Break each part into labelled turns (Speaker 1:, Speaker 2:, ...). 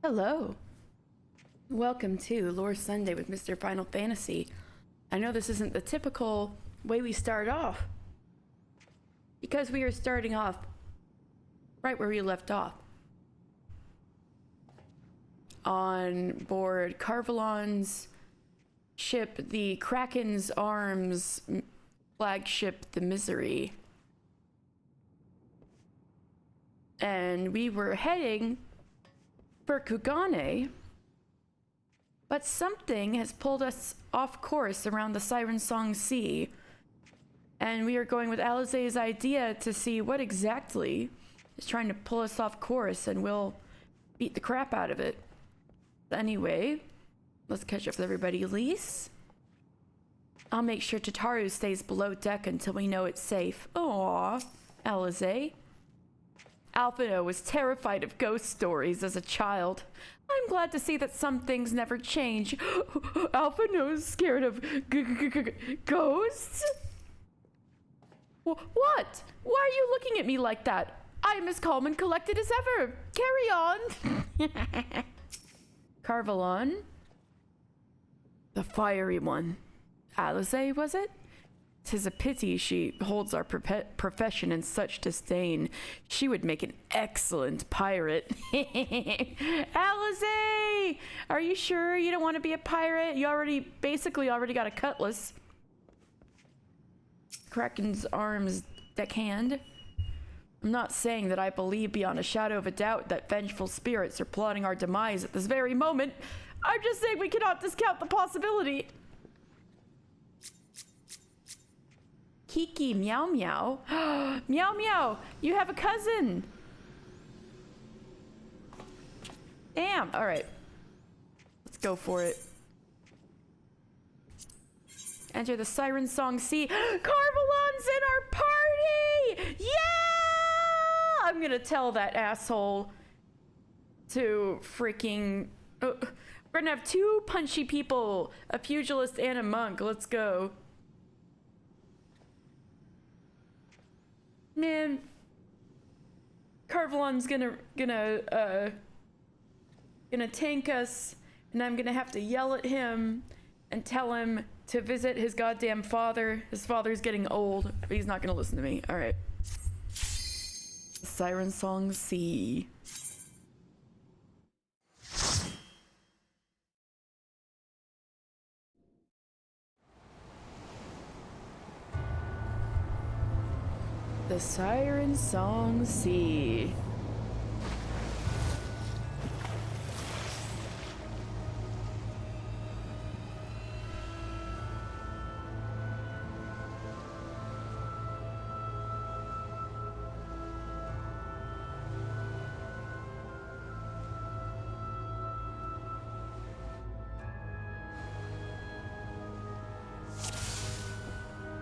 Speaker 1: Hello. Welcome to Lore Sunday with Mr. Final Fantasy. I know this isn't the typical way we start off, because we are starting off right where we left off. On board Carvalon's ship, the Kraken's Arms flagship, the Misery. And we were heading for Kugane, but something has pulled us off course around the Siren Song Sea, and we are going with Alize's idea to see what exactly is trying to pull us off course, and we'll beat the crap out of it. Anyway, let's catch up with everybody. Lise, I'll make sure Tataru stays below deck until we know it's safe. Aww, Alize. Alphino was terrified of ghost stories as a child. I'm glad to see that some things never change. Alphino's scared of ghosts? What? Why are you looking at me like that? I am as calm and collected as ever. Carry on. Carvalon? The fiery one. Alize, was it? 'Tis a pity she holds our profession in such disdain. She would make an excellent pirate. Alize! Are you sure you don't want to be a pirate? You basically already got a cutlass. Kraken's Arms deckhand. I'm not saying that I believe beyond a shadow of a doubt that vengeful spirits are plotting our demise at this very moment. I'm just saying we cannot discount the possibility. Kiki, meow meow. Meow meow, you have a cousin. Damn, all right. Let's go for it. Enter the Siren Song Sea. Carvalon's in our party! Yeah! I'm gonna tell that asshole to freaking... we're gonna have two punchy people, a pugilist and a monk. Let's go. Man, Carvalon's gonna tank us, and I'm gonna have to yell at him and tell him to visit his goddamn father. His father's getting old, but he's not gonna listen to me. All right. Siren Song Sea. The Siren Song Sea.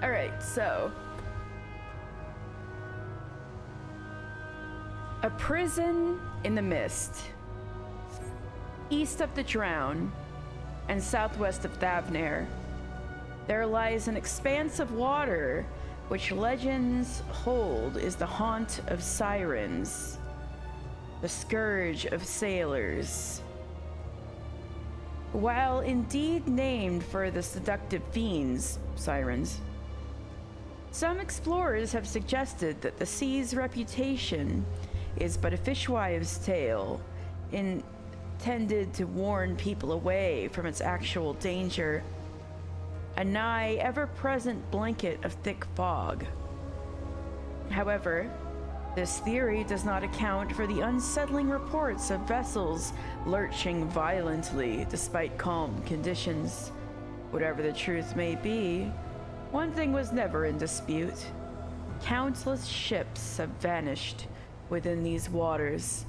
Speaker 1: All right, so a prison in the mist, east of the Drown and southwest of Thavnair, there lies an expanse of water which legends hold is the haunt of sirens, the scourge of sailors. While indeed named for the seductive fiends, sirens, some explorers have suggested that the sea's reputation is but a fishwive's tale intended to warn people away from its actual danger, a nigh ever-present blanket of thick fog. However, this theory does not account for the unsettling reports of vessels lurching violently despite calm conditions. Whatever the truth may be, one thing was never in dispute. Countless ships have vanished within these waters.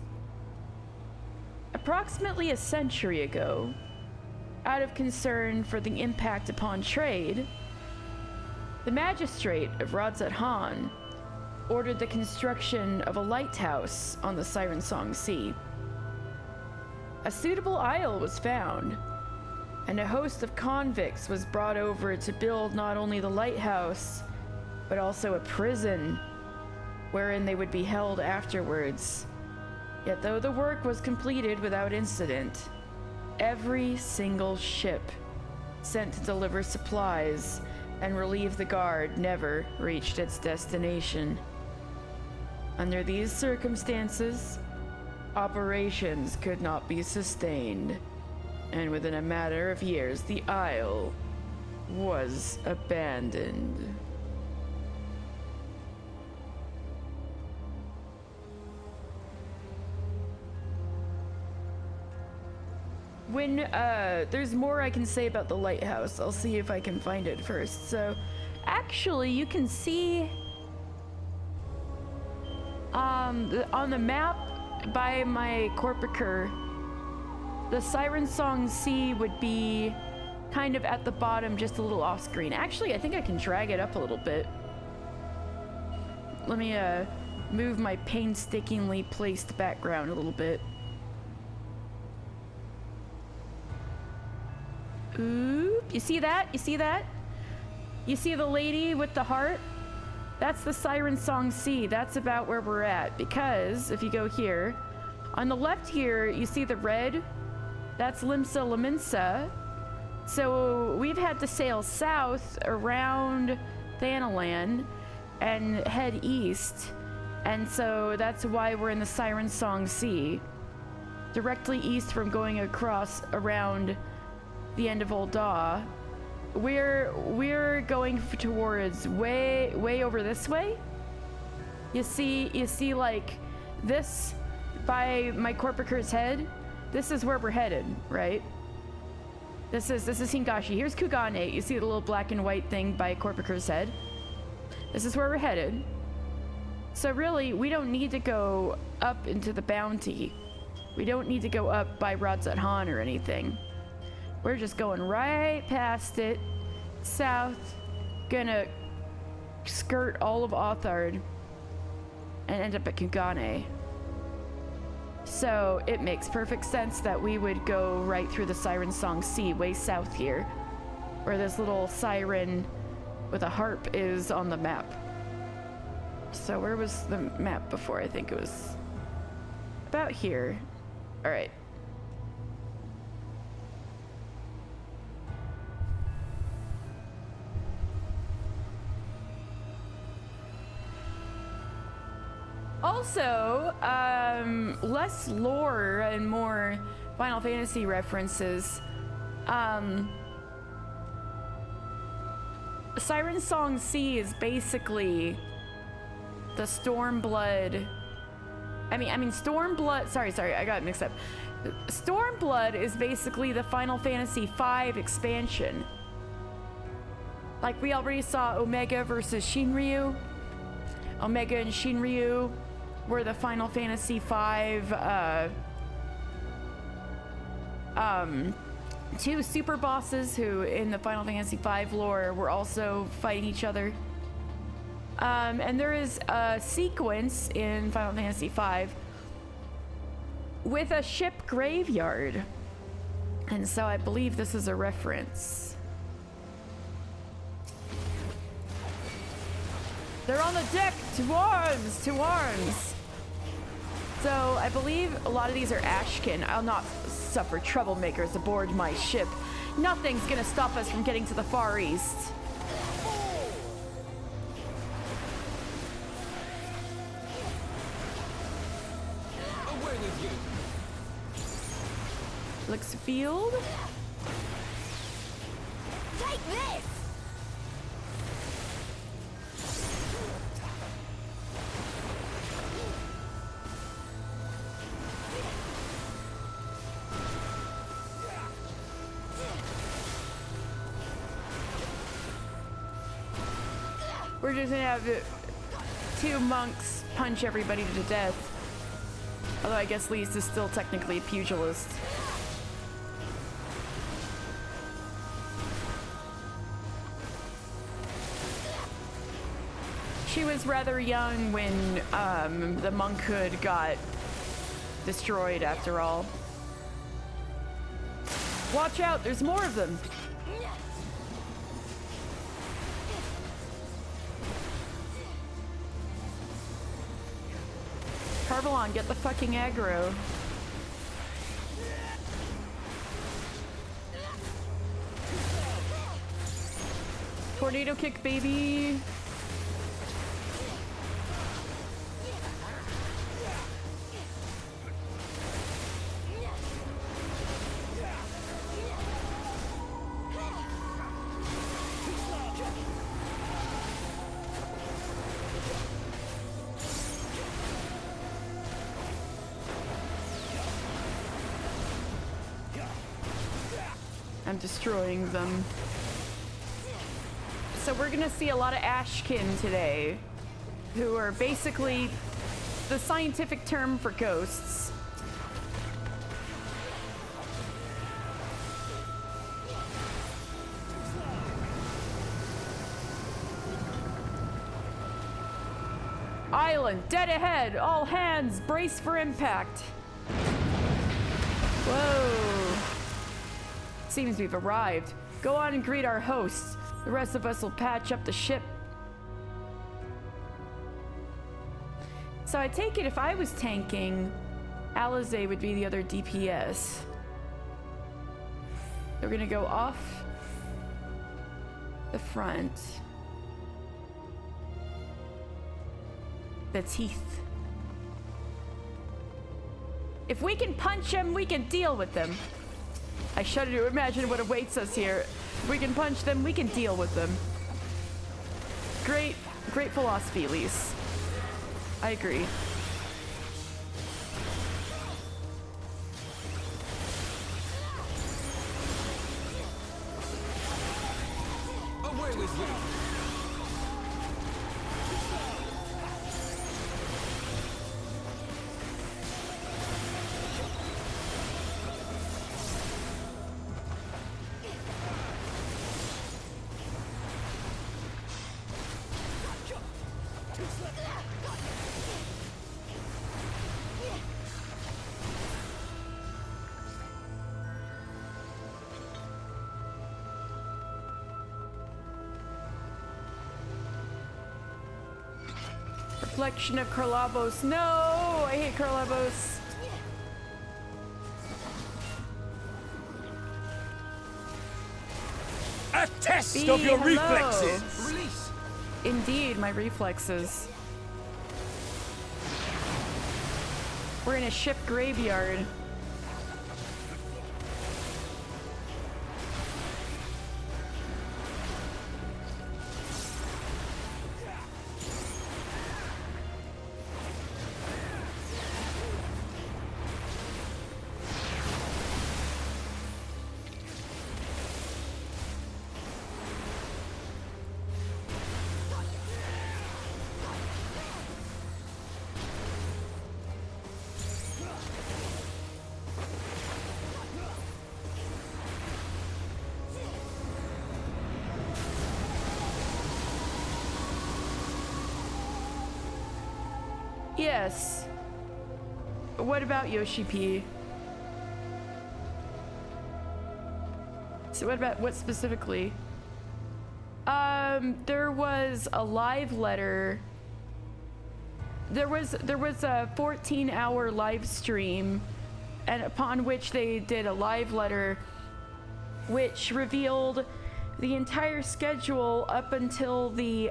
Speaker 1: Approximately a century ago, out of concern for the impact upon trade, the magistrate of Radzat Han ordered the construction of a lighthouse on the Siren Song Sea. A suitable isle was found, and a host of convicts was brought over to build not only the lighthouse, but also a prison wherein they would be held afterwards. Yet though the work was completed without incident, every single ship sent to deliver supplies and relieve the guard never reached its destination. Under these circumstances, operations could not be sustained, and within a matter of years, the Isle was abandoned. When, there's more I can say about the lighthouse. I'll see if I can find it first. So, actually, you can see, on the map by my Corpicur, the Siren Song Sea would be kind of at the bottom, just a little off screen. Actually, I think I can drag it up a little bit. Let me, move my painstakingly placed background a little bit. Oop, you see that? You see that? You see the lady with the heart? That's the Siren Song Sea. That's about where we're at. Because if you go here, on the left here, you see the red? That's Limsa Laminsa. So we've had to sail south around Thanalan and head east. And so that's why we're in the Siren Song Sea. Directly east from going across around the end of Old Daw. We're going towards way over this way. You see like this by my Corpicur's head. This is where we're headed, right? This is Hingashi. Here's Kugane. You see the little black and white thing by Corpicur's head. This is where we're headed. So really, we don't need to go up into the Bounty. We don't need to go up by Radzat Han or anything. We're just going right past it, south, gonna skirt all of Authard, and end up at Kugane. So it makes perfect sense that we would go right through the Siren Song Sea, way south here, where this little siren with a harp is on the map. So where was the map before? I think it was about here. All right. Also, less lore and more Final Fantasy references. Siren Song Sea is basically the Stormblood. I mean Stormblood. Sorry, I got it mixed up. Stormblood is basically the Final Fantasy V expansion. Like we already saw Omega versus Shinryu. Omega and Shinryu were the Final Fantasy V two super bosses who in the Final Fantasy V lore were also fighting each other. And there is a sequence in Final Fantasy V with a ship graveyard. And so I believe this is a reference. They're on the deck! To arms! To arms! So I believe a lot of these are Ashkin. I'll not suffer troublemakers aboard my ship. Nothing's gonna stop us from getting to the Far East. Looks field.
Speaker 2: Take this!
Speaker 1: We're just gonna have two monks punch everybody to death. Although I guess Lise is still technically a pugilist. She was rather young when the monkhood got destroyed after all. Watch out, there's more of them. Tarvalon, get the fucking aggro. Tornado kick, baby. I'm destroying them. So we're gonna see a lot of Ashkin today, who are basically the scientific term for ghosts. Island, dead ahead! All hands, brace for impact! Whoa! Seems we've arrived. Go on and greet our hosts. The rest of us will patch up the ship. So I take it if I was tanking, Alizé would be the other DPS. We're gonna go off the front. The teeth. If we can punch them, we can deal with them. I shudder to imagine what awaits us here. If we can punch them, we can deal with them. Great philosophy, Elise. I agree.
Speaker 2: Away with you!
Speaker 1: Reflection of Karlavos. No! I hate Karlavos.
Speaker 2: A test of your reflexes!
Speaker 3: Release!
Speaker 1: Indeed, my reflexes. We're in a ship graveyard. Yes. What about Yoshi P? So what specifically? There was a live letter. There was a 14-hour live stream, and upon which they did a live letter which revealed the entire schedule up until the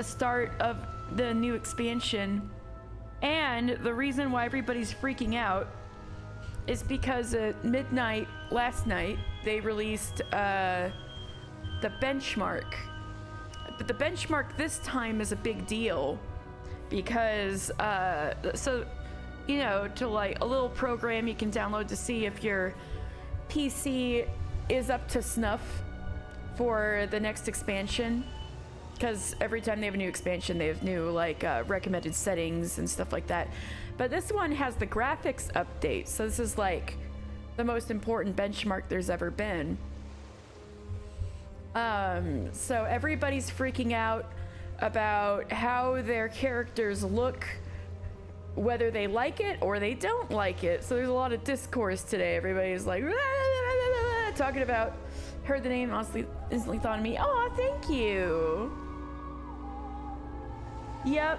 Speaker 1: start of the new expansion. And the reason why everybody's freaking out is because at midnight last night they released the benchmark. But the benchmark this time is a big deal because so you know, to like a little program you can download to see if your PC is up to snuff for the next expansion. Because every time they have a new expansion, they have new like recommended settings and stuff like that. But this one has the graphics update, so this is like the most important benchmark there's ever been. So everybody's freaking out about how their characters look, whether they like it or they don't like it. So there's a lot of discourse today. Everybody's like talking about, heard the name, honestly instantly thought of me. Oh, thank you. Yep.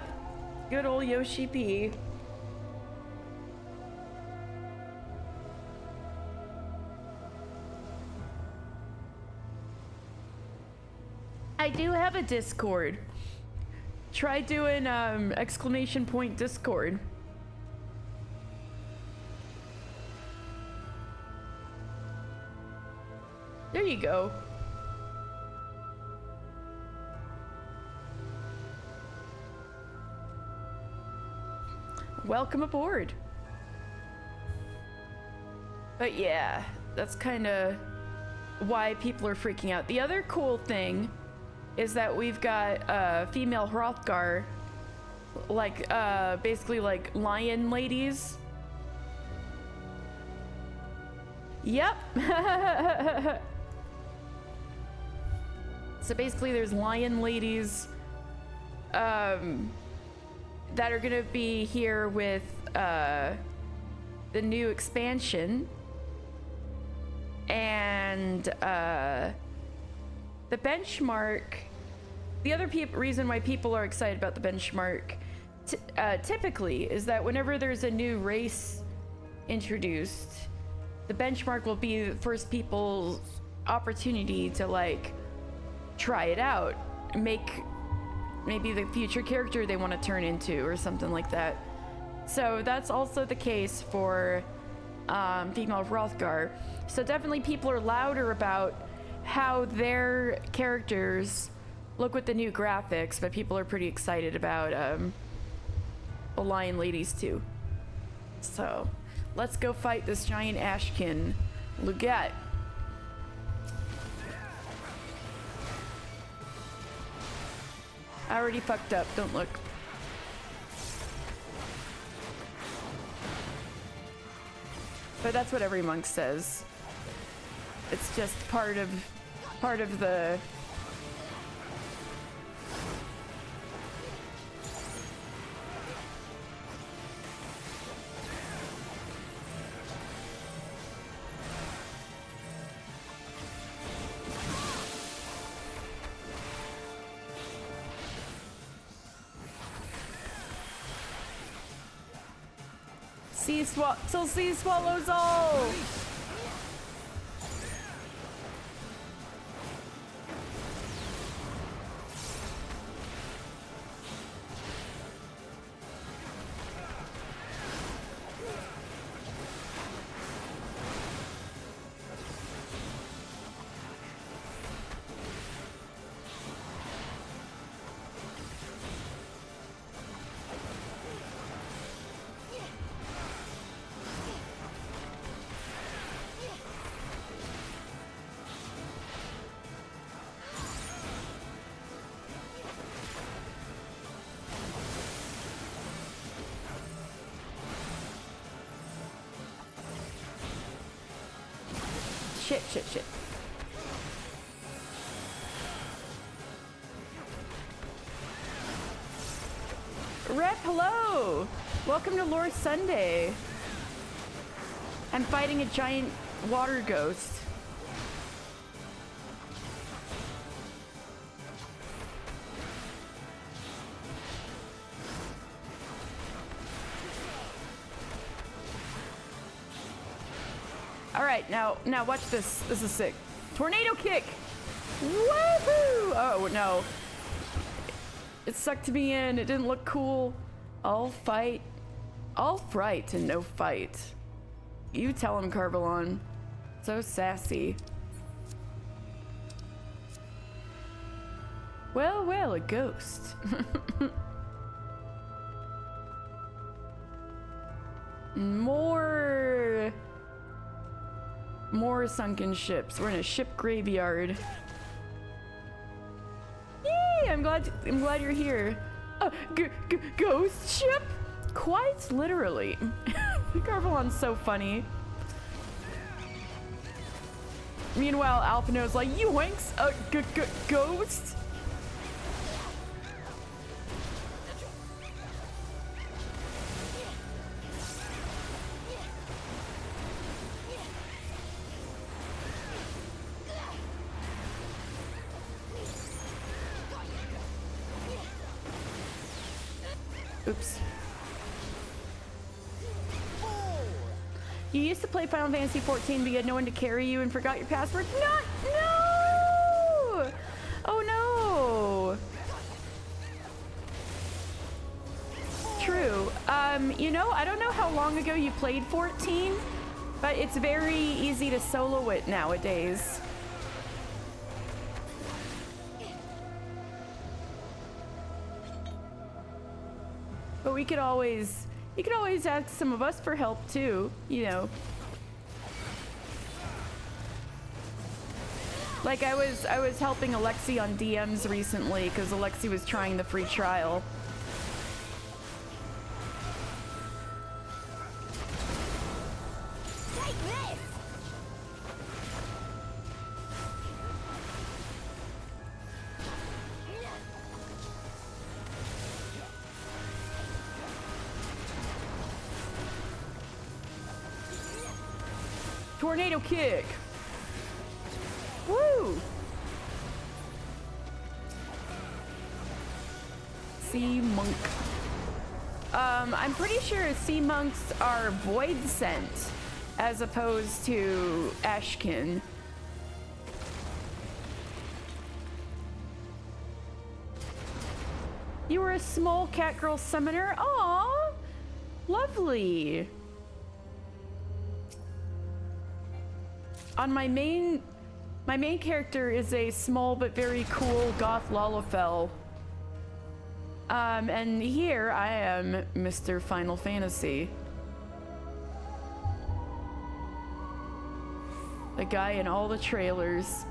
Speaker 1: Good old Yoshi P. I do have a Discord. Try doing exclamation point Discord. There you go. Welcome aboard. But yeah, that's kind of why people are freaking out. The other cool thing is that we've got female Hrothgar, like basically like lion ladies. Yep. So basically there's lion ladies that are gonna be here with the new expansion, and the benchmark. The other reason why people are excited about the benchmark typically is that whenever there's a new race introduced, the benchmark will be the first people's opportunity to like try it out, make maybe the future character they want to turn into or something like that. So that's also the case for female Hrothgar. So definitely people are louder about how their characters look with the new graphics, but people are pretty excited about the lion ladies too. So let's go fight this giant Ashkin Luget. I already fucked up, don't look. But that's what every monk says. It's just part of the till sea swallows all. Shit. Rep, hello! Welcome to Lore Sunday. I'm fighting a giant water ghost. Alright, now watch this. This is sick. Tornado kick! Woohoo! Oh no. It sucked me in. It didn't look cool. All fright and no fight. You tell him, Carvalon. So sassy. Well, a ghost. More sunken ships. We're in a ship graveyard. Yay! I'm glad you're here. Ghost ship? Quite literally. Carvalon's so funny. Meanwhile, Alphino's like, yoinks, ghost? Oops. You used to play Final Fantasy 14, but you had no one to carry you and forgot your password? Not, no! Oh no! True. You know, I don't know how long ago you played 14, but it's very easy to solo it nowadays. But you could always ask some of us for help too, you know. Like I was helping Alexi on DMs recently because Alexi was trying the free trial.
Speaker 3: Take this!
Speaker 1: Tornado kick. Woo! Sea monk. I'm pretty sure sea monks are void sent as opposed to Ashkin. You were a small cat girl summoner? Aww! Lovely! On my main character is a small but very cool goth Lalafell. And here I am Mr. Final Fantasy. The guy in all the trailers.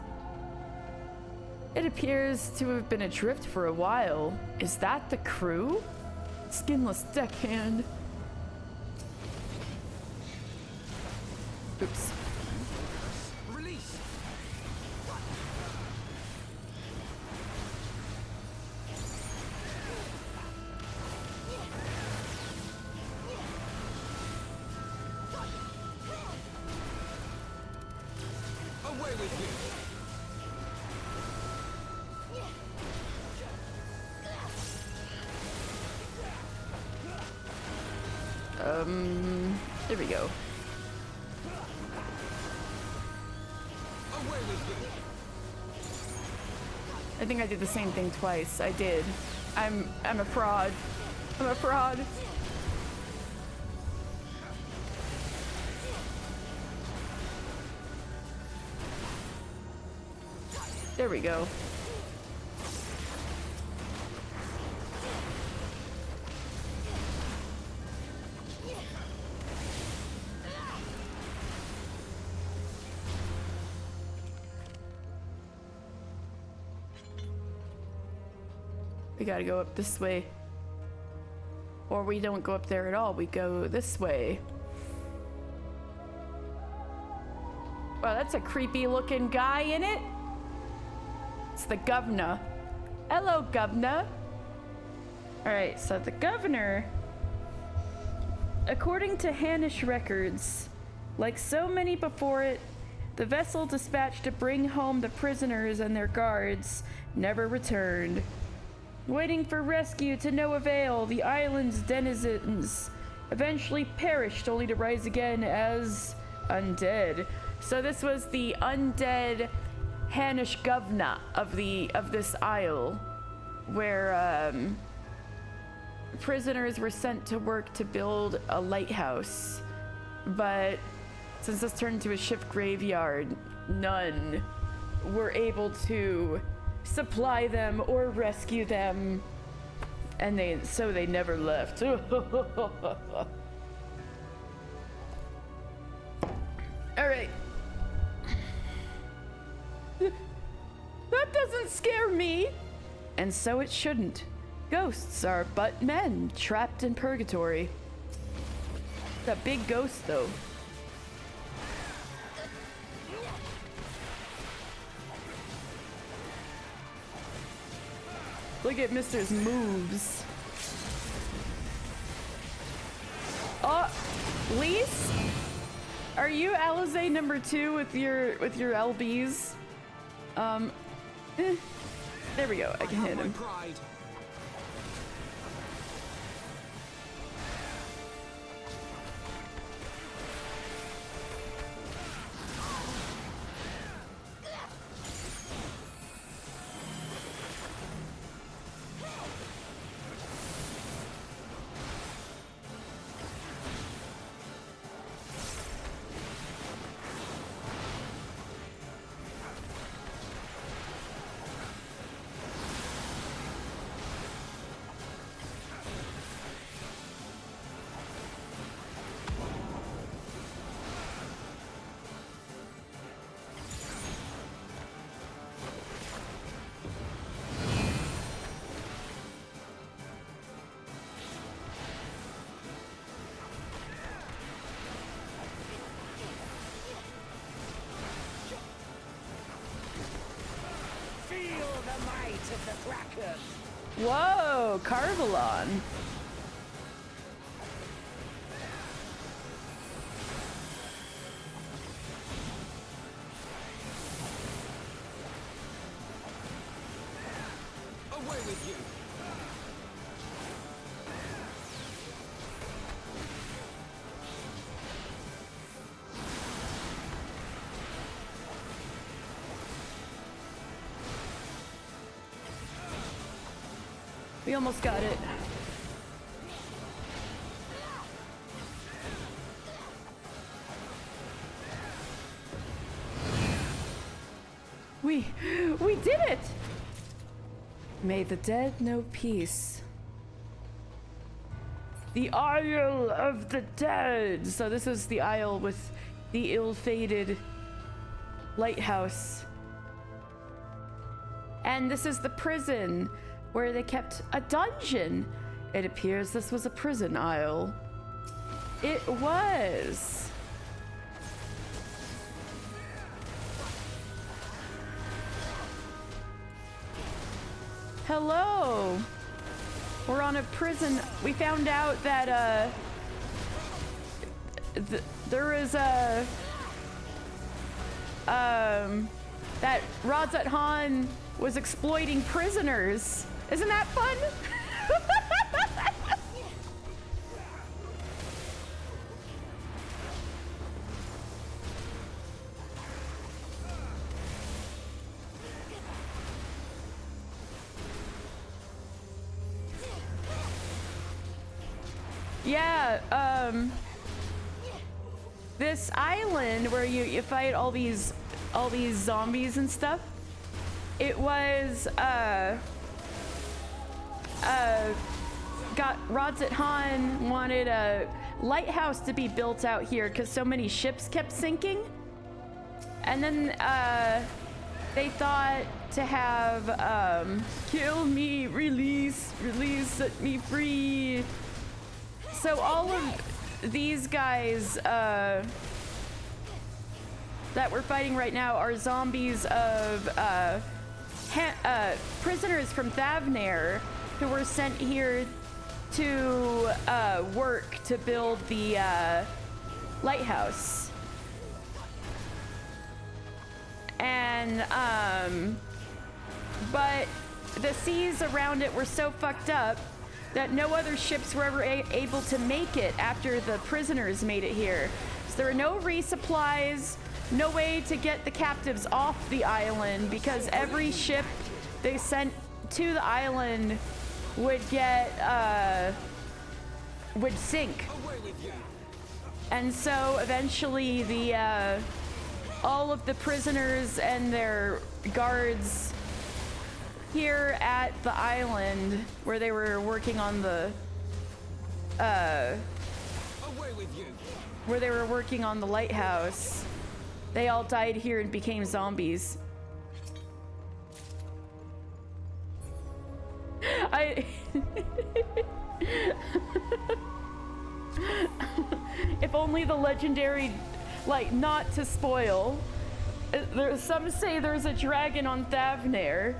Speaker 1: It appears to have been adrift for a while. Is that the crew? Skinless deckhand. Oops.
Speaker 2: Release. Away with you.
Speaker 1: There we go.
Speaker 2: Away with you.
Speaker 1: I think I did the same thing twice. I did. I'm a fraud. I'm a fraud. There we go. We gotta go up this way. Or we don't go up there at all, we go this way. Wow, that's a creepy looking guy in it. It's the governor. Hello, governor. Alright, so the governor, according to Hanish records, like so many before it, the vessel dispatched to bring home the prisoners and their guards never returned. Waiting for rescue to no avail, the island's denizens eventually perished only to rise again as undead. So this was the undead Hanish governor of this isle, where prisoners were sent to work to build a lighthouse. But since this turned into a ship graveyard, none were able to supply them or rescue them, and so they never left. All right. That doesn't scare me. And so it shouldn't. Ghosts are but men trapped in purgatory. It's a big ghost, though. Look at Mister's moves. Oh, Lise? Are you Alizé number 2 with your LBs? There we go. I can hit him. Whoa, Carvalon.
Speaker 2: Away with you!
Speaker 1: We almost got it. We did it! May the dead know peace. The Isle of the Dead. So this is the isle with the ill-fated lighthouse. And this is the prison where they kept a dungeon. It appears this was a prison isle. It was. Hello. We're on a prison. We found out that there is a that Radzat Han was exploiting prisoners. Isn't that fun? Yeah, this island where you fight all these zombies and stuff, it was got Radzat Han wanted a lighthouse to be built out here because so many ships kept sinking, and then they thought to have kill me, release, set me free. So all of these guys that we're fighting right now are zombies of prisoners from Thavnair who were sent here to work to build the lighthouse. And but the seas around it were so fucked up that no other ships were ever able to make it after the prisoners made it here. So there were no resupplies, no way to get the captives off the island, because every ship they sent to the island would sink. And so eventually the all of the prisoners and their guards here at the island where they were working on the lighthouse, they all died here and became zombies. If only the legendary, like, not to spoil, some say there's a dragon on Thavnair.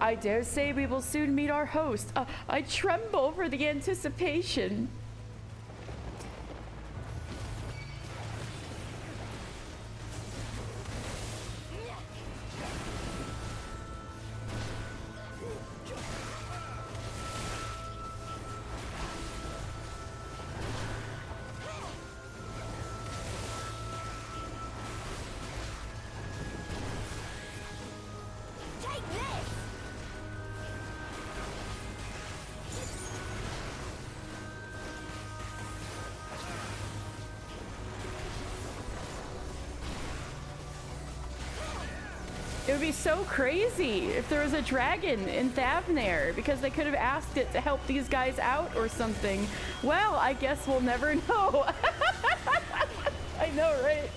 Speaker 1: I dare say we will soon meet our host. I tremble for the anticipation. It would be so crazy if there was a dragon in Thavnair, because they could have asked it to help these guys out or something. Well, I guess we'll never know. I know, right?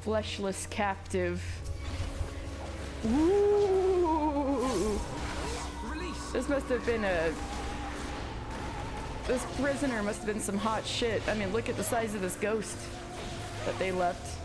Speaker 1: fleshless captive. Ooh.
Speaker 2: Release.
Speaker 1: This must have been this prisoner must have been some hot shit. I mean, look at the size of this ghost that they left.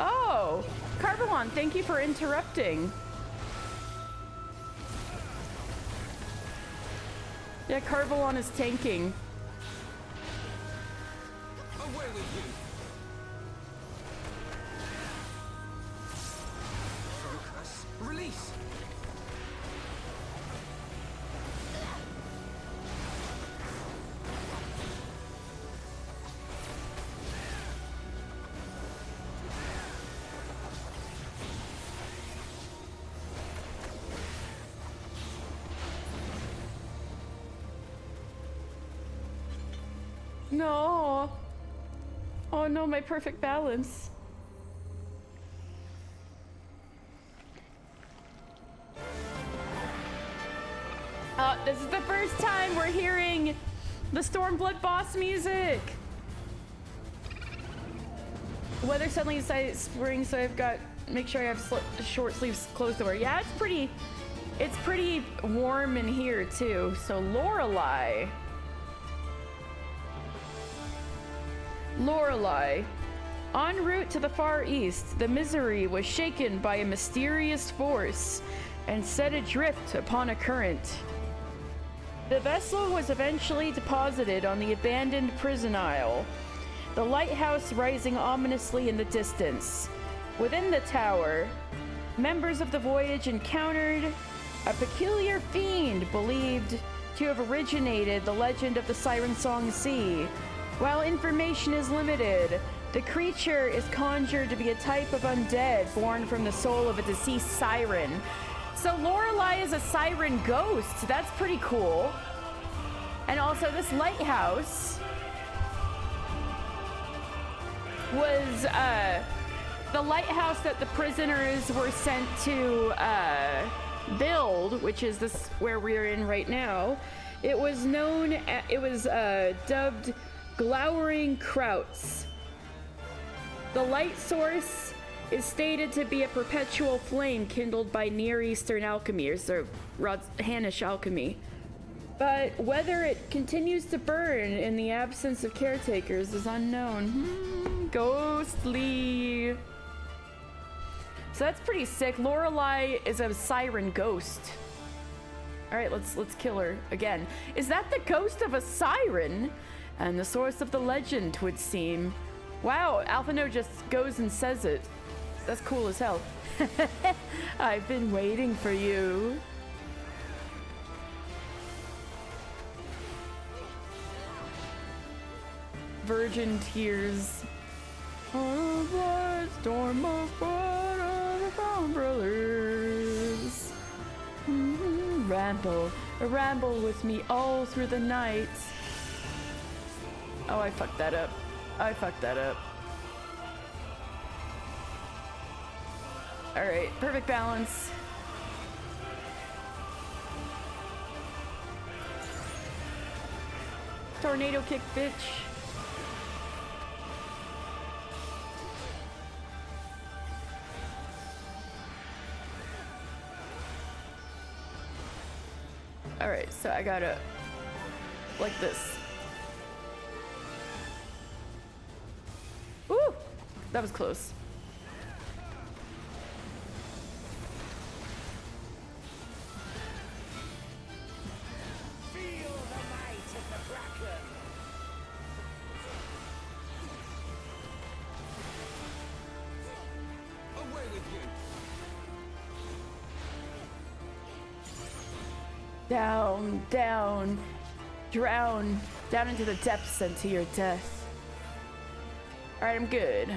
Speaker 1: Oh, Carvalon, thank you for interrupting. Yeah, Carvalon is tanking.
Speaker 2: Away with you. Focus. Release.
Speaker 1: No. Oh no, my perfect balance. This is the first time we're hearing the Stormblood boss music. Weather suddenly decided it's spring, so I've got make sure I have short sleeves clothes to wear. Yeah, it's pretty warm in here too. So Lorelei. En route to the Far East, the Misery was shaken by a mysterious force and set adrift upon a current. The vessel was eventually deposited on the abandoned prison isle, the lighthouse rising ominously in the distance. Within the tower, members of the voyage encountered a peculiar fiend believed to have originated the legend of the Siren Song Sea. While information is limited, the creature is conjured to be a type of undead born from the soul of a deceased siren. So Lorelei is a siren ghost. That's pretty cool. And also this lighthouse was the lighthouse that the prisoners were sent to build, which is this where we're in right now. It was dubbed Glowering Krauts. The light source is stated to be a perpetual flame kindled by Near Eastern alchemy, or so Hannish alchemy. But whether it continues to burn in the absence of caretakers is unknown. Ghostly. So that's pretty sick. Lorelei is a siren ghost. All right, let's kill her again. Is that the ghost of a siren? And the source of the legend, would seem. Wow, Alphino just goes and says it. That's cool as hell. I've been waiting for you. Virgin tears. On a blood storm of blood of the Brown Brothers. Ramble with me all through the night. Oh, I fucked that up. Alright, perfect balance. Tornado kick, bitch. Alright, so I gotta like this. Ooh, that was close.
Speaker 3: Feel the might of the Kraken.
Speaker 2: Away with you.
Speaker 1: Down, down, drown, down into the depths and to your death. Alright, I'm good.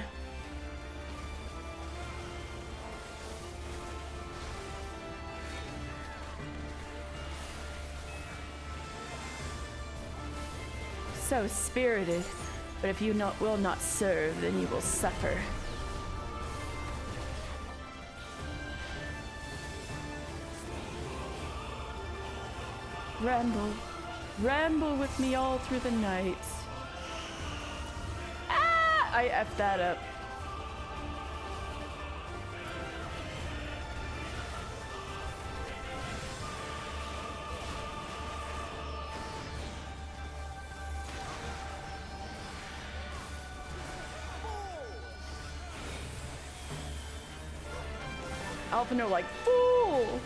Speaker 1: so spirited, but if you will not serve, then you will suffer. Ramble. Ramble with me all through the night. Ah! I effed that up. Alphino like, fool!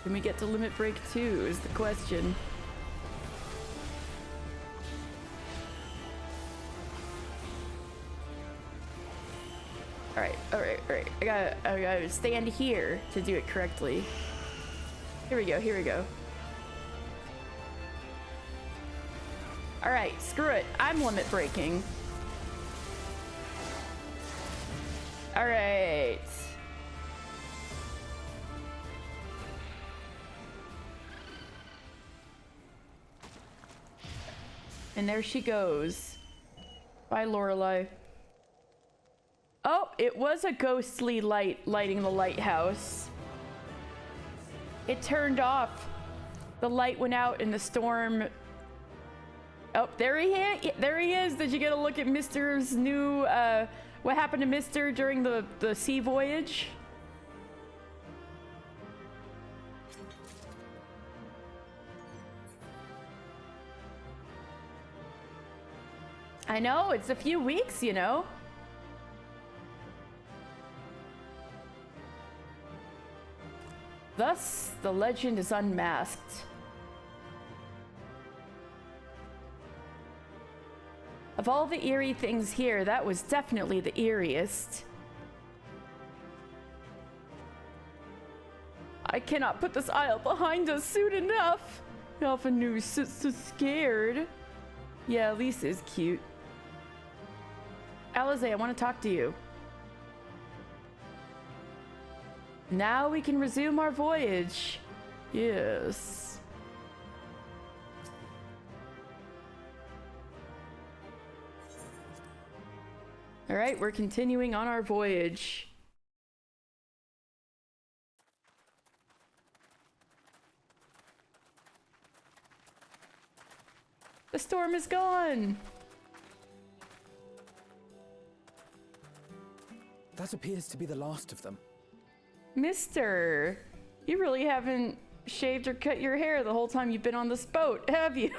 Speaker 1: Can we get to Limit Break 2 is the question. Alright. I gotta stand here to do it correctly. Here we go. Alright, screw it. I'm limit breaking. Alright. And there she goes. Bye, Lorelei. Oh, it was a ghostly light lighting the lighthouse. It turned off. The light went out in the storm. Oh, there he is. Did you get a look at Mr.'s new, what happened to Mr. during the sea voyage? I know, it's a few weeks, you know. Thus, the legend is unmasked. Of all the eerie things here, that was definitely the eeriest. I cannot put this isle behind us soon enough. Alpha News so scared. Yeah, Lisa's cute. Alize, I want to talk to you. Now we can resume our voyage. Yes. All right, we're continuing on our voyage. The storm is gone.
Speaker 4: That appears to be the last of them.
Speaker 1: Mister, you really haven't shaved or cut your hair the whole time you've been on this boat, have you?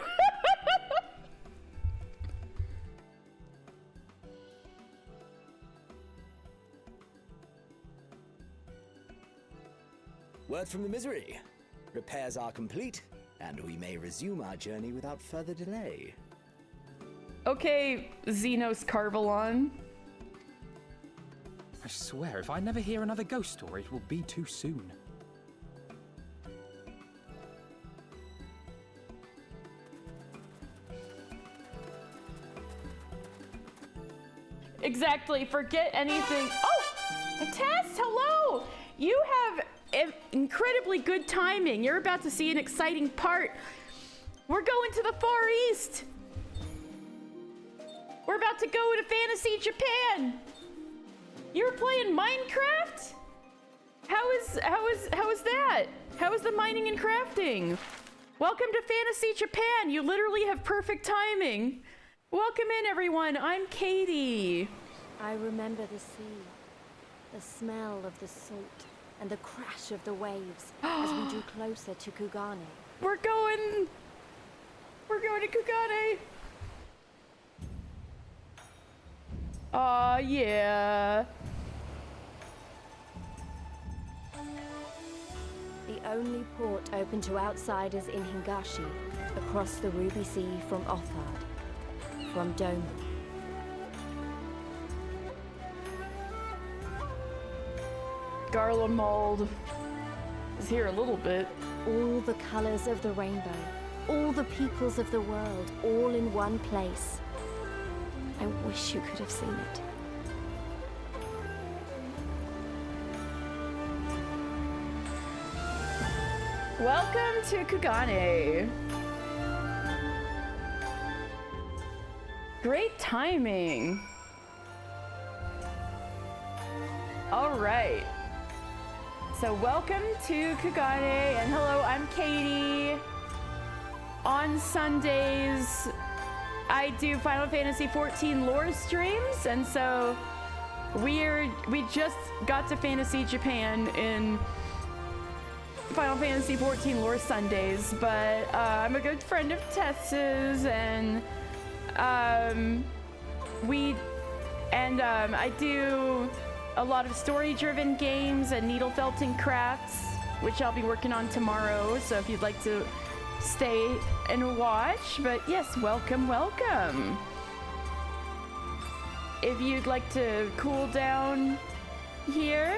Speaker 5: Word from the Misery. Repairs are complete, and we may resume our journey without further delay.
Speaker 1: Okay, Xenos Carvalon.
Speaker 4: I swear, if I never hear another ghost story, it will be too soon.
Speaker 1: Exactly, forget anything. Oh, Tess, hello! You have incredibly good timing. You're about to see an exciting part. We're going to the Far East. We're about to go to Fantasy Japan. You were playing Minecraft? How is that? How is the mining and crafting? Welcome to Fantasy Japan. You literally have perfect timing. Welcome in, everyone. I'm Katie.
Speaker 6: I remember the sea, the smell of the salt, and the crash of the waves as we drew closer to Kugane.
Speaker 1: We're going to Kugane. Aw, yeah.
Speaker 6: The only port open to outsiders in Hingashi, across the Ruby Sea from Othard, from Doma.
Speaker 1: Garlemald is here a little bit.
Speaker 6: All the colors of the rainbow, all the peoples of the world, all in one place. I wish you could have seen it.
Speaker 1: Welcome to Kugane. Great timing. All right. So welcome to Kugane, and hello, I'm Katie. On Sundays, I do Final Fantasy XIV lore streams, and so we just got to Fantasy Japan in Final Fantasy XIV lore Sundays, but I'm a good friend of Tess's, and I do a lot of story-driven games and needle felting crafts, which I'll be working on tomorrow. So if you'd like to stay and watch, but yes, welcome. If you'd like to cool down here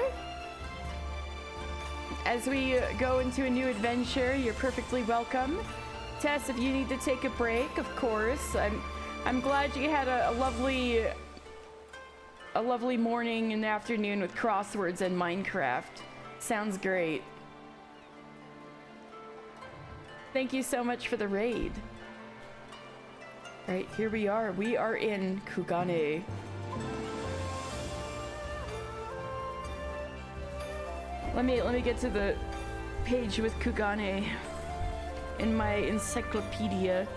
Speaker 1: as we go into a new adventure, you're perfectly welcome. Tess, if you need to take a break, of course. I'm glad you had a lovely morning and afternoon with crosswords and Minecraft. Sounds great. Thank you so much for the raid. All right, here we are. We are in Kugane. Let me get to the page with Kugane in my encyclopedia.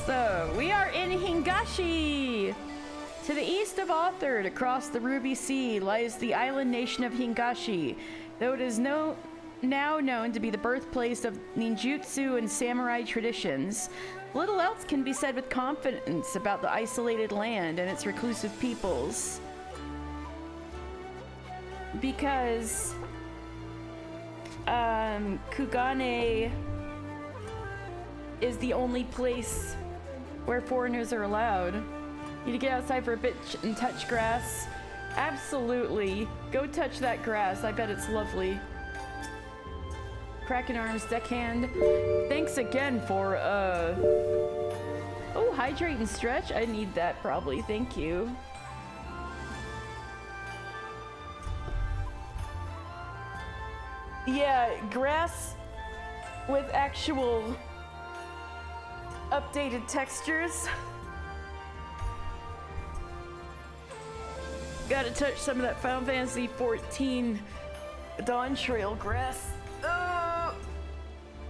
Speaker 1: So, we are in Hingashi! To the east of Authord, across the Ruby Sea, lies the island nation of Hingashi, though it is now known to be the birthplace of ninjutsu and samurai traditions. Little else can be said with confidence about the isolated land and its reclusive peoples. Because Kugane is the only place where foreigners are allowed. Need to get outside for a bit and touch grass. Absolutely. Go touch that grass. I bet it's lovely. Cracking arms, deckhand. Thanks again for, oh, hydrate and stretch. I need that probably. Thank you. Yeah, grass with actual updated textures. Gotta touch some of that Final Fantasy XIV Dawn Trail grass.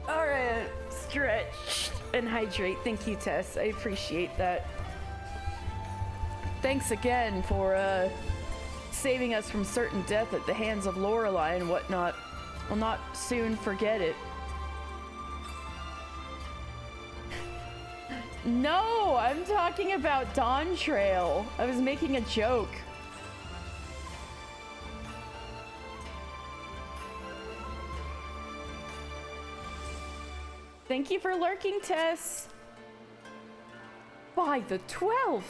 Speaker 1: Alright, stretch and hydrate. Thank you, Tess. I appreciate that. Thanks again for saving us from certain death at the hands of Lorelei and whatnot. We'll not soon forget it. No, I'm talking about Dawn Trail. I was making a joke. Thank you for lurking, Tess. By the 12th!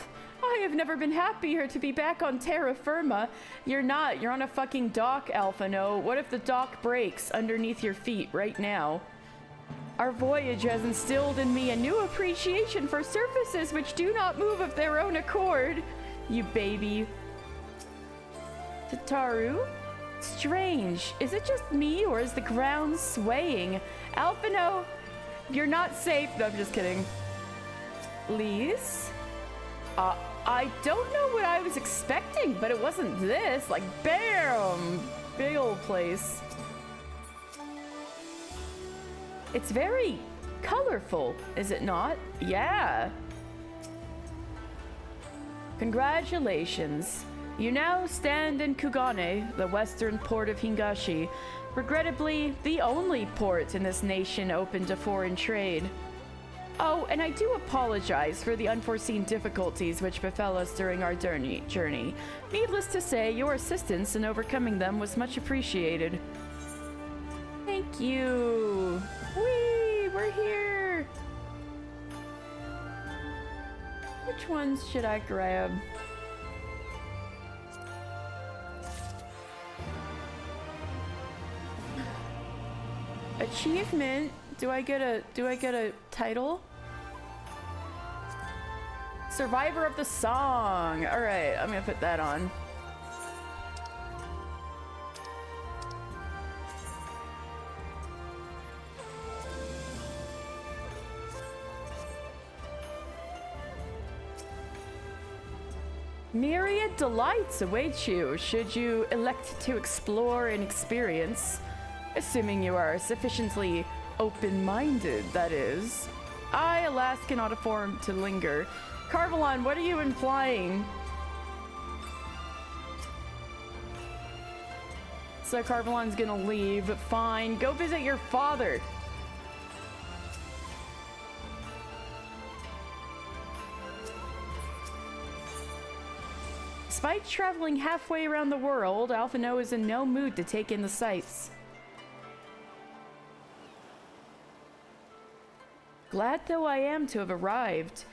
Speaker 1: I have never been happier to be back on terra firma. You're not. You're on a fucking dock, Alphino. What if the dock breaks underneath your feet right now? Our voyage has instilled in me a new appreciation for surfaces which do not move of their own accord. You baby. Tataru? Strange. Is it just me or is the ground swaying? Alphino, you're not safe. No, I'm just kidding. Lise? I don't know what I was expecting, but it wasn't this. Like, bam! Big old place. It's very colorful, is it not? Yeah. Congratulations. You now stand in Kugane, the western port of Hingashi. Regrettably, the only port in this nation open to foreign trade. Oh, and I do apologize for the unforeseen difficulties which befell us during our journey. Needless to say, your assistance in overcoming them was much appreciated. Thank you. Whee! We're here! Which ones should I grab? Achievement? Do I get a title? Survivor of the song. All right, I'm gonna put that on. Myriad delights await you should you elect to explore and experience, assuming you are sufficiently open-minded, that is. I, alas, cannot afford to linger. Carvalon, what are you implying? So Carvalon's gonna leave. Fine, go visit your father. Despite traveling halfway around the world, Alphino is in no mood to take in the sights. Glad though I am to have arrived,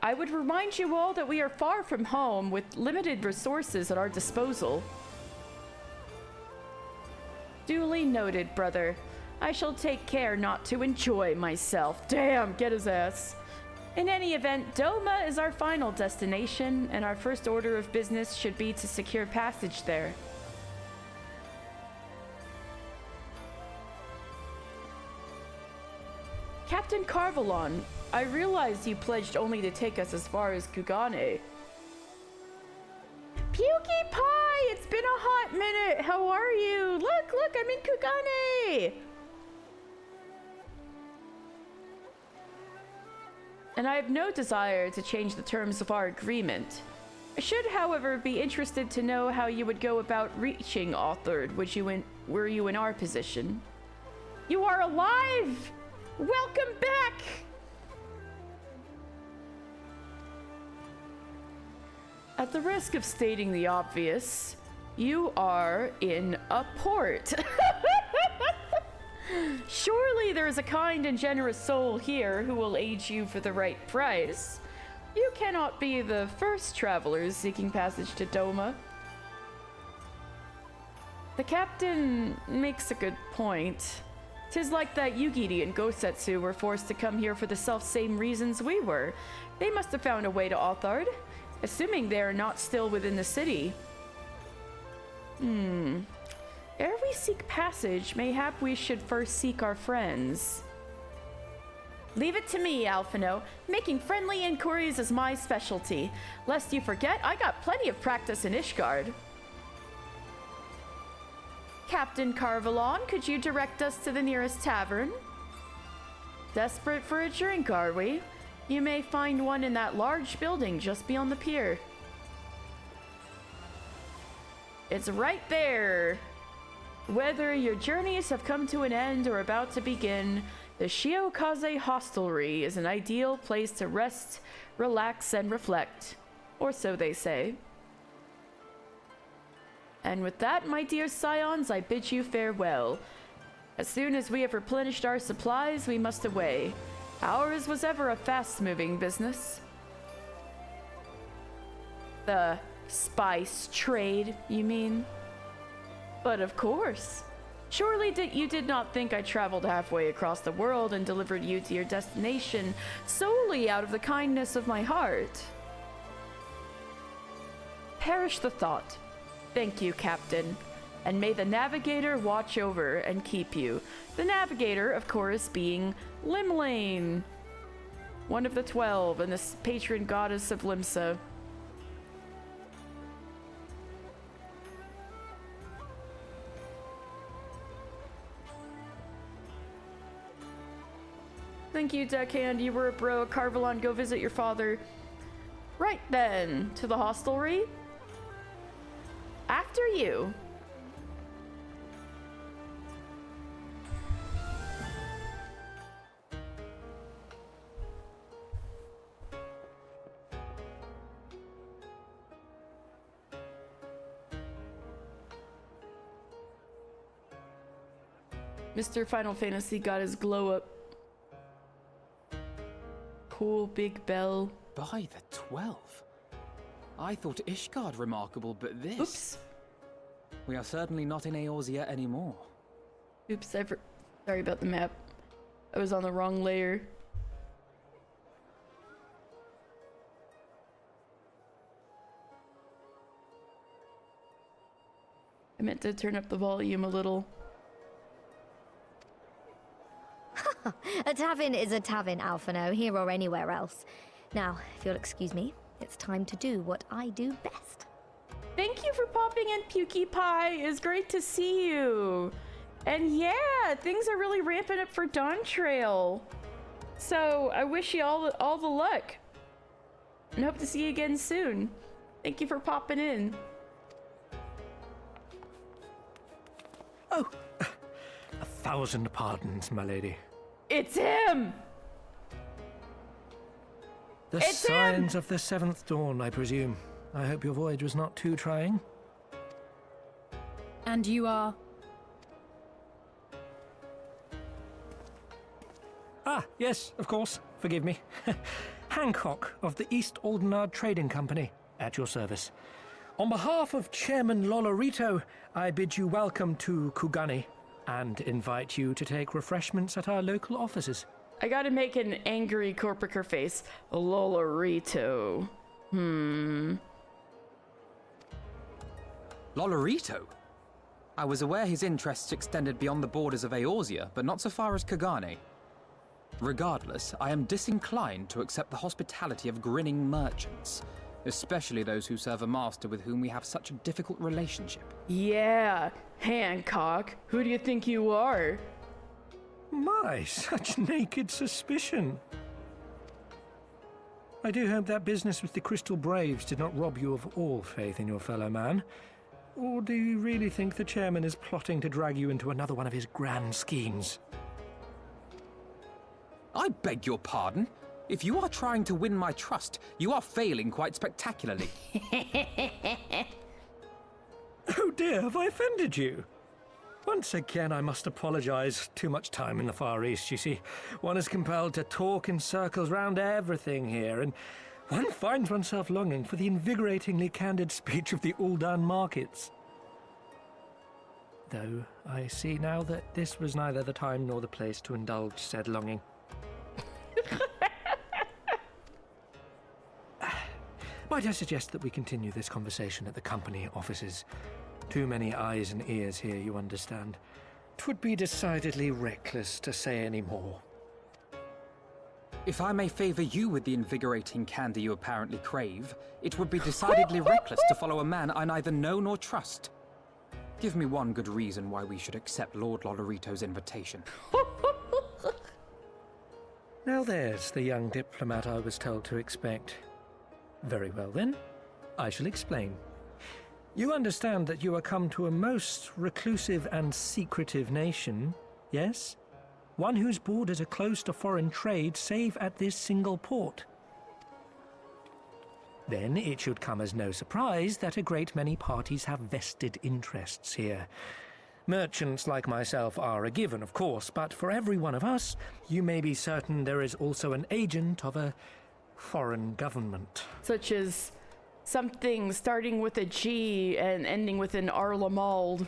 Speaker 1: I would remind you all that we are far from home with limited resources at our disposal. Duly noted, brother. I shall take care not to enjoy myself. Damn, get his ass. In any event, Doma is our final destination, and our first order of business should be to secure passage there. Captain Carvalon, I realized you pledged only to take us as far as Kugane. Pukey Pie, it's been a hot minute. How are you? Look, I'm in Kugane. And I have no desire to change the terms of our agreement. I should, however, be interested to know how you would go about reaching Authord, were you in our position. You are alive! Welcome back! At the risk of stating the obvious, you are in a port. Surely there is a kind and generous soul here who will aid you for the right price. You cannot be the first travelers seeking passage to Doma. The captain makes a good point. 'Tis like that Yugiri and Gosetsu were forced to come here for the self-same reasons we were. They must have found a way to Authard, assuming they are not still within the city. Ere we seek passage, mayhap we should first seek our friends. Leave it to me, Alphino. Making friendly inquiries is my specialty. Lest you forget, I got plenty of practice in Ishgard. Captain Carvalon, could you direct us to the nearest tavern? Desperate for a drink, are we? You may find one in that large building just beyond the pier. It's right there. Whether your journeys have come to an end or about to begin, the Shiokaze Hostelry is an ideal place to rest, relax, and reflect. Or so they say. And with that, my dear scions, I bid you farewell. As soon as we have replenished our supplies, we must away. Ours was ever a fast-moving business. The spice trade, you mean? But of course. Surely you did not think I traveled halfway across the world and delivered you to your destination solely out of the kindness of my heart. Perish the thought. Thank you, Captain. And may the Navigator watch over and keep you. The Navigator, of course, being Limlane, one of the 12 and the patron goddess of Limsa. Thank you, Deckhand. You were a bro. Carvalon, go visit your father. Right then, to the hostelry. After you. Mr. Final Fantasy got his glow up. Cool big bell.
Speaker 4: By the 12. I thought Ishgard remarkable, but this...
Speaker 1: Oops.
Speaker 4: We are certainly not in Eorzea anymore.
Speaker 1: Oops, sorry about the map. I was on the wrong layer. I meant to turn up the volume a little.
Speaker 7: A tavern is a tavern, Alphino, here or anywhere else. Now, if you'll excuse me, it's time to do what I do best.
Speaker 1: Thank you for popping in, Pukey Pie. It's great to see you. And yeah, things are really ramping up for Dawn Trail. So I wish you all the luck. And hope to see you again soon. Thank you for popping in.
Speaker 8: Oh, 1,000 pardons, my lady.
Speaker 1: It's him!
Speaker 8: The
Speaker 1: It's
Speaker 8: signs of the 7th dawn, I presume. I hope your voyage was not too trying.
Speaker 9: And you are?
Speaker 8: Ah, yes, of course. Forgive me. Hancock of the East Aldenard Trading Company, at your service. On behalf of Chairman Lolorito, I bid you welcome to Kugane and invite you to take refreshments at our local offices.
Speaker 1: I gotta make an angry Corpiker face. Lolorito.
Speaker 4: Lolorito? I was aware his interests extended beyond the borders of Eorzea, but not so far as Kugane. Regardless, I am disinclined to accept the hospitality of grinning merchants, especially those who serve a master with whom we have such a difficult relationship.
Speaker 1: Yeah, Hancock. Who do you think you are?
Speaker 8: My, such naked suspicion. I do hope that business with the Crystal Braves did not rob you of all faith in your fellow man. Or do you really think the chairman is plotting to drag you into another one of his grand schemes?
Speaker 4: I beg your pardon? If you are trying to win my trust, you are failing quite spectacularly.
Speaker 8: Oh dear, have I offended you? Once again, I must apologize. Too much time in the Far East, you see. One is compelled to talk in circles round everything here, and one finds oneself longing for the invigoratingly candid speech of the Uldan markets. Though I see now that this was neither the time nor the place to indulge said longing. Might I suggest that we continue this conversation at the company offices? Too many eyes and ears here, you understand. 'Twould be decidedly reckless to say any more.
Speaker 4: If I may favor you with the invigorating candy you apparently crave, it would be decidedly reckless to follow a man I neither know nor trust. Give me one good reason why we should accept Lord Lolorito's invitation.
Speaker 8: Now there's the young diplomat I was told to expect. Very well then, I shall explain. You understand that you are come to a most reclusive and secretive nation, yes? One whose borders are closed to foreign trade save at this single port. Then it should come as no surprise that a great many parties have vested interests here. Merchants like myself are a given, of course, but for every one of us, you may be certain there is also an agent of a foreign government.
Speaker 1: Such as something starting with a G and ending with an Arlamald.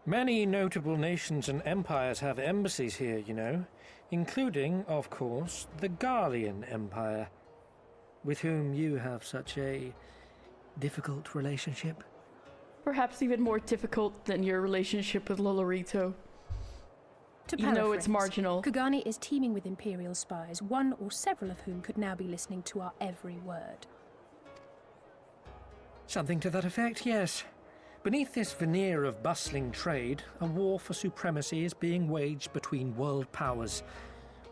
Speaker 8: Many notable nations and empires have embassies here, you know, including, of course, the Garlean Empire, with whom you have such a difficult relationship.
Speaker 1: Perhaps even more difficult than your relationship with Lolorito.
Speaker 9: To
Speaker 1: Even though
Speaker 9: paraphrase,
Speaker 1: it's marginal.
Speaker 9: Kugane is teeming with Imperial spies, one or several of whom could now be listening to our every word.
Speaker 8: Something to that effect, yes. Beneath this veneer of bustling trade, a war for supremacy is being waged between world powers.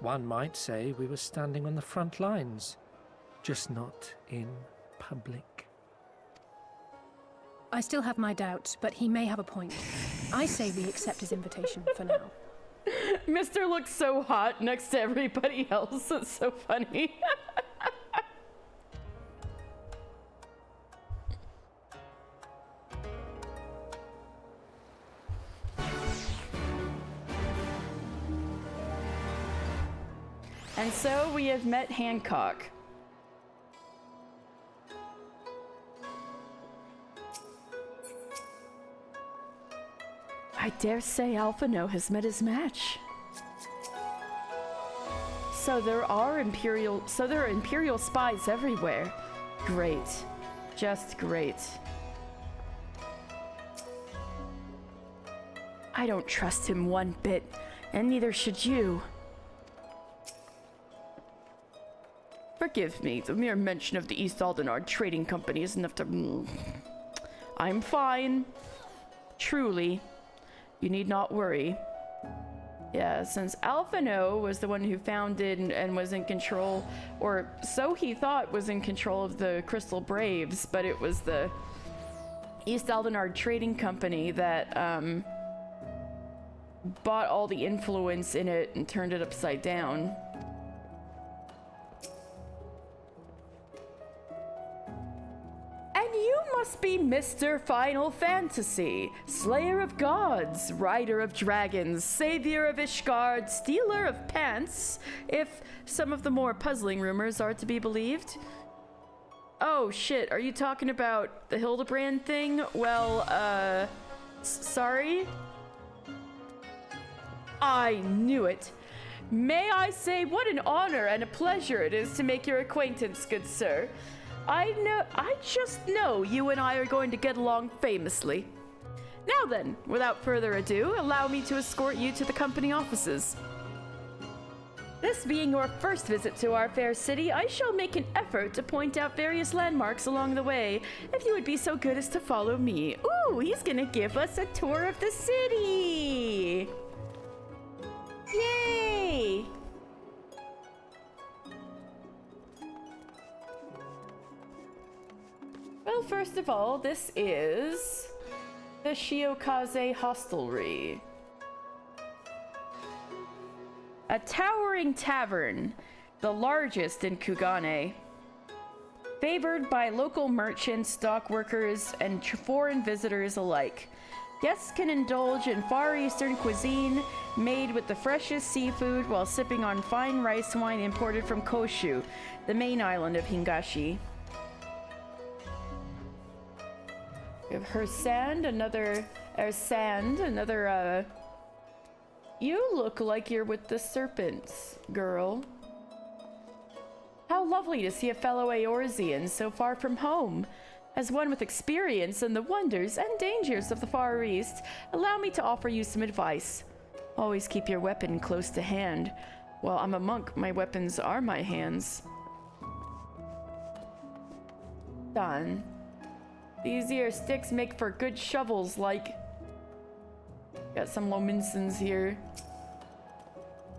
Speaker 8: One might say we were standing on the front lines, just not in public.
Speaker 9: I still have my doubts, but he may have a point. I say we accept his invitation for now.
Speaker 1: Mr. looks so hot next to everybody else. It's so funny. And so we have met Hancock. I dare say Alphino has met his match. So there are Imperial spies everywhere. Great. Just great. I don't trust him one bit, and neither should you. Forgive me, the mere mention of the East Aldenard Trading Company is enough to... I'm fine. Truly. You need not worry. Yeah, since Alphino was the one who founded and was in control, or so he thought was in control of the Crystal Braves, but it was the East Aldenard Trading Company that bought all the influence in it and turned it upside down. And you must be Mr. Final Fantasy, Slayer of Gods, Rider of Dragons, Savior of Ishgard, Stealer of Pants, if some of the more puzzling rumors are to be believed. Oh shit, are you talking about the Hildebrand thing? Well, sorry? I knew it. May I say what an honor and a pleasure it is to make your acquaintance, good sir. I just know you and I are going to get along famously. Now then, without further ado, allow me to escort you to the company offices. This being your first visit to our fair city, I shall make an effort to point out various landmarks along the way, if you would be so good as to follow me. Ooh, he's gonna give us a tour of the city! Yay! Well, first of all, this is the Shiokaze Hostelry. A towering tavern, the largest in Kugane. Favored by local merchants, dock workers, and foreign visitors alike. Guests can indulge in Far Eastern cuisine made with the freshest seafood while sipping on fine rice wine imported from Koshu, the main island of Hingashi. We have Hersand, another... You look like you're with the serpents, girl. How lovely to see a fellow Eorzean so far from home. As one with experience in the wonders and dangers of the Far East, allow me to offer you some advice. Always keep your weapon close to hand. While I'm a monk, my weapons are my hands. Done. These here sticks make for good shovels, like... Got some Lominsons here.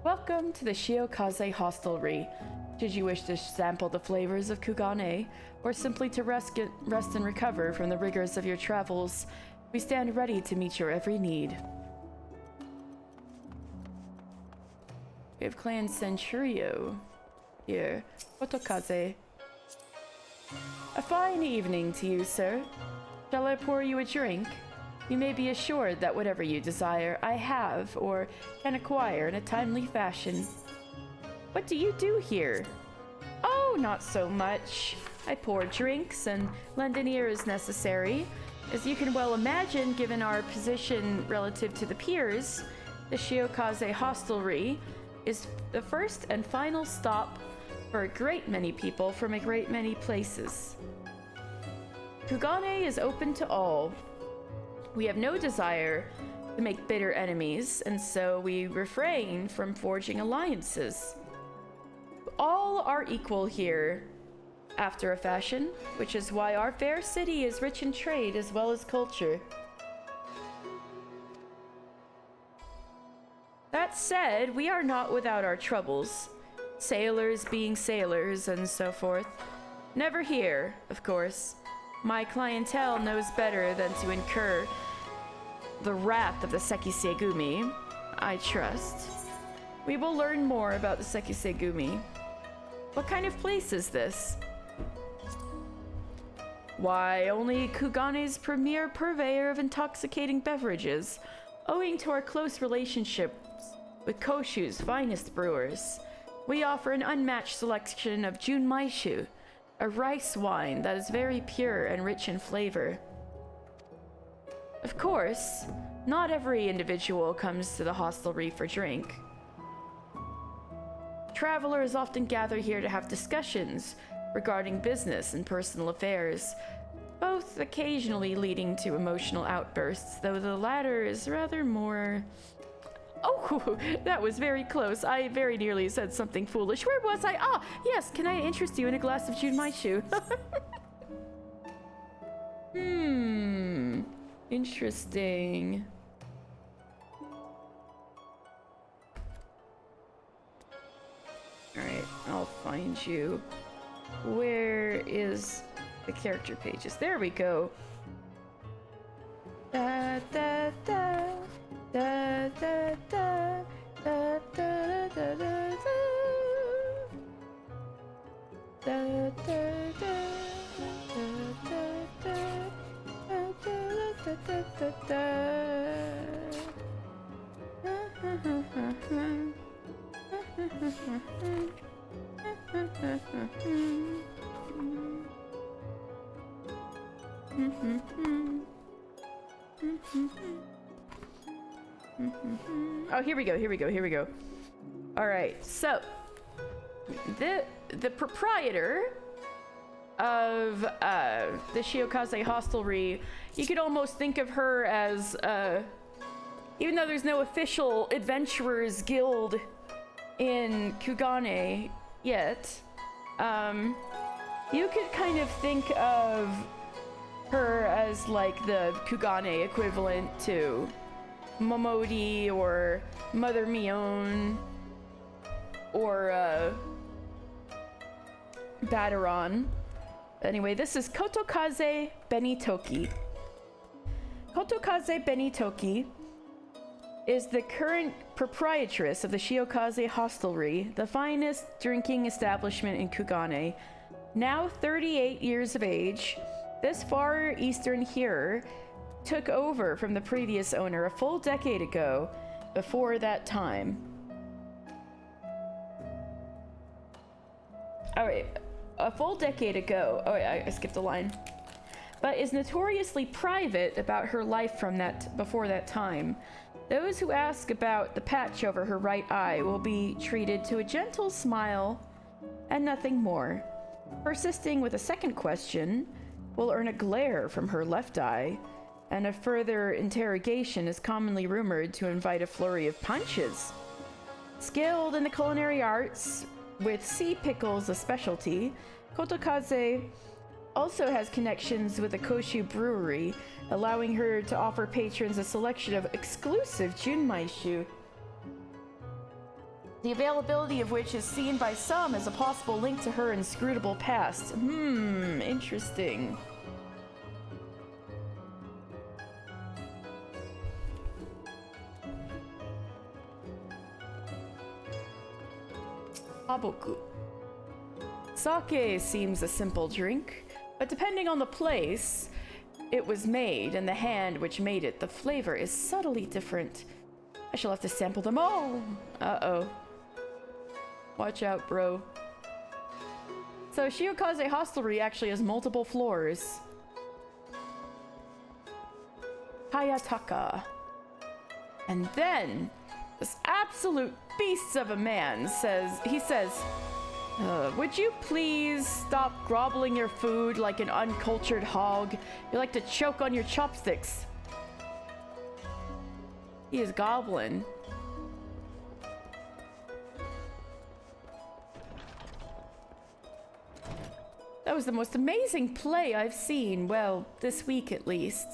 Speaker 1: Welcome to the Shiokaze Hostelry. Should you wish to sample the flavors of Kugane, or simply to rest and recover from the rigors of your travels, we stand ready to meet your every need. We have Clan Centurio here. Otokaze. A fine evening to you, sir. Shall I pour you a drink? You may be assured that whatever you desire, I have or can acquire in a timely fashion. What do you do here? Oh, not so much. I pour drinks and lend an ear as necessary. As you can well imagine, given our position relative to the piers, the Shiokaze Hostelry is the first and final stop for a great many people from a great many places. Kugane is open to all. We have no desire to make bitter enemies, and so we refrain from forging alliances. All are equal here, after a fashion, which is why our fair city is rich in trade as well as culture. That said, we are not without our troubles. Sailors being sailors and so forth. Never here, of course. My clientele knows better than to incur the wrath of the Sekisegumi, I trust. We will learn more about the Sekisegumi. What kind of place is this? Why, only Kugane's premier purveyor of intoxicating beverages, owing to our close relationships with Koshu's finest brewers. We offer an unmatched selection of Junmaishu, a rice wine that is very pure and rich in flavor. Of course, Not every individual comes to the hostelry for drink. Travelers often gather here to have discussions regarding business and personal affairs, both occasionally leading to emotional outbursts, though the latter is rather more... Oh, that was very close. I very nearly said something foolish. Where was I? Ah, yes, can I interest you in a glass of Junmaishu? Interesting. Alright, I'll find you. Where is the character pages? There we go. Da da da da da da da da da da da Oh, here we go. All right, so the proprietor of the Shiokaze hostelry, you could almost think of her as, even though there's no official adventurers guild in Kugane yet, you could kind of think of her as like the Kugane equivalent to Momodi or Mother Mion or Bataron. Anyway, this is Kotokaze Benitoki. Kotokaze Benitoki is the current proprietress of the Shiokaze hostelry, the finest drinking establishment in Kugane. Now 38 years of age, this Far Eastern hearer took over from the previous owner a full decade ago. Before that time, a full decade ago. Oh, I skipped a line. But is notoriously private about her life from before that time. Those who ask about the patch over her right eye will be treated to a gentle smile and nothing more. Persisting with a second question will earn a glare from her left eye, and a further interrogation is commonly rumored to invite a flurry of punches. Skilled in the culinary arts, with sea pickles a specialty, Kotokaze also has connections with the Koshu brewery, allowing her to offer patrons a selection of exclusive Junmaishu, the availability of which is seen by some as a possible link to her inscrutable past. Interesting. Haboku. Sake seems a simple drink, but depending on the place it was made and the hand which made it, the flavor is subtly different. I shall have to sample them all. Uh-oh. Watch out, bro. So Shiokaze hostelry actually has multiple floors. Hayataka. And then this absolute beast of a man says, would you please stop groveling your food like an uncultured hog? You like to choke on your chopsticks. He is goblin. That was the most amazing play I've seen, well, this week at least.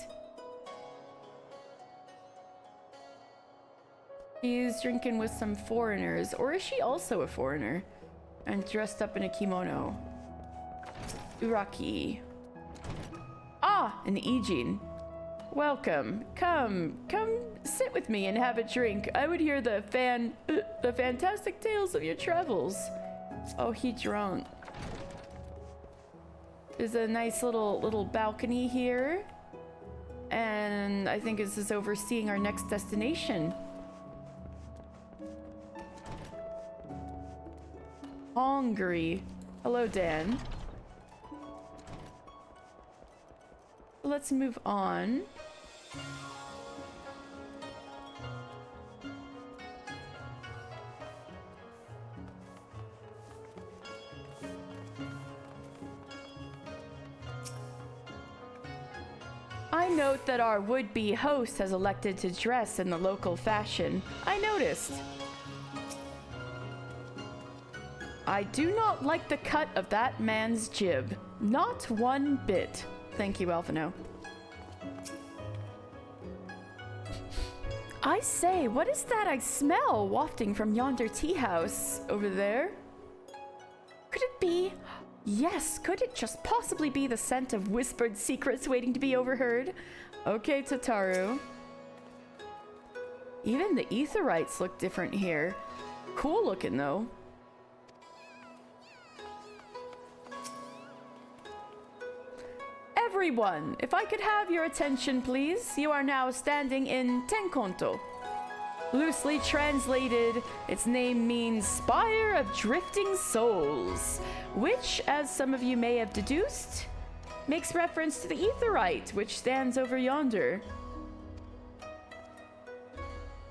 Speaker 1: She's drinking with some foreigners, or is she also a foreigner? And dressed up in a kimono. Uraki. Ah, an Ijin. Welcome. Come sit with me and have a drink. I would hear the fantastic tales of your travels. Oh, he drunk. There's a nice little balcony here. And I think this is overseeing our next destination. Hungry. Hello, Dan. Let's move on. note that our would-be host has elected to dress in the local fashion. I noticed. I do not like the cut of that man's jib. Not one bit. Thank you, Alphino. I say, what is that I smell wafting from yonder tea house over there? Could it be? Yes, could it just possibly be the scent of whispered secrets waiting to be overheard? Okay, Tataru. Even the Aetherites look different here. Cool looking, though. Everyone, if I could have your attention, please. You are now standing in Tenkonto. Loosely translated, its name means Spire of Drifting Souls, which, as some of you may have deduced, makes reference to the Aetherite, which stands over yonder.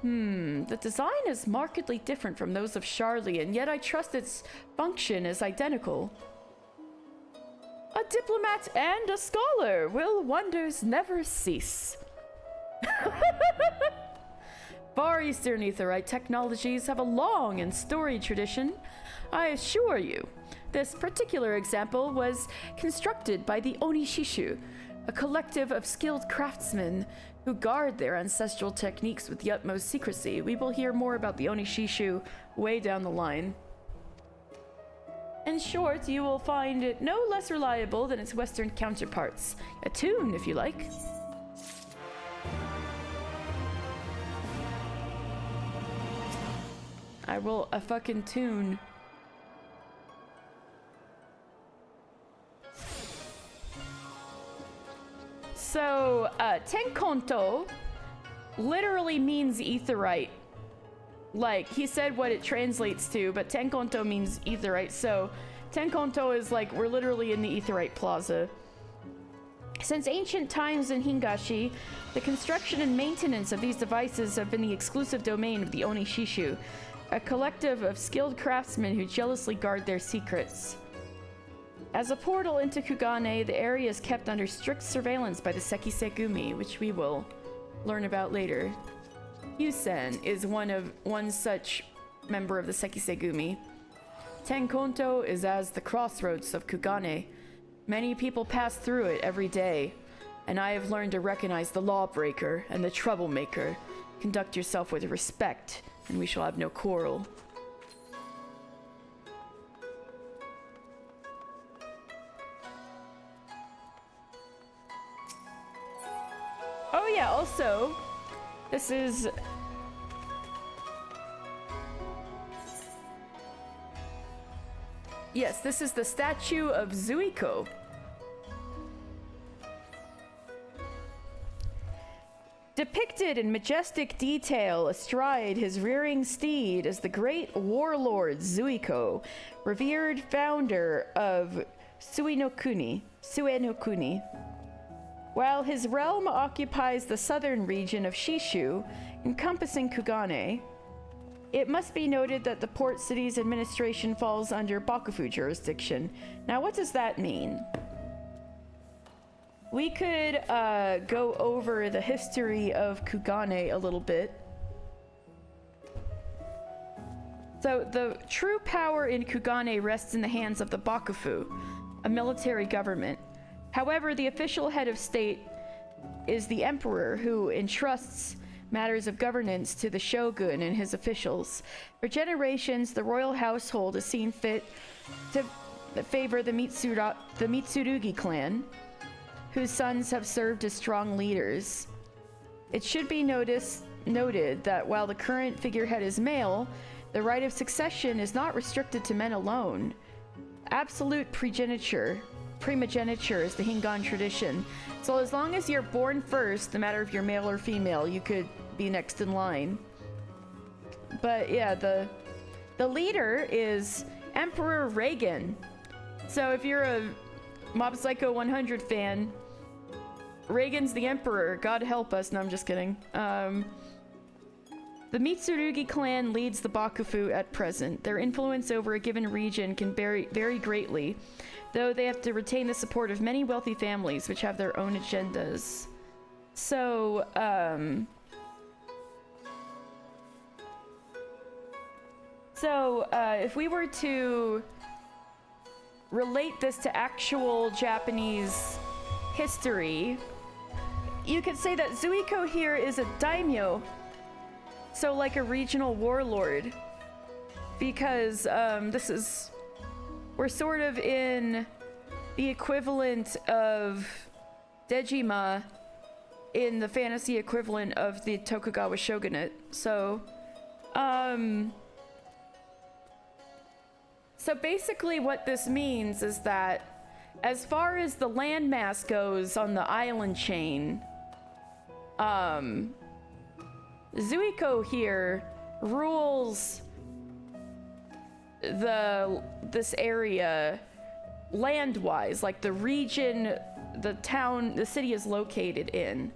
Speaker 1: The design is markedly different from those of Charlian, yet I trust its function is identical. A diplomat and a scholar, will wonders never cease? Far Eastern Aetherite technologies have a long and storied tradition. I assure you, this particular example was constructed by the Onishishu, a collective of skilled craftsmen who guard their ancestral techniques with the utmost secrecy. We will hear more about the Onishishu way down the line. In short, you will find it no less reliable than its Western counterparts. A tune, if you like. I will a fucking tune. So, Tenkonto literally means Aetherite. Like, he said what it translates to, but Tenkonto means Aetherite, so Tenkonto is like, we're literally in the Aetherite Plaza. Since ancient times in Hingashi, the construction and maintenance of these devices have been the exclusive domain of the Onishishu, a collective of skilled craftsmen who jealously guard their secrets. As a portal into Kugane, the area is kept under strict surveillance by the Sekisegumi, which we will learn about later. Yusen is one such member of the Sekisegumi. Tenkonto is as the crossroads of Kugane. Many people pass through it every day, and I have learned to recognize the lawbreaker and the troublemaker. Conduct yourself with respect, and we shall have no quarrel. Oh yeah, also, this is... Yes, this is the statue of Zuiko. Depicted in majestic detail astride his rearing steed is the great warlord Zuiko, revered founder of Suenokuni. While his realm occupies the southern region of Shishu, encompassing Kugane, it must be noted that the port city's administration falls under Bakufu jurisdiction. Now, what does that mean? We could go over the history of Kugane a little bit. So, the true power in Kugane rests in the hands of the Bakufu, a military government. However, the official head of state is the emperor, who entrusts matters of governance to the shogun and his officials. For generations, the royal household has seen fit to favor the Mitsurugi clan, whose sons have served as strong leaders. It should be noted that while the current figurehead is male, the right of succession is not restricted to men alone. Absolute primogeniture is the Hingan tradition. So as long as you're born first, no matter if you're male or female, you could be next in line. But yeah, the leader is Emperor Reagan. So if you're a Mob Psycho 100 fan, Reagan's the emperor. God help us. No, I'm just kidding. The Mitsurugi clan leads the Bakufu at present. Their influence over a given region can vary greatly, though they have to retain the support of many wealthy families which have their own agendas. So, if we were to relate this to actual Japanese history, you could say that Zuiko here is a daimyo, so like a regional warlord, because we're sort of in the equivalent of Dejima in the fantasy equivalent of the Tokugawa shogunate. So basically what this means is that as far as the landmass goes on the island chain, Zuiko here rules this area land-wise, like the region the city is located in.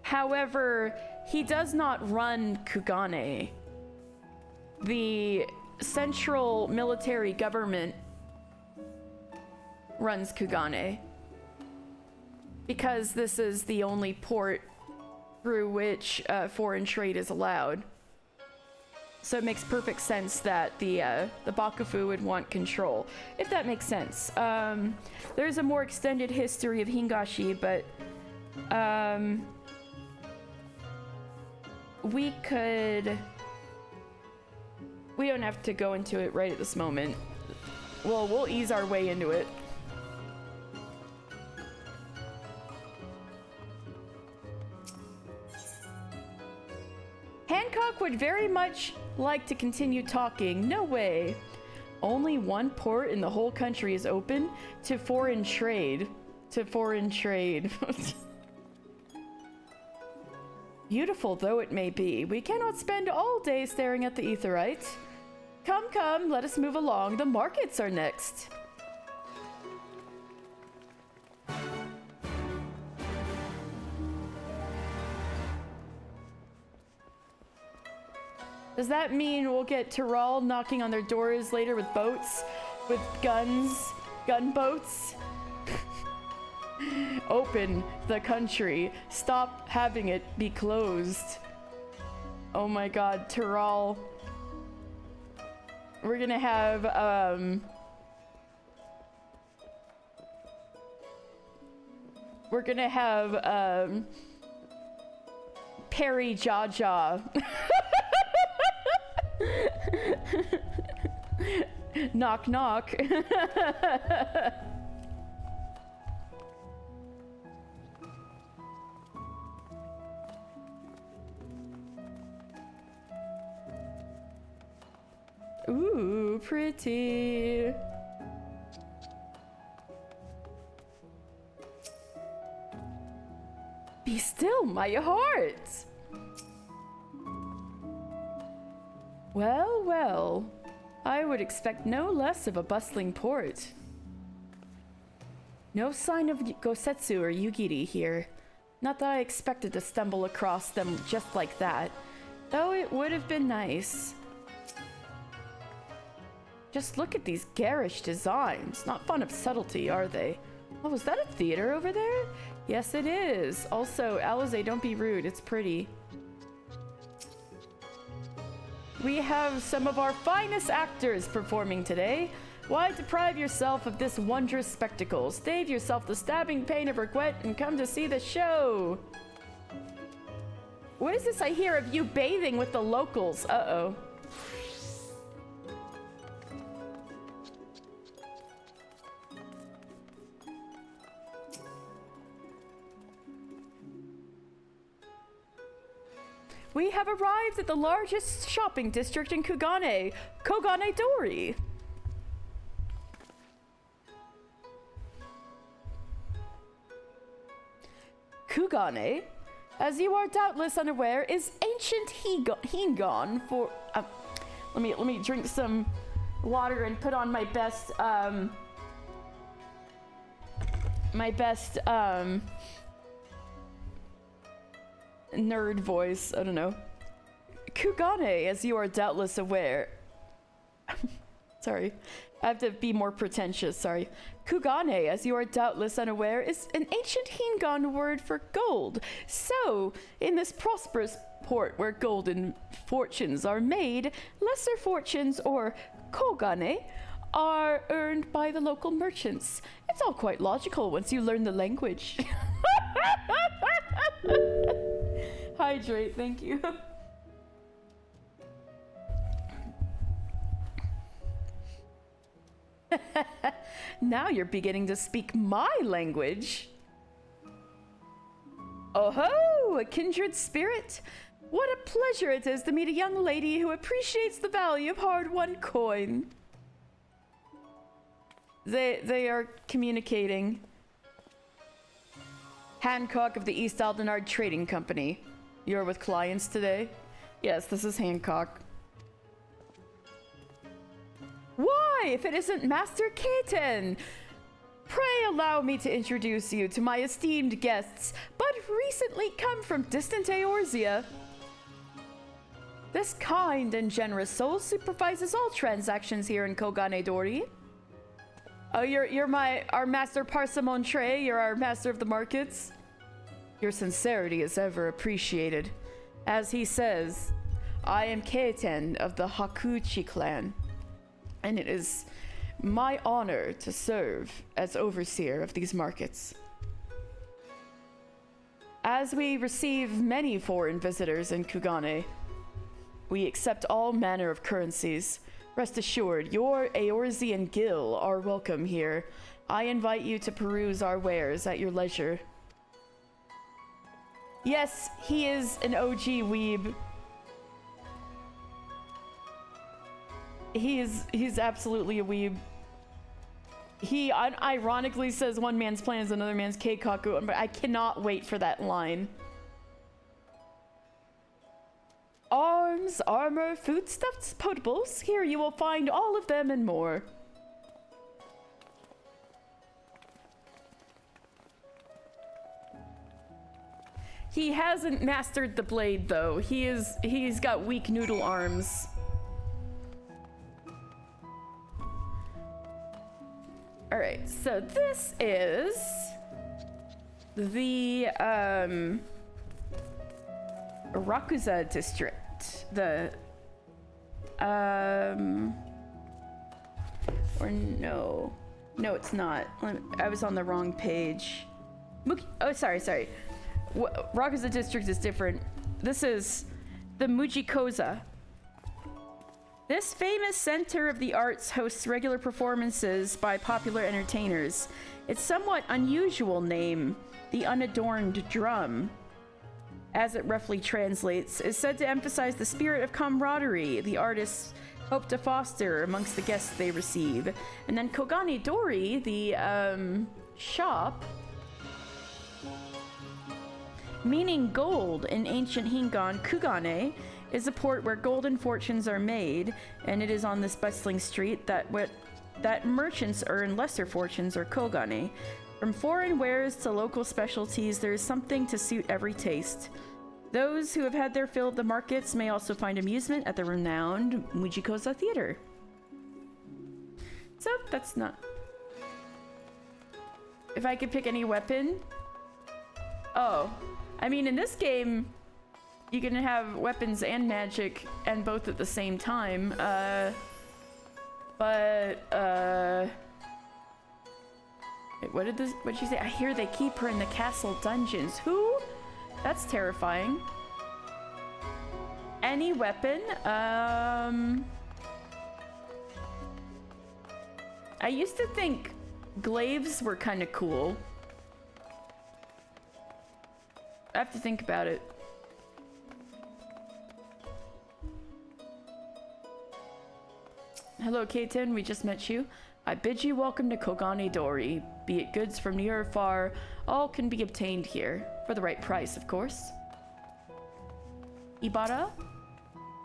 Speaker 1: However, he does not run Kugane. The central military government runs Kugane, because this is the only port through which foreign trade is allowed. So it makes perfect sense that the Bakufu would want control, if that makes sense. There's a more extended history of Hingashi, but we don't have to go into it right at this moment. Well, we'll ease our way into it. Hancock would very much like to continue talking. No way. Only one port in the whole country is open to foreign trade. Beautiful though it may be, we cannot spend all day staring at the aetherite. Come, let us move along. The markets are next. Does that mean we'll get Tyrell knocking on their doors later with boats? With gunboats? Open the country. Stop having it be closed. Oh my god, Tyrell. We're gonna have, Perry Jaja. Knock knock. Ooh, pretty. Be still, my heart. Well, I would expect no less of a bustling port. No sign of Gosetsu or Yugiri here. Not that I expected to stumble across them just like that, though it would have been nice. Just look at these garish designs. Not fond of subtlety, are they? Oh, is that a theater over there? Yes, it is. Also, Alize, don't be rude. It's pretty. We have some of our finest actors performing today. Why deprive yourself of this wondrous spectacle? Stave yourself the stabbing pain of regret and come to see the show. What is this I hear of you bathing with the locals? Uh-oh. We have arrived at the largest shopping district in Kugane, Kugane Dori. Kugane, as you are doubtless unaware, is ancient Hingon for... let me drink some water and put on my best, nerd voice. I don't know. Kugane, as you are doubtless aware... Sorry. I have to be more pretentious, sorry. Kugane, as you are doubtless unaware, is an ancient Hingan word for gold. So, in this prosperous port where golden fortunes are made, lesser fortunes, or kogane, are earned by the local merchants. It's all quite logical once you learn the language. Hydrate, thank you. Now you're beginning to speak my language. Oh ho, a kindred spirit. What a pleasure it is to meet a young lady who appreciates the value of hard-won coin. They are communicating. Hancock of the East Aldenard Trading Company. You're with clients today? Yes, this is Hancock. Why, if it isn't Master Keiten! Pray allow me to introduce you to my esteemed guests, but recently come from distant Eorzea. This kind and generous soul supervises all transactions here in Kogane Dori. Oh, you're our Master Parsimon Trey, you're our Master of the Markets. Your sincerity is ever appreciated. As he says, I am Keiten of the Hakuchi clan, and it is my honor to serve as overseer of these markets. As we receive many foreign visitors in Kugane, we accept all manner of currencies. Rest assured, your Eorzean Gil are welcome here. I invite you to peruse our wares at your leisure. Yes, he is an OG weeb. He's absolutely a weeb. He ironically says one man's plan is another man's keikaku, but I cannot wait for that line. Arms, armor, foodstuffs, potables. Here you will find all of them and more. He hasn't mastered the blade though. He's got weak noodle arms. All right, so this is the Rakuza district. The or no, it's not. I was on the wrong page. Oh, sorry. Rakuza district is different. This is the Mujikoza. This famous center of the arts hosts regular performances by popular entertainers. Its somewhat unusual name, the Unadorned Drum, as it roughly translates, is said to emphasize the spirit of camaraderie the artists hope to foster amongst the guests they receive. And then Kogane Dori, the shop, meaning gold in ancient Hingan, Kugane, is a port where golden fortunes are made, and it is on this bustling street that merchants earn lesser fortunes, or kogane. From foreign wares to local specialties, there is something to suit every taste. Those who have had their fill of the markets may also find amusement at the renowned Mujikoza Theater. So, that's not... If I could pick any weapon... Oh. I mean, in this game... You can have weapons and magic and both at the same time. Wait, what'd she say? I hear they keep her in the castle dungeons. Who? That's terrifying. Any weapon? I used to think glaives were kind of cool. I have to think about it. Hello, Keiten. We just met you. I bid you welcome to Kogane Dori. Be it goods from near or far, all can be obtained here. For the right price, of course. Ibara?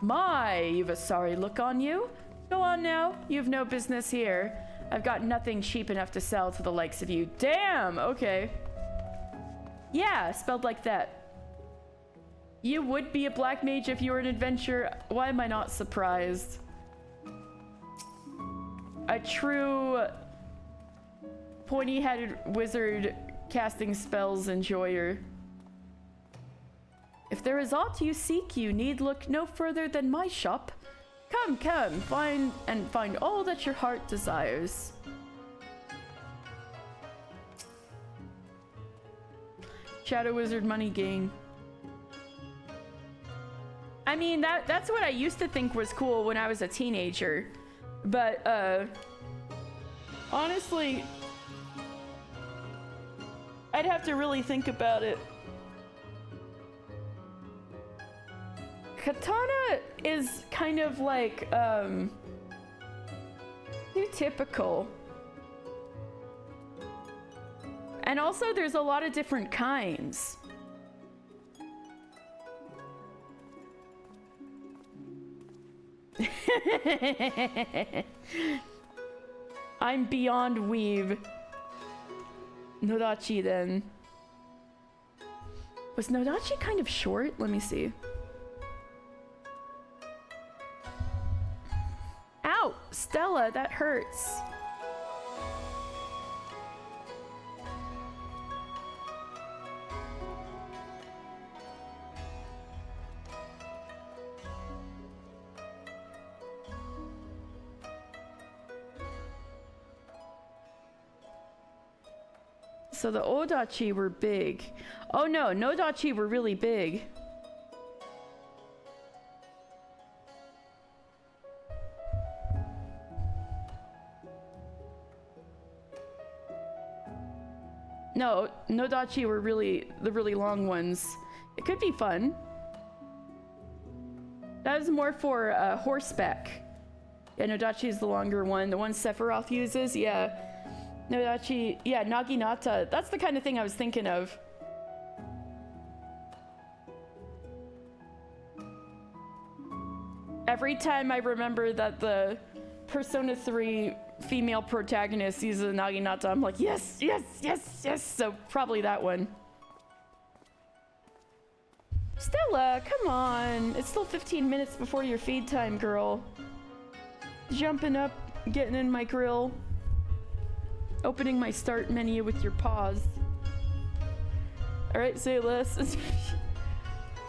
Speaker 1: My, you've a sorry look on you. Go on now. You've no business here. I've got nothing cheap enough to sell to the likes of you. Damn! Okay. Yeah, spelled like that. You would be a black mage if you were an adventurer. Why am I not surprised? a true pointy-headed wizard casting spells enjoyer. If there is aught you seek, you need look no further than my shop. Come, come, find all that your heart desires. Shadow Wizard money gain. I mean, that's what I used to think was cool when I was a teenager. But, honestly, I'd have to really think about it. Katana is kind of like, too typical. And also, there's a lot of different kinds. I'm beyond weeb. Nodachi then. Was Nodachi kind of short? Let me see. Ow! Stella, that hurts. So the Odachi were big. Oh no, Nodachi were really big. No, Nodachi were the really long ones. It could be fun. That was more for horseback. Yeah, Nodachi is the longer one. The one Sephiroth uses, yeah. Nodachi, yeah, Naginata. That's the kind of thing I was thinking of. Every time I remember that the Persona 3 female protagonist uses a Naginata, I'm like, yes, yes, yes, yes. So probably that one. Stella, come on. It's still 15 minutes before your feed time, girl. Jumping up, getting in my grill. Opening my start menu with your paws. Alright, say less.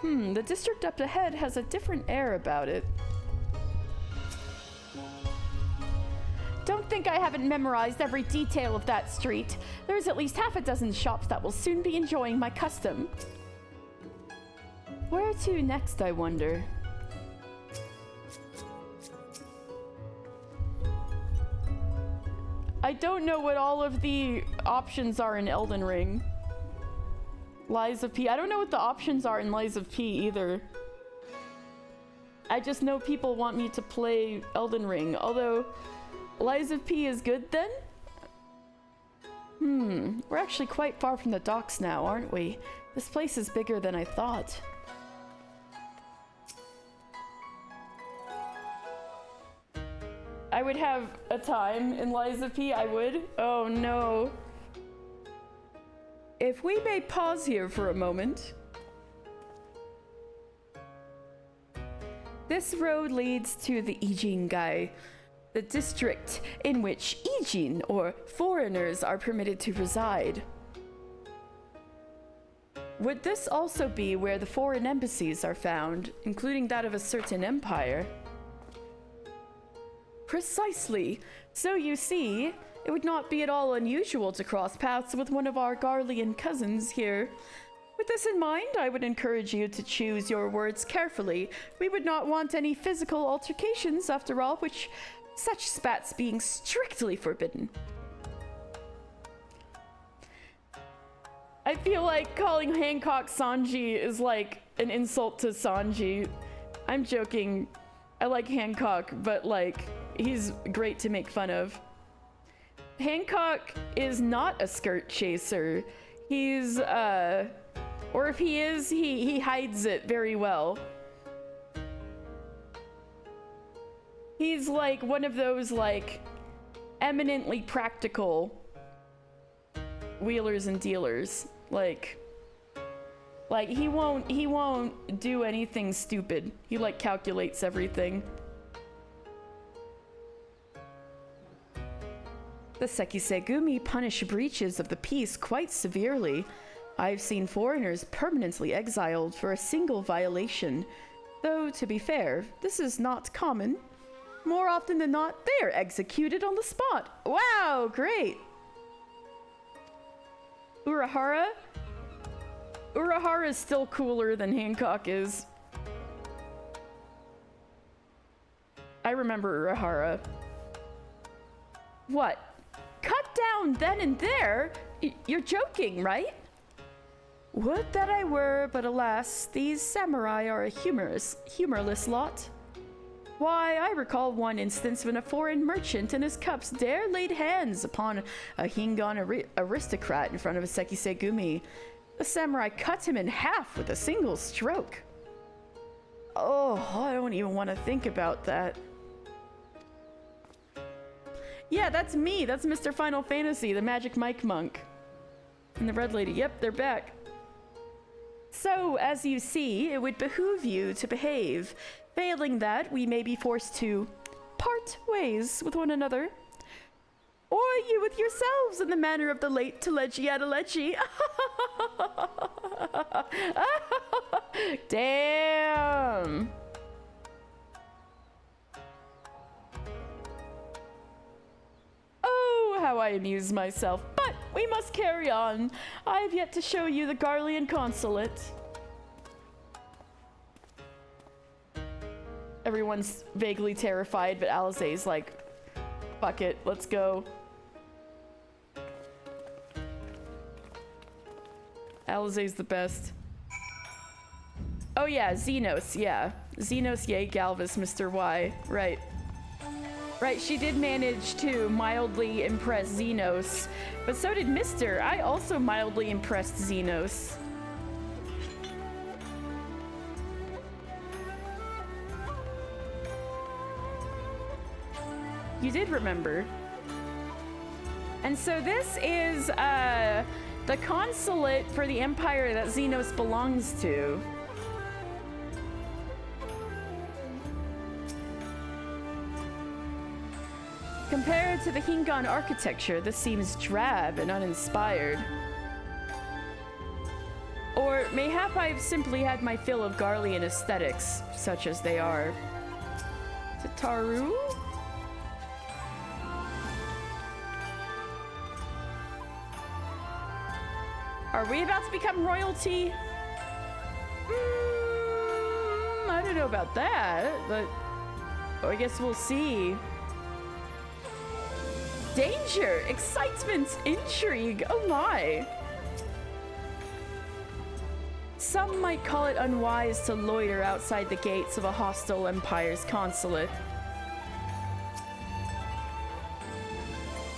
Speaker 1: The district up ahead has a different air about it. Don't think I haven't memorized every detail of that street. There's at least half a dozen shops that will soon be enjoying my custom. Where to next, I wonder? I don't know what all of the options are in Elden Ring. Lies of P. I don't know what the options are in Lies of P either. I just know people want me to play Elden Ring, although Lies of P is good then? We're actually quite far from the docks now, aren't we? This place is bigger than I thought. I would have a time in Lies of P, I would. Oh no. If we may pause here for a moment. This road leads to the Ijingai, the district in which Ijin, or foreigners, are permitted to reside. Would this also be where the foreign embassies are found, including that of a certain empire? Precisely. So you see, it would not be at all unusual to cross paths with one of our Garlean cousins here. With this in mind, I would encourage you to choose your words carefully. We would not want any physical altercations, after all, which such spats being strictly forbidden. I feel like calling Hancock Sanji is like an insult to Sanji. I'm joking. I like Hancock, but like, he's great to make fun of. Hancock is not a skirt chaser. He's, or if he is, he hides it very well. He's like one of those like eminently practical wheelers and dealers. Like he won't do anything stupid. He like calculates everything. The Sekisegumi punish breaches of the peace quite severely. I've seen foreigners permanently exiled for a single violation. Though, to be fair, this is not common. More often than not, they are executed on the spot. Wow, great! Urahara? Urahara is still cooler than Hancock is. I remember Urahara. What? Cut down then and there? You're joking, right? Would that I were, but alas, these samurai are a humorless lot. Why, I recall one instance when a foreign merchant and his cups dare laid hands upon a Kugane aristocrat in front of a Sekisegumi. The samurai cut him in half with a single stroke. Oh, I don't even want to think about that. Yeah, that's me. That's Mr. Final Fantasy, the Magic Mike monk. And the Red Lady. Yep, they're back. So, as you see, it would behoove you to behave. Failing that, we may be forced to part ways with one another. Or you with yourselves in the manner of the late Telechi Adelechi. Damn. Oh, how I amuse myself. But we must carry on. I have yet to show you the Garlean consulate. Everyone's vaguely terrified, but Alizé's like, fuck it, let's go. Alizé's the best. Oh yeah, Xenos, yeah. Xenos, yay, Galvus, Mr. Y. Right. Right, she did manage to mildly impress Xenos, but so did Mr. I also mildly impressed Xenos. You did remember. And so this is the consulate for the empire that Xenos belongs to. Compared to the Kugane architecture, this seems drab and uninspired. Or mayhap I've simply had my fill of Garlean aesthetics, such as they are. Tataru? Are we about to become royalty? I don't know about that, but I guess we'll see. Danger, excitement, intrigue, oh my. Some might call it unwise to loiter outside the gates of a hostile empire's consulate.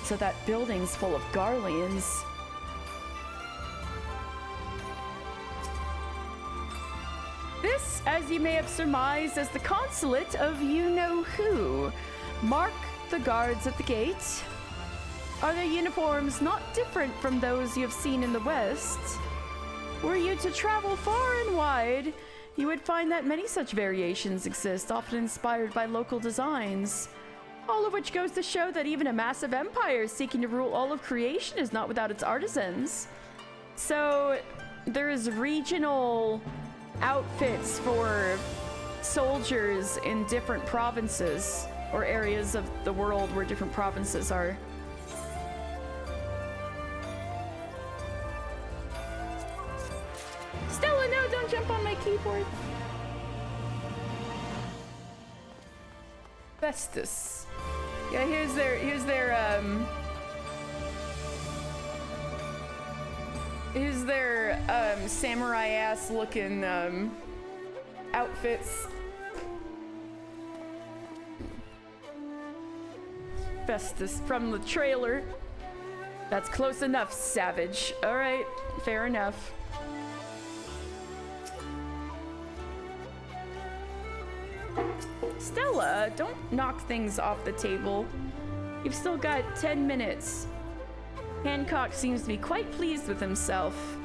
Speaker 1: So that building's full of Garleans. This, as you may have surmised, is the consulate of you-know-who. Mark the guards at the gate. Are their uniforms not different from those you have seen in the West? Were you to travel far and wide, you would find that many such variations exist, often inspired by local designs. All of which goes to show that even a massive empire seeking to rule all of creation is not without its artisans. So, there's regional outfits for soldiers in different provinces, or areas of the world where different provinces are. Stella, no, don't jump on my keyboard. Festus. Yeah, here's their samurai ass looking outfits. Festus from the trailer. That's close enough, savage. All right, fair enough. Stella, don't knock things off the table. You've still got 10 minutes. Hancock seems to be quite pleased with himself.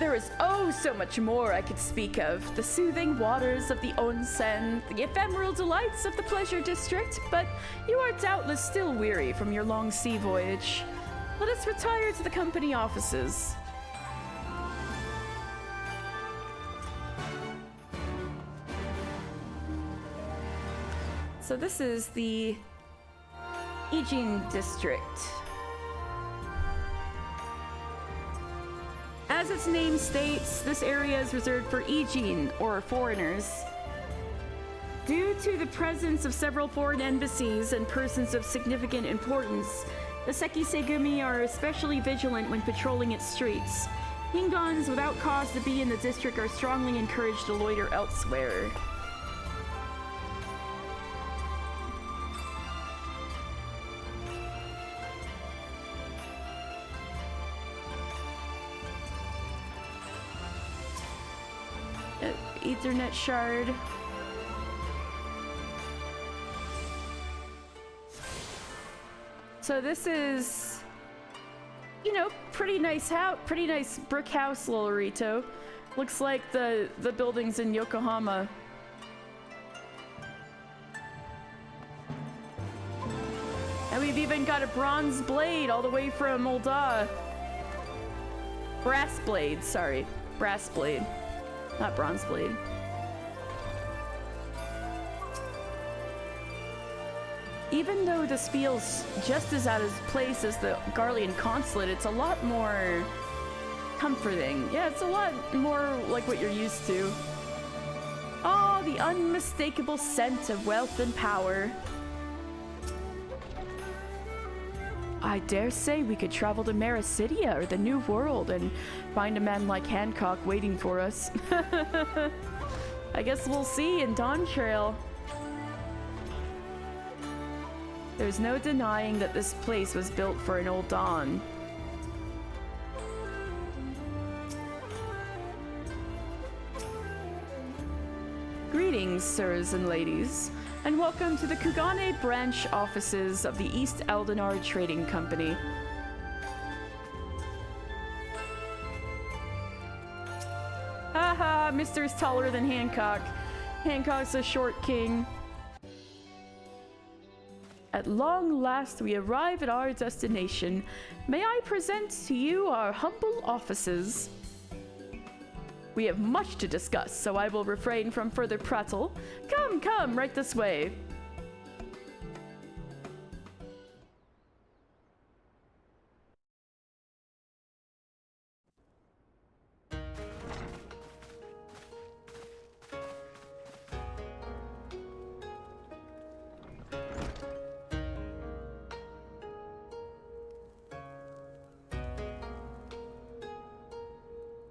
Speaker 1: There is oh so much more I could speak of. The soothing waters of the onsen, the ephemeral delights of the pleasure district, but you are doubtless still weary from your long sea voyage. Let us retire to the company offices. So this is the Ijin district. As its name states, this area is reserved for Ijin, or foreigners. Due to the presence of several foreign embassies and persons of significant importance, the Sekisegumi are especially vigilant when patrolling its streets. Hingans without cause to be in the district are strongly encouraged to loiter elsewhere. Ethernet shard. So this is, you know, pretty nice house, pretty nice brick house, Lolorito. Looks like the buildings in Yokohama. And we've even got a bronze blade all the way from Molda. Brass blade, sorry. Brass blade. Not bronze blade. Even though this feels just as out of place as the Garlean consulate, it's a lot more comforting. Yeah, it's a lot more like what you're used to. Oh, the unmistakable scent of wealth and power. I dare say we could travel to Marasidia or the New World and find a man like Hancock waiting for us. I guess we'll see in Dawn Trail. There's no denying that this place was built for an old Dawn. Greetings, sirs and ladies, and welcome to the Kugane branch offices of the East Eldinar Trading Company. Haha, Mr.'s taller than Hancock. Hancock's a short king. At long last, we arrive at our destination. May I present to you our humble offices? We have much to discuss, so I will refrain from further prattle. Come, come, right this way.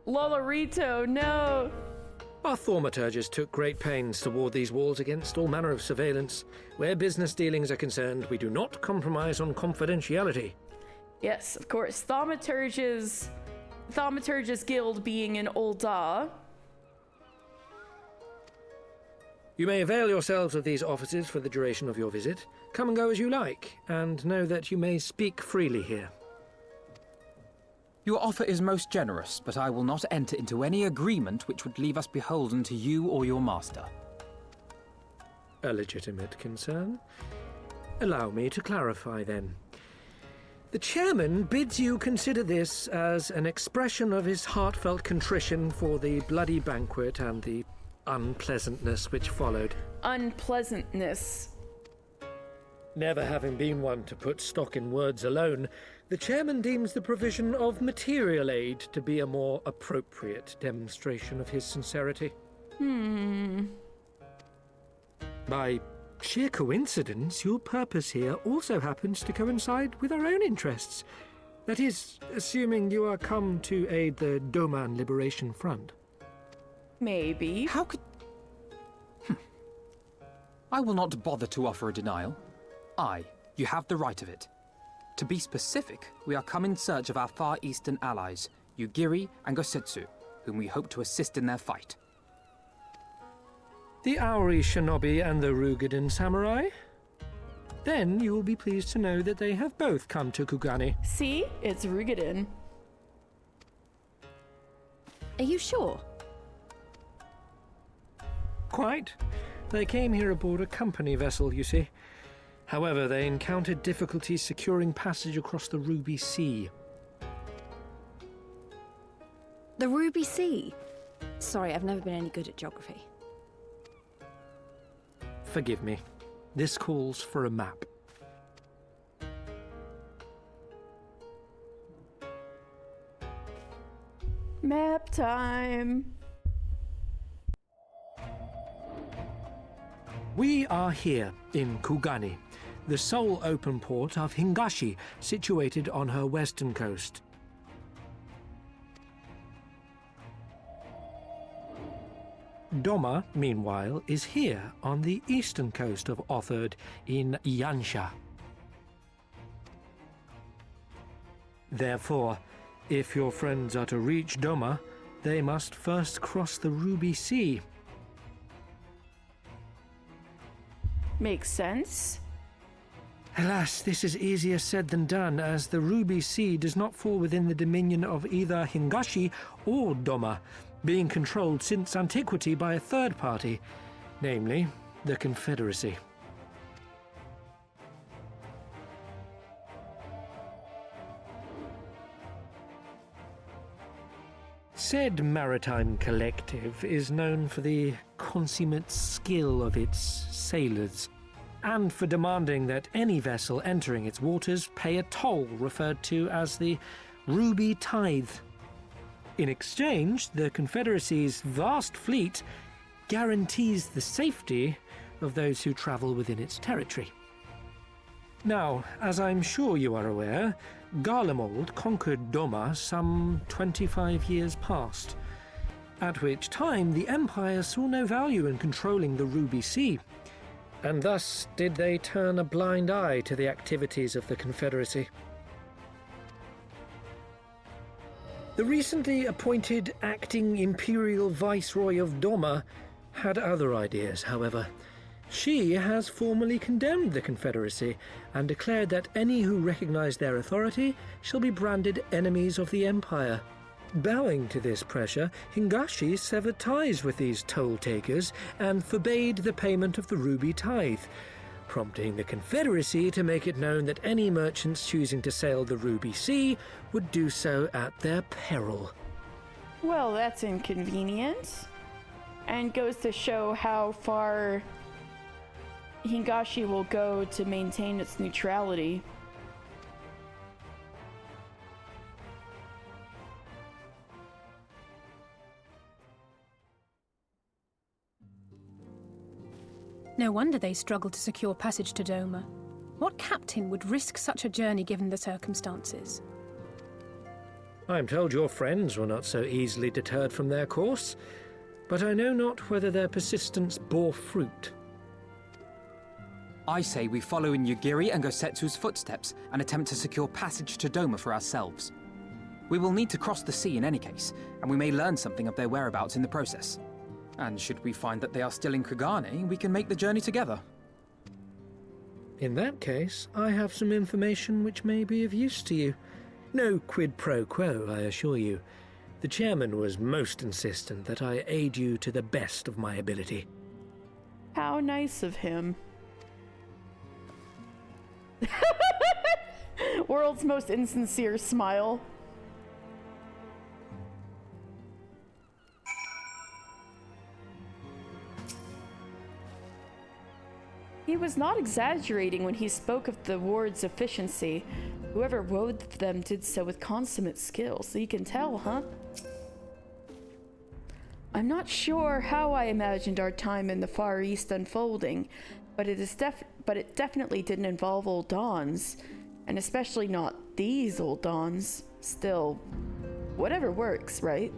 Speaker 1: Lolorito, no!
Speaker 8: Our thaumaturges took great pains to ward these walls against all manner of surveillance. Where business dealings are concerned, we do not compromise on confidentiality.
Speaker 1: Yes, of course. Thaumaturges Guild being in Ul'dah.
Speaker 8: You may avail yourselves of these offices for the duration of your visit. Come and go as you like, and know that you may speak freely here.
Speaker 4: Your offer is most generous, but I will not enter into any agreement which would leave us beholden to you or your master.
Speaker 8: A legitimate concern. Allow me to clarify, then. The chairman bids you consider this as an expression of his heartfelt contrition for the bloody banquet and the unpleasantness which followed.
Speaker 1: Unpleasantness.
Speaker 8: Never having been one to put stock in words alone, the chairman deems the provision of material aid to be a more appropriate demonstration of his sincerity. By sheer coincidence, your purpose here also happens to coincide with our own interests. That is, assuming you are come to aid the Doman Liberation Front.
Speaker 1: Maybe.
Speaker 4: How could... I will not bother to offer a denial. You have the right of it. To be specific, we are come in search of our Far Eastern allies, Yugiri and Gosetsu, whom we hope to assist in their fight.
Speaker 8: The Aori Shinobi and the Rugadan Samurai? Then you will be pleased to know that they have both come to Kugane.
Speaker 1: See? It's Rugadan.
Speaker 9: Are you sure?
Speaker 8: Quite. They came here aboard a company vessel, you see. However, they encountered difficulties securing passage across the Ruby Sea.
Speaker 6: The Ruby Sea? Sorry, I've never been any good at geography.
Speaker 8: Forgive me. This calls for a map.
Speaker 1: Map time.
Speaker 8: We are here in Kugane, the sole open port of Hingashi, situated on her western coast. Doma, meanwhile, is here on the eastern coast of Otherd in Yansha. Therefore, if your friends are to reach Doma, they must first cross the Ruby Sea.
Speaker 1: Makes sense.
Speaker 8: Alas, this is easier said than done, as the Ruby Sea does not fall within the dominion of either Hingashi or Doma, being controlled since antiquity by a third party, namely the Confederacy. Said maritime collective is known for the consummate skill of its sailors, and for demanding that any vessel entering its waters pay a toll referred to as the Ruby Tithe. In exchange, the Confederacy's vast fleet guarantees the safety of those who travel within its territory. Now, as I'm sure you are aware, Garlemald conquered Doma some 25 years past, at which time the Empire saw no value in controlling the Ruby Sea, and thus did they turn a blind eye to the activities of the Confederacy. The recently appointed acting Imperial Viceroy of Doma had other ideas, however. She has formally condemned the Confederacy and declared that any who recognize their authority shall be branded enemies of the Empire. Bowing to this pressure, Hingashi severed ties with these toll-takers and forbade the payment of the Ruby Tithe, prompting the Confederacy to make it known that any merchants choosing to sail the Ruby Sea would do so at their peril.
Speaker 1: Well, that's inconvenient. And goes to show how far Hingashi will go to maintain its neutrality.
Speaker 9: No wonder they struggled to secure passage to Doma. What captain would risk such a journey given the circumstances?
Speaker 8: I'm told your friends were not so easily deterred from their course, but I know not whether their persistence bore fruit.
Speaker 4: I say we follow in Yugiri and Gosetsu's footsteps and attempt to secure passage to Doma for ourselves. We will need to cross the sea in any case, and we may learn something of their whereabouts in the process. And should we find that they are still in Kugane, we can make the journey together.
Speaker 8: In that case, I have some information which may be of use to you. No quid pro quo, I assure you. The chairman was most insistent that I aid you to the best of my ability.
Speaker 1: How nice of him. World's most insincere smile. He was not exaggerating when he spoke of the ward's efficiency. Whoever wove them did so with consummate skill, so you can tell, huh? I'm not sure how I imagined our time in the Far East unfolding, but it definitely didn't involve old dawns, and especially not these old dawns. Still, whatever works, right?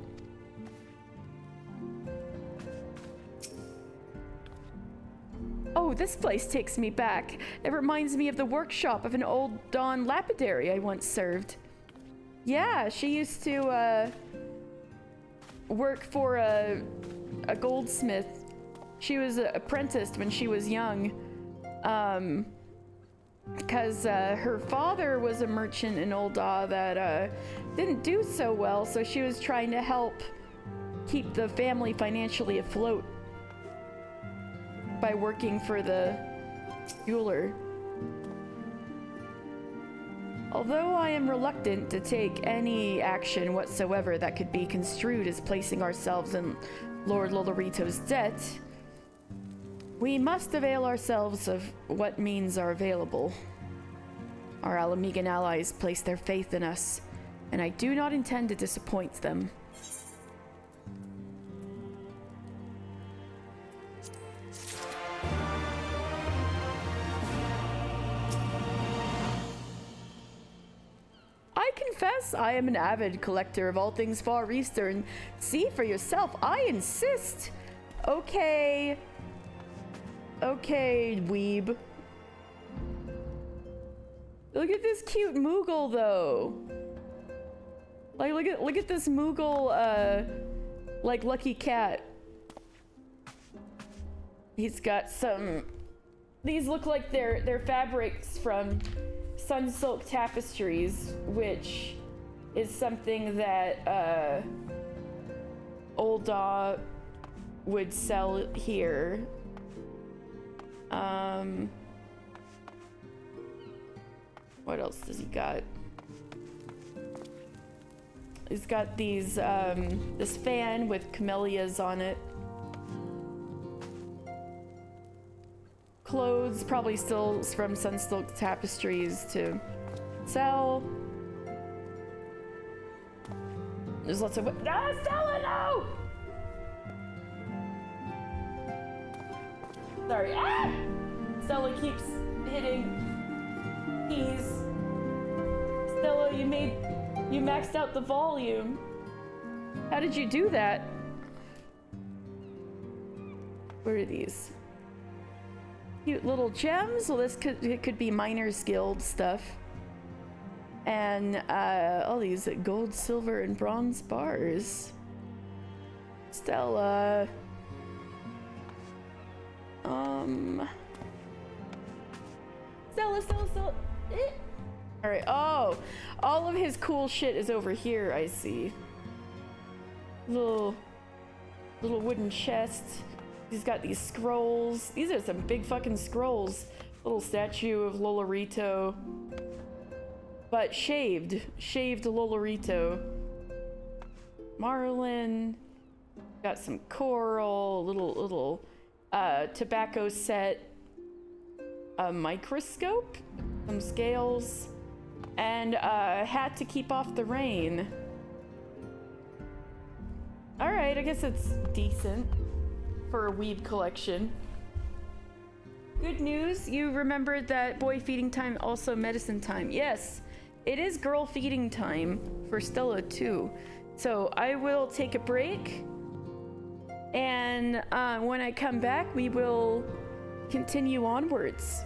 Speaker 1: Oh, this place takes me back. It reminds me of the workshop of an old Dawn lapidary I once served. Yeah, she used to work for a goldsmith. She was apprenticed when she was young. Because her father was a merchant in Ul'dah that didn't do so well, so she was trying to help keep the family financially afloat by working for the jeweler. Although I am reluctant to take any action whatsoever that could be construed as placing ourselves in Lord Lolorito's debt, we must avail ourselves of what means are available. Our Alamigan allies place their faith in us, and I do not intend to disappoint them. I confess I am an avid collector of all things Far Eastern. See for yourself, I insist. Okay. Okay, weeb. Look at this cute Moogle, though. Like, look at this Moogle, like, lucky cat. He's got some... These look like they're fabrics from Sunsilk Tapestries, which is something that, Old Daw would sell here. What else does he got? He's got these, this fan with camellias on it. Clothes, probably still from Sunsilk Tapestries to sell. There's lots of... Ah, Stella, no! Sorry. Ah! Stella keeps hitting keys. Stella, you maxed out the volume. How did you do that? What are these? Cute little gems. Well, it could be Miners Guild stuff. And all these gold, silver, and bronze bars. Stella. Stella. All right. Oh, all of his cool shit is over here. I see. Little wooden chest. He's got these scrolls. These are some big fucking scrolls. Little statue of Lolorito. But shaved Lolorito. Marlin. Got some coral. Little tobacco set. A microscope. Some scales. And a hat to keep off the rain. Alright, I guess it's decent for a weeb collection. Good news, you remembered that boy feeding time, also medicine time. Yes, it is girl feeding time for Stella too. So I will take a break, and when I come back, we will continue onwards.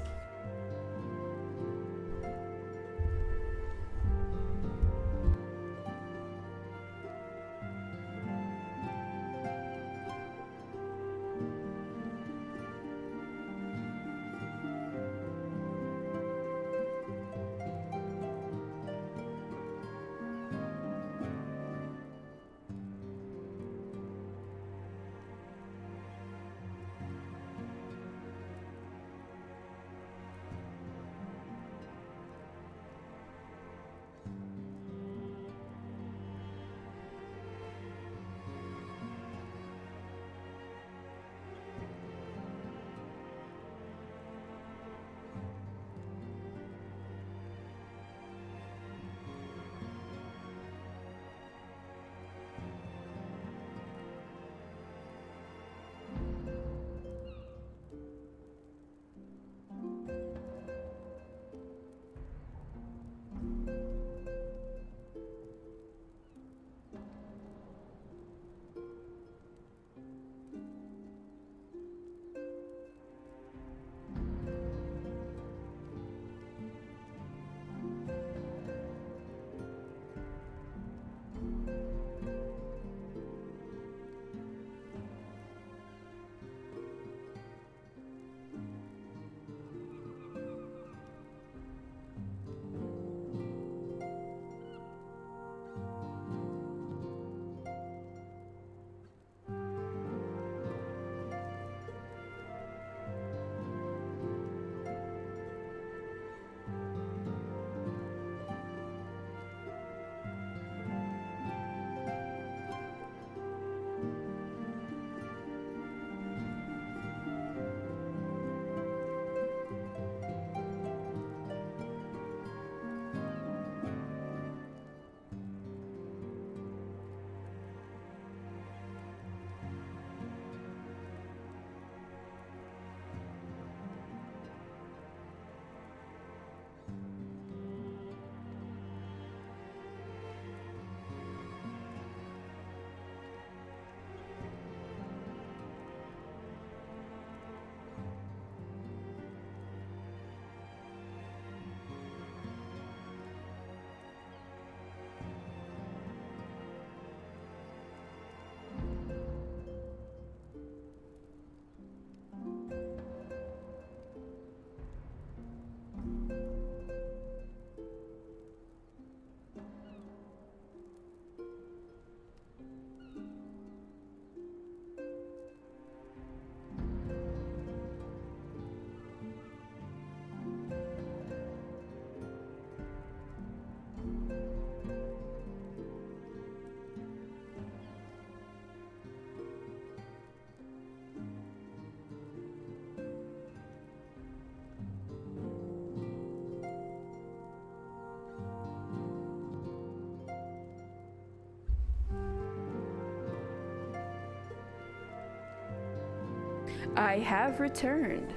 Speaker 1: I have returned.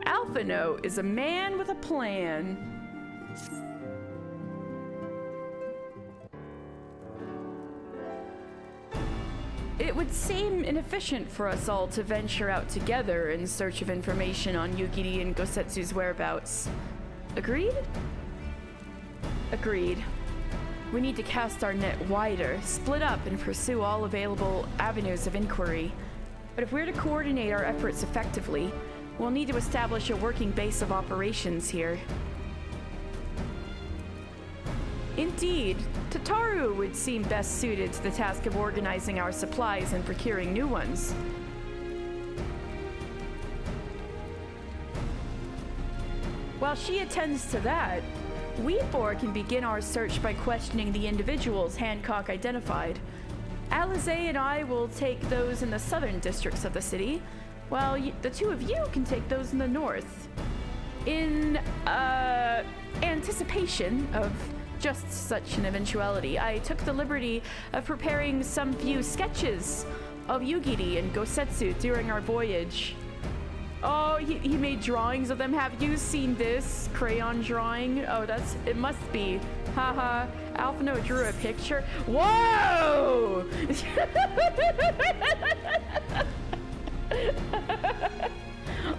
Speaker 1: Alphino is a man with a plan. It would seem inefficient for us all to venture out together in search of information on Yugiri and Gosetsu's whereabouts. Agreed? Agreed. We need to cast our net wider, split up, and pursue all available avenues of inquiry. But if we're to coordinate our efforts effectively, we'll need to establish a working base of operations here. Indeed, Tataru would seem best suited to the task of organizing our supplies and procuring new ones. While she attends to that, we four can begin our search by questioning the individuals Hancock identified. Alize and I will take those in the southern districts of the city, while the two of you can take those in the north. In anticipation of just such an eventuality, I took the liberty of preparing some few sketches of Yugiri and Gosetsu during our voyage. Oh, he made drawings of them. Have you seen this crayon drawing? Oh, it must be. Haha, Alphino drew a picture. Whoa!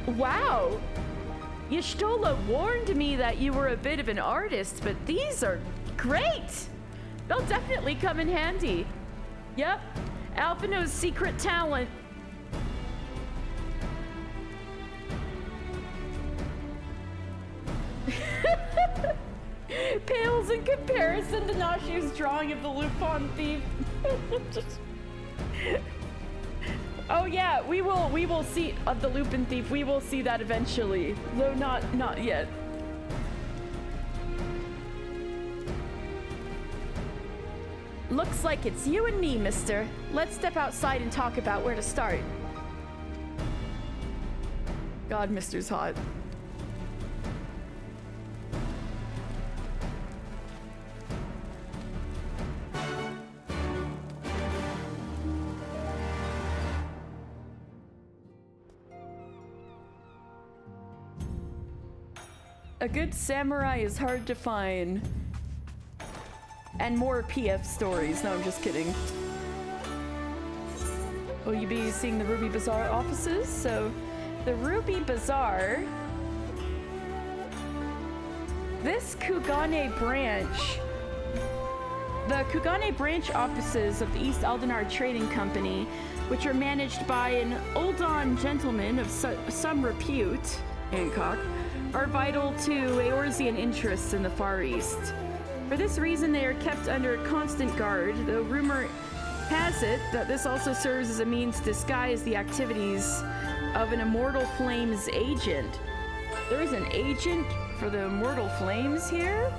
Speaker 1: Wow! Y'shtola warned me that you were a bit of an artist, but these are great! They'll definitely come in handy. Yep, Alphino's secret talent. Pales in comparison to Nashu's drawing of the Lupin thief. Oh yeah, we will see of the Lupin thief. We will see that eventually, though not yet. Looks like it's you and me, mister. Let's step outside and talk about where to start. God, mister's hot. A good samurai is hard to find. And more PF stories. No, I'm just kidding. Will you be seeing the Ruby Bazaar offices? So, the Ruby Bazaar... This Kugane branch... The Kugane branch offices of the East Aldenar Trading Company, which are managed by an Uldon gentleman of some repute, Hancock, are vital to Eorzean interests in the Far East. For this reason, they are kept under constant guard, though rumor has it that this also serves as a means to disguise the activities of an Immortal Flames agent. There is an agent for the Immortal Flames here?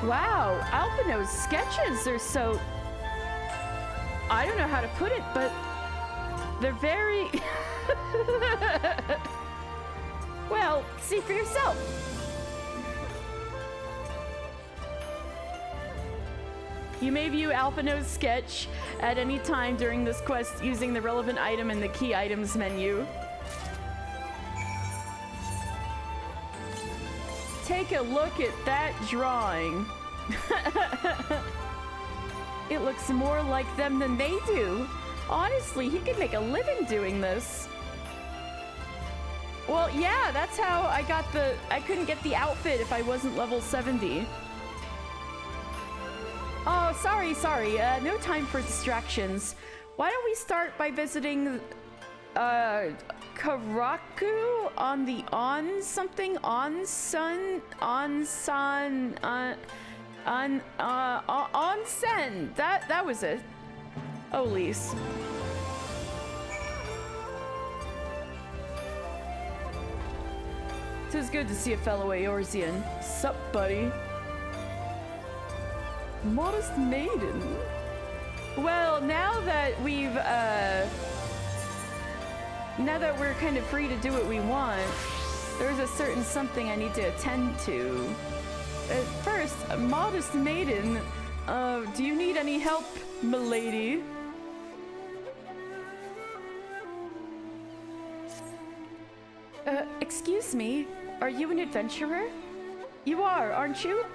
Speaker 1: Wow, Alphino's sketches are so... I don't know how to put it, but they're very... Well, see for yourself. You may view Alphino's sketch at any time during this quest using the relevant item in the key items menu. Take a look at that drawing. It looks more like them than they do. Honestly, he could make a living doing this. Well, yeah, that's how I got I couldn't get the outfit if I wasn't level 70. Oh, sorry. No time for distractions. Why don't we start by visiting, Karaku on the onsen. That was it. Oh, Lise. Tis good to see a fellow Eorzean. Sup, buddy? Modest maiden. Well, now that we've now that we're kind of free to do what we want, there's a certain something I need to attend to. First, a modest maiden. Do you need any help, milady? Excuse me, are you an adventurer? You are, aren't you?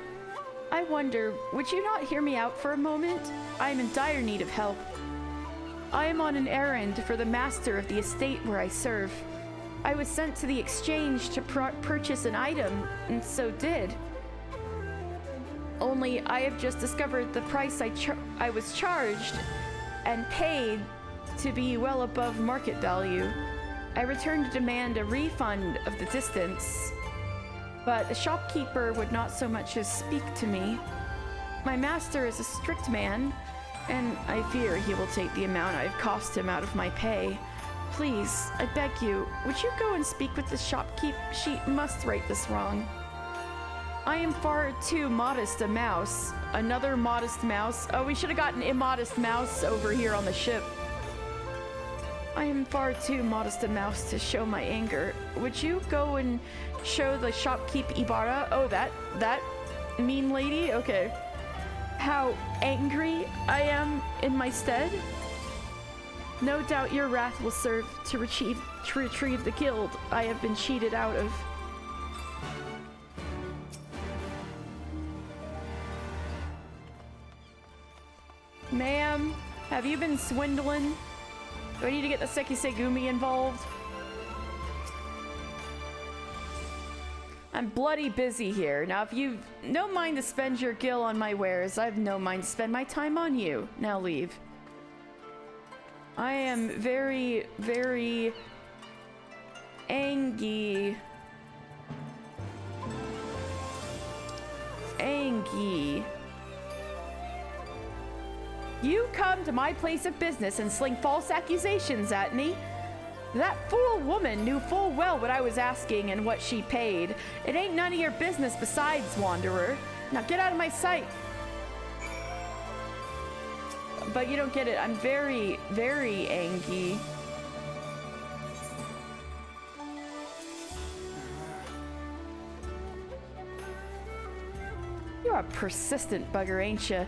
Speaker 1: I wonder, would you not hear me out for a moment? I am in dire need of help. I am on an errand for the master of the estate where I serve. I was sent to the exchange to purchase an item, and so did. Only I have just discovered the price I was charged and paid to be well above market value. I returned to demand a refund of the distance, but the shopkeeper would not so much as speak to me. My master is a strict man, and I fear he will take the amount I've cost him out of my pay. Please, I beg you, would you go and speak with the shopkeep? She must right this wrong. I am far too modest a mouse. Another modest mouse. Oh, we should have gotten immodest mouse over here on the ship. I am far too modest a mouse to show my anger. Would you go and show the shopkeep Ibarra? Oh, that mean lady? Okay. How angry I am in my stead? No doubt your wrath will serve to retrieve the guild I have been cheated out of. Ma'am, have you been swindling? Do I need to get the Sekisegumi involved? I'm bloody busy here. Now, if you've no mind to spend your gil on my wares, I've no mind to spend my time on you. Now leave. I am very, very angry. You come to my place of business and sling false accusations at me? That fool woman knew full well what I was asking and what she paid. It ain't none of your business besides, Wanderer. Now get out of my sight. But you don't get it. I'm very, very angry. You're a persistent bugger, ain't you?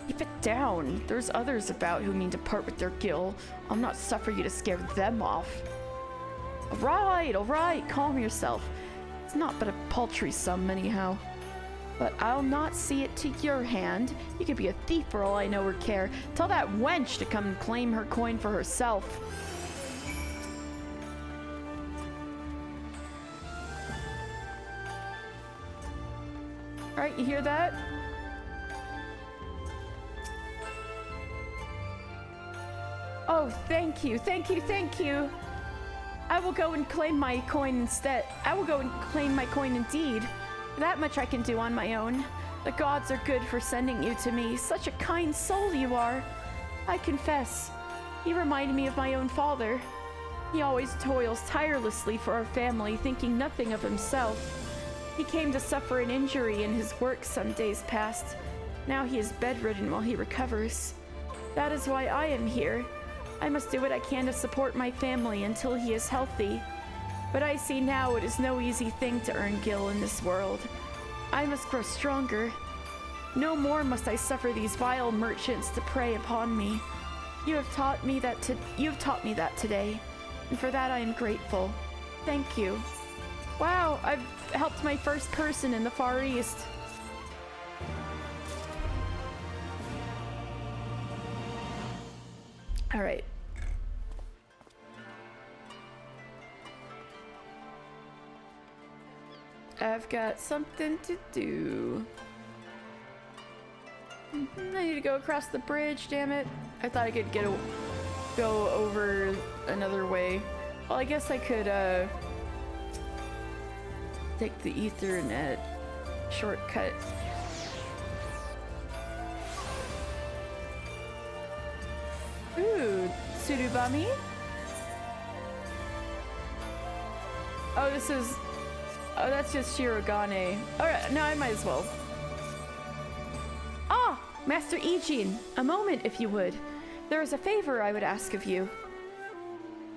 Speaker 1: Keep it down. There's others about who mean to part with their gil. I'll not suffer you to scare them off. All right, calm yourself. It's not but a paltry sum anyhow. But I'll not see it to your hand. You could be a thief for all I know or care. Tell that wench to come and claim her coin for herself. All right, you hear that? Oh, thank you. I will go and claim my coin instead. I will go and claim my coin indeed. That much I can do on my own. The gods are good for sending you to me. Such a kind soul you are. I confess, you remind me of my own father. He always toils tirelessly for our family, thinking nothing of himself. He came to suffer an injury in his work some days past. Now he is bedridden while he recovers. That is why I am here. I must do what I can to support my family until he is healthy. But I see now it is no easy thing to earn gil in this world. I must grow stronger. No more must I suffer these vile merchants to prey upon me. You have taught me that today, and for that I am grateful. Thank you. Wow, I've helped my first person in the Far East. All right. I've got something to do. I need to go across the bridge, damn it. I thought I could go over another way. Well, I guess I could take the Ethernet shortcut. Ooh, Surubami? Oh, oh, that's just Shirogane. Alright, no, I might as well. Ah, Master Ijin, a moment if you would. There is a favor I would ask of you.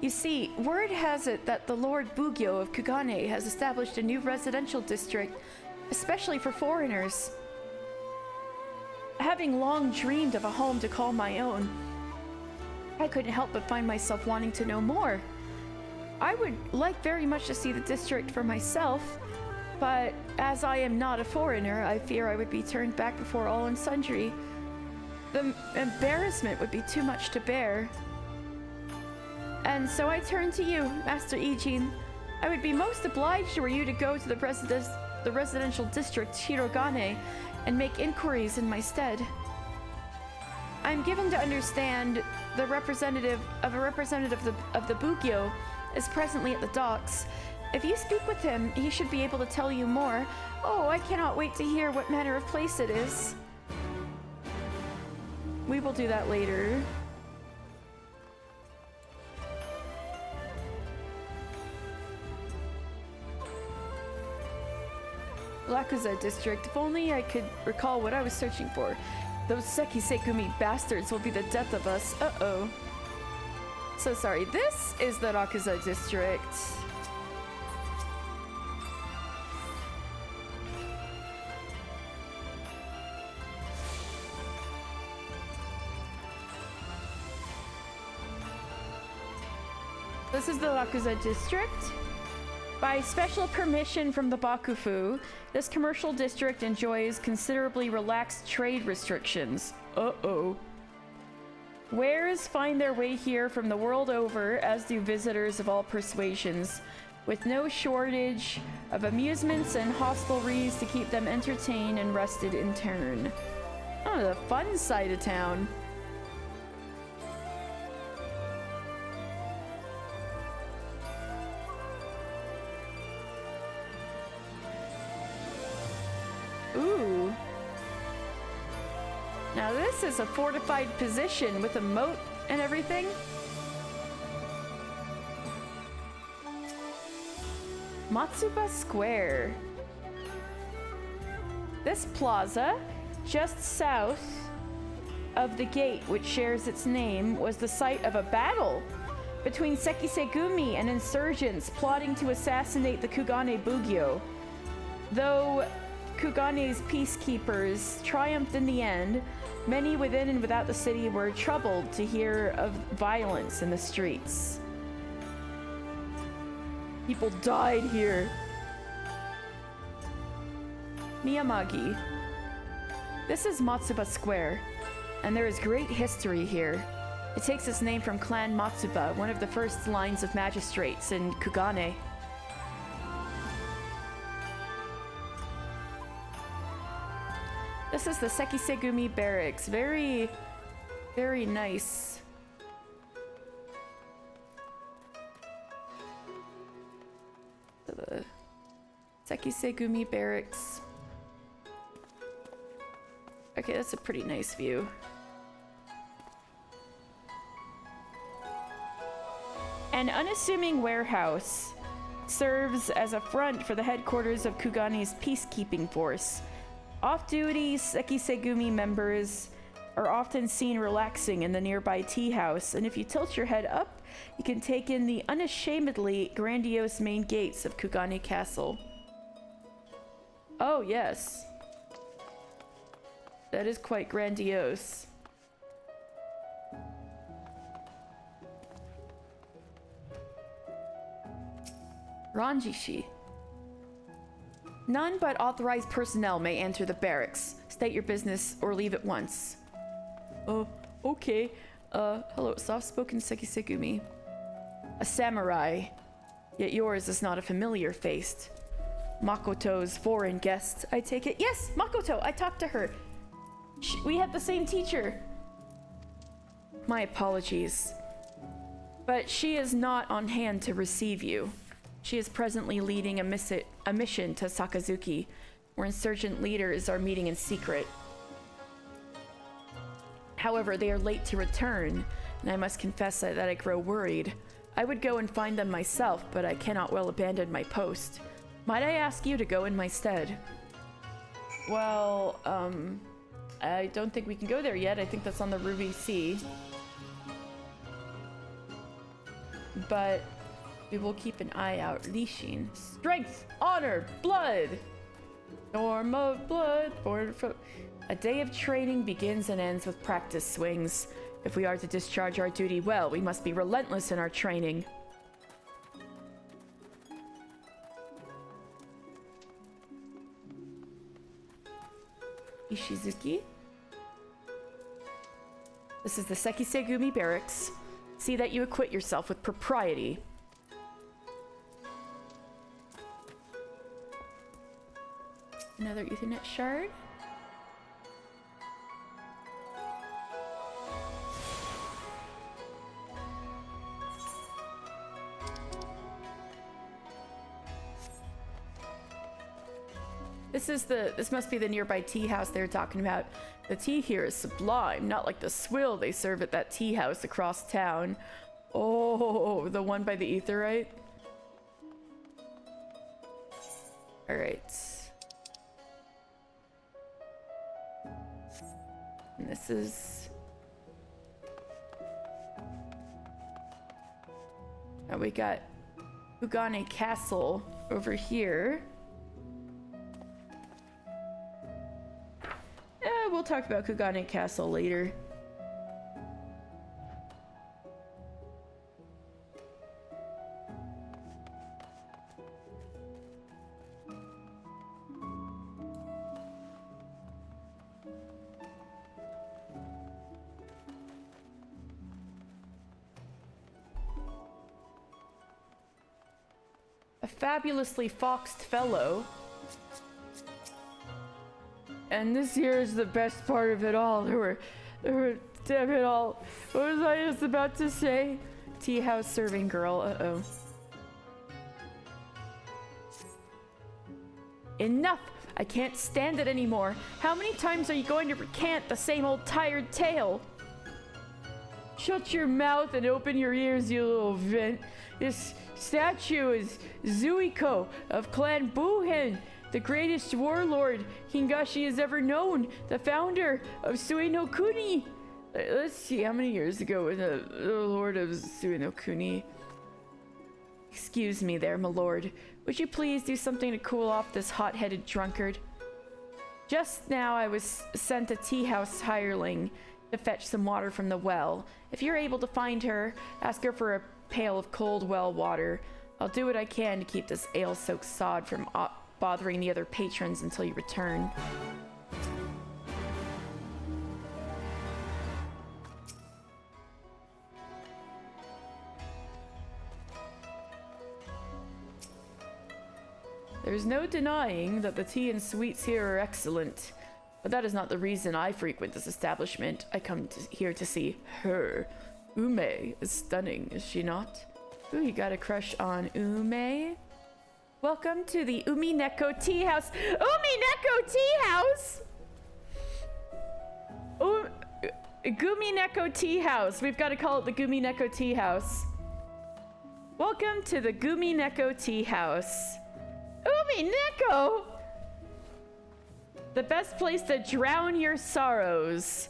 Speaker 1: You see, word has it that the Lord Bugyo of Kugane has established a new residential district, especially for foreigners. Having long dreamed of a home to call my own, I couldn't help but find myself wanting to know more. I would like very much to see the district for myself, but as I am not a foreigner, I fear I would be turned back before all and sundry. The embarrassment would be too much to bear. And so I turn to you, Master Ijin. I would be most obliged were you to go to the residential district Shirogane and make inquiries in my stead. I'm given to understand the representative of the Bugyo is presently at the docks. If you speak with him, he should be able to tell you more. Oh, I cannot wait to hear what manner of place it is. We will do that later. Yakuza district. If only I could recall what I was searching for. Those Sekisekumi bastards will be the death of us. Uh-oh. So sorry, this is the Yakuza district. This is the Yakuza district. By special permission from the Bakufu, this commercial district enjoys considerably relaxed trade restrictions. Uh-oh. Wares find their way here from the world over, as do visitors of all persuasions, with no shortage of amusements and hostelries to keep them entertained and rested in turn. Oh, the fun side of town. Ooh. Now this is a fortified position with a moat and everything. Matsuba Square. This plaza, just south of the gate which shares its name, was the site of a battle between Sekisegumi and insurgents plotting to assassinate the Kugane Bugyo. Though Kugane's peacekeepers triumphed in the end, many within and without the city were troubled to hear of violence in the streets. People died here. Miyamagi. This is Matsuba Square, and there is great history here. It takes its name from Clan Matsuba, one of the first lines of magistrates in Kugane. This is the Sekisegumi Barracks. Very, very nice. The Sekisegumi Barracks. Okay, that's a pretty nice view. An unassuming warehouse serves as a front for the headquarters of Kugane's peacekeeping force. Off-duty Sekisegumi members are often seen relaxing in the nearby tea house, and if you tilt your head up, you can take in the unashamedly grandiose main gates of Kugane Castle. Oh, yes. That is quite grandiose. Ranjishi. None but authorized personnel may enter the barracks. State your business or leave at once. Okay. Hello, soft-spoken Sekisegumi. A samurai. Yet yours is not a familiar face. Makoto's foreign guest, I take it? Yes, Makoto, I talked to her. We had the same teacher. My apologies. But she is not on hand to receive you. She is presently leading a mission to Sakazuki, where insurgent leaders are meeting in secret. However, they are late to return, and I must confess that I grow worried. I would go and find them myself, but I cannot well abandon my post. Might I ask you to go in my stead? Well, I don't think we can go there yet. I think that's on the Ruby Sea. but we will keep an eye out. Leashing. Strength, honor, blood. Storm of blood. Born from... A day of training begins and ends with practice swings. If we are to discharge our duty well, we must be relentless in our training. Ishizuki. This is the Sekisegumi barracks. See that you acquit yourself with propriety. Another Ethernet shard. This must be the nearby tea house they were talking about. The tea here is sublime, not like the swill they serve at that tea house across town. Oh, the one by the etherite? Alright. And this is... Now we got Kugane Castle over here. We'll talk about Kugane Castle later. A fabulously foxed fellow. And this here is the best part of it all. There were, damn it all. What was I just about to say? Tea house serving girl, uh-oh. Enough! I can't stand it anymore. How many times are you going to recant the same old tired tale? Shut your mouth and open your ears, you little vent. This statue is Zuiko of Clan Buhen. The greatest warlord Hingashi has ever known, the founder of Sui no Kuni. Let's see, how many years ago was the lord of Sui no Kuni? Excuse me there, my lord. Would you please do something to cool off this hot-headed drunkard? Just now I was sent a tea house hireling to fetch some water from the well. If you're able to find her, ask her for a pail of cold well water. I'll do what I can to keep this ale-soaked sod from bothering the other patrons until you return. There's no denying that the tea and sweets here are excellent, but that is not the reason I frequent this establishment. I come here to see her. Ume is stunning, is she not? Ooh, you got a crush on Ume? Welcome to the Umineko Tea House. Umineko Tea House? Gumineko Tea House. We've got to call it the Gumineko Tea House. Welcome to the Gumineko Tea House. Umineko! The best place to drown your sorrows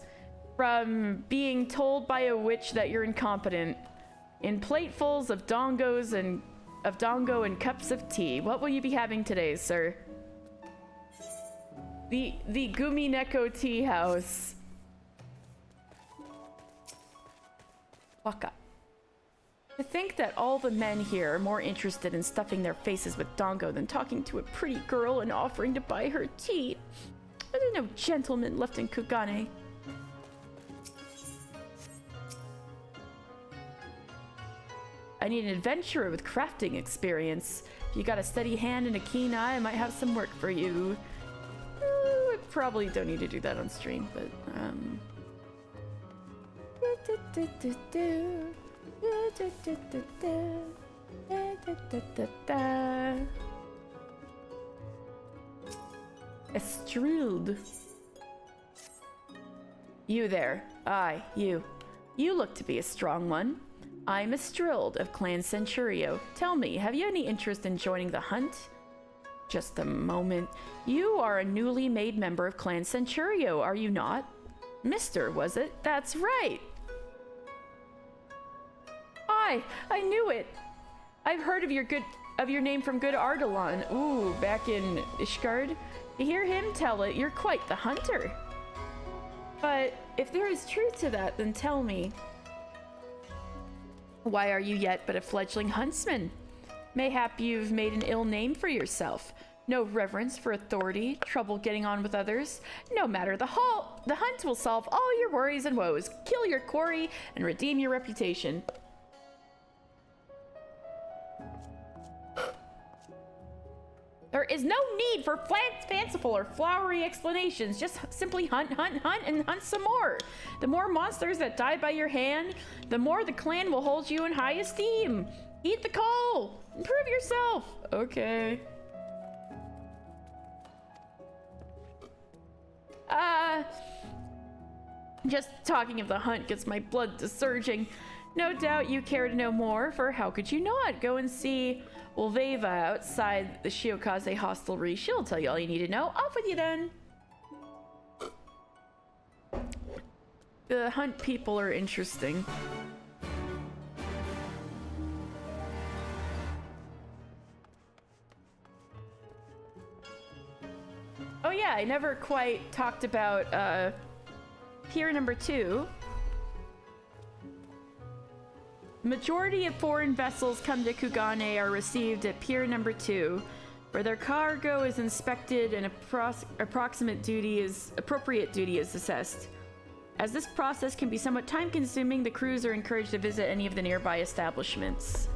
Speaker 1: from being told by a witch that you're incompetent. In platefuls of dongo and cups of tea. What will you be having today, sir? The Gumineko Tea House. Waka. To think that all the men here are more interested in stuffing their faces with dongo than talking to a pretty girl and offering to buy her tea. Are there no gentlemen left in Kugane? I need an adventurer with crafting experience. If you got a steady hand and a keen eye, I might have some work for you. I probably don't need to do that on stream, but Estrud. You there. Aye, you. You look to be a strong one. I'm Estrilled of Clan Centurio. Tell me, have you any interest in joining the hunt? Just a moment. You are a newly made member of Clan Centurio, are you not? Mister, was it? That's right! I knew it. I've heard of your name from good Ardalan. Ooh, back in Ishgard. To hear him tell it, you're quite the hunter. But if there is truth to that, then tell me. Why are you yet but a fledgling huntsman? Mayhap you've made an ill name for yourself. No reverence for authority, trouble getting on with others. No matter, the hunt will solve all your worries and woes, kill your quarry, and redeem your reputation. There is no need for fanciful or flowery explanations. Just simply hunt, hunt, hunt, and hunt some more. The more monsters that die by your hand, the more the clan will hold you in high esteem. Eat the coal. Improve yourself. Okay. Just talking of the hunt gets my blood to surging. No doubt you care to know more, for how could you not? Go and see Ulveva outside the Shiokaze hostelry. She'll tell you all you need to know. Off with you then. The hunt people are interesting. Oh yeah, I never quite talked about pier number 2. Majority of foreign vessels come to Kugane are received at pier number 2, where their cargo is inspected and appropriate duty is assessed. As this process can be somewhat time-consuming, the crews are encouraged to visit any of the nearby establishments.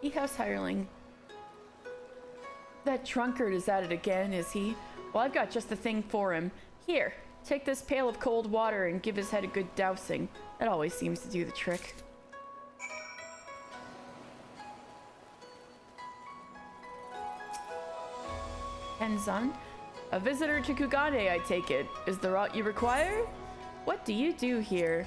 Speaker 1: E-house hireling. That drunkard is at it again, is he? Well, I've got just the thing for him. Here, take this pail of cold water and give his head a good dousing. That always seems to do the trick. Tenzan? A visitor to Kugane, I take it. Is there aught you require? What do you do here?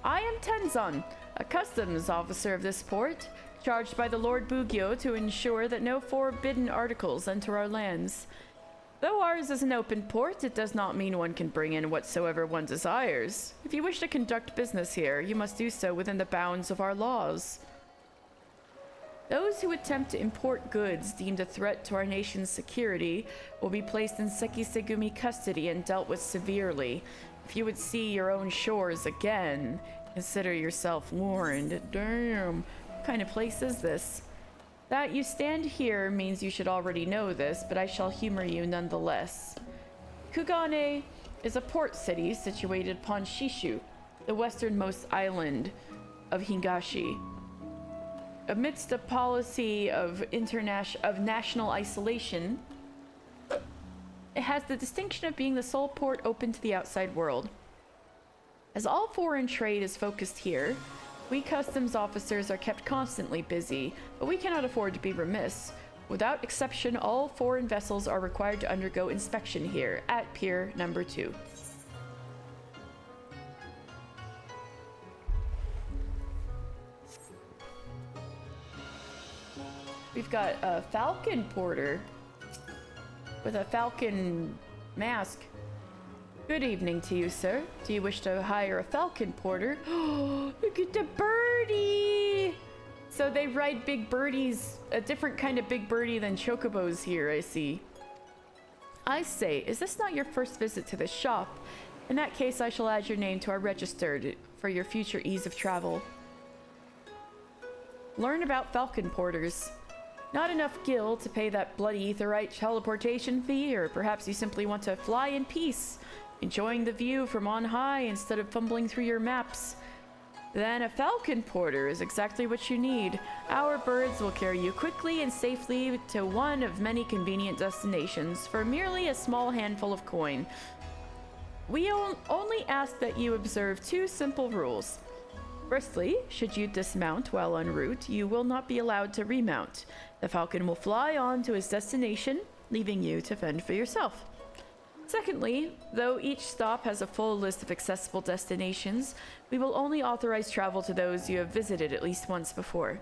Speaker 1: I am Tenzan, a customs officer of this port, charged by the Lord Bugyo to ensure that no forbidden articles enter our lands. Though ours is an open port, it does not mean one can bring in whatsoever one desires. If you wish to conduct business here, you must do so within the bounds of our laws. Those who attempt to import goods deemed a threat to our nation's security will be placed in Sekisegumi custody and dealt with severely. If you would see your own shores again, consider yourself warned. Damn. What kind of place is this? That you stand here means you should already know this, but I shall humor you nonetheless. Kugane is a port city situated upon Shishu, the westernmost island of Higashi. Amidst a policy of national isolation, it has the distinction of being the sole port open to the outside world. As all foreign trade is focused here, we customs officers are kept constantly busy, but we cannot afford to be remiss. Without exception, all foreign vessels are required to undergo inspection here at pier number 2. We've got a falcon porter with a falcon mask. Good evening to you, sir. Do you wish to hire a falcon porter? Oh, look at the birdie! So they ride big birdies, a different kind of big birdie than chocobos here, I see. I say, is this not your first visit to the shop? In that case, I shall add your name to our register for your future ease of travel. Learn about falcon porters. Not enough gil to pay that bloody aetherite teleportation fee, or perhaps you simply want to fly in peace, enjoying the view from on high instead of fumbling through your maps. Then a falcon porter is exactly what you need. Our birds will carry you quickly and safely to one of many convenient destinations for merely a small handful of coin. We only ask that you observe 2 simple rules. Firstly, should you dismount while en route, you will not be allowed to remount. The falcon will fly on to its destination, leaving you to fend for yourself. Secondly, though each stop has a full list of accessible destinations, we will only authorize travel to those you have visited at least once before.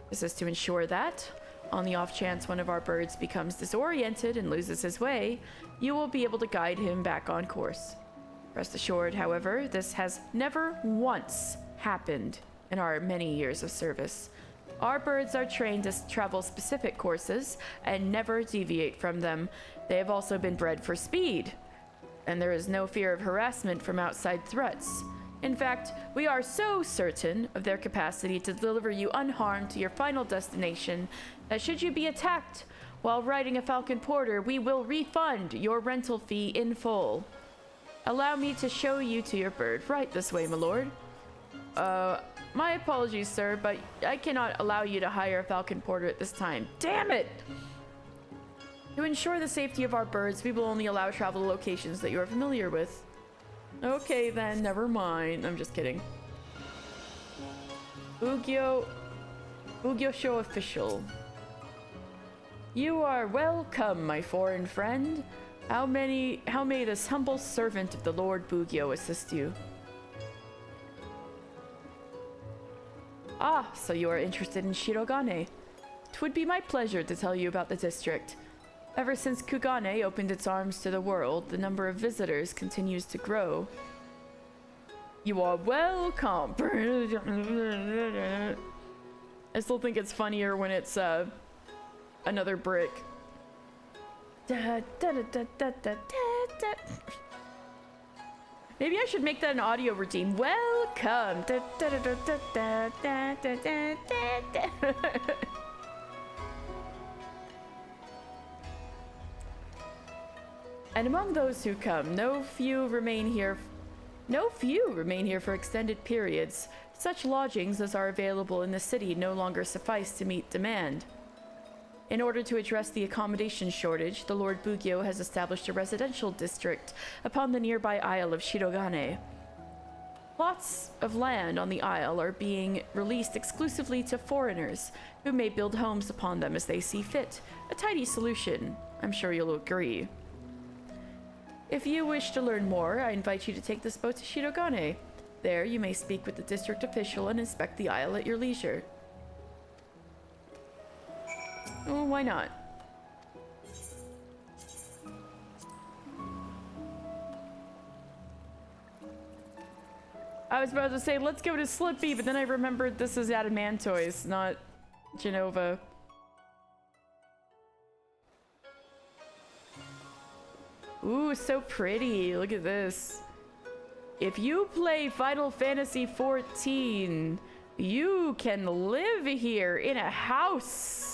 Speaker 1: This is to ensure that, On the off chance one of our birds becomes disoriented and loses his way, you will be able to guide him back on course. Rest assured, however, this has never once happened in our many years of service. Our birds are trained to travel specific courses and never deviate from them. They have also been bred for speed, and there is no fear of harassment from outside threats. In fact, we are so certain of their capacity to deliver you unharmed to your final destination that should you be attacked while riding a falcon porter, we will refund your rental fee in full. Allow me to show you to your bird. Right this way, my lord. My apologies, sir, but I cannot allow you to hire a falcon porter at this time. Damn it! To ensure the safety of our birds, we will only allow travel to locations that you are familiar with. Okay then, never mind. I'm just kidding. Ugyo Show official. You are welcome, my foreign friend. How may this humble servant of the Lord Bugyo assist you? Ah, so you are interested in Shirogane. It would be my pleasure to tell you about the district. Ever since Kugane opened its arms to the world, the number of visitors continues to grow. You are welcome. I still think it's funnier when it's another brick. Maybe I should make that an audio routine. Welcome. And among those who come, no few remain here for extended periods. Such lodgings as are available in the city no longer suffice to meet demand. In order to address the accommodation shortage, the Lord Bugyo has established a residential district upon the nearby Isle of Shirogane. Plots of land on the isle are being released exclusively to foreigners, who may build homes upon them as they see fit. A tidy solution, I'm sure you'll agree. If you wish to learn more, I invite you to take this boat to Shirogane. There, you may speak with the district official and inspect the isle at your leisure. Oh, why not? I was about to say, let's go to Slippy, but then I remembered this is Adamantoise, not Genova. Ooh, so pretty. Look at this. If you play Final Fantasy XIV, you can live here in a house.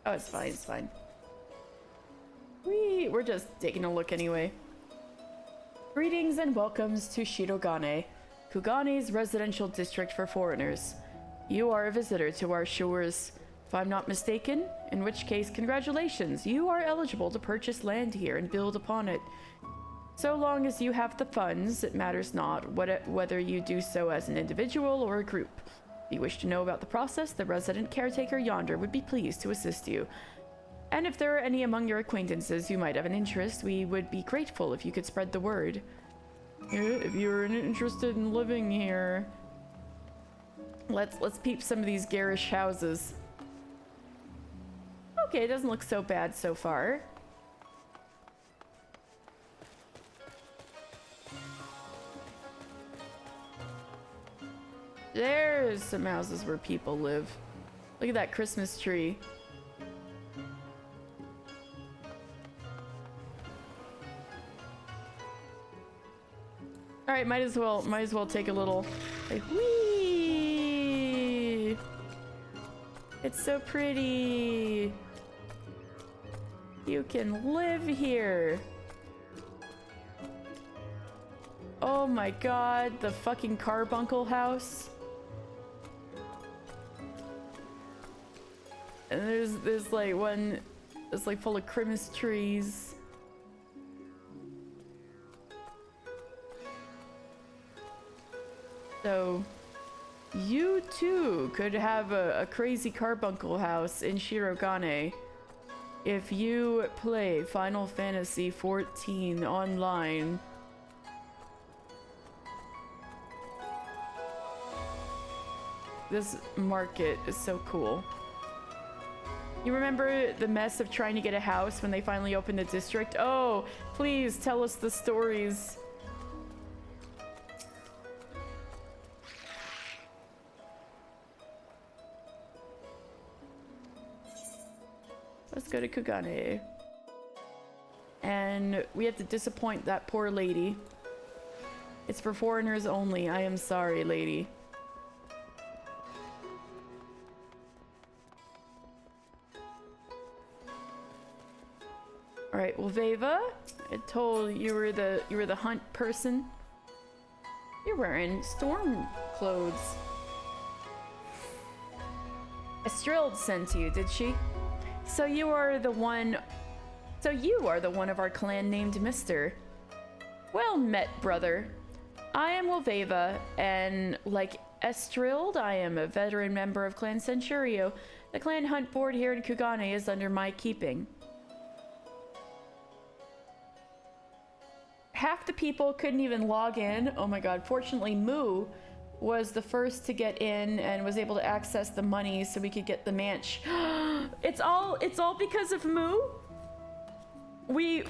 Speaker 1: Oh, it's fine, it's fine. We're just taking a look anyway. Greetings and welcomes to Shirogane, Kugane's residential district for foreigners. You are a visitor to our shores, if I'm not mistaken, in which case congratulations, you are eligible to purchase land here and build upon it. So long as you have the funds, it matters not whether you do so as an individual or a group. If you wish to know about the process, the resident caretaker yonder would be pleased to assist you. And if there are any among your acquaintances who might have an interest, we would be grateful if you could spread the word. If you're interested in living here, let's peep some of these garish houses. Okay, it doesn't look so bad so far. There's some houses where people live. Look at that Christmas tree. All right, might as well take a little. Like, whee! It's so pretty. You can live here. Oh my god, the fucking carbuncle house. And there's like one that's like full of Christmas trees. So, you too could have a crazy carbuncle house in Shirogane if you play Final Fantasy XIV online. This market is so cool. You remember the mess of trying to get a house when they finally opened the district? Oh, please tell us the stories. Let's go to Kugane. And we have to disappoint that poor lady. It's for foreigners only. I am sorry, lady. All right, well, Veva, I told you were the hunt person. You're wearing storm clothes. Estrilled sent you, did she? So you are the one of our clan named Mr. Well met, brother. I am Wilveva, and like Estrilled, I am a veteran member of Clan Centurio. The clan hunt board here in Kugane is under my keeping. Half the people couldn't even log in. Oh my god. Fortunately, Moo was the first to get in and was able to access the money so we could get the manch. It's all because of Moo? We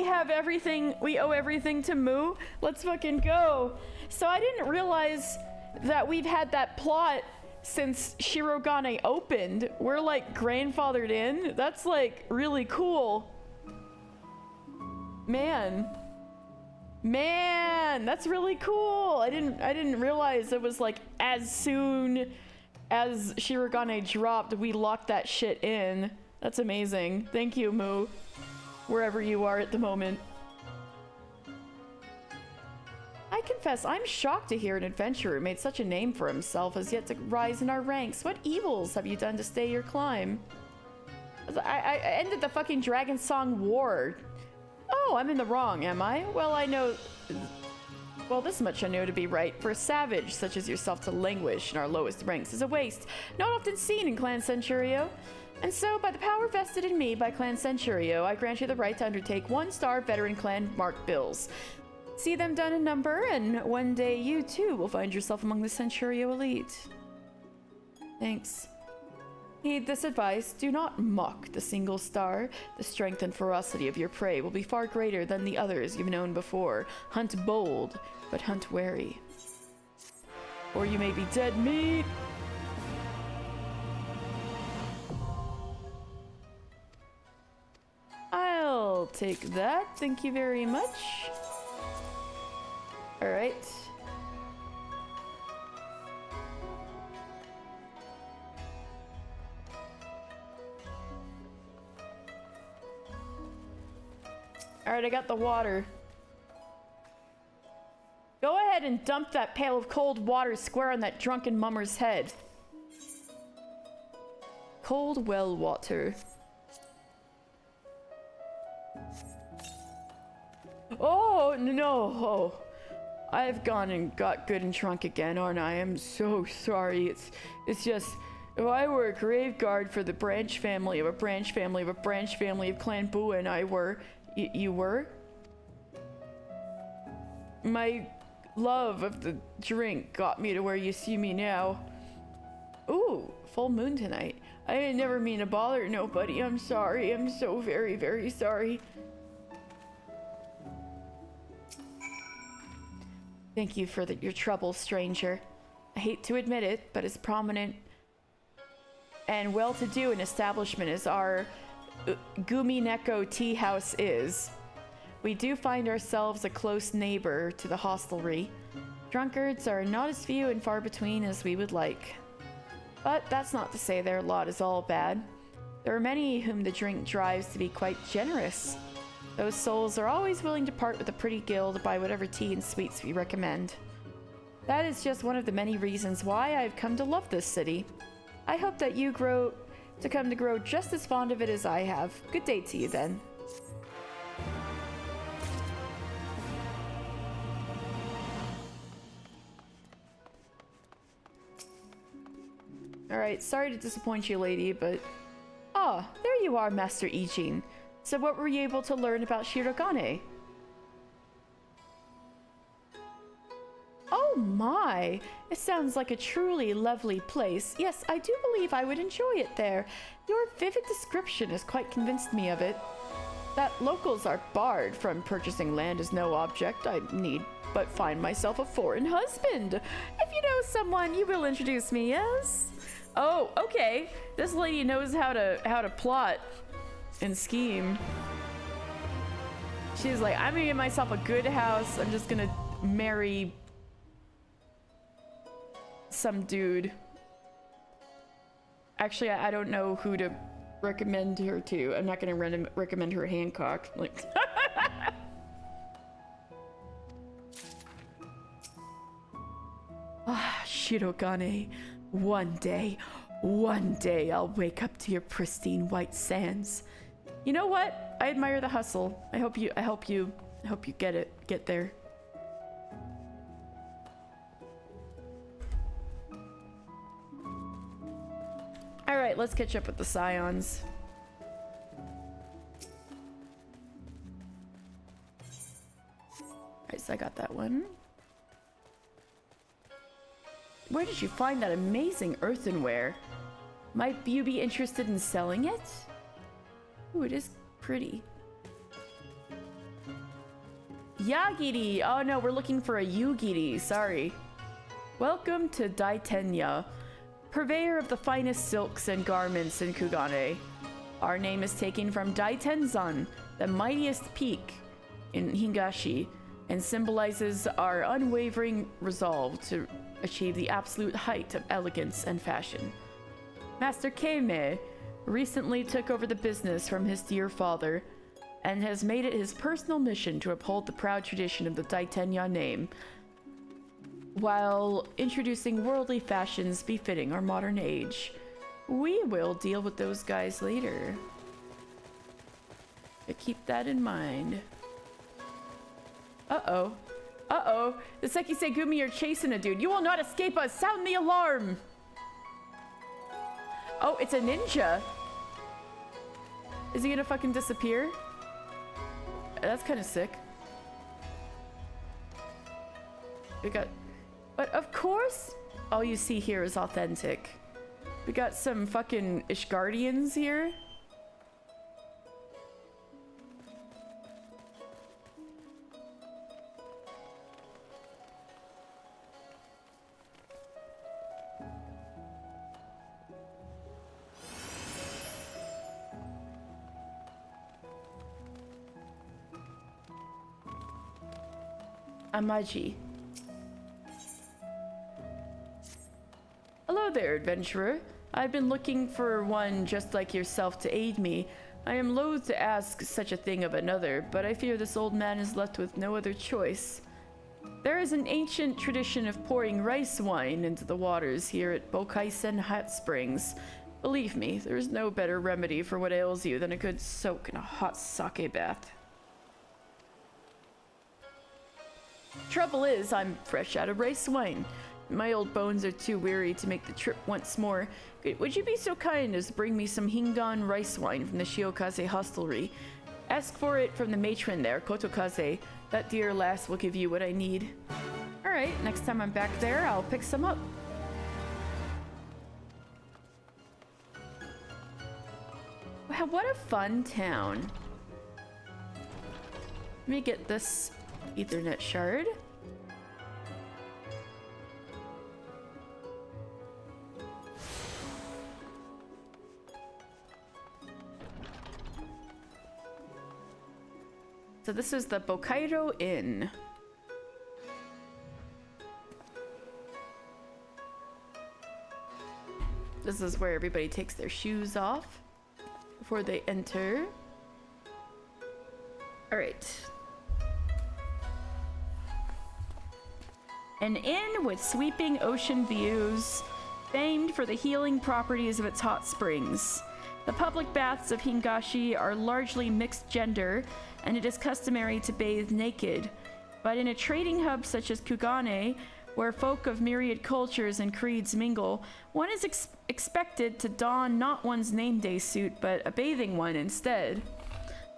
Speaker 1: have everything, we owe everything to Moo? Let's fucking go. So I didn't realize that we've had that plot since Shirogane opened. We're like grandfathered in. That's like really cool. Man, that's really cool. I didn't realize it was like as soon as Shirogane dropped, we locked that shit in. That's amazing. Thank you, Moo, wherever you are at the moment. I confess, I'm shocked to hear an adventurer who made such a name for himself has yet to rise in our ranks. What evils have you done to stay your climb? I ended the fucking Dragon Song War. Oh, I'm in the wrong, am I? Well, I know... Well, this much I know to be right. For a savage such as yourself to languish in our lowest ranks is a waste, not often seen in Clan Centurio. And so, by the power vested in me by Clan Centurio, I grant you the right to undertake 1-star veteran clan marked bills. See them done in number, and one day you too will find yourself among the Centurio elite. Thanks. Heed this advice, do not mock the single star. The strength and ferocity of your prey will be far greater than the others you've known before. Hunt bold, but hunt wary. Or you may be dead meat. I'll take that, thank you very much. Alright. Alright, I got the water. Go ahead and dump that pail of cold water square on that drunken mummer's head. Cold well water. Oh, no. Oh. I've gone and got good and drunk again, aren't I? I'm so sorry. It's just... If I were a grave guard for the branch family of a branch family of a branch family of Clan Bua and I were... You were? My love of the drink got me to where you see me now. Ooh, full moon tonight. I never mean to bother nobody. I'm sorry. I'm so very, very sorry. Thank you for your trouble, stranger. I hate to admit it, but as prominent and well-to-do an establishment as our Gumineko Tea House is, we do find ourselves a close neighbor to the hostelry. Drunkards are not as few and far between as we would like. But that's not to say their lot is all bad. There are many whom the drink drives to be quite generous. Those souls are always willing to part with a pretty gill to buy whatever tea and sweets we recommend. That is just one of the many reasons why I've come to love this city. I hope that you come to grow just as fond of it as I have. Good day to you then. Alright, sorry to disappoint you, lady, but... Ah, there you are, Master Ijin. So what were you able to learn about Shirogane? Oh my! It sounds like a truly lovely place. Yes, I do believe I would enjoy it there. Your vivid description has quite convinced me of it. That locals are barred from purchasing land is no object I need but find myself a foreign husband. If you know someone, you will introduce me, yes? Oh, okay. This lady knows how to plot and scheme. She's like, I'm gonna get myself a good house. I'm just gonna marry some dude. Actually, I don't know who to recommend her to. I'm not gonna recommend her Hancock. Like, Shirogane, one day I'll wake up to your pristine white sands. You know what? I admire the hustle. I hope you get there. All right, let's catch up with the Scions. All right, so I got that one. Where did you find that amazing earthenware? Might you be interested in selling it? Ooh, it is pretty. Yagiri! Oh no, we're looking for a Yugiri, sorry. Welcome to Daitenya, purveyor of the finest silks and garments in Kugane. Our name is taken from Daitenzan, the mightiest peak in Hingashi, and symbolizes our unwavering resolve to achieve the absolute height of elegance and fashion. Master Keime recently took over the business from his dear father and has made it his personal mission to uphold the proud tradition of the Daitenya name while introducing worldly fashions befitting our modern age. We will deal with those guys later. But keep that in mind. Uh-oh. Uh-oh. The Seki Segumi are chasing a dude. You will not escape us! Sound the alarm! Oh, it's a ninja! Is he gonna fucking disappear? That's kind of sick. We got... But of course, all you see here is authentic. We got some fucking Ishgardians here. Amaji. Hello there, adventurer. I've been looking for one just like yourself to aid me. I am loath to ask such a thing of another, but I fear this old man is left with no other choice. There is an ancient tradition of pouring rice wine into the waters here at Bokaisen Hot Springs. Believe me, there is no better remedy for what ails you than a good soak in a hot sake bath. Trouble is, I'm fresh out of rice wine. My old bones are too weary to make the trip once more. Would you be so kind as to bring me some Hingan rice wine from the Shiokaze hostelry? Ask for it from the matron there, Kotokaze. That dear lass will give you what I need. Alright, next time I'm back there, I'll pick some up. Wow, what a fun town. Let me get this Ethernet shard. So this is the Bokairo Inn. This is where everybody takes their shoes off before they enter. All right. An inn with sweeping ocean views, famed for the healing properties of its hot springs. The public baths of Hingashi are largely mixed gender, and it is customary to bathe naked. But in a trading hub such as Kugane, Where folk of myriad cultures and creeds mingle, one is expected to don not one's name day suit, but a bathing one instead.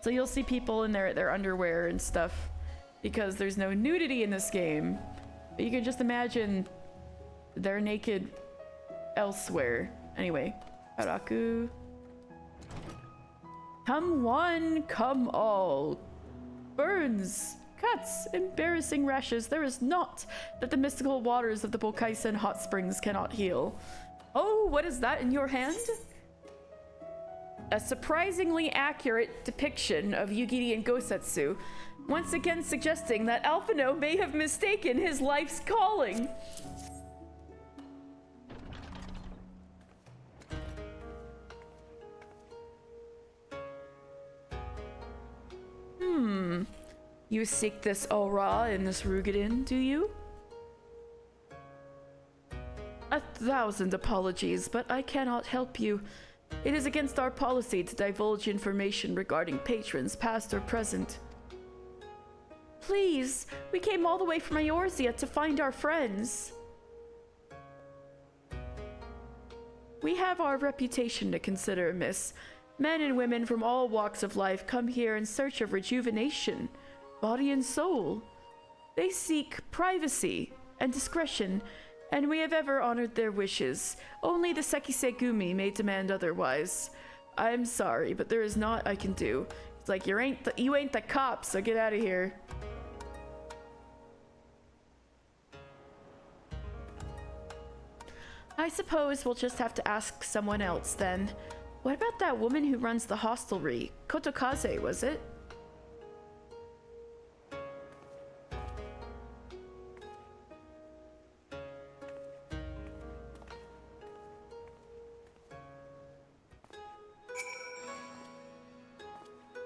Speaker 1: So you'll see people in their underwear and stuff, because there's no nudity in this game. But you can just imagine they're naked elsewhere. Anyway, Haraku. Come one, come all. Burns, cuts, embarrassing rashes. There is naught that the mystical waters of the Bokaisen hot springs cannot heal. Oh, what is that in your hand? A surprisingly accurate depiction of Yugiri and Gosetsu, once again suggesting that Alphino may have mistaken his life's calling. You seek this aura in this Rugadin, do you? 1,000 apologies, but I cannot help you. It is against our policy to divulge information regarding patrons, past or present. Please, we came all the way from Eorzea to find our friends. We have our reputation to consider, miss. Men and women from all walks of life come here in search of rejuvenation, body and soul. They seek privacy and discretion, and we have ever honored their wishes. Only the Sekisegumi may demand otherwise. I'm sorry, but there is naught I can do. It's like, you ain't the cops, so get out of here. I suppose we'll just have to ask someone else then. What about that woman who runs the hostelry? Kotokaze, was it?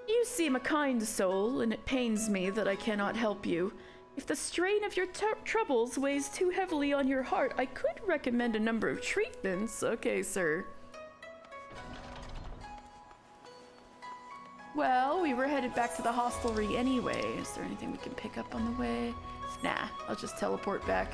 Speaker 1: You seem a kind soul, and it pains me that I cannot help you. If the strain of your troubles weighs too heavily on your heart, I could recommend a number of treatments. Okay, sir. Well, we were headed back to the hostelry anyway. Is there anything we can pick up on the way? Nah, I'll just teleport back.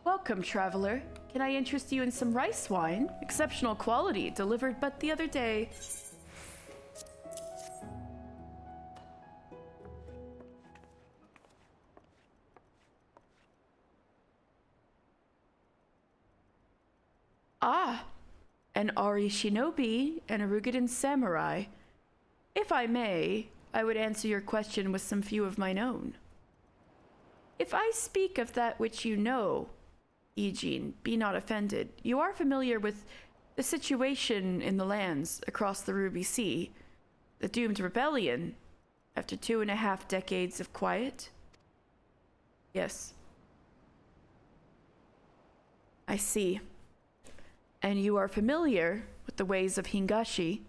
Speaker 1: Welcome, traveler. Can I interest you in some rice wine? Exceptional quality, delivered but the other day. Ah, an Ari shinobi and a Rugadin samurai. If I may, I would answer your question with some few of mine own. If I speak of that which you know, Ijin, be not offended. You are familiar with the situation in the lands across the Ruby Sea, the doomed rebellion, after 2.5 decades of quiet? Yes. I see. And you are familiar with the ways of Hingashi,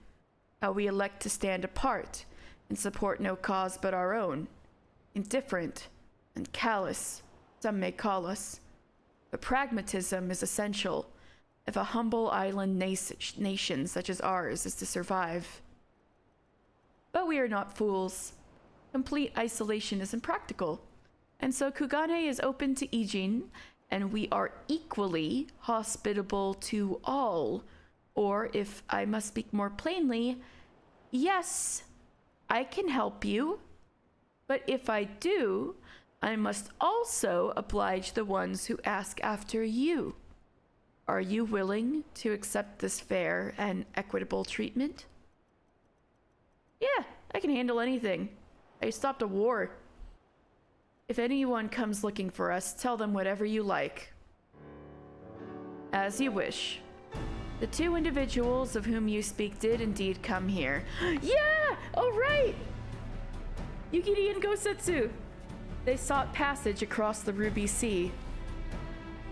Speaker 1: how we elect to stand apart and support no cause but our own, indifferent and callous, some may call us. But pragmatism is essential if a humble island nation such as ours is to survive. But we are not fools. Complete isolation is impractical, and so Kugane is open to Ijin, and we are equally hospitable to all. Or, if I must speak more plainly, yes, I can help you, but if I do, I must also oblige the ones who ask after you. Are you willing to accept this fair and equitable treatment? Yeah, I can handle anything. I stopped a war. If anyone comes looking for us, tell them whatever you like. As you wish. The 2 individuals of whom you speak did indeed come here. Yeah! Oh, right! Yukiri and Gosetsu! They sought passage across the Ruby Sea.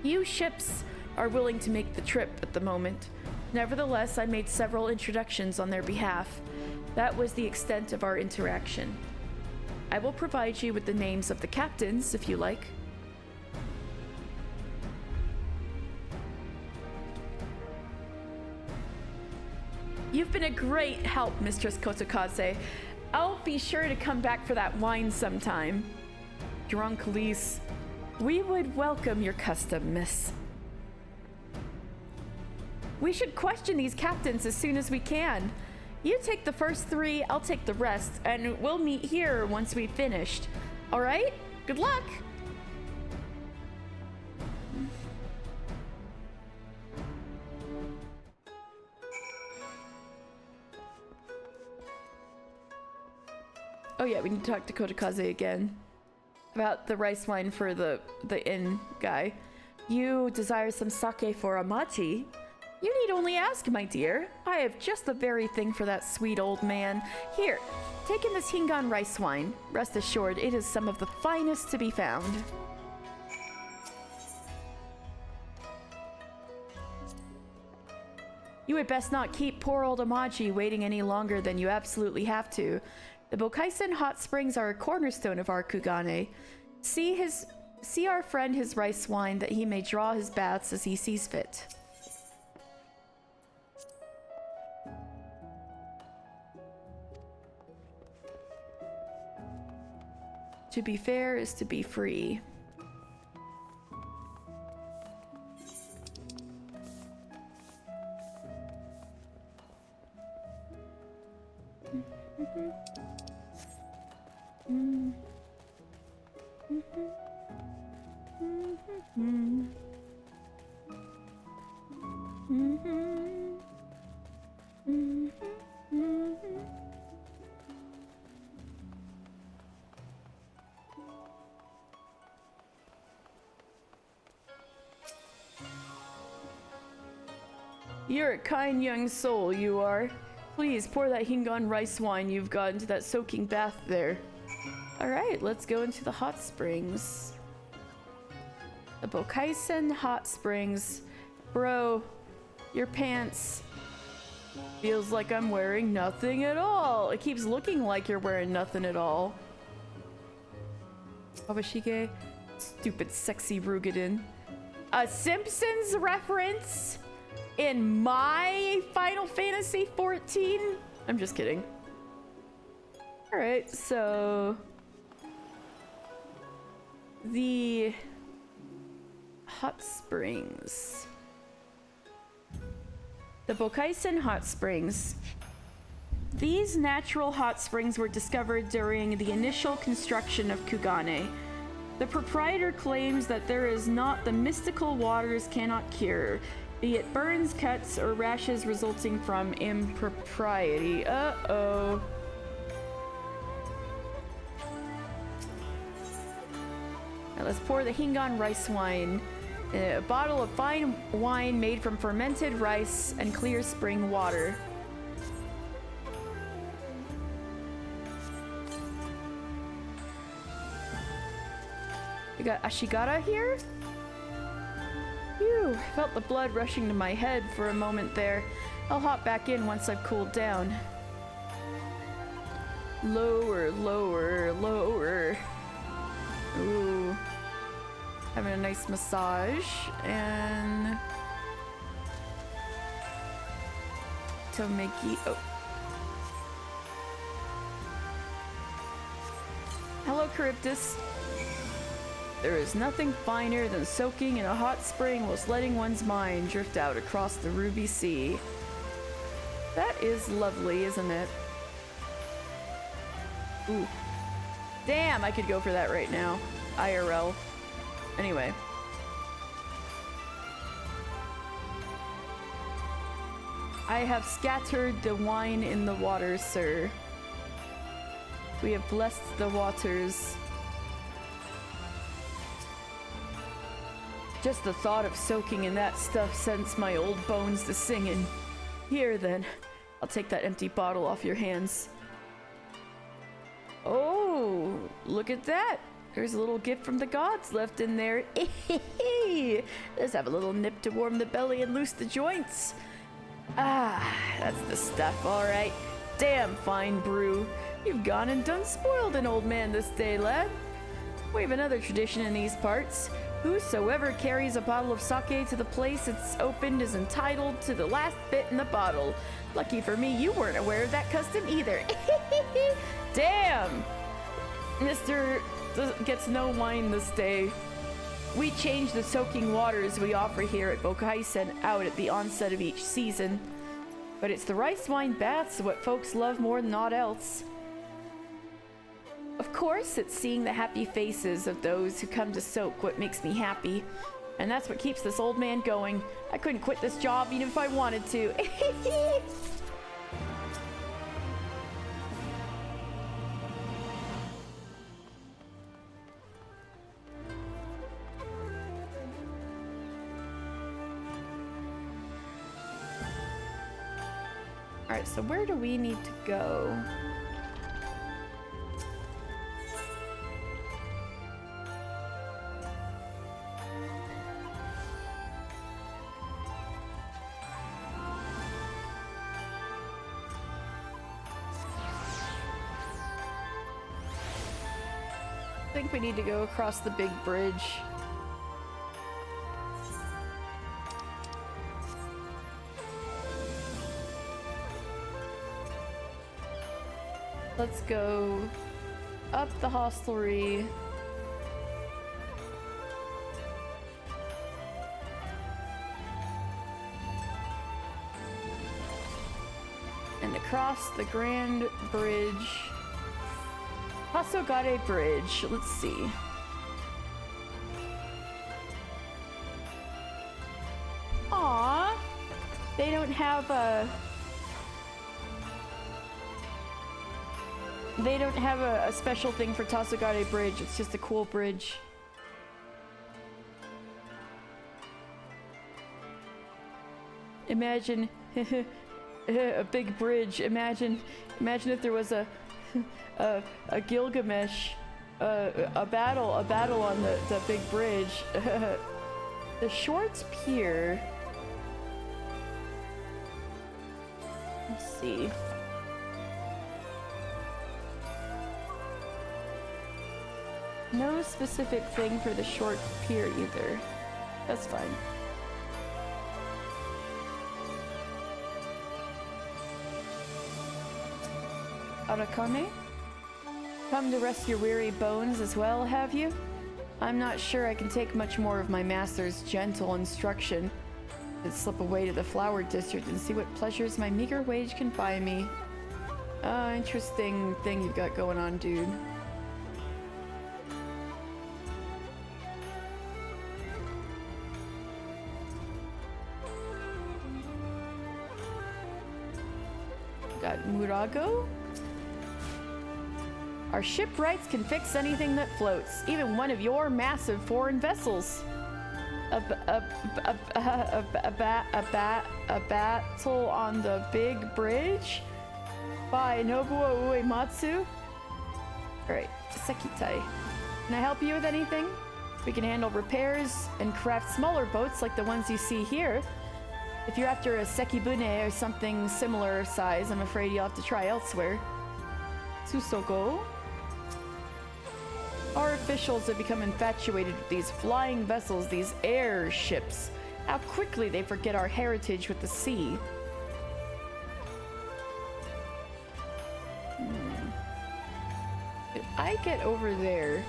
Speaker 1: Few ships are willing to make the trip at the moment. Nevertheless, I made several introductions on their behalf. That was the extent of our interaction. I will provide you with the names of the captains, if you like. You've been a great help, Mistress Kotokaze. I'll be sure to come back for that wine sometime. Drunk Lise, we would welcome your custom, miss. We should question these captains as soon as we can. You take the first 3, I'll take the rest, and we'll meet here once we've finished. All right? Good luck! Oh yeah, we need to talk to Kotokaze again about the rice wine for the inn guy. You desire some sake for Amachi? You need only ask, my dear. I have just the very thing for that sweet old man. Here, take in this Hingan rice wine. Rest assured, it is some of the finest to be found. You had best not keep poor old Amaji waiting any longer than you absolutely have to. The Bokaisen hot springs are a cornerstone of our Kugane. See our friend his rice wine that he may draw his baths as he sees fit. To be fair is to be free. You're a kind young soul, you are. Please pour that Hingan rice wine you've got into that soaking bath there. Alright, let's go into the hot springs. The Bokaisen hot springs. Bro, your pants feels like I'm wearing nothing at all. It keeps looking like you're wearing nothing at all. Kawashige, stupid sexy Rugadin. A Simpsons reference in my Final Fantasy 14? I'm just kidding. Alright, so the hot springs. The Bokaisen hot springs. These natural hot springs were discovered during the initial construction of Kugane. The proprietor claims that there is not the mystical waters cannot cure, be it burns, cuts, or rashes resulting from impropriety. Uh-oh. Now let's pour the Hingan rice wine. A bottle of fine wine made from fermented rice and clear spring water. We got Ashigara here? Phew, felt the blood rushing to my head for a moment there. I'll hop back in once I've cooled down. Lower, lower, lower. Ooh. Having a nice massage and Tomeki. Oh. Hello, Charybdis. There is nothing finer than soaking in a hot spring whilst letting one's mind drift out across the Ruby Sea. That is lovely, isn't it? Ooh. Damn, I could go for that right now. IRL. Anyway. I have scattered the wine in the water, sir. We have blessed the waters. Just the thought of soaking in that stuff sends my old bones to singing. Here then, I'll take that empty bottle off your hands. Oh, look at that. There's a little gift from the gods left in there. Let's have a little nip to warm the belly and loose the joints. Ah, that's the stuff, all right. Damn fine brew. You've gone and done spoiled an old man this day, lad. We have another tradition in these parts. Whosoever carries a bottle of sake to the place it's opened is entitled to the last bit in the bottle. Lucky for me, you weren't aware of that custom either. Damn! Mr. gets no wine this day. We change the soaking waters we offer here at Bokaisen out at the onset of each season. But it's the rice wine baths what folks love more than aught else. Of course, it's seeing the happy faces of those who come to soak what makes me happy. And that's what keeps this old man going. I couldn't quit this job even if I wanted to. Alright, so where do we need to go? I think we need to go across the big bridge. Let's go up the hostelry. And across the Grand Bridge. Hasogare Bridge. Let's see. Aww. They don't have a... They don't have a special thing for Tasogare Bridge. It's just a cool bridge. Imagine a big bridge. Imagine if there was a Gilgamesh, a battle on the big bridge. The Shorts Pier. Let's see. No specific thing for the short pier either. That's fine. Arakane? Come to rest your weary bones as well, have you? I'm not sure I can take much more of my master's gentle instruction. I'd slip away to the flower district and see what pleasures my meager wage can buy me. Interesting thing you've got going on, dude. Got Murago? Our shipwrights can fix anything that floats, even one of your massive foreign vessels. A battle on the big bridge? By Nobuo Uematsu? Alright, Sekitai. Can I help you with anything? We can handle repairs and craft smaller boats like the ones you see here. If you're after a sekibune or something similar size, I'm afraid you'll have to try elsewhere. Susogo? Our officials have become infatuated with these flying vessels, these airships. How quickly they forget our heritage with the sea. Did I get over there?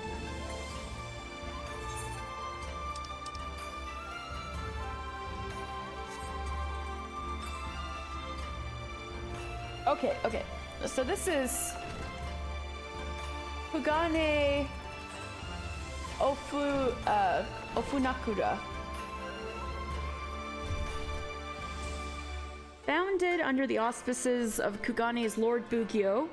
Speaker 1: Okay. So this is Kugane Ofunakura. Founded under the auspices of Kugane's Lord Bugyo,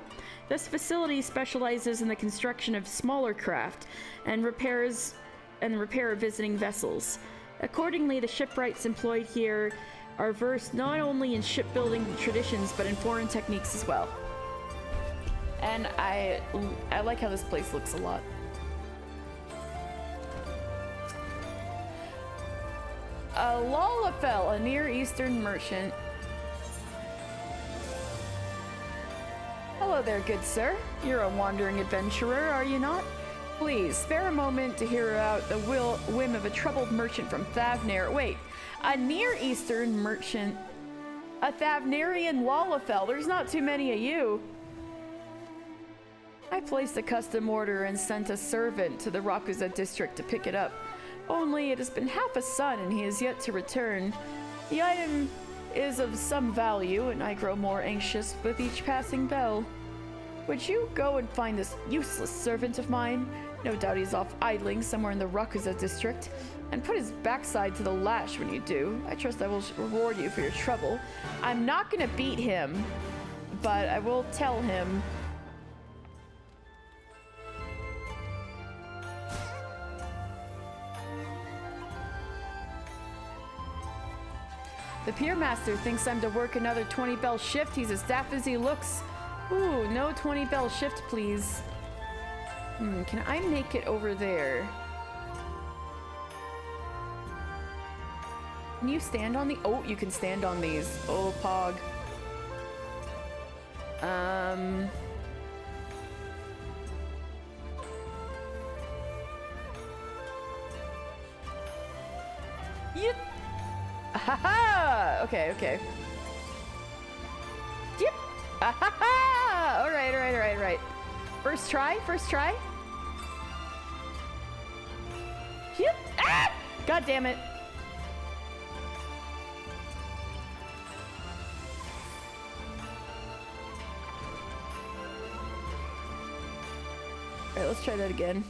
Speaker 1: this facility specializes in the construction of smaller craft and repair of visiting vessels. Accordingly, the shipwrights employed here are versed not only in shipbuilding traditions but in foreign techniques as well. And I like how this place looks a lot. Lalafell, a Near Eastern merchant. Hello there, good sir. You're a wandering adventurer, are you not? Please, spare a moment to hear out the whim of a troubled merchant from Thavnair. Wait, a Near Eastern merchant? A Thavnarian Lalafell? There's not too many of you. I placed a custom order and sent a servant to the Rakuza district to pick it up. Only it has been half a sun and he is yet to return. The item is of some value and I grow more anxious with each passing bell. Would you go and find this useless servant of mine? No doubt he's off idling somewhere in the Rakuza district. And put his backside to the lash when you do. I trust I will reward you for your trouble. I'm not gonna beat him, but I will tell him. The Pier Master thinks I'm to work another 20-bell shift. He's as daft as he looks. Ooh, no 20-bell shift, please. Can I make it over there? Can you stand on the... Oh, you can stand on these. Oh, pog. Yep. Ahaha! Okay, okay. Yep! Ahaha! Alright. First try? Yep! Ah! God damn it. Alright, let's try that again.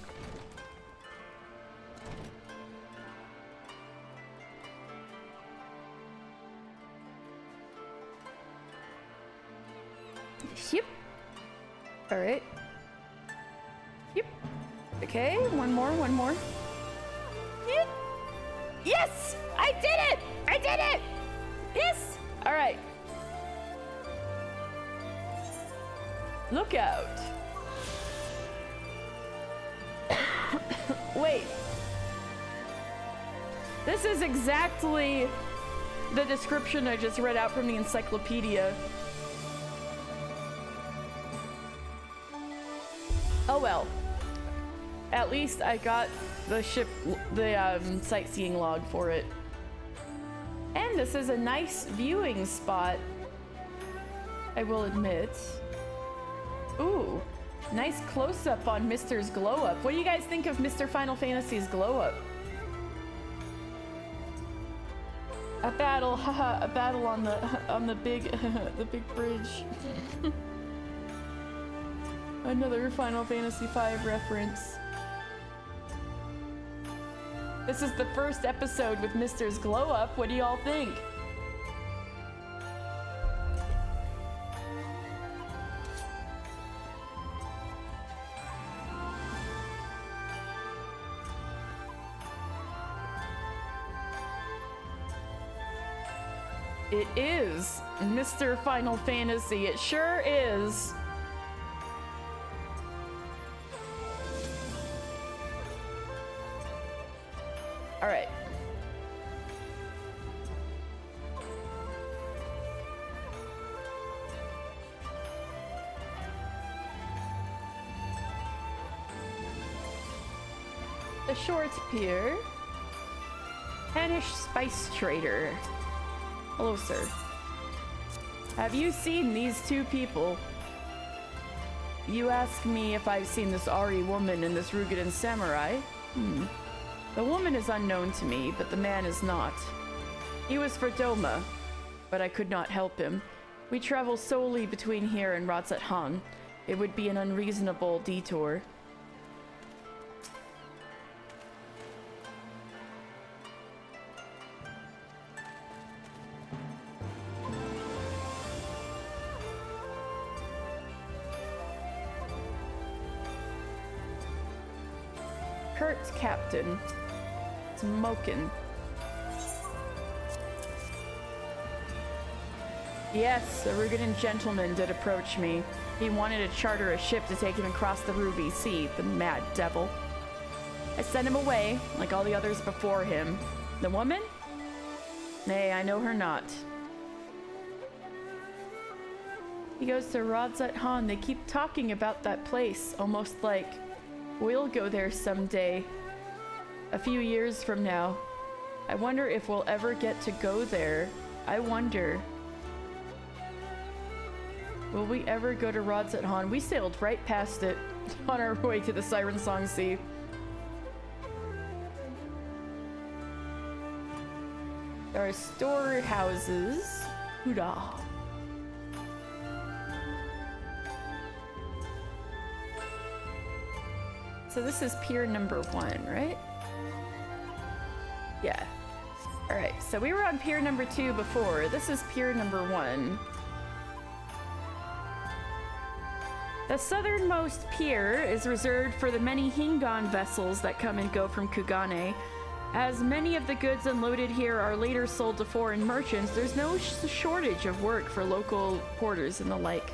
Speaker 1: Yep. Alright. Yep. Okay, one more. Yep. Yes! I did it! Yes! Alright. Look out. Wait. This is exactly the description I just read out from the encyclopedia. Oh well. At least I got the sightseeing log for it. And this is a nice viewing spot, I will admit. Ooh, nice close-up on Mr.'s glow-up. What do you guys think of Mr. Final Fantasy's glow-up? A battle, haha, a battle on the big the big bridge. Another Final Fantasy V reference. This is the first episode with Mr.'s glow-up. What do y'all think? It is Mr. Final Fantasy. It sure is. All right. The Short Pier. Hanish Spice Trader. Hello, sir. Have you seen these two people? You ask me if I've seen this Ari woman and this Rugadan samurai? The woman is unknown to me, but the man is not. He was for Doma, but I could not help him. We travel solely between here and Ratzat Han. It would be an unreasonable detour. Kurt, Captain. Smokin'. Yes, a Rugadan gentleman did approach me. He wanted to charter a ship to take him across the Ruby Sea, the mad devil. I sent him away, like all the others before him. The woman? Nay, I know her not. He goes to Radzat Han. They keep talking about that place, almost like we'll go there someday. A few years from now. I wonder if we'll ever get to go there. I wonder. Will we ever go to Radzat Han? We sailed right past it on our way to the Siren Song Sea. There are storehouses. Hoorah. So this is pier number 1, right? Yeah. Alright, so we were on pier number 2 before. This is pier number 1. The southernmost pier is reserved for the many Hingan vessels that come and go from Kugane. As many of the goods unloaded here are later sold to foreign merchants, there's no shortage of work for local porters and the like.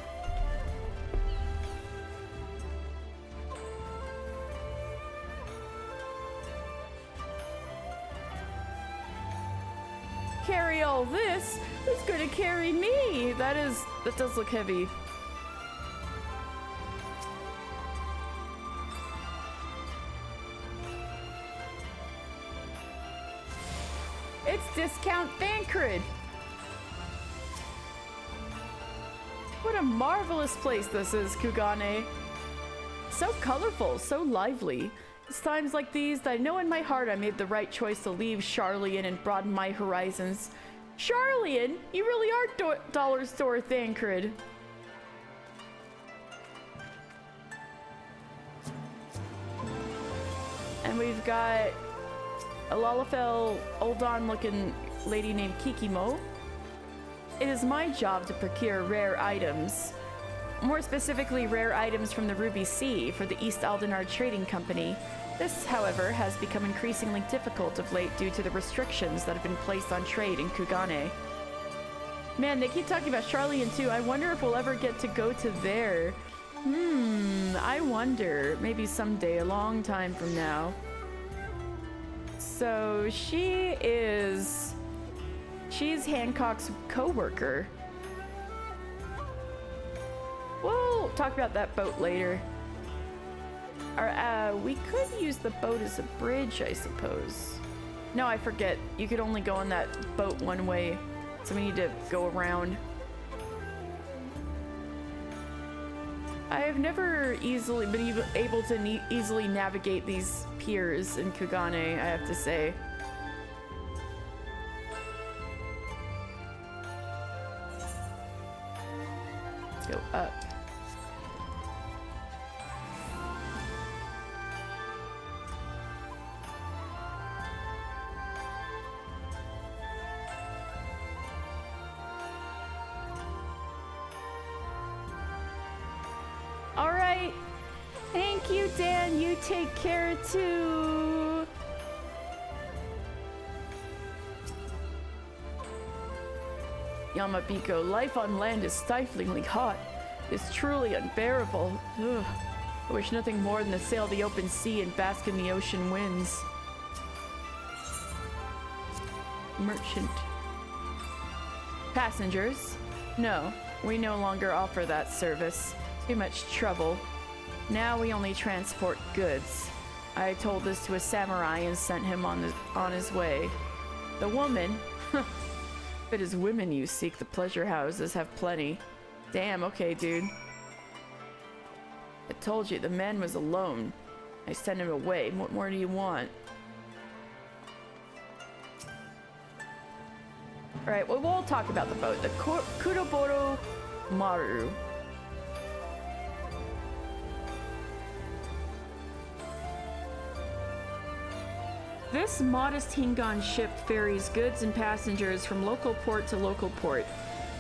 Speaker 1: Carry all this? Who's gonna carry me? That does look heavy. It's Discount Thancred! What a marvelous place this is, Kugane. So colorful, so lively. It's times like these that I know in my heart I made the right choice to leave Sharlayan and broaden my horizons. Sharlayan? You really are Dollar Store Thancred. And we've got a Lalafell, Uldan-looking lady named Kikimo. It is my job to procure rare items. More specifically, rare items from the Ruby Sea for the East Aldenar Trading Company. This, however, has become increasingly difficult of late due to the restrictions that have been placed on trade in Kugane. Man, they keep talking about Sharlayan too. I wonder if we'll ever get to go to there. I wonder. Maybe someday, a long time from now. So she's Hancock's co-worker. We'll talk about that boat later. We could use the boat as a bridge, I suppose. No, I forget. You could only go on that boat one way, so we need to go around. I have never easily been able to easily navigate these piers in Kugane, I have to say. Let's go up. All right. Thank you, Dan. You take care too. Yamabiko, life on land is stiflingly hot. It's truly unbearable. Ugh. I wish nothing more than to sail the open sea and bask in the ocean winds. Merchant. Passengers? No, we no longer offer that service. Too much trouble. Now we only transport goods. I told this to a samurai and sent him on his way. The woman? If it is women you seek, the pleasure houses have plenty. Damn, okay, dude. I told you, the man was alone. I sent him away. What more do you want? Alright, well, we'll talk about the boat. The Kudoboro Maru. This modest Hingan ship ferries goods and passengers from local port to local port.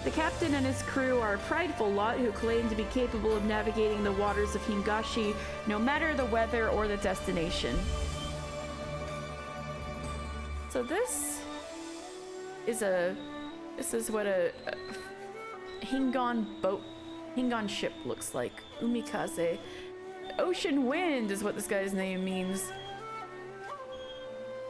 Speaker 1: The captain and his crew are a prideful lot who claim to be capable of navigating the waters of Hingashi no matter the weather or the destination. So this is what a Hingon ship looks like. Umikaze. Ocean wind is what this guy's name means.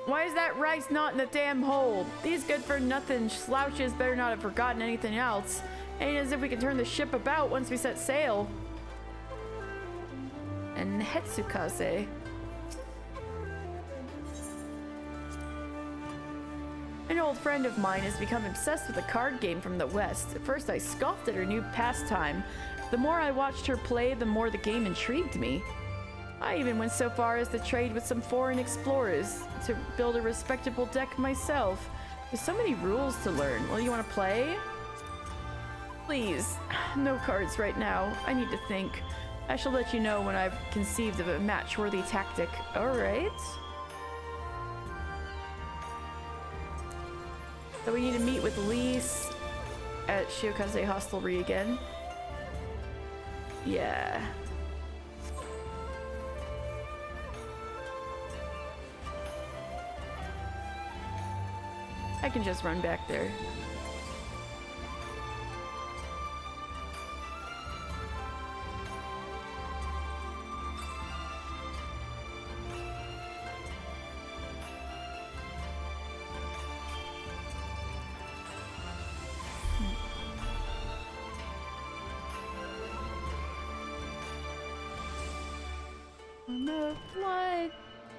Speaker 1: Why is that rice not in the damn hold? These good-for-nothing slouches better not have forgotten anything else. Ain't as if we can turn the ship about once we set sail. And Hetsukaze. An old friend of mine has become obsessed with a card game from the West. At first I scoffed at her new pastime. The more I watched her play, the more the game intrigued me. I even went so far as to trade with some foreign explorers to build a respectable deck myself. There's so many rules to learn. Well, you want to play? Please, no cards right now. I need to think. I shall let you know when I've conceived of a match-worthy tactic. All right. So we need to meet with Lise at Shiokaze Hostelry again. Yeah. I can just run back there. I'm of blood,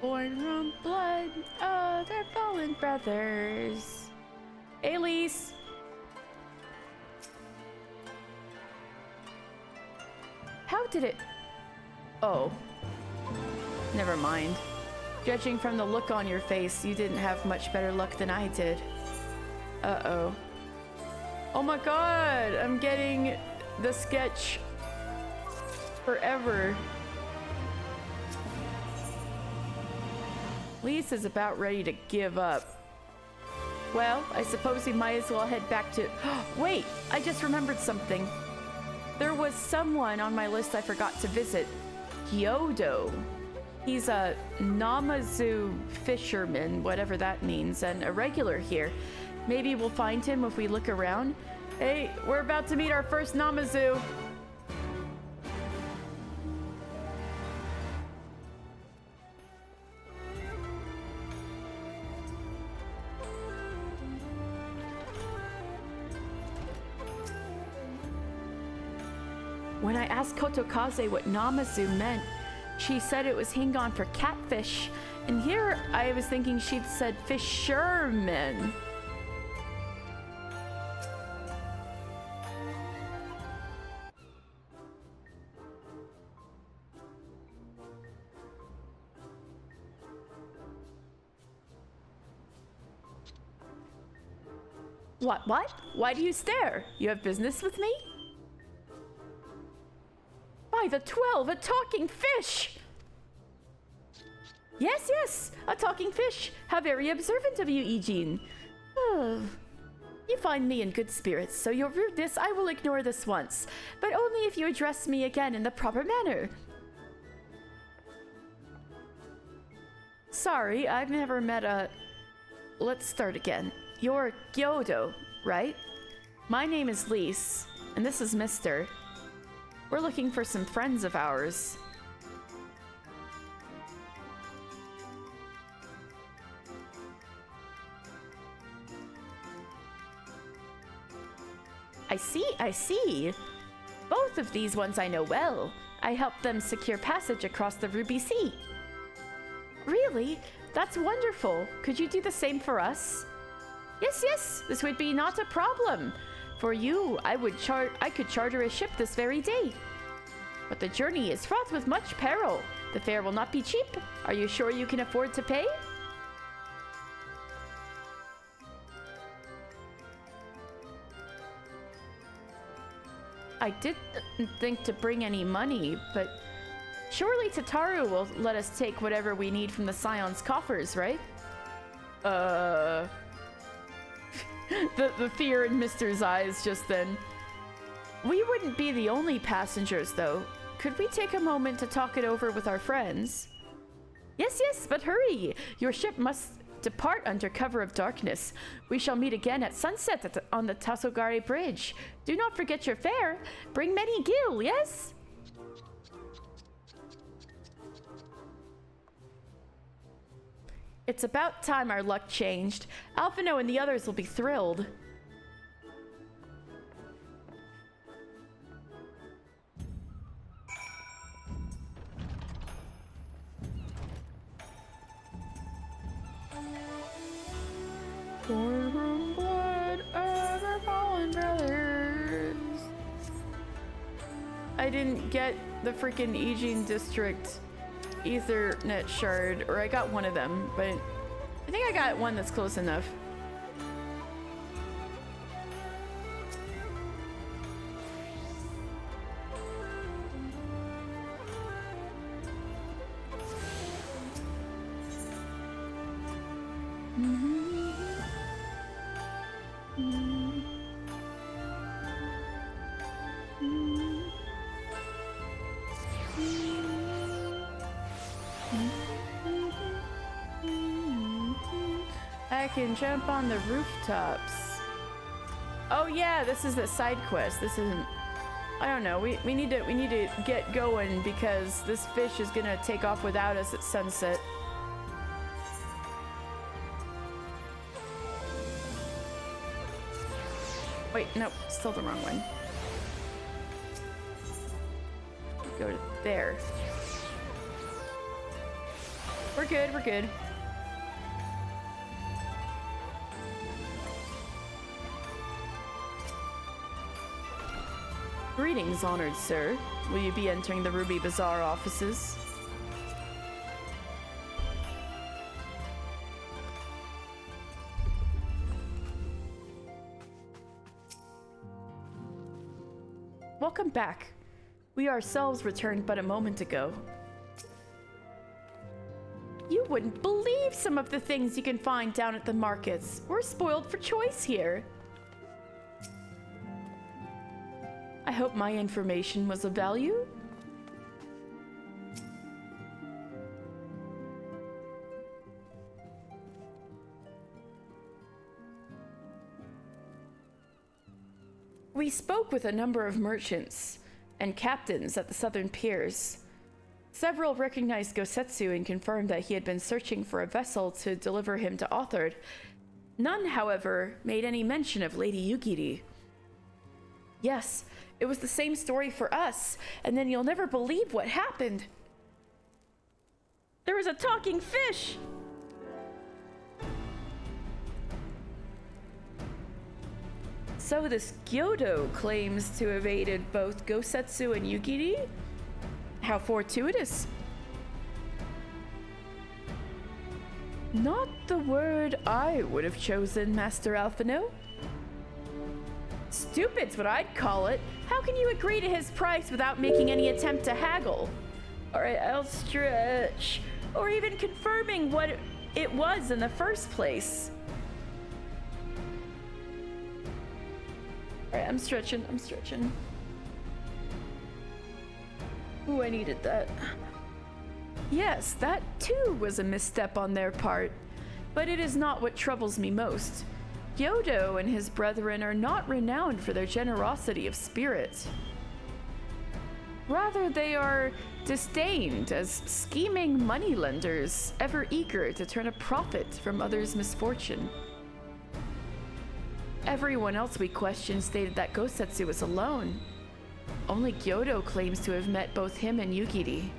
Speaker 1: born from blood of their fallen brothers. Elise! How did it... Oh. Never mind. Judging from the look on your face, you didn't have much better luck than I did. Uh-oh. Oh my god! I'm getting the sketch forever. Lise is about ready to give up. Well, I suppose we might as well head back to... Wait! I just remembered something. There was someone on my list I forgot to visit. Gyodo. He's a Namazu fisherman, whatever that means, and a regular here. Maybe we'll find him if we look around. Hey, we're about to meet our first Namazu. When I asked Kotokaze what Namazu meant, she said it was Hingon for catfish. And here I was thinking she'd said fisherman. What? Why do you stare? You have business with me? By the 12, a talking fish! Yes, a talking fish. How very observant of you, Eugene. Oh, you find me in good spirits, so your rudeness I will ignore this once, but only if you address me again in the proper manner. Sorry, I've never met a... Let's start again. You're Gyodo, right? My name is Lise, and this is Mr. We're looking for some friends of ours. I see. Both of these ones I know well. I helped them secure passage across the Ruby Sea. Really? That's wonderful. Could you do the same for us? Yes, this would be not a problem. For you, I could charter a ship this very day. But the journey is fraught with much peril. The fare will not be cheap. Are you sure you can afford to pay? I didn't think to bring any money, but surely Tataru will let us take whatever we need from the Scion's coffers, right? The fear in Mister's eyes just then. We wouldn't be the only passengers, though. Could we take a moment to talk it over with our friends? Yes, but hurry! Your ship must Depart under cover of darkness. We shall meet again at sunset on the Tasogare Bridge. Do not forget your fare. Bring many gil, yes? It's about time our luck changed. Alphino and the others will be thrilled. Born from blood of our fallen brothers. I didn't get the freaking Aegean District Ethernet shard, or I got one of them, but I think I got one that's close enough. I can jump on the rooftops. Oh yeah, this is the side quest. This isn't. I don't know. We need to get going because this fish is gonna take off without us at sunset. Wait, nope, still the wrong one. Go to there. We're good. We're good. Greetings, honored sir. Will you be entering the Ruby Bazaar offices? Welcome back. We ourselves returned but a moment ago. You wouldn't believe some of the things you can find down at the markets. We're spoiled for choice here. I hope my information was of value. We spoke with a number of merchants and captains at the southern piers. Several recognized Gosetsu and confirmed that he had been searching for a vessel to deliver him to Authard. None, however, made any mention of Lady Yugiri. Yes, it was the same story for us, and then you'll never believe what happened. There was a talking fish! So this Gyodo claims to have aided both Gosetsu and Yugiri? How fortuitous. Not the word I would have chosen, Master Alphino. Stupid's what I'd call it. How can you agree to his price without making any attempt to haggle? Alright, I'll stretch. Or even confirming what it was in the first place. Alright, I'm stretching. Ooh, I needed that. Yes, that too was a misstep on their part. But it is not what troubles me most. Gyodo and his brethren are not renowned for their generosity of spirit. Rather, they are disdained as scheming moneylenders, ever eager to turn a profit from others' misfortune. Everyone else we questioned stated that Gosetsu was alone. Only Gyodo claims to have met both him and Yugiri.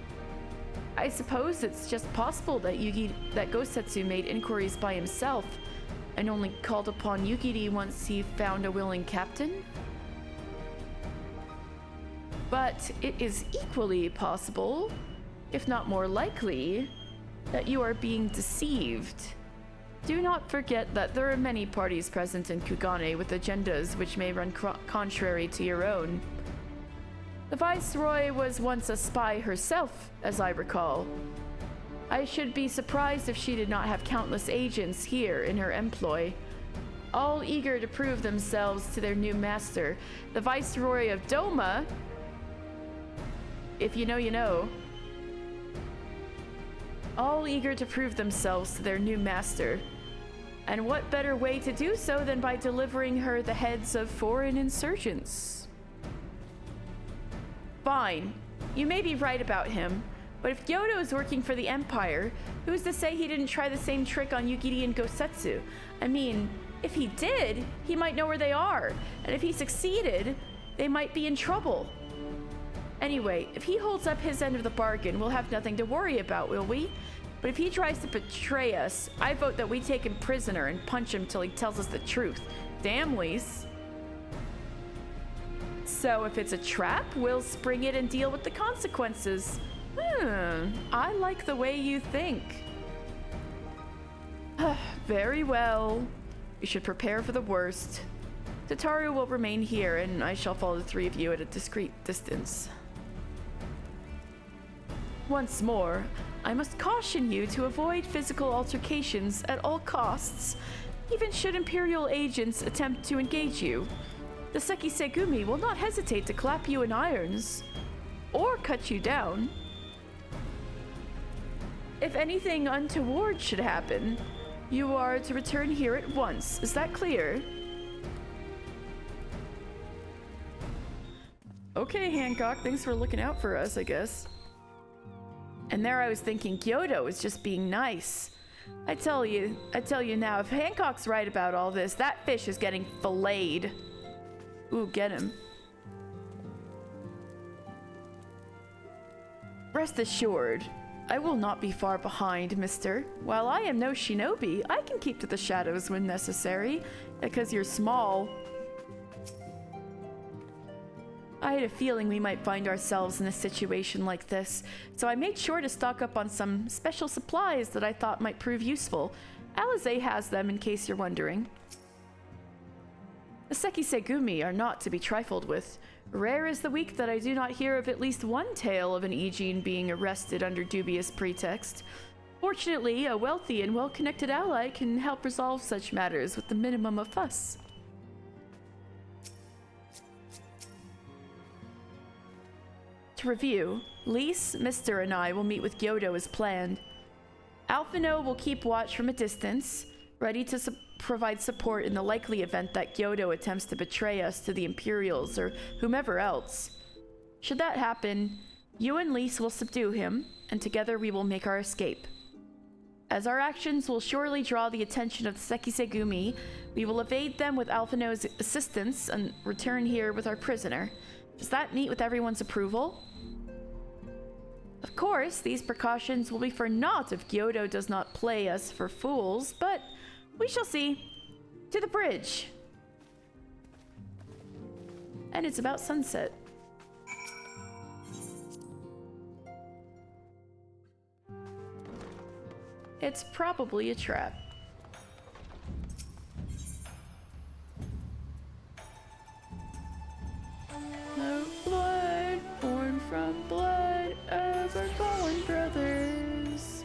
Speaker 1: I suppose it's just possible that Gosetsu made inquiries by himself and only called upon Yugiri once he found a willing captain? But it is equally possible, if not more likely, that you are being deceived. Do not forget that there are many parties present in Kugane with agendas which may run contrary to your own. The Viceroy was once a spy herself, as I recall. I should be surprised if she did not have countless agents here in her employ, all eager to prove themselves to their new master, the Viceroy of Doma. If you know, you know. all eager to prove themselves to their new master. And what better way to do so than by delivering her the heads of foreign insurgents? Fine, you may be right about him, but if Kyoto is working for the Empire, who's to say he didn't try the same trick on Yugiri and Gosetsu? I mean, if he did, he might know where they are, and if he succeeded, they might be in trouble. Anyway, if he holds up his end of the bargain, we'll have nothing to worry about, will we? But if he tries to betray us, I vote that we take him prisoner and punch him till he tells us the truth. Damn, Lise. So if it's a trap, we'll spring it and deal with the consequences. I like the way you think. Very well. We should prepare for the worst. Tataru will remain here, and I shall follow the three of you at a discreet distance. Once more, I must caution you to avoid physical altercations at all costs, even should Imperial agents attempt to engage you. The Sekisegumi will not hesitate to clap you in irons, or cut you down. If anything untoward should happen, you are to return here at once. Is that clear? Okay, Hancock, thanks for looking out for us, I guess. And there I was thinking Kyoto is just being nice. I tell you now, if Hancock's right about all this, that fish is getting filleted. Ooh, get him. Rest assured, I will not be far behind, mister. While I am no shinobi, I can keep to the shadows when necessary, because you're small. I had a feeling we might find ourselves in a situation like this, so I made sure to stock up on some special supplies that I thought might prove useful. Alize has them in case you're wondering. The Sekisegumi are not to be trifled with. Rare is the week that I do not hear of at least one tale of an Ijin being arrested under dubious pretext. Fortunately, a wealthy and well-connected ally can help resolve such matters with the minimum of fuss. To review, Lise, Mister, and I will meet with Kyoto as planned. Alphino will keep watch from a distance, ready to provide support in the likely event that Kyoto attempts to betray us to the Imperials or whomever else. Should that happen, you and Lise will subdue him, and together we will make our escape. As our actions will surely draw the attention of the Sekisegumi, we will evade them with Alphino's assistance and return here with our prisoner. Does that meet with everyone's approval? Of course, these precautions will be for naught if Kyoto does not play us for fools, but we shall see. To the bridge. And it's about sunset. It's probably a trap. No blood born from blood of our fallen brothers.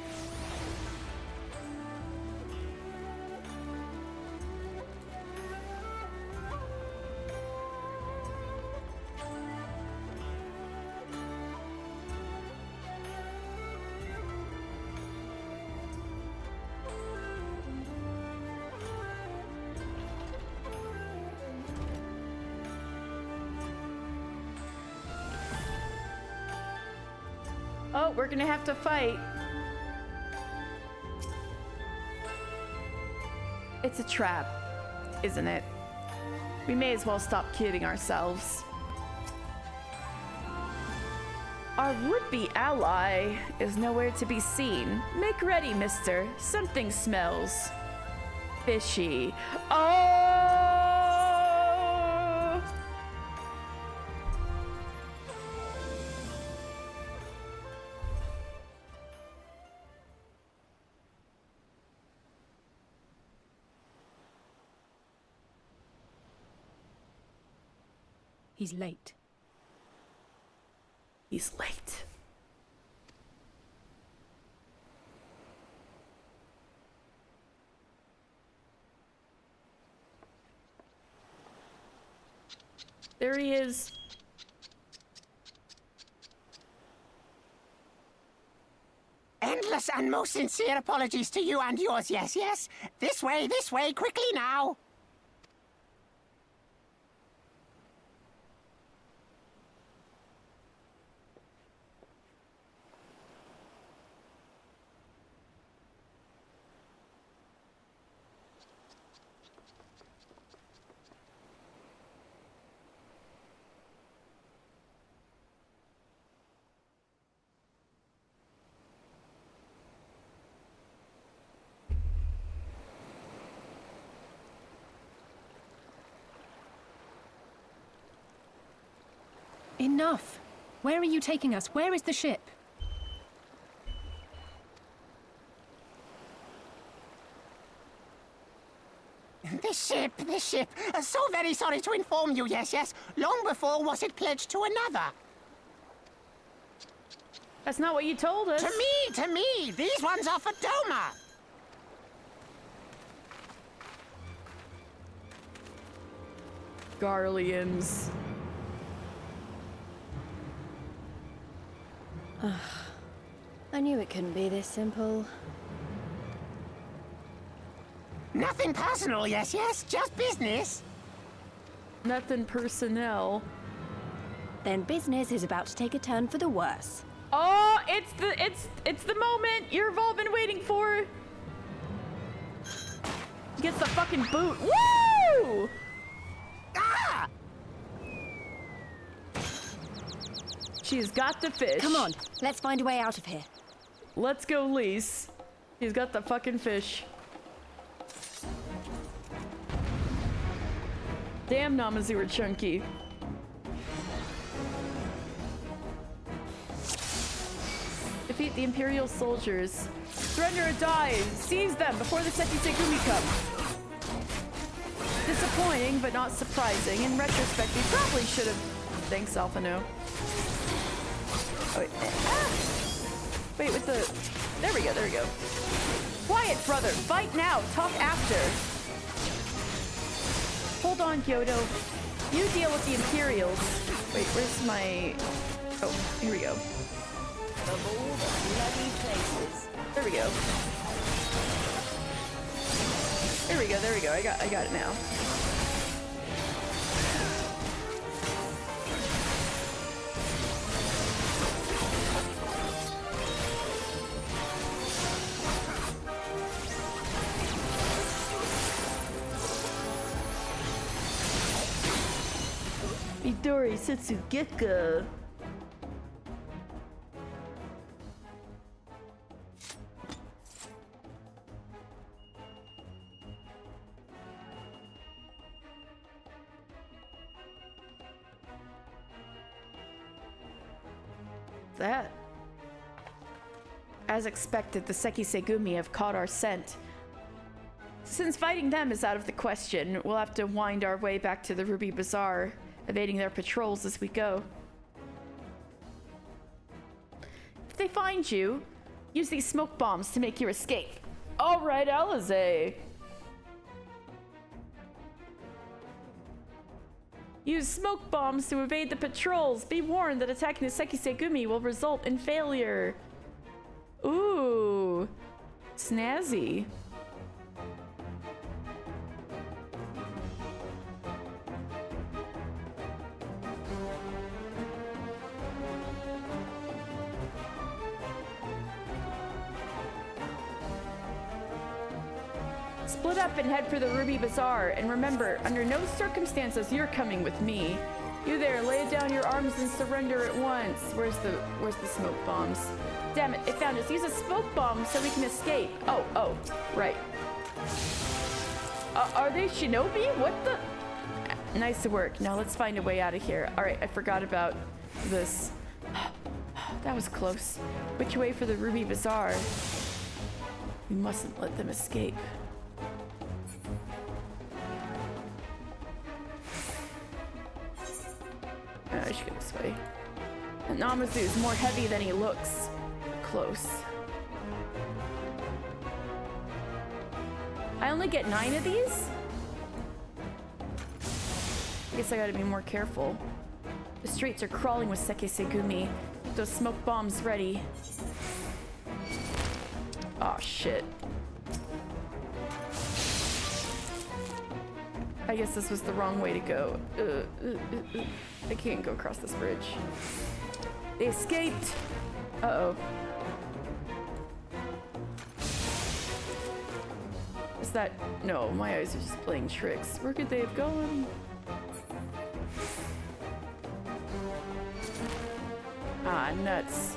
Speaker 1: Oh, we're gonna have to fight. It's a trap, isn't it? We may as well stop kidding ourselves. Our would-be ally is nowhere to be seen. Make ready, mister. Something smells fishy. Oh!
Speaker 9: He's late.
Speaker 1: He's late. There he is.
Speaker 3: And endless and most sincere apologies to you and yours, yes, yes. This way, quickly now.
Speaker 9: Enough! Where are you taking us? Where is the ship?
Speaker 3: This ship. So very sorry to inform you, yes, yes. Long before was it pledged to another.
Speaker 1: That's not what you told us.
Speaker 3: To me. These ones are for Doma.
Speaker 1: Garleans.
Speaker 6: I knew it couldn't be this simple.
Speaker 3: Nothing personal, yes, yes. Just business.
Speaker 1: Nothing personnel.
Speaker 6: Then business is about to take a turn for the worse.
Speaker 1: Oh, it's the moment you've all been waiting for. Gets the fucking boot. Woo!
Speaker 3: Ah!
Speaker 1: She's got the fish.
Speaker 6: Come on, let's find a way out of here.
Speaker 1: Let's go, Lise. She's got the fucking fish. Damn, Namazu are chunky. Defeat the Imperial soldiers. Surrender or die. Seize them before the Sekisegumi come. Disappointing, but not surprising. In retrospect, we probably should have... Thanks, Alphano. Oh, wait. Wait, with the... There we go. Quiet, brother. Fight now. Talk after. Hold on, Kyoto. You deal with the Imperials. Wait, where's my... Oh, here we go.
Speaker 3: Of all the bloody places.
Speaker 1: There we go. There we go. I got it now. Midori Setsugeka. That. As expected, the Sekisegumi have caught our scent. Since fighting them is out of the question, we'll have to wind our way back to the Ruby Bazaar, evading their patrols as we go. If they find you, use these smoke bombs to make your escape. All right, Alize. Use smoke bombs to evade the patrols. Be warned that attacking the Sekisegumi will result in failure. Ooh, snazzy. Split up and head for the Ruby Bazaar, and remember, under no circumstances you're coming with me. You there, lay down your arms and surrender at once. Where's the smoke bombs? Damn it, it found us. Use a smoke bomb so we can escape. Oh, right. Are they shinobi? What the? Nice work. Now let's find a way out of here. All right, I forgot about this. That was close. Which way for the Ruby Bazaar? We mustn't let them escape. I should go this way. And Namazu is more heavy than he looks. Close. I only get 9 of these? I guess I gotta be more careful. The streets are crawling with Sekisegumi. Keep those smoke bombs ready. Oh, shit. I guess this was the wrong way to go. I can't go across this bridge. They escaped! Uh-oh. Is that... No, my eyes are just playing tricks. Where could they have gone? Ah, nuts.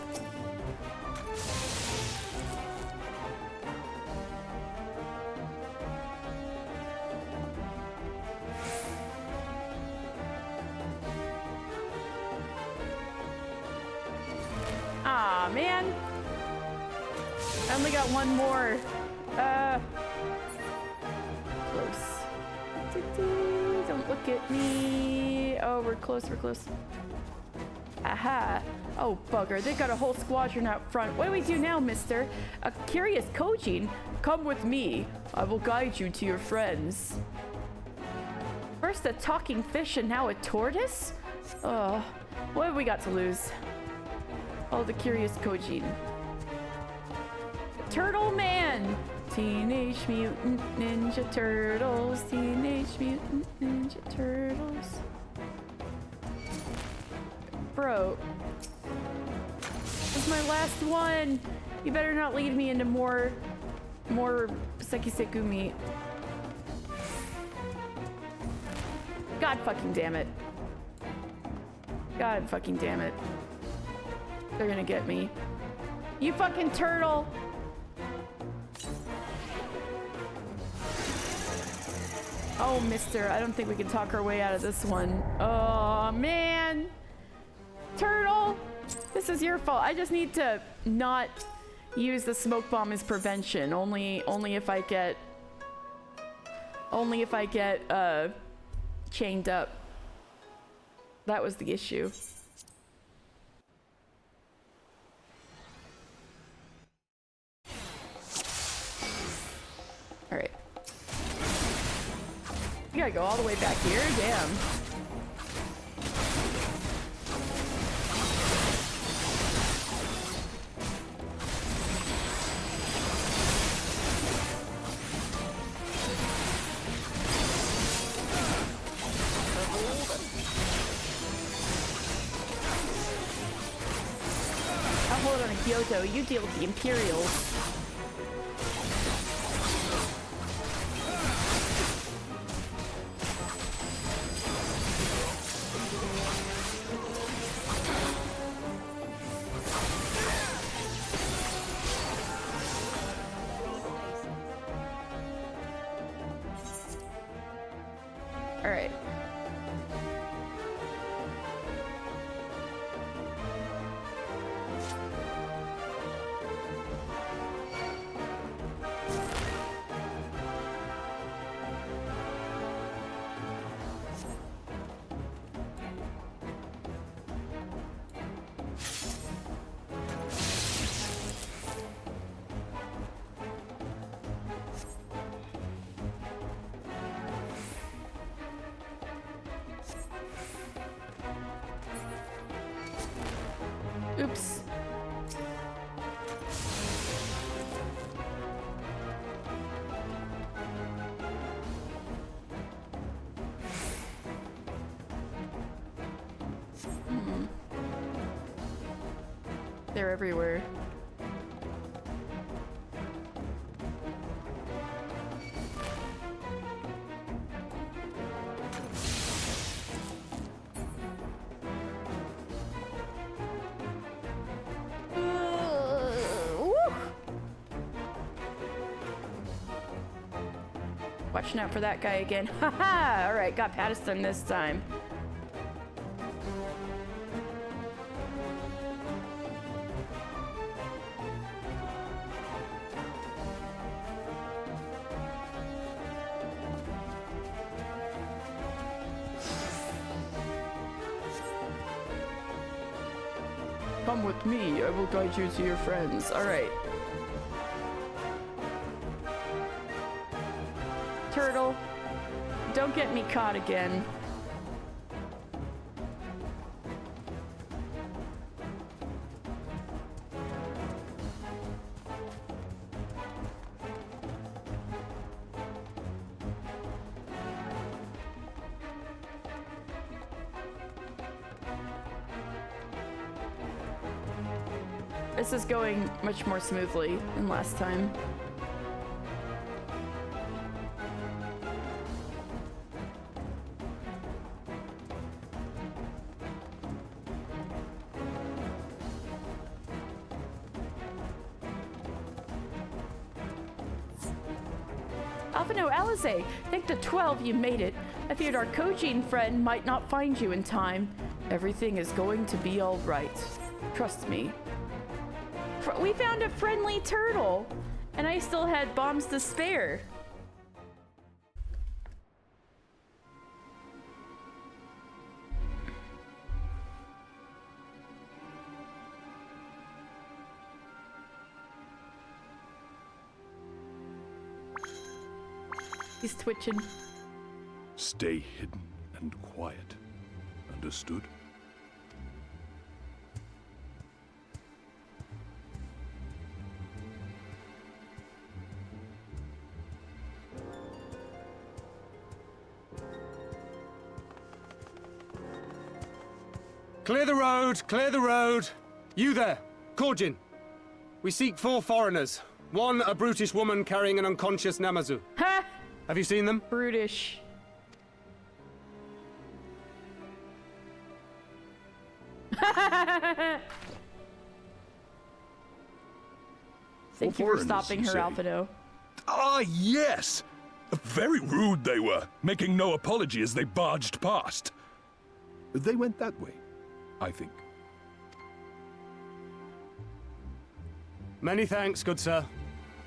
Speaker 1: Ah, man. I only got one more. Close. Don't look at me. Oh, we're close, we're close. Aha. Oh, bugger. They got a whole squadron out front. What do we do now, mister? A curious Kojin? Come with me. I will guide you to your friends. First a talking fish and now a tortoise? Oh, what have we got to lose? Oh, the curious Kojin. Turtle Man! Teenage Mutant Ninja Turtles. Teenage Mutant Ninja Turtles. Bro. This is my last one! You better not lead me into more Sekiseku meat. God fucking damn it. God fucking damn it. They're gonna get me. You fucking turtle! Oh, mister, I don't think we can talk our way out of this one. Oh, man! Turtle! This is your fault. I just need to not use the smoke bomb as prevention. Only if I get... Only if I get, chained up. That was the issue. Alright. You gotta go all the way back here? Damn. I'll hold on to Kyoto. You deal with the Imperials. Alright. Oops. They're everywhere. Watching out for that guy again. Haha! Alright, got Patterson this time. Come with me, I will guide you to your friends. Alright. Turtle, don't get me caught again. This is going much more smoothly than last time. Alphino Alize, thank the 12 you made it. I feared our Kogine friend might not find you in time. Everything is going to be all right. Trust me. We found a friendly turtle, and I still had bombs to spare. He's twitching.
Speaker 10: Stay hidden and quiet. Understood?
Speaker 11: Clear the road! Clear the road! You there! Kogine! We seek 4 foreigners. One, a brutish woman carrying an unconscious Namazu.
Speaker 1: Ha!
Speaker 11: Have you seen them?
Speaker 1: Brutish. Thank you for stopping her, Alphino.
Speaker 10: Ah, yes! Very rude they were, making no apology as they barged past. They went that way, I think.
Speaker 11: Many thanks, good sir.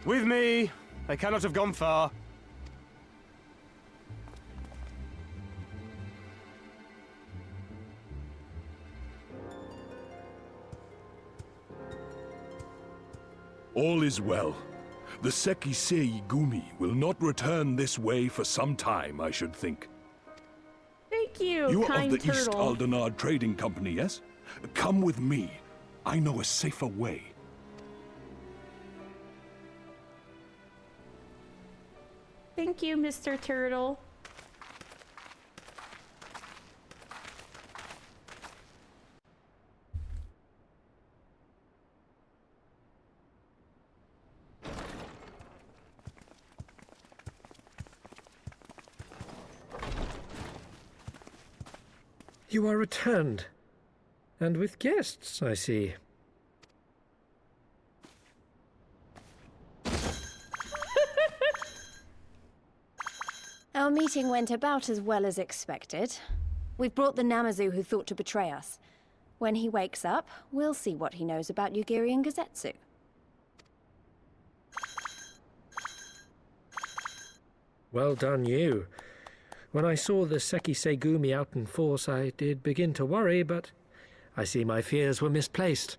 Speaker 11: With me, they cannot have gone far.
Speaker 10: All is well. The Sekisei Gumi will not return this way for some time, I should think.
Speaker 1: Thank you,
Speaker 10: You are
Speaker 1: kind
Speaker 10: of the East
Speaker 1: turtle.
Speaker 10: Aldenard Trading Company, yes? Come with me. I know a safer way.
Speaker 1: Thank you, Mr. Turtle.
Speaker 8: You are returned. And with guests, I see.
Speaker 6: Our meeting went about as well as expected. We've brought the Namazu who thought to betray us. When he wakes up, we'll see what he knows about Yugiri and Gazetsu.
Speaker 8: Well done, you. When I saw the Sekisei Gumi out in force, I did begin to worry, but I see my fears were misplaced.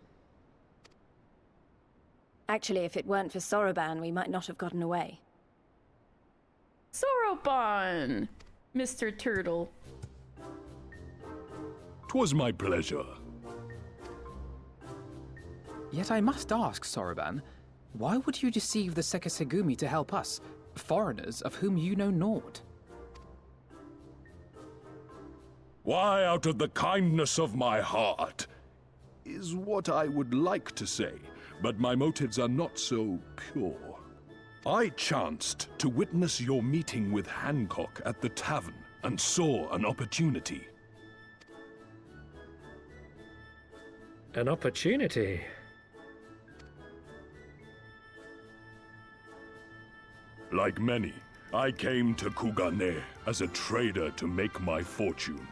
Speaker 6: Actually, if it weren't for Soroban, we might not have gotten away.
Speaker 1: Soroban, Mr. Turtle.
Speaker 10: 'Twas my pleasure.
Speaker 4: Yet I must ask, Soroban, why would you deceive the Sekisegumi to help us, foreigners of whom you know naught?
Speaker 10: Why, out of the kindness of my heart, is what I would like to say, but my motives are not so pure. I chanced to witness your meeting with Hancock at the tavern and saw an opportunity.
Speaker 8: An opportunity?
Speaker 10: Like many, I came to Kugane as a trader to make my fortune.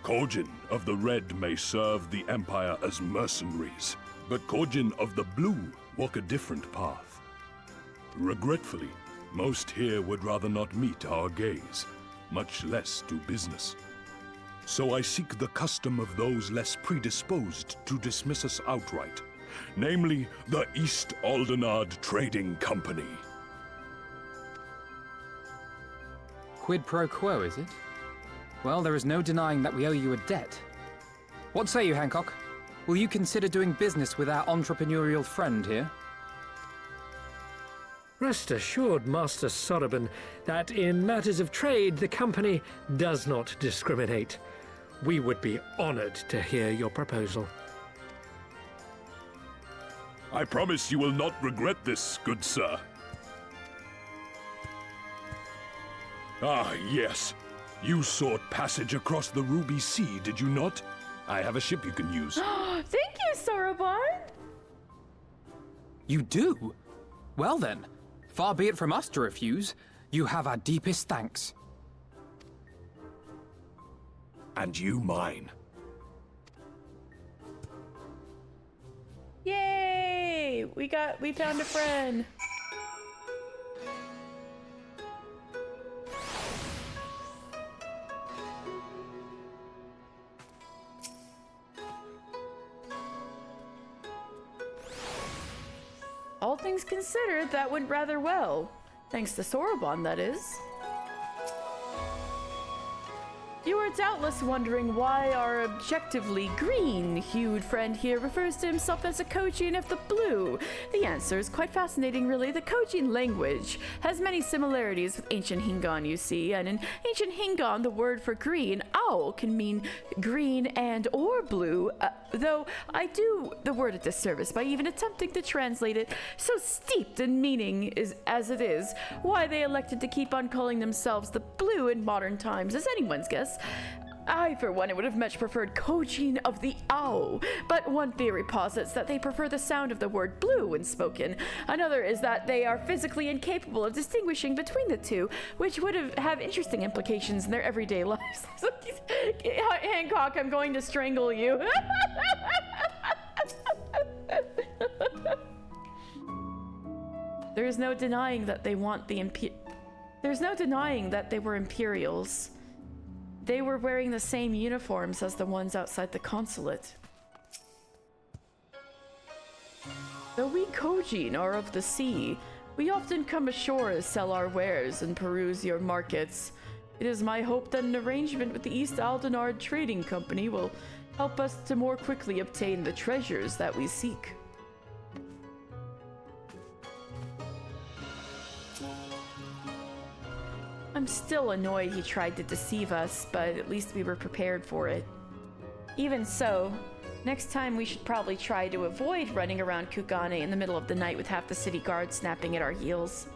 Speaker 10: Kojin of the Red may serve the Empire as mercenaries, but Kojin of the Blue walk a different path. Regretfully, most here would rather not meet our gaze, much less do business. So I seek the custom of those less predisposed to dismiss us outright, namely the East Aldenard Trading Company.
Speaker 4: Quid pro quo, is it? Well, there is no denying that we owe you a debt. What say you, Hancock? Will you consider doing business with our entrepreneurial friend here?
Speaker 8: Rest assured, Master Soroban, that in matters of trade, the company does not discriminate. We would be honored to hear your proposal.
Speaker 10: I promise you will not regret this, good sir. Ah, yes. You sought passage across the Ruby Sea, did you not? I have a ship you can use.
Speaker 1: Thank you, Soroban!
Speaker 4: You do? Well then, far be it from us to refuse. You have our deepest thanks.
Speaker 10: And you mine.
Speaker 1: Yay! We found a friend. All things considered, that went rather well. Thanks to Soroban, that is. You are doubtless wondering why our objectively green-hued friend here refers to himself as a Kogine of the Blue. The answer is quite fascinating, really. The Kogine language has many similarities with ancient Hingan, you see, and in ancient Hingan, the word for green, owl, can mean green and or blue, though I do the word a disservice by even attempting to translate it, so steeped in meaning as it is. Why they elected to keep on calling themselves the Blue in modern times is anyone's guess. I, for one, would have much preferred Kogine of the Owl, but one theory posits that they prefer the sound of the word blue when spoken. Another is that they are physically incapable of distinguishing between the two, which would have interesting implications in their everyday lives. Hancock, I'm going to strangle you. There's no denying that they want the There's no denying that they were Imperials. They were wearing the same uniforms as the ones outside the consulate. Though we Kogine are of the sea, we often come ashore to sell our wares and peruse your markets. It is my hope that an arrangement with the East Aldenard Trading Company will help us to more quickly obtain the treasures that we seek. I'm still annoyed he tried to deceive us, but at least we were prepared for it. Even so, next time we should probably try to avoid running around Kugane in the middle of the night with half the city guard snapping at our heels.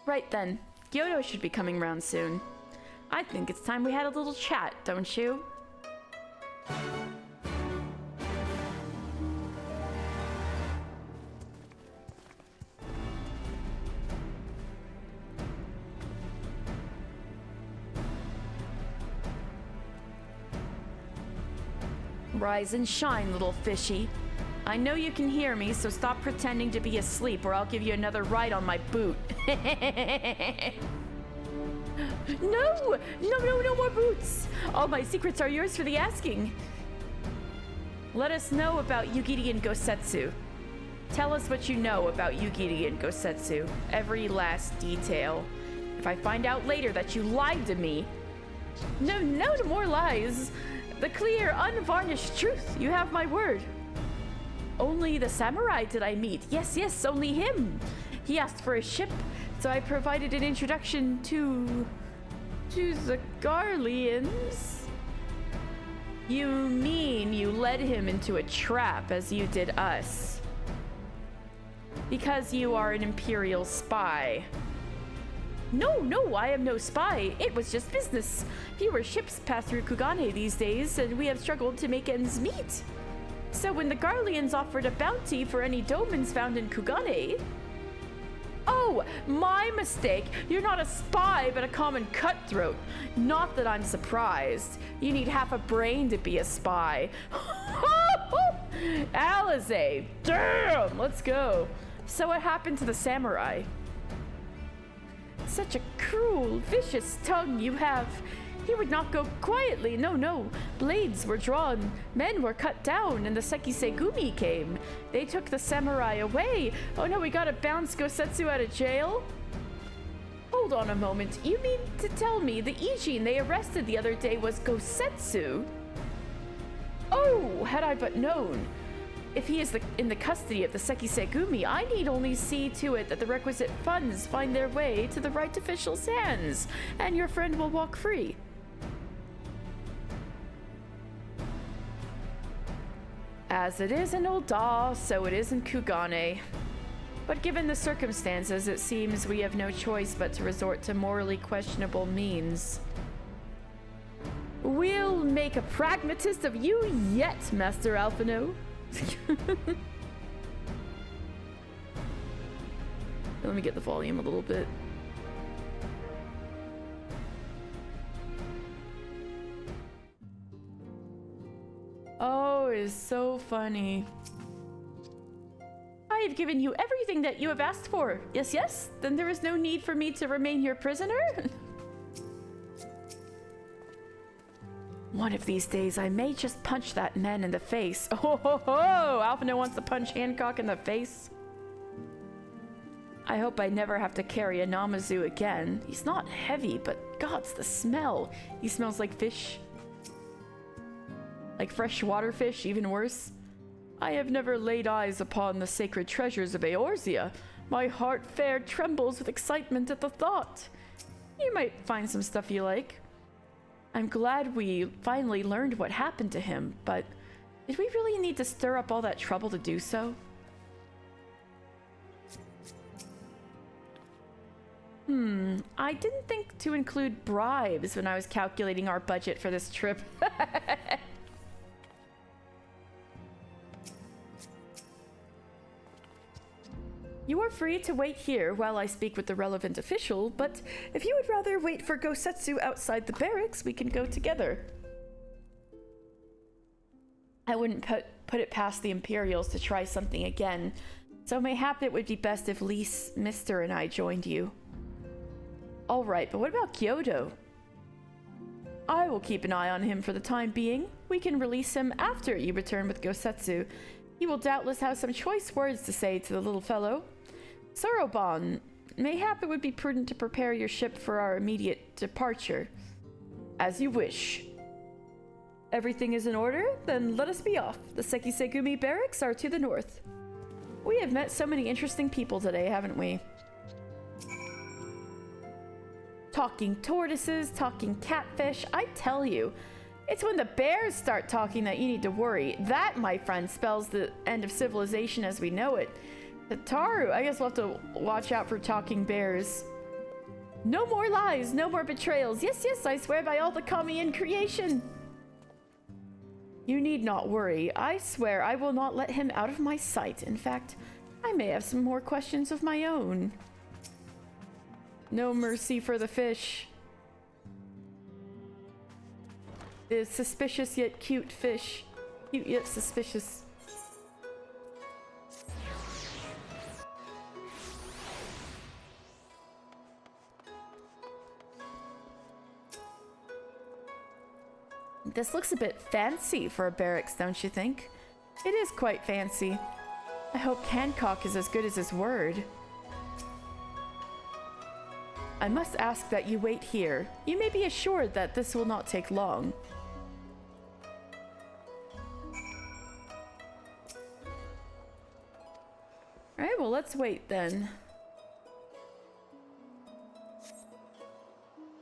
Speaker 1: Right then, Gyoto should be coming round soon. I think it's time we had a little chat, don't you? Rise and shine, little fishy. I know you can hear me, so stop pretending to be asleep or I'll give you another ride on my boot. No! No more boots! All my secrets are yours for the asking. Let us know about Yugiri and Gosetsu. Tell us what you know about Yugiri and Gosetsu. Every last detail. If I find out later that you lied to me... No more lies. The clear, unvarnished truth. You have my word. Only the samurai did I meet. Yes, only him. He asked for a ship, so I provided an introduction to the Garleans. You mean you led him into a trap as you did us? Because you are an Imperial spy. No, I am no spy. It was just business. Fewer ships pass through Kugane these days, and we have struggled to make ends meet. So when the Garleans offered a bounty for any domans found in Kugane... Oh, my mistake. You're not a spy, but a common cutthroat. Not that I'm surprised. You need half a brain to be a spy. Alize, damn, let's go. So what happened to the samurai? Such a cruel, vicious tongue you have. He would not go quietly. No. Blades were drawn, men were cut down, and the Sekisegumi came. They took the samurai away. Oh no, we gotta bounce Gosetsu out of jail? Hold on a moment. You mean to tell me the Ijin they arrested the other day was Gosetsu? Oh, had I but known. If he is in the custody of the Sekisegumi, I need only see to it that the requisite funds find their way to the right official's hands, and your friend will walk free. As it is in Ul'dah, so it is in Kugane. But given the circumstances, it seems we have no choice but to resort to morally questionable means. We'll make a pragmatist of you yet, Master Alphino. Let me get the volume a little bit. Oh, it's so funny. I have given you everything that you have asked for. Yes, yes? Then there is no need for me to remain your prisoner? One of these days, I may just punch that man in the face. Oh, ho, ho! Alphino wants to punch Hancock in the face. I hope I never have to carry a Namazu again. He's not heavy, but God's the smell. He smells like fish. Like freshwater fish, even worse. I have never laid eyes upon the sacred treasures of Eorzea. My heart fair trembles with excitement at the thought. You might find some stuff you like. I'm glad we finally learned what happened to him, but did we really need to stir up all that trouble to do so? I didn't think to include bribes when I was calculating our budget for this trip. You are free to wait here while I speak with the relevant official, but if you would rather wait for Gosetsu outside the barracks, we can go together. I wouldn't put it past the Imperials to try something again, so mayhap it would be best if Lise, Mister, and I joined you. Alright, but what about Kyoto? I will keep an eye on him for the time being. We can release him after you return with Gosetsu. He will doubtless have some choice words to say to the little fellow. Sorobon, mayhap it would be prudent to prepare your ship for our immediate departure. As you wish. Everything is in order? Then let us be off. The Sekisegumi barracks are to the north. We have met so many interesting people today, haven't we? Talking tortoises, talking catfish, I tell you. It's when the bears start talking that you need to worry. That, my friend, spells the end of civilization as we know it. Taru, I guess we'll have to watch out for talking bears. No more lies, no more betrayals. Yes, yes, I swear by all the kami in creation. You need not worry. I swear I will not let him out of my sight. In fact, I may have some more questions of my own. No mercy for the fish. The suspicious yet cute fish. Cute yet suspicious. This looks a bit fancy for a barracks, don't you think? It is quite fancy. I hope Hancock is as good as his word. I must ask that you wait here. You may be assured that this will not take long. Alright, well, let's wait then.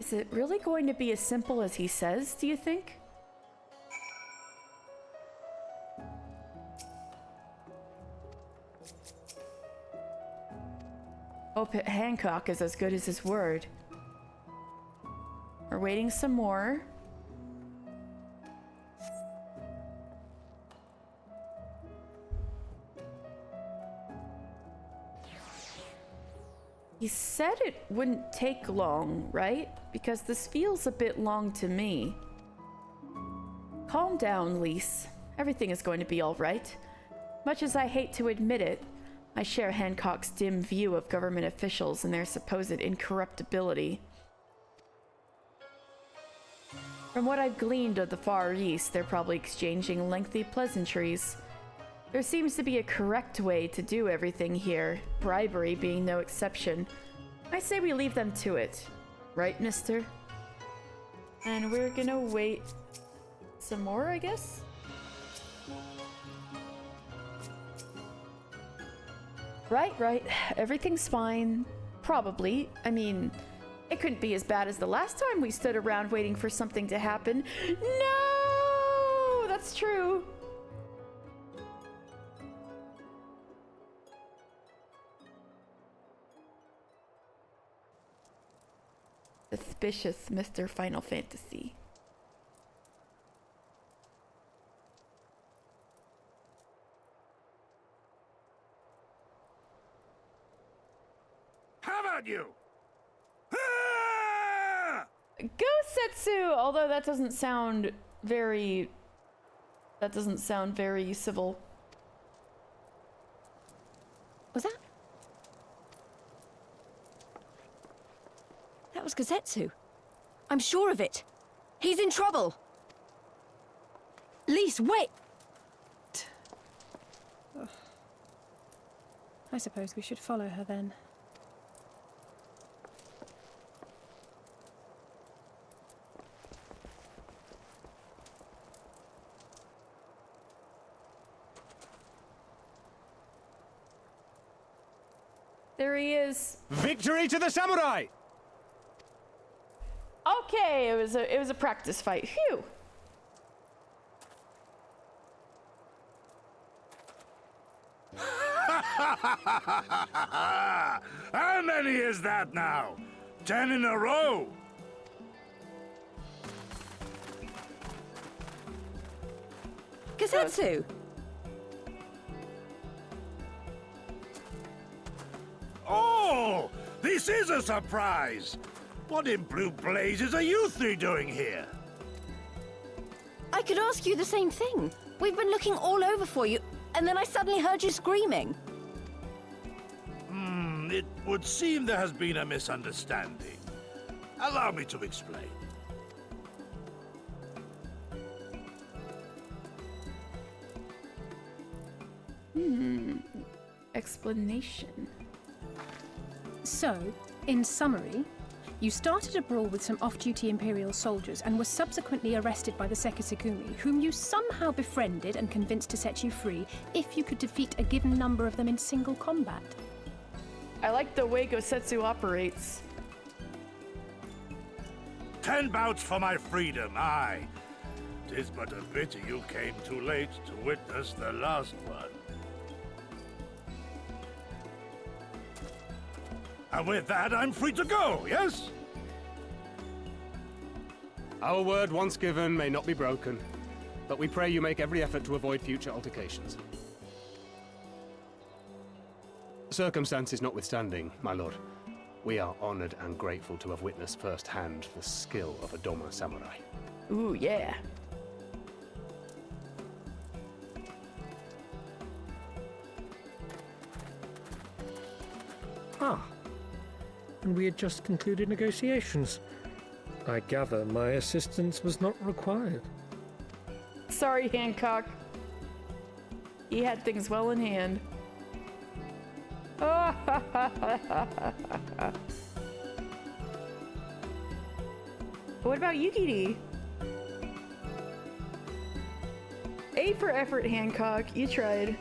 Speaker 1: Is it really going to be as simple as he says, do you think? Hope Hancock is as good as his word. We're waiting some more. He said it wouldn't take long, right? Because this feels a bit long to me. Calm down, Lise. Everything is going to be all right. Much as I hate to admit it, I share Hancock's dim view of government officials and their supposed incorruptibility. From what I've gleaned of the Far East, they're probably exchanging lengthy pleasantries. There seems to be a correct way to do everything here, bribery being no exception. I say we leave them to it. Right, mister? And we're gonna wait some more, I guess? Right. Everything's fine. Probably. I mean, it couldn't be as bad as the last time we stood around waiting for something to happen. No! That's true. Suspicious Mr. Final Fantasy.
Speaker 10: How about you?
Speaker 1: Go Setsu! Although that doesn't sound very civil.
Speaker 6: Was that? That was Gazetsu. I'm sure of it. He's in trouble. Lise, wait!
Speaker 9: I suppose we should follow her then.
Speaker 1: There he is.
Speaker 11: Victory to the samurai!
Speaker 1: Okay, it was a practice fight. Phew.
Speaker 10: How many is that now? 10 in a row?
Speaker 6: Gazetsu!
Speaker 10: Oh, this is a surprise! What in blue blazes are you three doing here?
Speaker 6: I could ask you the same thing. We've been looking all over for you, and then I suddenly heard you screaming.
Speaker 10: It would seem there has been a misunderstanding. Allow me to explain.
Speaker 1: Explanation.
Speaker 9: So, in summary, you started a brawl with some off-duty Imperial soldiers and were subsequently arrested by the Sekisugumi, whom you somehow befriended and convinced to set you free if you could defeat a given number of them in single combat.
Speaker 1: I like the way Gosetsu operates.
Speaker 10: 10 bouts for my freedom, aye. 'Tis but a pity you came too late to witness the last one. And with that, I'm free to go, yes?
Speaker 11: Our word once given may not be broken, but we pray you make every effort to avoid future altercations. Circumstances notwithstanding, my lord, we are honored and grateful to have witnessed firsthand the skill of a Doma samurai.
Speaker 1: Ooh, yeah.
Speaker 8: Ah. And we had just concluded negotiations. I gather my assistance was not required.
Speaker 1: Sorry, Hancock. He had things well in hand. What about Yukiri? A for effort, Hancock. You tried.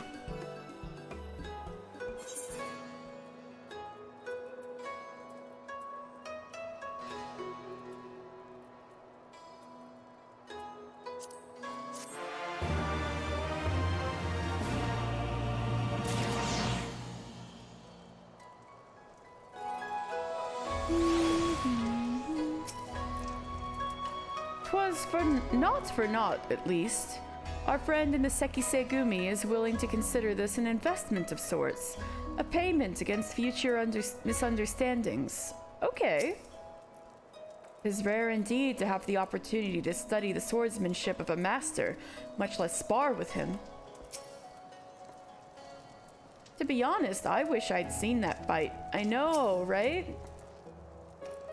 Speaker 1: For naught, at least. Our friend in the Sekisegumi is willing to consider this an investment of sorts, a payment against future misunderstandings. Okay. It is rare indeed to have the opportunity to study the swordsmanship of a master, much less spar with him. To be honest, I wish I'd seen that fight. I know, right?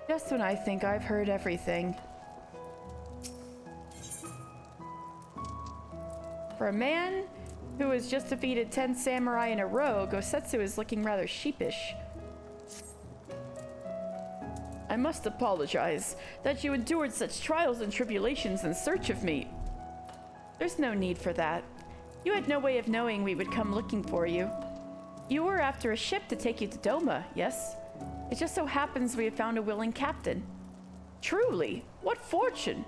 Speaker 1: Just when I think I've heard everything. For a man who has just defeated 10 samurai in a row, Gosetsu is looking rather sheepish. I must apologize that you endured such trials and tribulations in search of me. There's no need for that. You had no way of knowing we would come looking for you. You were after a ship to take you to Doma, yes? It just so happens we have found a willing captain. Truly, what fortune!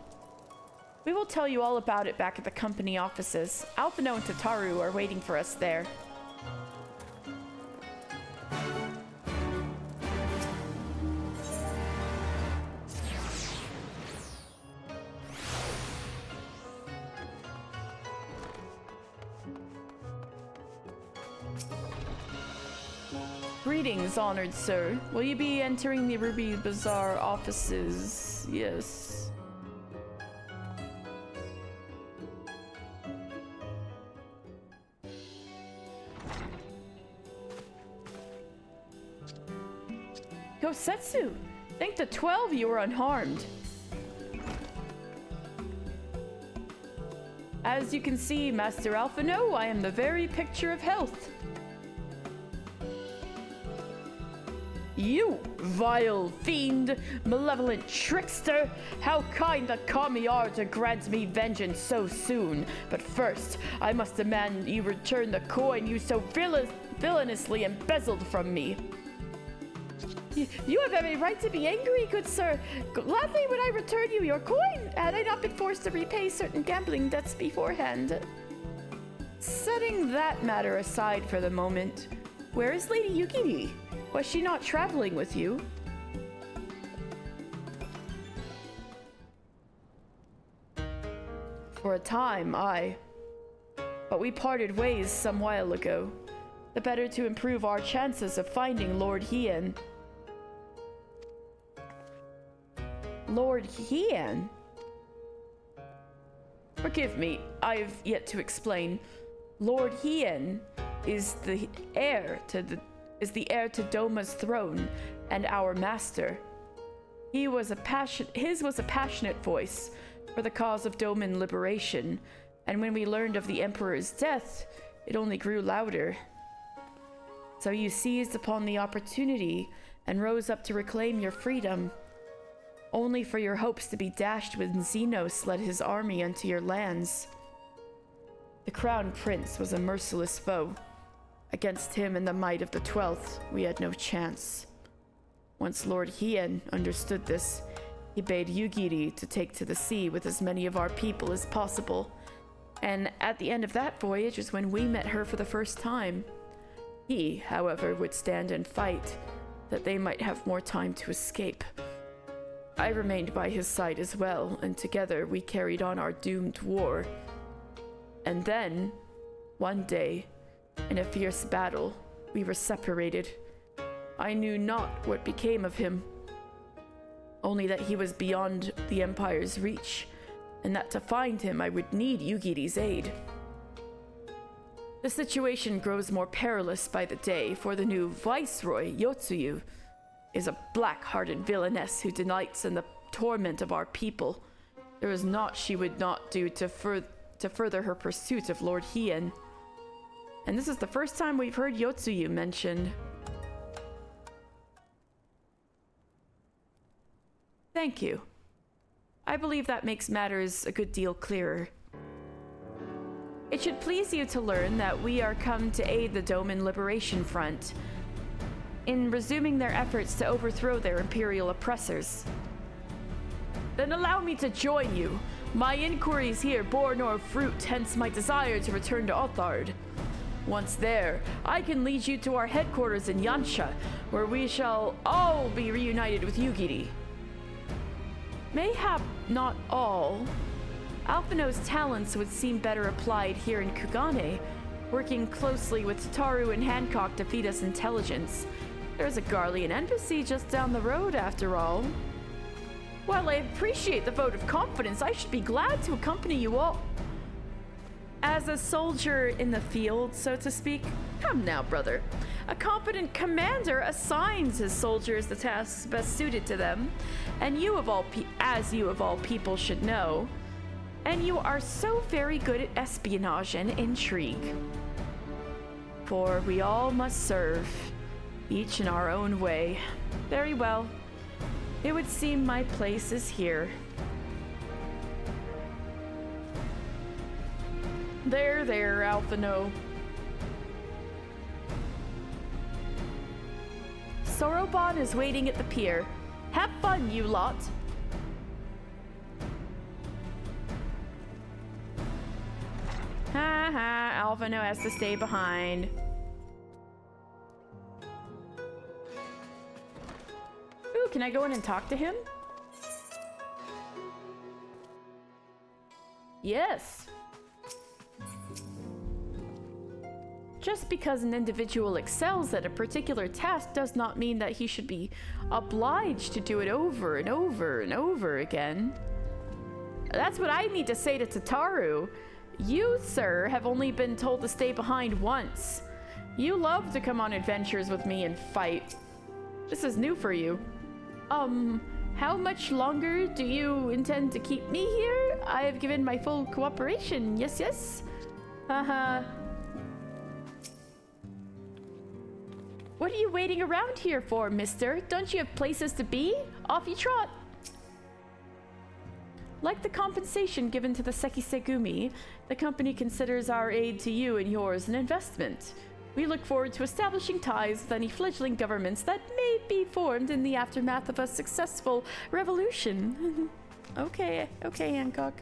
Speaker 1: We will tell you all about it back at the company offices. Alphino and Tataru are waiting for us there. Greetings, honored sir. Will you be entering the Ruby Bazaar offices? Yes. Kosetsu! Think the 12 you were unharmed. As you can see, Master Alphino, I am the very picture of health. You vile fiend, malevolent trickster! How kind the kami are to grant me vengeance so soon. But first, I must demand you return the coin you so villainously embezzled from me. You have every right to be angry, good sir. Gladly would I return you your coin, had I not been forced to repay certain gambling debts beforehand. Setting that matter aside for the moment, where is Lady Yukiri? Was she not traveling with you? For a time, aye. But we parted ways some while ago. The better to improve our chances of finding Lord Hien. Lord Hien? Forgive me, I've yet to explain. Lord Hien is the heir to Doma's throne and our master. His was a passionate voice for the cause of Doman liberation, and when we learned of the Emperor's death, it only grew louder. So you seized upon the opportunity and rose up to reclaim your freedom, only for your hopes to be dashed when Xenos led his army unto your lands. The Crown Prince was a merciless foe. Against him and the might of the 12th, we had no chance. Once Lord Hien understood this, he bade Yugiri to take to the sea with as many of our people as possible. And at the end of that voyage is when we met her for the first time. He, however, would stand and fight, that they might have more time to escape. I remained by his side as well, and together we carried on our doomed war. And then, one day, in a fierce battle, we were separated. I knew not what became of him, only that he was beyond the Empire's reach, and that to find him I would need Yugiri's aid. The situation grows more perilous by the day, for the new Viceroy, Yotsuyu, is a black-hearted villainess who delights in the torment of our people. There is naught she would not do to further her pursuit of Lord Hien. And this is the first time we've heard Yotsuyu mentioned. Thank you. I believe that makes matters a good deal clearer. It should please you to learn that we are come to aid the Doman Liberation Front in resuming their efforts to overthrow their imperial oppressors. Then allow me to join you. My inquiries here bore no fruit, hence my desire to return to Othard. Once there, I can lead you to our headquarters in Yansha, where we shall all be reunited with Yugiri. Mayhap not all. Alphino's talents would seem better applied here in Kugane, working closely with Tataru and Hancock to feed us intelligence. There's a Garlean embassy just down the road, after all. While I appreciate the vote of confidence, I should be glad to accompany you all. As a soldier in the field, so to speak, come now, brother. A competent commander assigns his soldiers the tasks best suited to them, and you of all people should know. And you are so very good at espionage and intrigue. For we all must serve, each in our own way. Very well. It would seem my place is here. There, Alphino. Soroban is waiting at the pier. Have fun, you lot. Ha ha, Alphino has to stay behind. Ooh, can I go in and talk to him? Yes. Just because an individual excels at a particular task does not mean that he should be obliged to do it over and over and over again. That's what I need to say to Tataru. You, sir, have only been told to stay behind once. You love to come on adventures with me and fight. This is new for you. How much longer do you intend to keep me here? I have given my full cooperation. Yes, yes? Haha. What are you waiting around here for, mister? Don't you have places to be? Off you trot. Like the compensation given to the Sekisegumi, the company considers our aid to you and yours an investment. We look forward to establishing ties with any fledgling governments that may be formed in the aftermath of a successful revolution. Okay, Hancock.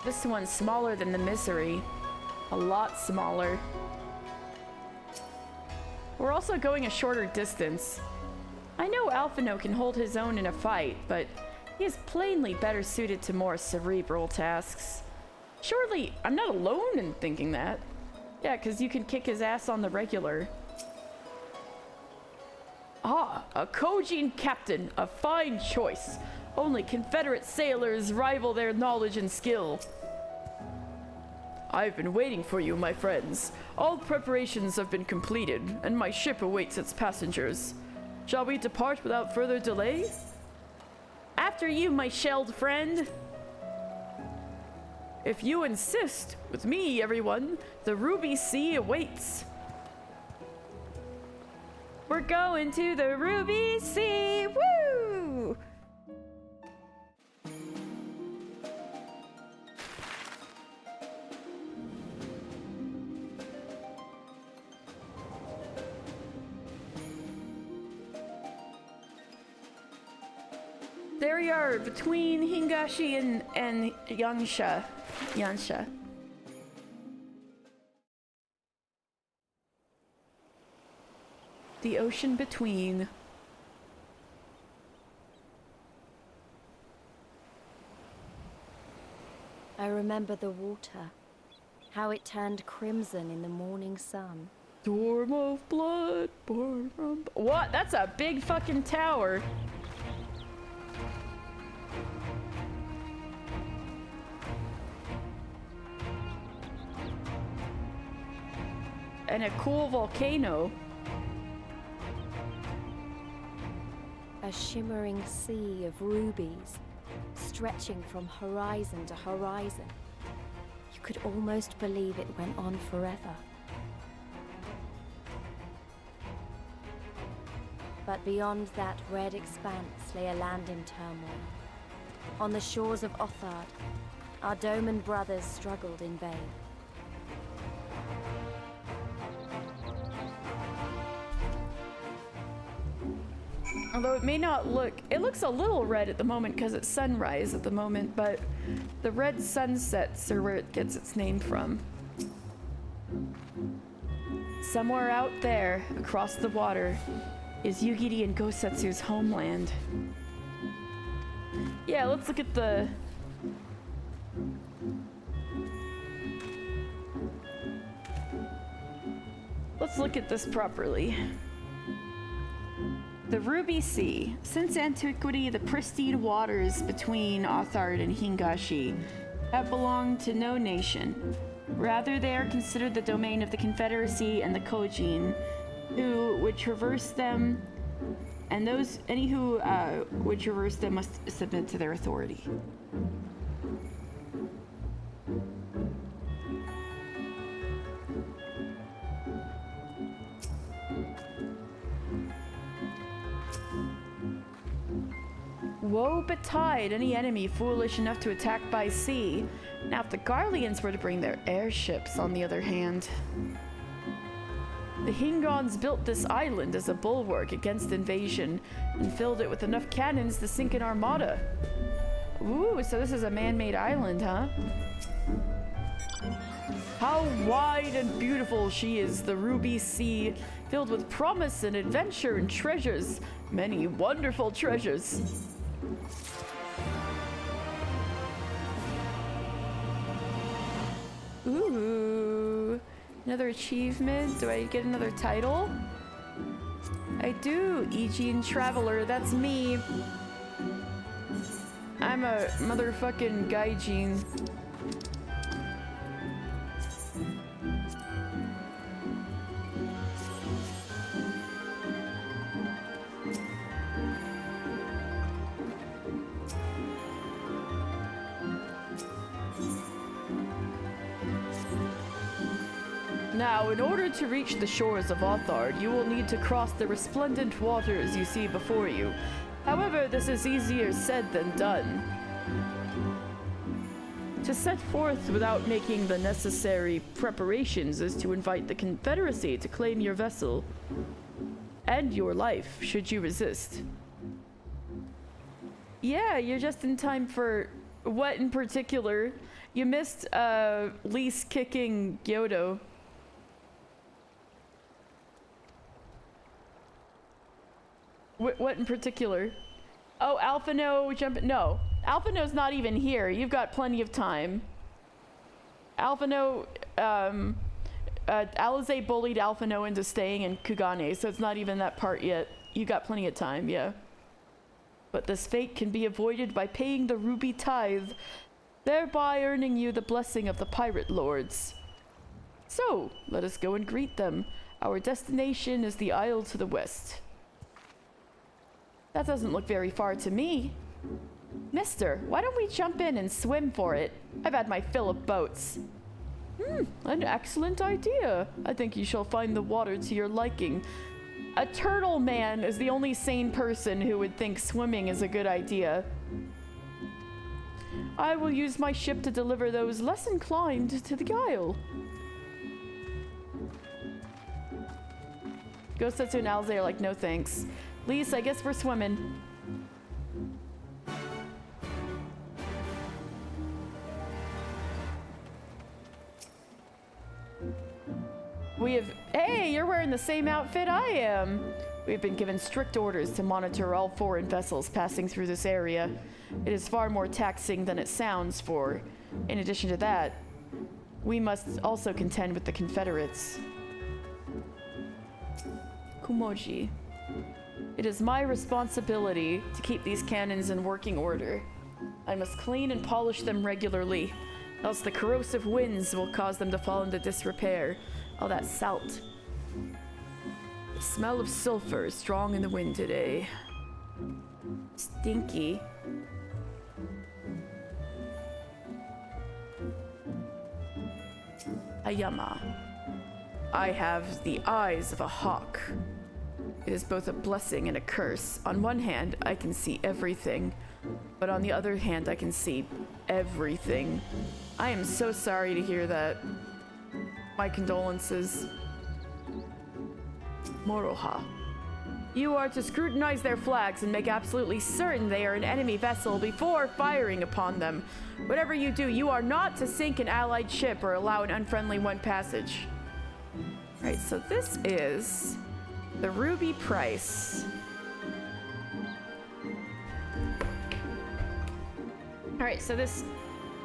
Speaker 1: This one's smaller than the Misery. A lot smaller. We're also going a shorter distance. I know Alphino can hold his own in a fight, but he is plainly better suited to more cerebral tasks. Surely, I'm not alone in thinking that. Yeah, because you can kick his ass on the regular. Ah, a Kogine captain, a fine choice. Only Confederate sailors rival their knowledge and skill. I've been waiting for you, my friends. All preparations have been completed, and my ship awaits its passengers. Shall we depart without further delay? After you, my shelled friend. If you insist, with me, everyone, the Ruby Sea awaits. We're going to the Ruby Sea! Woo! There we are, between Hingashi and Yansha. The ocean between.
Speaker 6: I remember the water, how it turned crimson in the morning sun.
Speaker 1: Storm of blood born from... What? That's a big fucking tower. And a cool volcano.
Speaker 6: A shimmering sea of rubies, stretching from horizon to horizon. You could almost believe it went on forever. But beyond that red expanse lay a land in turmoil. On the shores of Othard, our Doman brothers struggled in vain.
Speaker 1: Although it may not look, it looks a little red at the moment because it's sunrise at the moment, but the red sunsets are where it gets its name from. Somewhere out there, across the water, is Yugiri and Gosetsu's homeland. Yeah, let's look at the... Let's look at this properly. The Ruby Sea. Since antiquity, the pristine waters between Othard and Hingashi have belonged to no nation. Rather, they are considered the domain of the Confederacy and the Kogine, who would traverse them and any who would traverse them must submit to their authority. Woe betide any enemy foolish enough to attack by sea. Now, if the Garleans were to bring their airships, on the other hand. The Hingons built this island as a bulwark against invasion and filled it with enough cannons to sink an armada. Ooh, so this is a man-made island, huh? How wide and beautiful she is, the ruby sea, filled with promise and adventure and treasures, many wonderful treasures. Ooh, another achievement. Do I get another title? I do, Aegean Traveler, that's me. I'm a motherfucking gaijin. Now, in order to reach the shores of Othard, you will need to cross the resplendent waters you see before you. However, this is easier said than done. To set forth without making the necessary preparations is to invite the Confederacy to claim your vessel and your life, should you resist. Yeah, you're just in time for what in particular? You missed Lise kicking Gyodo. What in particular? Oh, Alphino jumping. No, Alphino's not even here. You've got plenty of time. Alphino, Alize bullied Alphino into staying in Kugane, so it's not even that part yet. You got plenty of time, yeah. But this fate can be avoided by paying the ruby tithe, thereby earning you the blessing of the pirate lords. So, let us go and greet them. Our destination is the isle to the west. That doesn't look very far to me. Mister, why don't we jump in and swim for it? I've had my fill of boats. An excellent idea. I think you shall find the water to your liking. A turtle man is the only sane person who would think swimming is a good idea. I will use my ship to deliver those less inclined to the isle. Ghostatsu and Alize are like, no thanks. Lise, I guess we're swimming. Hey, you're wearing the same outfit I am. We've been given strict orders to monitor all foreign vessels passing through this area. It is far more taxing than it sounds for. In addition to that, we must also contend with the Confederates. Kumoji. It is my responsibility to keep these cannons in working order. I must clean and polish them regularly, else the corrosive winds will cause them to fall into disrepair. All that salt. The smell of sulfur is strong in the wind today. Stinky. Ayama. I have the eyes of a hawk. It is both a blessing and a curse. On one hand, I can see everything, but on the other hand, I can see everything. I am so sorry to hear that. My condolences. Moroha. You are to scrutinize their flags and make absolutely certain they are an enemy vessel before firing upon them. Whatever you do, you are not to sink an allied ship or allow an unfriendly one passage. Right, so this is the ruby price. Alright, so this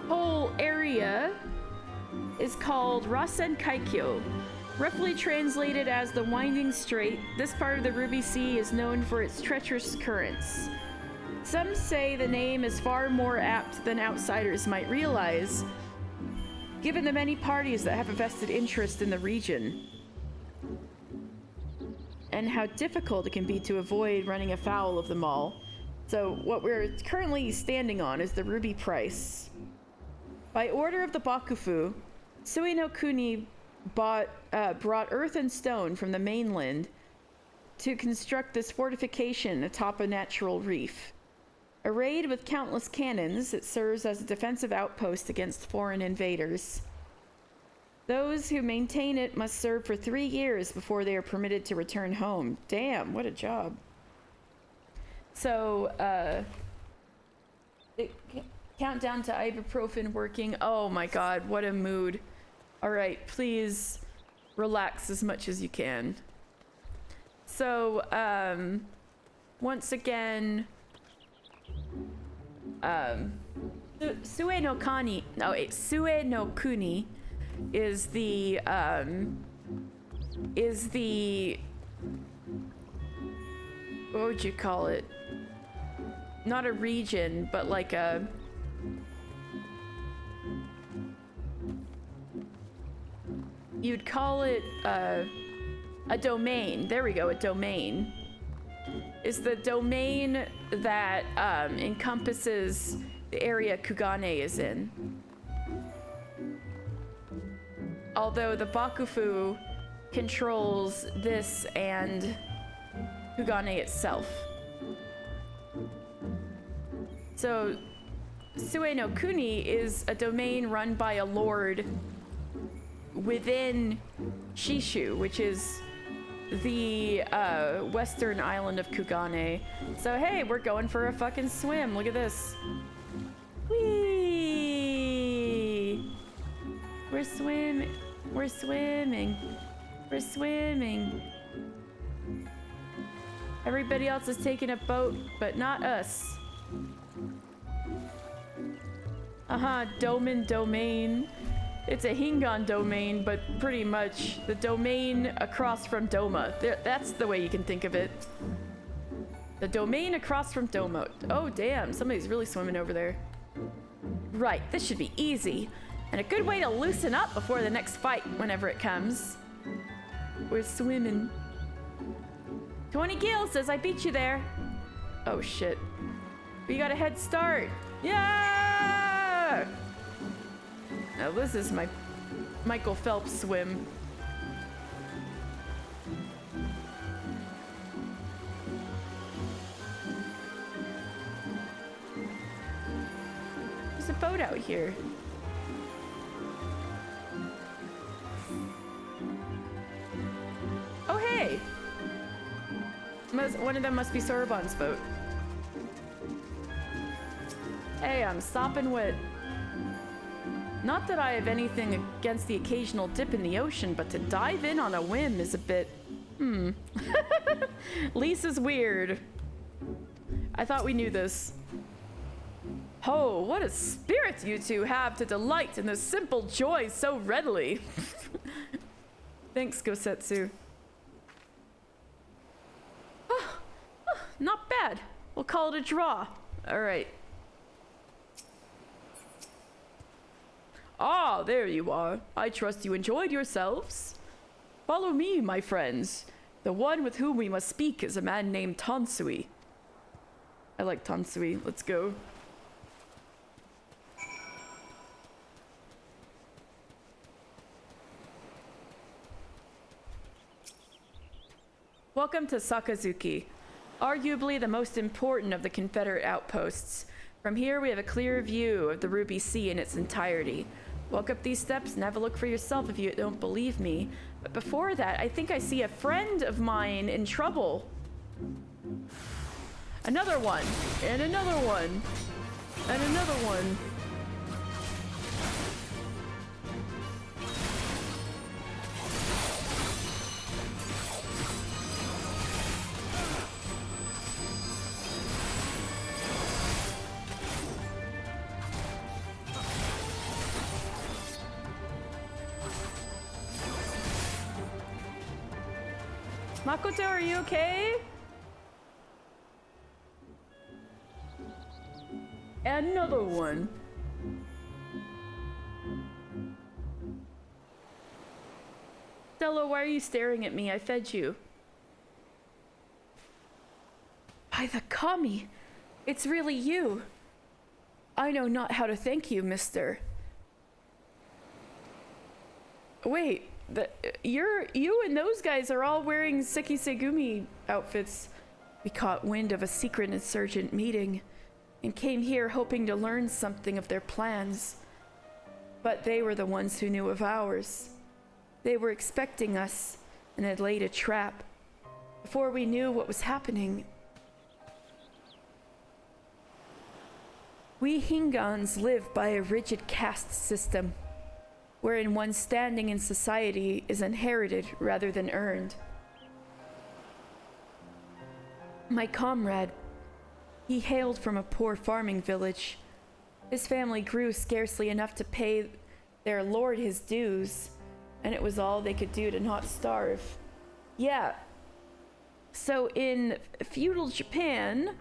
Speaker 1: whole area is called Rasen Kaikyo. Roughly translated as the Winding Strait, this part of the Ruby Sea is known for its treacherous currents. Some say the name is far more apt than outsiders might realize, given the many parties that have a vested interest in the region. and how difficult it can be to avoid running afoul of them all. So what we're currently standing on is the ruby price. By order of the Bakufu, Sui no Kuni brought earth and stone from the mainland to construct this fortification atop a natural reef. Arrayed with countless cannons, it serves as a defensive outpost against foreign invaders. Those who maintain it must serve for 3 years before they are permitted to return home. Damn, what a job. So, countdown to ibuprofen working. Oh my god, what a mood. Alright, please relax as much as you can. So, once again, Sue no Kuni is the, what would you call it? Not a region, but like a, you'd call it, a domain. There we go, a domain. Is the domain that encompasses the area Kugane is in. Although the Bakufu controls this and Kugane itself. So, Sue no Kuni is a domain run by a lord within Shishu, which is the western island of Kugane. So hey, we're going for a fucking swim. Look at this. Whee! We're swimming. We're swimming. We're swimming. Everybody else is taking a boat, but not us. Domain. It's a Hingan domain, but pretty much the domain across from Doma. That's the way you can think of it. The domain across from Doma. Oh damn, somebody's really swimming over there. Right, this should be easy. And a good way to loosen up before the next fight, whenever it comes. We're swimming. 20 gil says I beat you there. Oh shit. We got a head start. Yeah! Now this is my Michael Phelps swim. There's a boat out here. Oh hey! One of them must be Sorbon's boat. Hey, I'm sopping wet. Not that I have anything against the occasional dip in the ocean, but to dive in on a whim is a bit... Lisa's weird. I thought we knew this. Oh, what a spirit you two have to delight in the simple joys so readily. Thanks, Gosetsu. Not bad. We'll call it a draw. All right. Ah, there you are. I trust you enjoyed yourselves. Follow me, my friends. The one with whom we must speak is a man named Tansui. I like Tansui. Let's go. Welcome to Sakazuki, arguably the most important of the Confederate outposts. From here, we have a clear view of the Ruby Sea in its entirety. Walk up these steps and have a look for yourself if you don't believe me. But before that, I think I see a friend of mine in trouble. Another one, and another one, and another one. Makoto, are you okay? Another one. Stella, why are you staring at me? I fed you. By the kami, it's really you. I know not how to thank you, mister. Wait, you and those guys are all wearing Sekisegumi outfits. We caught wind of a secret insurgent meeting and came here hoping to learn something of their plans. But they were the ones who knew of ours. They were expecting us and had laid a trap. Before we knew what was happening, we Hingans live by a rigid caste system, wherein one's standing in society is inherited rather than earned. My comrade, he hailed from a poor farming village. His family grew scarcely enough to pay their lord his dues, and it was all they could do to not starve. Yeah. So in feudal Japan,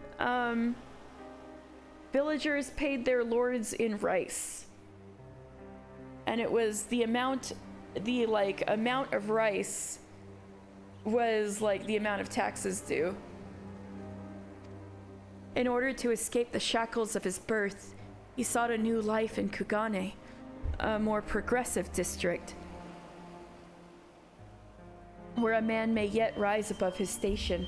Speaker 1: villagers paid their lords in rice. And it was the amount of rice was like the amount of taxes due. In order to escape the shackles of his birth, he sought a new life in Kugane, a more progressive district, where a man may yet rise above his station.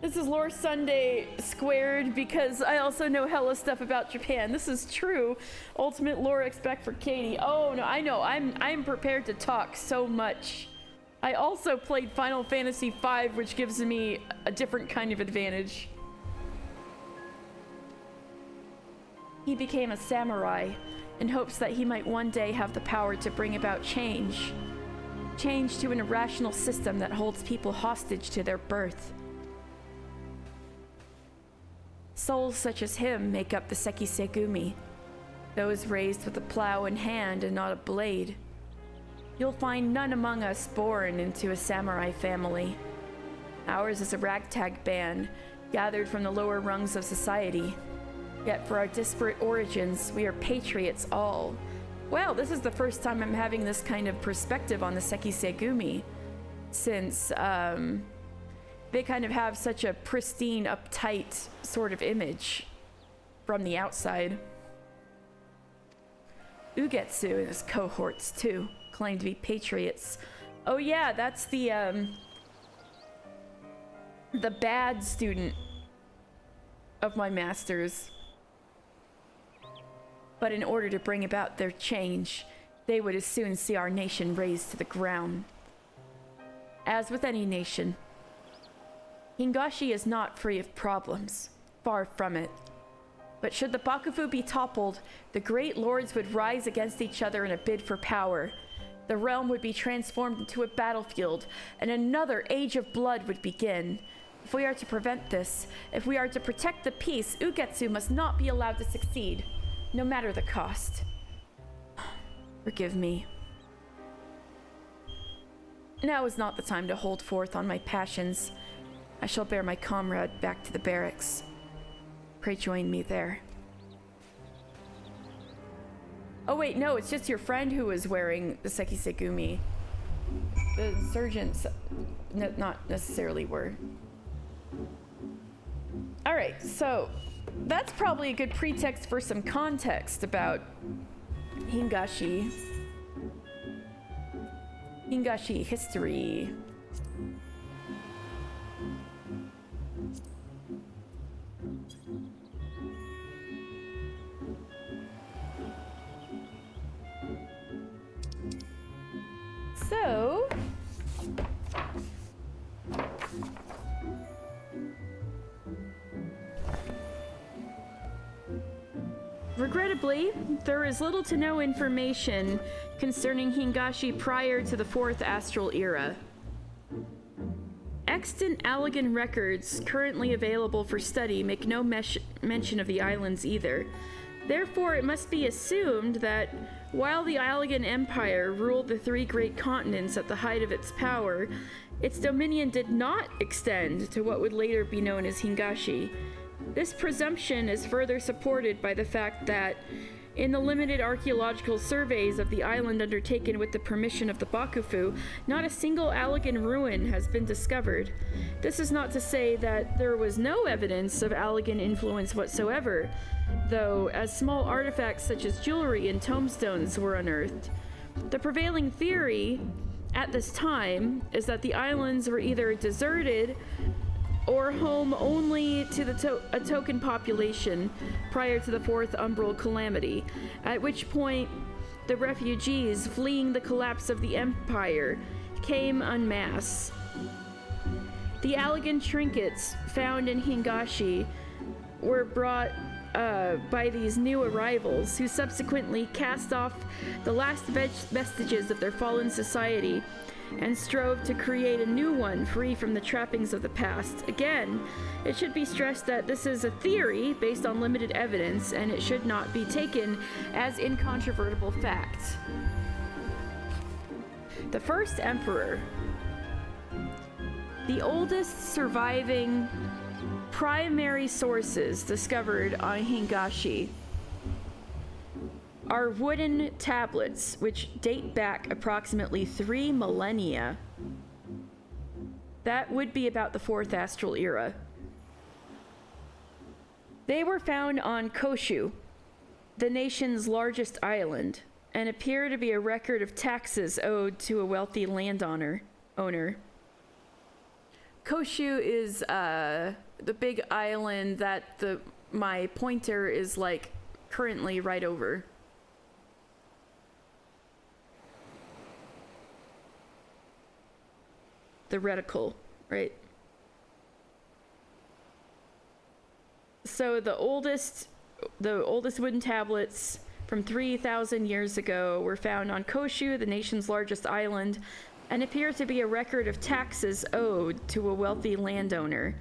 Speaker 1: This is Lore Sunday squared because I also know hella stuff about Japan. This is true. Ultimate lore expect for Katie. Oh no, I know. I'm prepared to talk so much. I also played Final Fantasy V, which gives me a different kind of advantage. He became a samurai in hopes that he might one day have the power to bring about change. Change to an irrational system that holds people hostage to their birth. Souls such as him make up the Sekisegumi, those raised with a plow in hand and not a blade. You'll find none among us born into a samurai family. Ours is a ragtag band, gathered from the lower rungs of society. Yet for our disparate origins, we are patriots all. Well, this is the first time I'm having this kind of perspective on the Sekisegumi, since they kind of have such a pristine, uptight sort of image from the outside. Ugetsu and his cohorts, too, claim to be patriots. Oh yeah, that's the bad student of my master's. But in order to bring about their change, they would as soon see our nation razed to the ground. As with any nation, Hingashi is not free of problems, far from it. But should the Bakufu be toppled, the great lords would rise against each other in a bid for power. The realm would be transformed into a battlefield, and another age of blood would begin. If we are to prevent this, if we are to protect the peace, Ugetsu must not be allowed to succeed, no matter the cost. Forgive me. Now is not the time to hold forth on my passions. I shall bear my comrade back to the barracks. Pray join me there. Oh wait, no, it's just your friend who was wearing the Sekisegumi. The insurgents not necessarily were. Alright, so that's probably a good pretext for some context about Hingashi. Hingashi history. So, regrettably, there is little to no information concerning Hingashi prior to the Fourth Astral Era. Extant Allegan records currently available for study make no mention of the islands either. Therefore, it must be assumed that while the Allegan Empire ruled the three great continents at the height of its power, its dominion did not extend to what would later be known as Hingashi. This presumption is further supported by the fact that In the limited archaeological surveys of the island undertaken with the permission of the Bakufu, not a single Allegan ruin has been discovered. This is not to say that there was no evidence of Allegan influence whatsoever, though as small artifacts such as jewelry and tombstones were unearthed. The prevailing theory at this time is that the islands were either deserted or home only to a token population prior to the Fourth Umbral Calamity, at which point the refugees fleeing the collapse of the Empire came en masse. The Allegan trinkets found in Hingashi were brought by these new arrivals, who subsequently cast off the last vestiges of their fallen society and strove to create a new one free from the trappings of the past. Again, it should be stressed that this is a theory based on limited evidence, and it should not be taken as incontrovertible fact. The first emperor. The oldest surviving primary sources discovered on Hingashi are wooden tablets, which date back approximately 3 millennia. That would be about the Fourth Astral Era. They were found on Koshu, the nation's largest island, and appear to be a record of taxes owed to a wealthy landowner. Koshu is the big island that my pointer is like currently right over. The reticle, right? So the oldest wooden tablets from 3,000 years ago were found on Koshu, the nation's largest island, and appear to be a record of taxes owed to a wealthy landowner.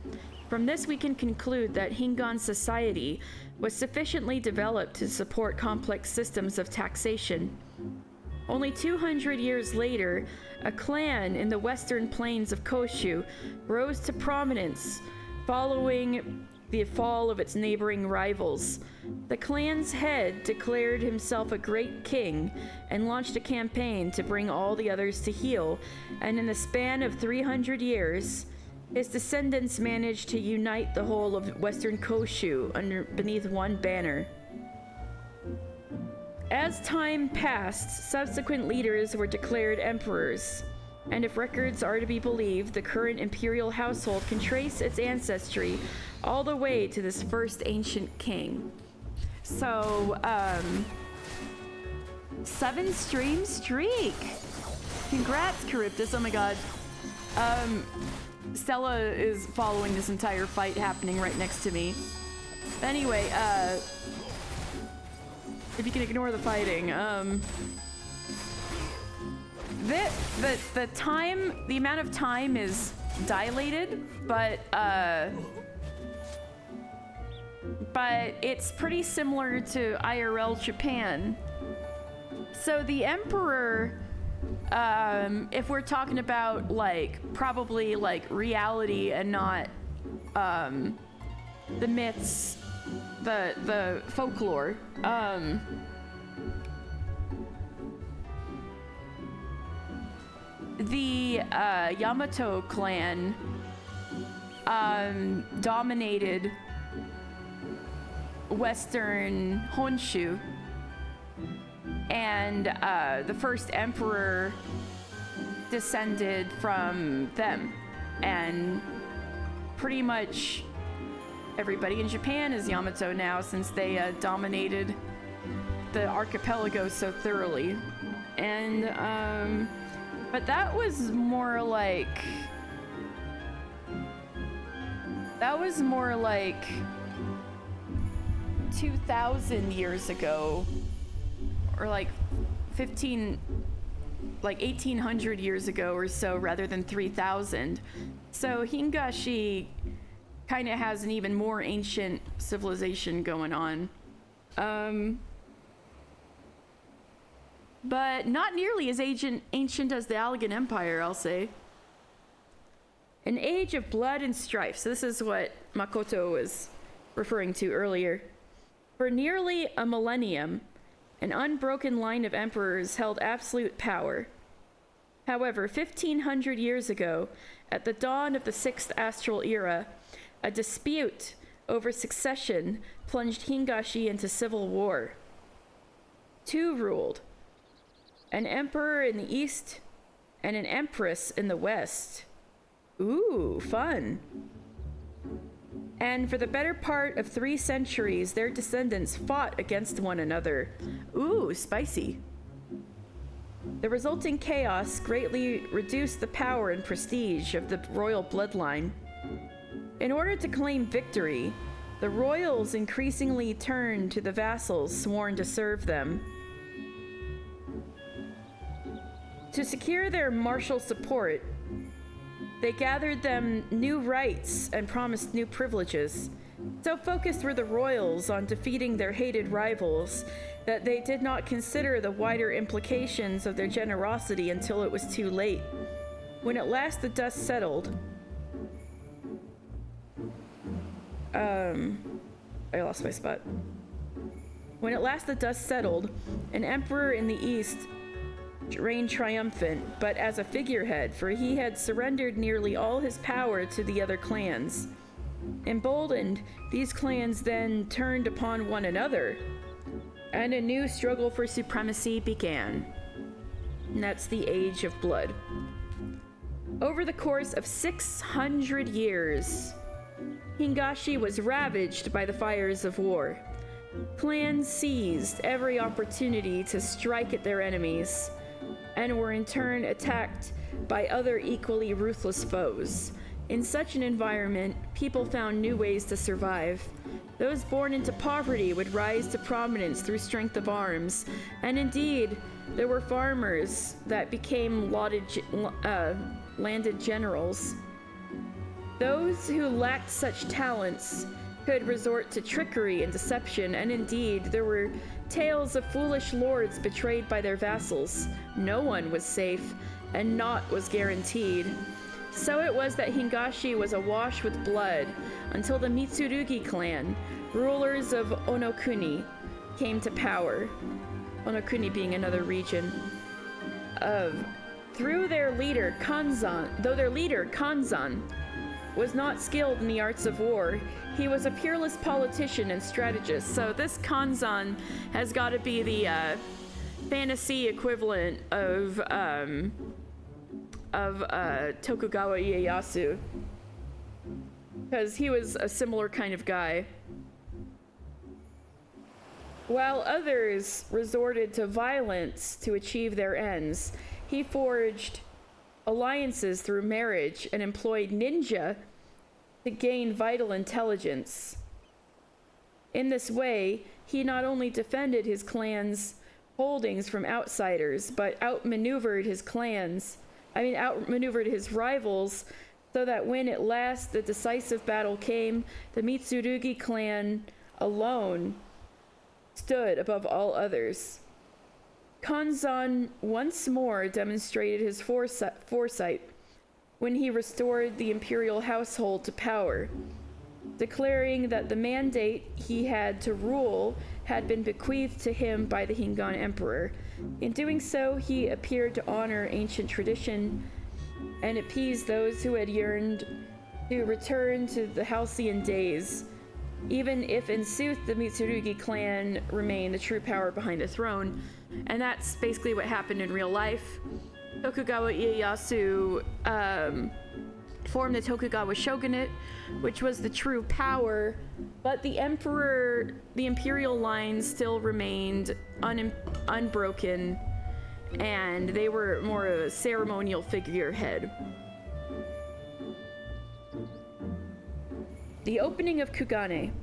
Speaker 1: From this, we can conclude that Hingan society was sufficiently developed to support complex systems of taxation. Only 200 years later, a clan in the western plains of Koshu rose to prominence following the fall of its neighboring rivals. The clan's head declared himself a great king and launched a campaign to bring all the others to heel, and in the span of 300 years, his descendants managed to unite the whole of western Koshu beneath one banner. As time passed, subsequent leaders were declared emperors, and if records are to be believed, the current imperial household can trace its ancestry all the way to this first ancient king. So, 7-stream streak! Congrats, Charybdis, oh my god. Stella is following this entire fight happening right next to me. Anyway, if you can ignore the fighting, the amount of time is dilated, but it's pretty similar to IRL Japan. So the Emperor, if we're talking about probably reality and not the myths, the folklore, the Yamato clan dominated Western Honshu, and the first emperor descended from them, and pretty much everybody in Japan is Yamato now, since they dominated the archipelago so thoroughly. And but that was more like 2,000 years ago, or 1,800 years ago or so, rather than 3,000. So Hingashi kind of has an even more ancient civilization going on. But not nearly as ancient as the Allegan Empire, I'll say. An age of blood and strife. So this is what Makoto was referring to earlier. For nearly a millennium, an unbroken line of emperors held absolute power. However, 1500 years ago, at the dawn of the Sixth Astral Era, a dispute over succession plunged Hingashi into civil war. Two ruled, an emperor in the east and an empress in the west. Ooh, fun. And for the better part of 3 centuries, their descendants fought against one another. Ooh, spicy. The resulting chaos greatly reduced the power and prestige of the royal bloodline. In order to claim victory, the royals increasingly turned to the vassals sworn to serve them. To secure their martial support, they gathered them new rights and promised new privileges. So focused were the royals on defeating their hated rivals that they did not consider the wider implications of their generosity until it was too late. When at last the dust settled, I lost my spot. When at last the dust settled, an emperor in the east reigned triumphant, but as a figurehead, for he had surrendered nearly all his power to the other clans. Emboldened, these clans then turned upon one another, and a new struggle for supremacy began. And that's the Age of Blood. Over the course of 600 years, Hingashi was ravaged by the fires of war. Clans seized every opportunity to strike at their enemies, and were in turn attacked by other equally ruthless foes. In such an environment, people found new ways to survive. Those born into poverty would rise to prominence through strength of arms, and indeed, there were farmers that became landed generals. Those who lacked such talents could resort to trickery and deception, and indeed, there were tales of foolish lords betrayed by their vassals. No one was safe, and naught was guaranteed. So it was that Hingashi was awash with blood until the Mitsurugi clan, rulers of Onokuni, came to power. Onokuni being another region. Through their leader, Kanzan, though their leader, Kanzan, was not skilled in the arts of war, he was a peerless politician and strategist. So this Kanzan has got to be the fantasy equivalent of Tokugawa Ieyasu, because he was a similar kind of guy. While others resorted to violence to achieve their ends, he forged alliances through marriage and employed ninja to gain vital intelligence. In this way, he not only defended his clan's holdings from outsiders, but outmaneuvered his rivals, so that when at last the decisive battle came, the Mitsurugi clan alone stood above all others. Kanzan once more demonstrated his foresight when he restored the imperial household to power, declaring that the mandate he had to rule had been bequeathed to him by the Kugane emperor. In doing so, he appeared to honor ancient tradition and appease those who had yearned to return to the halcyon days, even if in sooth the Mitsurugi clan remained the true power behind the throne. And that's basically what happened in real life. Tokugawa Ieyasu formed the Tokugawa shogunate, which was the true power, but the imperial line still remained unbroken, and they were more of a ceremonial figurehead. The opening of Kugane.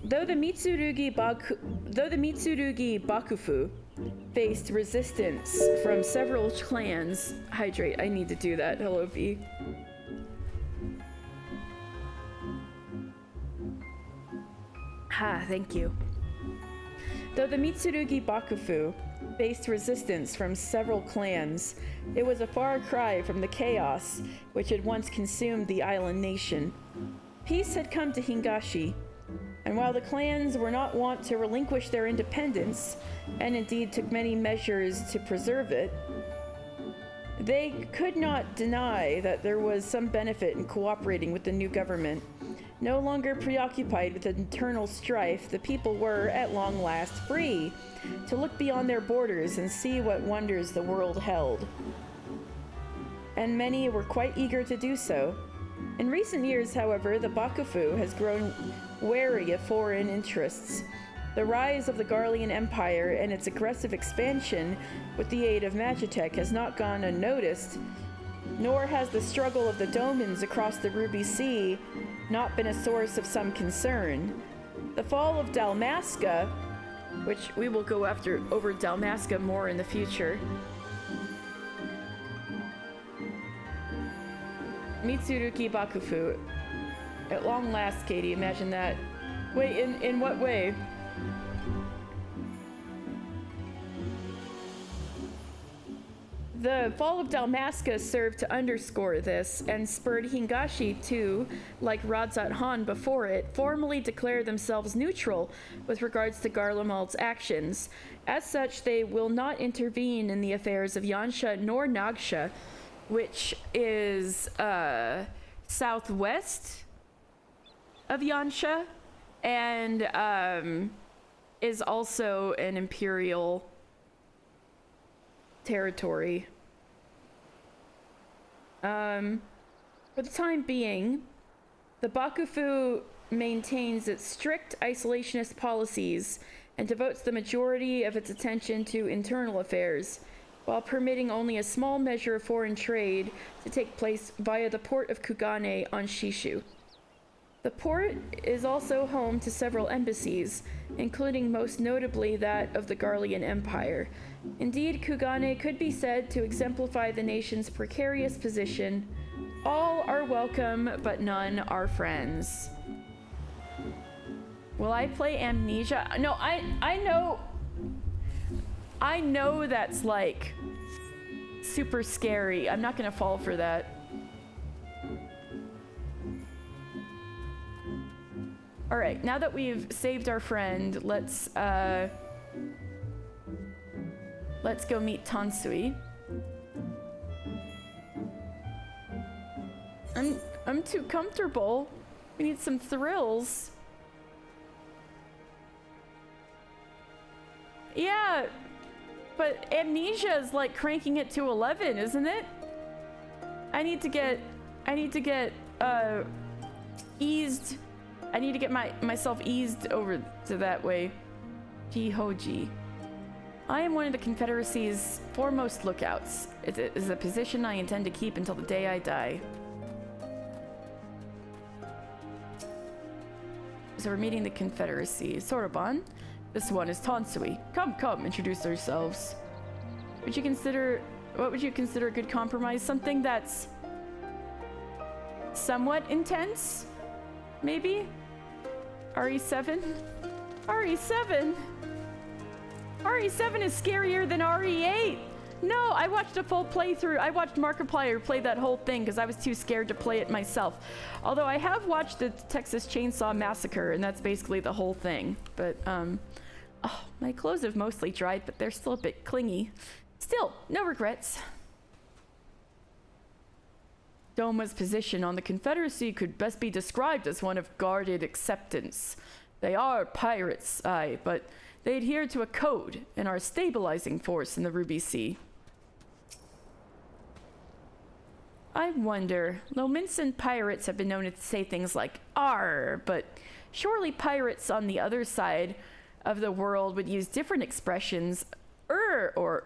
Speaker 1: Though the Mitsurugi Bakufu faced resistance from several clans. Hydrate, I need to do that. Hello, V. Thank you. Though the Mitsurugi Bakufu faced resistance from several clans, it was a far cry from the chaos which had once consumed the island nation. Peace had come to Hingashi, And while the clans were not wont to relinquish their independence, and indeed took many measures to preserve it, they could not deny that there was some benefit in cooperating with the new government. No longer preoccupied with internal strife, the people were, at long last, free to look beyond their borders and see what wonders the world held. And many were quite eager to do so. In recent years, however, the Bakufu has grown wary of foreign interests. The rise of the Garlean Empire and its aggressive expansion with the aid of Magitech has not gone unnoticed, nor has the struggle of the Domans across the Ruby Sea not been a source of some concern. The fall of Dalmasca, which we will go over Dalmasca more in the future. Mitsuruki Bakufu. At long last, Katie, imagine that. Wait, in what way? The fall of Dalmasca served to underscore this and spurred Hingashi to, like Radzat Han before it, formally declare themselves neutral with regards to Garlemald's actions. As such, they will not intervene in the affairs of Yansha nor Nagsha, which is southwest of Yansha and is also an imperial territory. For the time being, the Bakufu maintains its strict isolationist policies and devotes the majority of its attention to internal affairs, while permitting only a small measure of foreign trade to take place via the port of Kugane on Shishu. The port is also home to several embassies, including most notably that of the Garlean Empire. Indeed, Kugane could be said to exemplify the nation's precarious position. All are welcome, but none are friends. Will I play Amnesia? No, I know that's like super scary. I'm not gonna fall for that. All right, now that we've saved our friend, let's go meet Tansui. I'm too comfortable. We need some thrills. Yeah, but Amnesia is like cranking it to 11, isn't it? I need to get eased. I need to get myself eased over to that way. Jihoji. I am one of the Confederacy's foremost lookouts. It is a position I intend to keep until the day I die. So we're meeting the Confederacy. Soroban. This one is Tansui. Come, introduce ourselves. What would you consider a good compromise? Something that's somewhat intense? Maybe? RE7? RE7? RE7 is scarier than RE8! No, I watched a full playthrough. I watched Markiplier play that whole thing because I was too scared to play it myself. Although I have watched the Texas Chainsaw Massacre, and that's basically the whole thing. But, oh, my clothes have mostly dried, but they're still a bit clingy. Still, no regrets. Doma's position on the Confederacy could best be described as one of guarded acceptance. They are pirates, aye, but they adhere to a code and are a stabilizing force in the Ruby Sea. I wonder, Lominsan pirates have been known to say things like "arr," but surely pirates on the other side of the world would use different expressions, or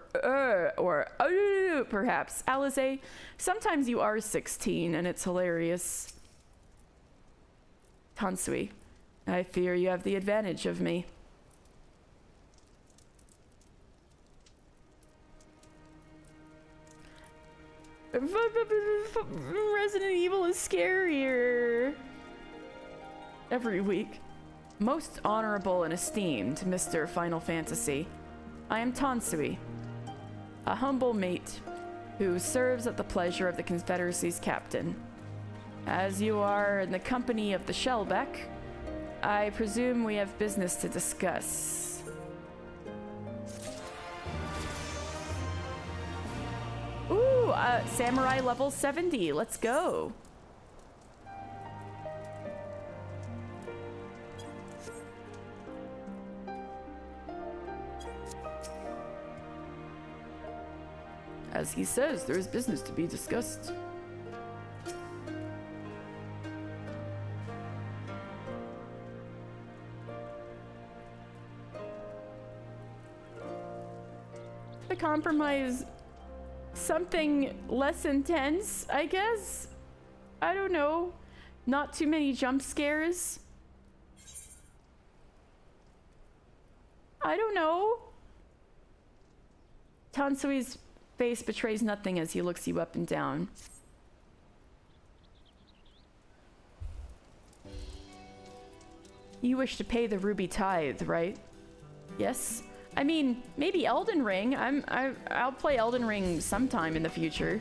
Speaker 1: perhaps. Alize, sometimes you are 16 and it's hilarious. Tansui, I fear you have the advantage of me. Resident Evil is scarier. Every week. Most honorable and esteemed Mr. Final Fantasy, I am Tansui, a humble mate who serves at the pleasure of the Confederacy's captain. As you are in the company of the Shellback, I presume we have business to discuss. Ooh, samurai level 70. Let's go. As he says, there is business to be discussed. The compromise, something less intense, I guess? I don't know. Not too many jump scares. I don't know. Tansui's face betrays nothing as he looks you up and down. You wish to pay the ruby tithe, right? Yes. I mean, maybe Elden Ring. I'll play Elden Ring sometime in the future.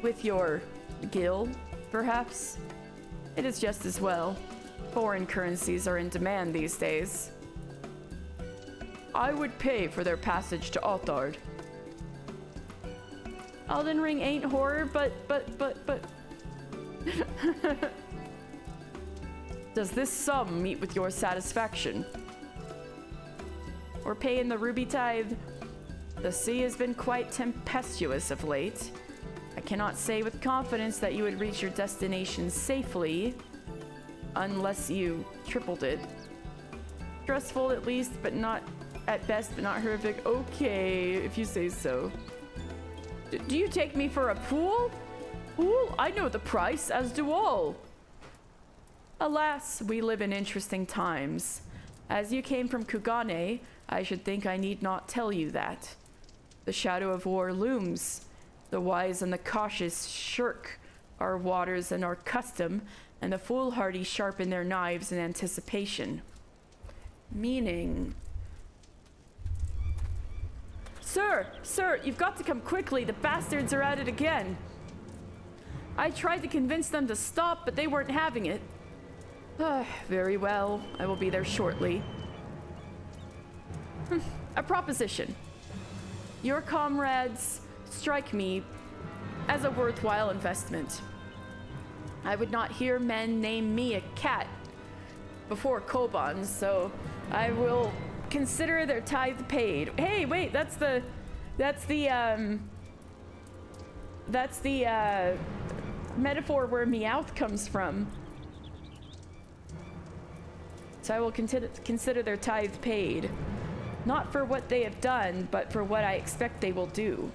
Speaker 1: With your guild, perhaps? It is just as well. Foreign currencies are in demand these days. I would pay for their passage to Altard. Elden Ring ain't horror, but. Does this sum meet with your satisfaction? Or paying the ruby tithe? The sea has been quite tempestuous of late. I cannot say with confidence that you would reach your destination safely, unless you tripled it. Stressful at least, but not at best, but not horrific. Okay, if you say so. Do you take me for a fool? Fool? I know the price, as do all. Alas, we live in interesting times. As you came from Kugane, I should think I need not tell you that. The shadow of war looms. The wise and the cautious shirk our waters and our custom, and the foolhardy sharpen their knives in anticipation. Meaning... Sir, you've got to come quickly. The bastards are at it again. I tried to convince them to stop, but they weren't having it. Very well. I will be there shortly. A proposition. Your comrades strike me as a worthwhile investment. I would not hear men name me a cat before Koban, so I will consider their tithe paid. Hey, wait, that's the metaphor where Meowth comes from. So I will consider their tithe paid. Not for what they have done, but for what I expect they will do.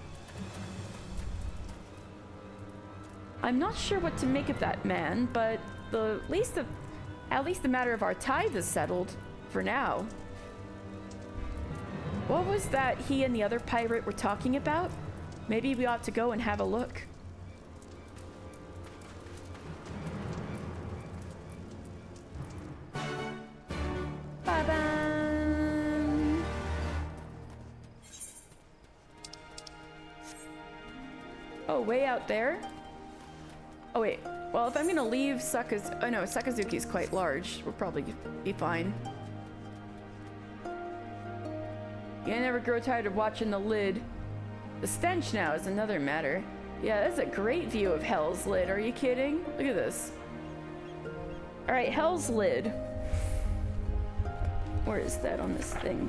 Speaker 1: I'm not sure what to make of that man, but at least the matter of our tithe is settled for now. What was that he and the other pirate were talking about? Maybe we ought to go and have a look. Ba-bam. Oh, way out there? Oh wait, well if I'm gonna leave Sakazuki's quite large. We'll probably be fine. You never grow tired of watching the lid. The stench now is another matter. Yeah, that's a great view of Hell's Lid. Are you kidding? Look at this. Alright, Hell's Lid. Where is that on this thing?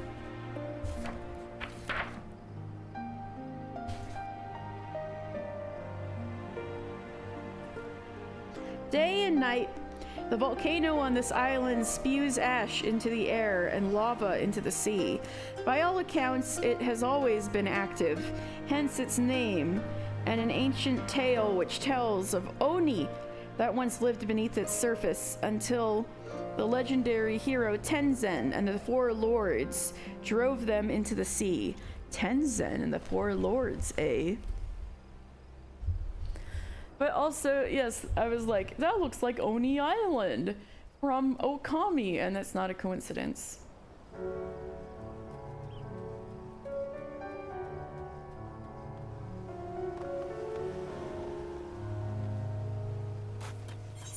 Speaker 1: Day and night, the volcano on this island spews ash into the air and lava into the sea. By all accounts, it has always been active, hence its name, and an ancient tale which tells of Oni that once lived beneath its surface until the legendary hero Tenzen and the Four Lords drove them into the sea. Tenzen and the Four Lords, eh? But also, yes, I was like, that looks like Oni Island from Okami, and that's not a coincidence.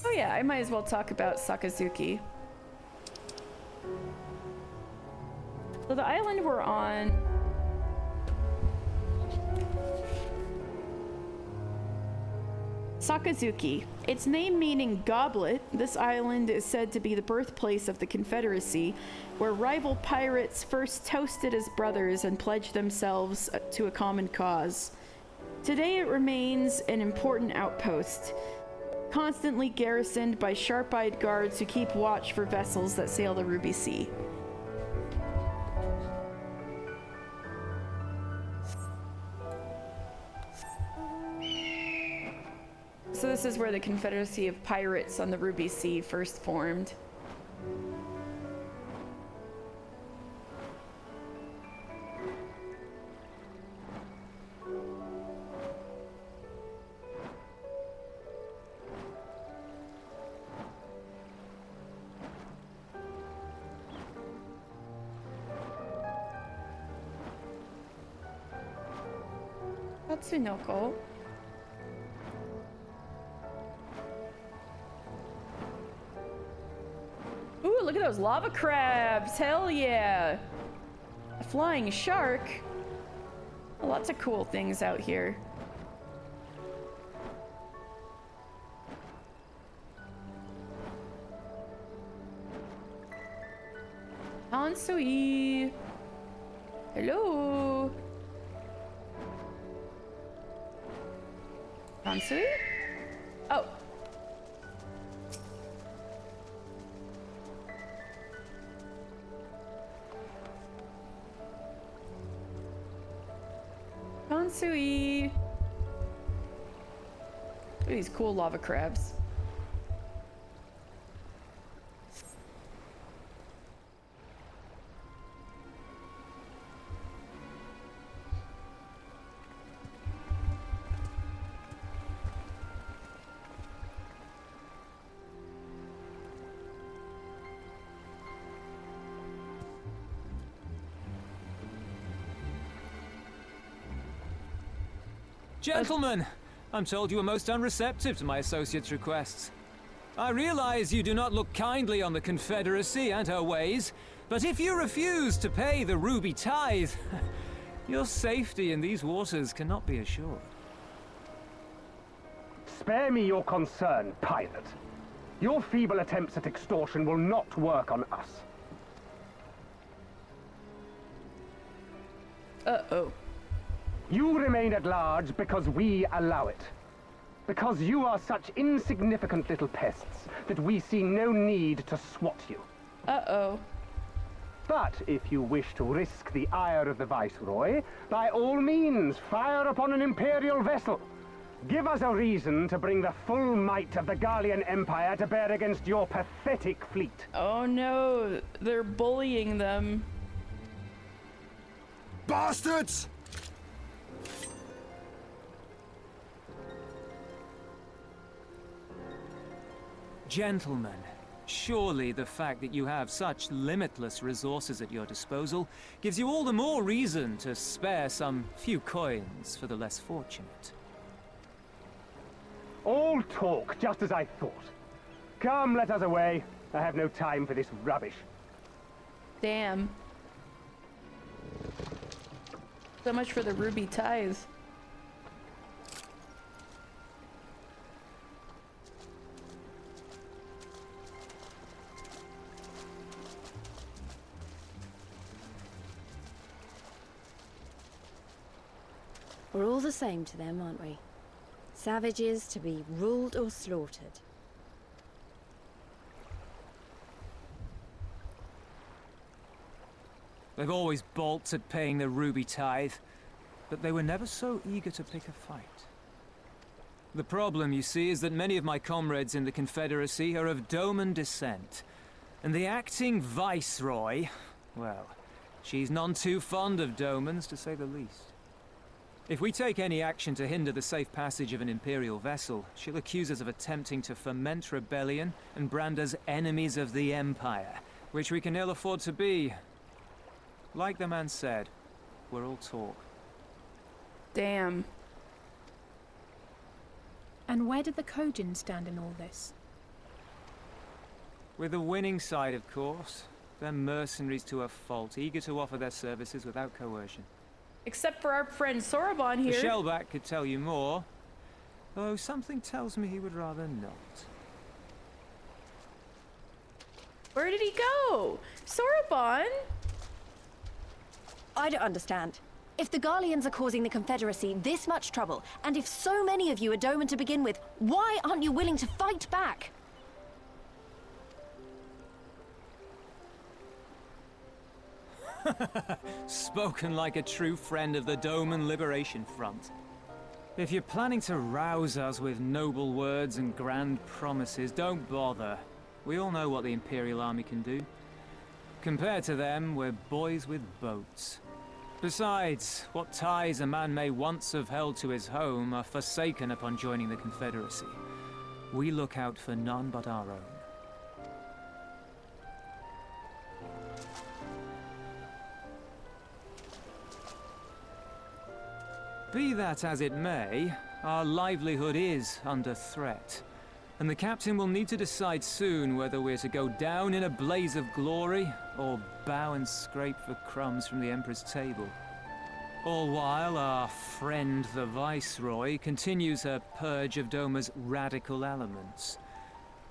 Speaker 1: Oh yeah, I might as well talk about Sakazuki. So the island we're on... Sakazuki. Its name meaning goblet, this island is said to be the birthplace of the Confederacy, where rival pirates first toasted as brothers and pledged themselves to a common cause. Today it remains an important outpost, constantly garrisoned by sharp-eyed guards who keep watch for vessels that sail the Ruby Sea. So this is where the Confederacy of Pirates on the Ruby Sea first formed. Tatsunoko. Ooh, look at those lava crabs! Hell yeah! A flying shark! Lots of cool things out here. Hansui! Hello! Hansui? Oh! Hansui! Look at these cool lava crabs.
Speaker 12: Gentlemen, I'm told you were most unreceptive to my associate's requests. I realize you do not look kindly on the Confederacy and her ways, but if you refuse to pay the ruby tithe, your safety in these waters cannot be assured.
Speaker 11: Spare me your concern, pirate. Your feeble attempts at extortion will not work on us.
Speaker 1: Uh-oh.
Speaker 11: You remain at large because we allow it. Because you are such insignificant little pests that we see no need to swat you.
Speaker 1: Uh-oh.
Speaker 11: But if you wish to risk the ire of the Viceroy, by all means, fire upon an Imperial vessel. Give us a reason to bring the full might of the Gallian Empire to bear against your pathetic fleet.
Speaker 1: Oh no, they're bullying them.
Speaker 10: Bastards!
Speaker 12: Gentlemen, surely the fact that you have such limitless resources at your disposal gives you all the more reason to spare some few coins for the less fortunate.
Speaker 11: All talk, just as I thought. Come, let us away. I have no time for this rubbish.
Speaker 1: Damn. So much for the ruby tithe.
Speaker 6: We're all the same to them, aren't we? Savages to be ruled or slaughtered.
Speaker 12: They've always balked at paying the ruby tithe, but they were never so eager to pick a fight. The problem, you see, is that many of my comrades in the Confederacy are of Doman descent, and the acting Viceroy, well, she's none too fond of Domans, to say the least. If we take any action to hinder the safe passage of an Imperial vessel, she'll accuse us of attempting to foment rebellion and brand us enemies of the Empire, which we can ill afford to be. Like the man said, we're all talk.
Speaker 1: Damn.
Speaker 9: And where did the Kugane stand in all this?
Speaker 12: With the winning side, of course. They're mercenaries to a fault, eager to offer their services without coercion.
Speaker 1: Except for our friend Soraban
Speaker 12: The
Speaker 1: here.
Speaker 12: Shellback could tell you more, though something tells me he would rather not.
Speaker 1: Where did he go? Soraban?
Speaker 6: I don't understand. If the Garleans are causing the Confederacy this much trouble, and if so many of you are Doman to begin with, why aren't you willing to fight back?
Speaker 12: Spoken like a true friend of the Doman Liberation Front. If you're planning to rouse us with noble words and grand promises, don't bother. We all know what the Imperial Army can do. Compared to them, we're boys with boats. Besides, what ties a man may once have held to his home are forsaken upon joining the Confederacy. We look out for none but our own. Be that as it may, our livelihood is under threat. And the captain will need to decide soon whether we're to go down in a blaze of glory, or bow and scrape for crumbs from the Emperor's table. All while our friend the Viceroy continues her purge of Doma's radical elements.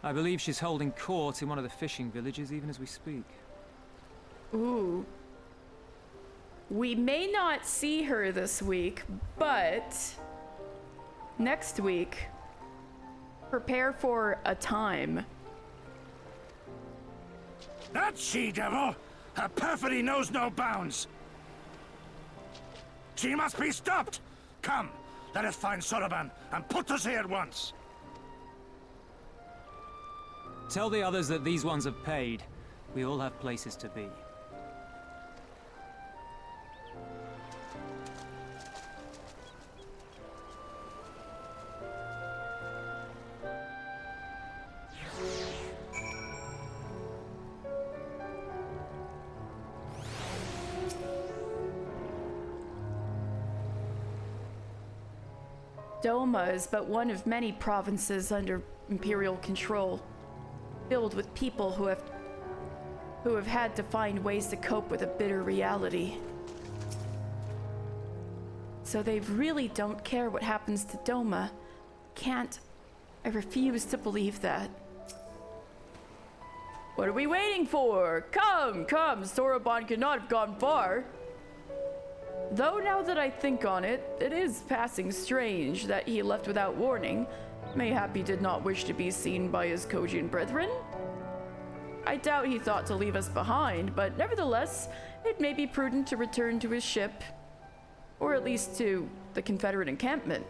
Speaker 12: I believe she's holding court in one of the fishing villages even as we speak.
Speaker 1: Ooh. We may not see her this week, but next week, prepare for a time.
Speaker 13: That she-devil! Her perfidy knows no bounds! She must be stopped! Come, let us find Soraban and put us here at once!
Speaker 12: Tell the others that these ones have paid. We all have places to be.
Speaker 1: Doma is but one of many provinces under Imperial control, filled with people who have had to find ways to cope with a bitter reality. So they really don't care what happens to Doma. I refuse to believe that. What are we waiting for? Come, Soraban cannot have gone far. Though now that I think on it, it is passing strange that he left without warning. Mayhap he did not wish to be seen by his Kogyan brethren? I doubt he thought to leave us behind, but nevertheless, it may be prudent to return to his ship. Or at least to the Confederate encampment.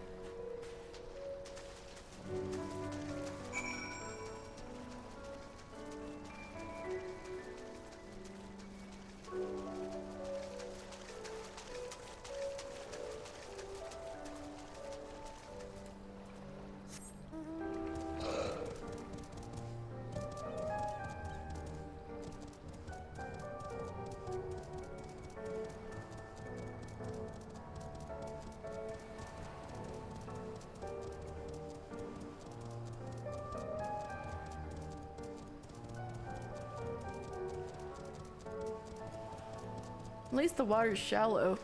Speaker 1: At least the water's shallow.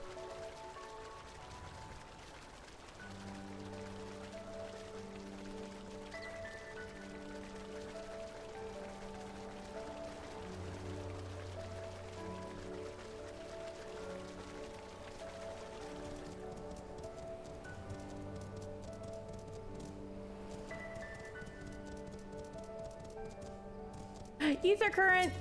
Speaker 1: Ether current!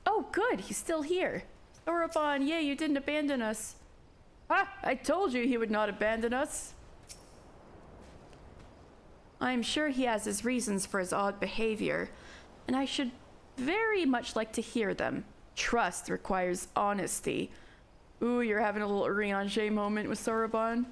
Speaker 1: Oh, good, he's still here. Soraban, yay, you didn't abandon us. Ah, I told you he would not abandon us. I'm sure he has his reasons for his odd behavior, and I should very much like to hear them. Trust requires honesty. Ooh, you're having a little Urianger moment with Soraban.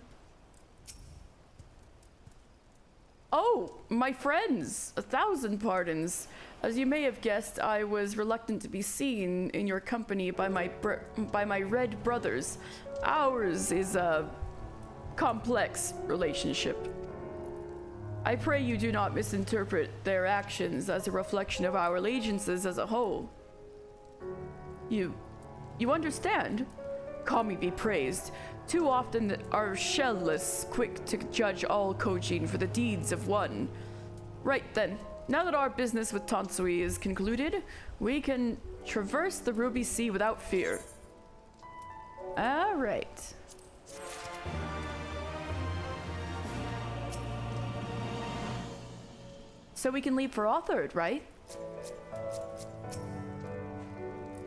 Speaker 1: Oh, my friends, 1,000 pardons. As you may have guessed, I was reluctant to be seen in your company by my red brothers. Ours is a complex relationship. I pray you do not misinterpret their actions as a reflection of our allegiances as a whole. You understand? Kami be praised. Too often are shellless, quick to judge all Kogin for the deeds of one. Right then, now that our business with Tonsui is concluded, we can traverse the Ruby Sea without fear. Alright. So we can leave for Authord, right?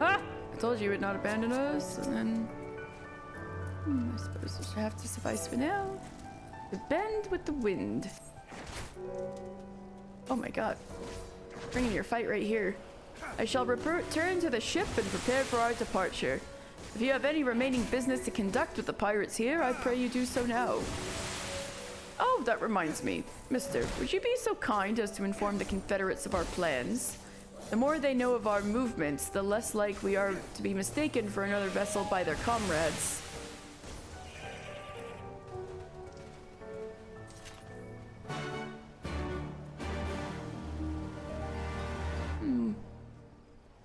Speaker 1: Ah! I told you it would not abandon us, and then... I suppose this should have to suffice for now. The bend with the wind. Oh my god. Bringing your fight right here. I shall return to the ship and prepare for our departure. If you have any remaining business to conduct with the pirates here, I pray you do so now. Oh, that reminds me. Mister, would you be so kind as to inform the Confederates of our plans? The more they know of our movements, the less likely we are to be mistaken for another vessel by their comrades.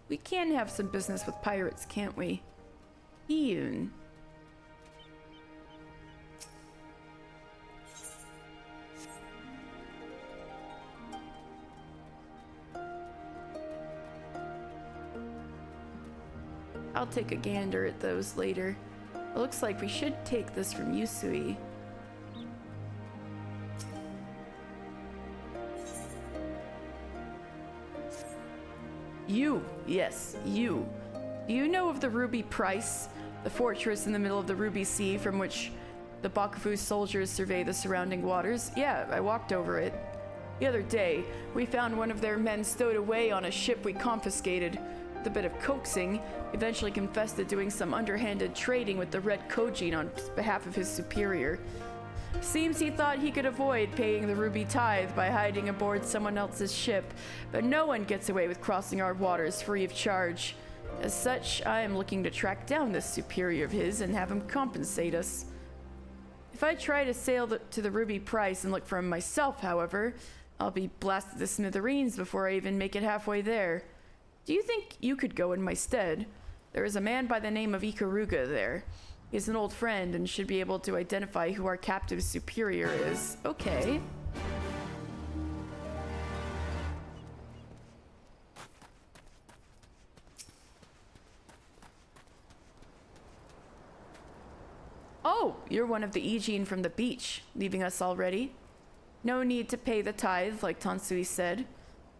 Speaker 1: We can have some business with pirates, can't we? Ian. I'll take a gander at those later. It looks like we should take this from Yusui. You, yes, you. Do you know of the Ruby Price, the fortress in the middle of the Ruby Sea from which the Bakufu soldiers survey the surrounding waters? Yeah, I walked over it. The other day, we found one of their men stowed away on a ship we confiscated. With a bit of coaxing, eventually confessed to doing some underhanded trading with the Red Kojin on behalf of his superior. Seems he thought he could avoid paying the ruby tithe by hiding aboard someone else's ship, but no one gets away with crossing our waters free of charge. As such, I am looking to track down this superior of his and have him compensate us. If I try to sail to the Ruby Price and look for him myself, however, I'll be blasted to smithereens before I even make it halfway there. Do you think you could go in my stead? There is a man by the name of Ikaruga there. He's an old friend and should be able to identify who our captive superior is. Okay. Oh, you're one of the Ijin from the beach, leaving us already. No need to pay the tithe, like Tonsui said.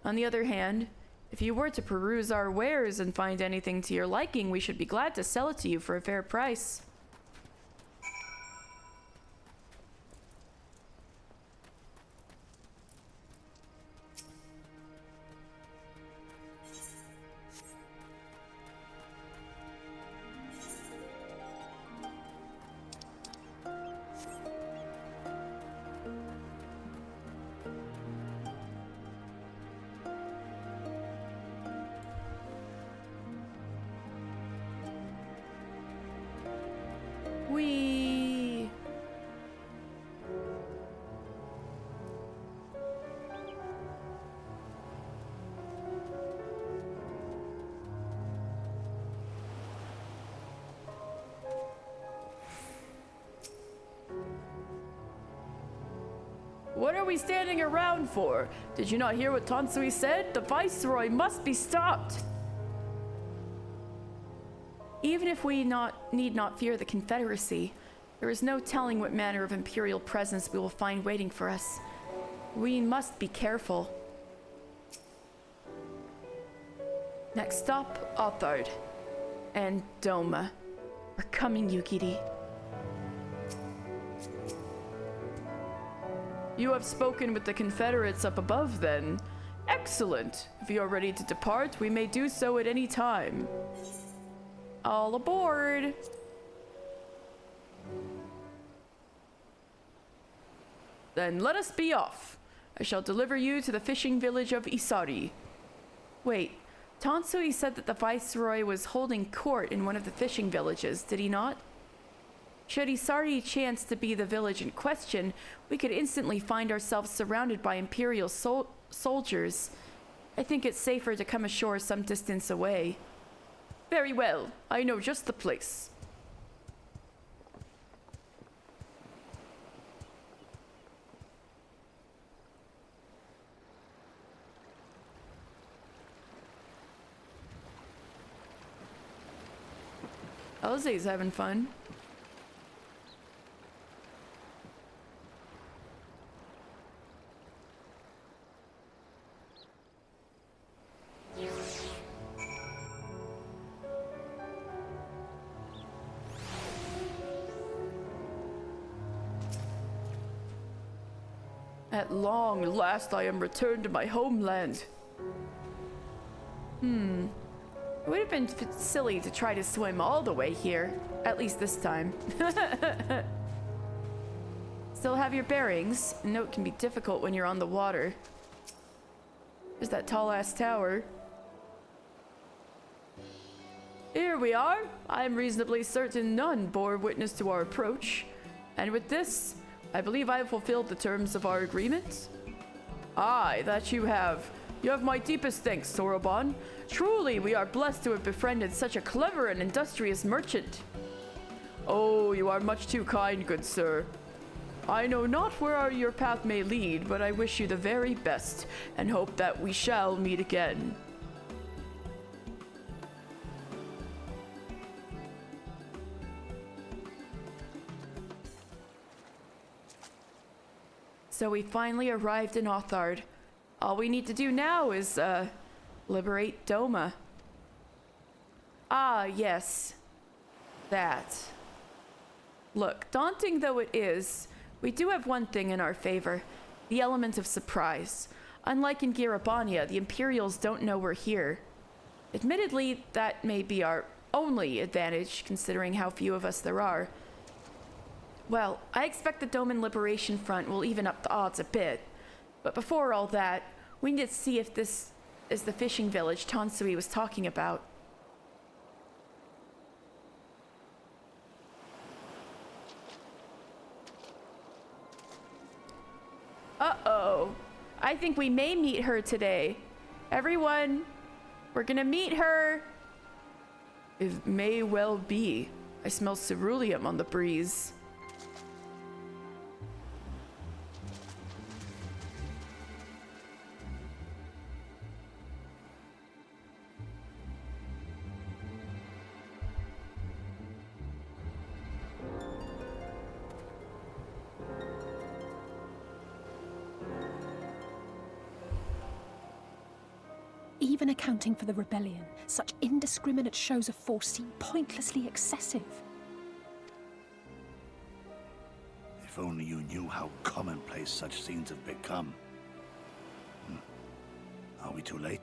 Speaker 1: On the other hand, if you were to peruse our wares and find anything to your liking, we should be glad to sell it to you for a fair price. What are we standing around for? Did you not hear what Tonsui said? The Viceroy must be stopped! Even if we need not fear the Confederacy, there is no telling what manner of Imperial presence we will find waiting for us. We must be careful. Next stop, Authard. And Doma. We're coming, Yukiri. You have spoken with the Confederates up above, then. Excellent. If you are ready to depart, we may do so at any time. All aboard! Then let us be off. I shall deliver you to the fishing village of Isari. Wait, Tonsui said that the Viceroy was holding court in one of the fishing villages, did he not? Should Isari chance to be the village in question, we could instantly find ourselves surrounded by Imperial soldiers. I think it's safer to come ashore some distance away. Very well, I know just the place. Elze's having fun. At long last I am returned to my homeland. It would have been silly to try to swim all the way here, at least this time. Still have your bearings. I know it can be difficult when you're on the water. There's that tall-ass tower. Here we are. I am reasonably certain none bore witness to our approach. And with this, I believe I have fulfilled the terms of our agreement. Aye, that you have. You have my deepest thanks, Soroban. Truly, we are blessed to have befriended such a clever and industrious merchant. Oh, you are much too kind, good sir. I know not where your path may lead, but I wish you the very best, and hope that we shall meet again. So we finally arrived in Othard. All we need to do now is, liberate Doma. Ah, yes. That. Look, daunting though it is, we do have one thing in our favor. The element of surprise. Unlike in Girabania, the Imperials don't know we're here. Admittedly, that may be our only advantage, considering how few of us there are. Well, I expect the Doman Liberation Front will even up the odds a bit. But before all that, we need to see if this is the fishing village Tonsui was talking about. Uh-oh. I think we may meet her today. Everyone, we're gonna meet her. It may well be. I smell ceruleum on the breeze.
Speaker 9: Even accounting for the rebellion, such indiscriminate shows of force seem pointlessly excessive.
Speaker 13: If only you knew how commonplace such scenes have become. Are we too late?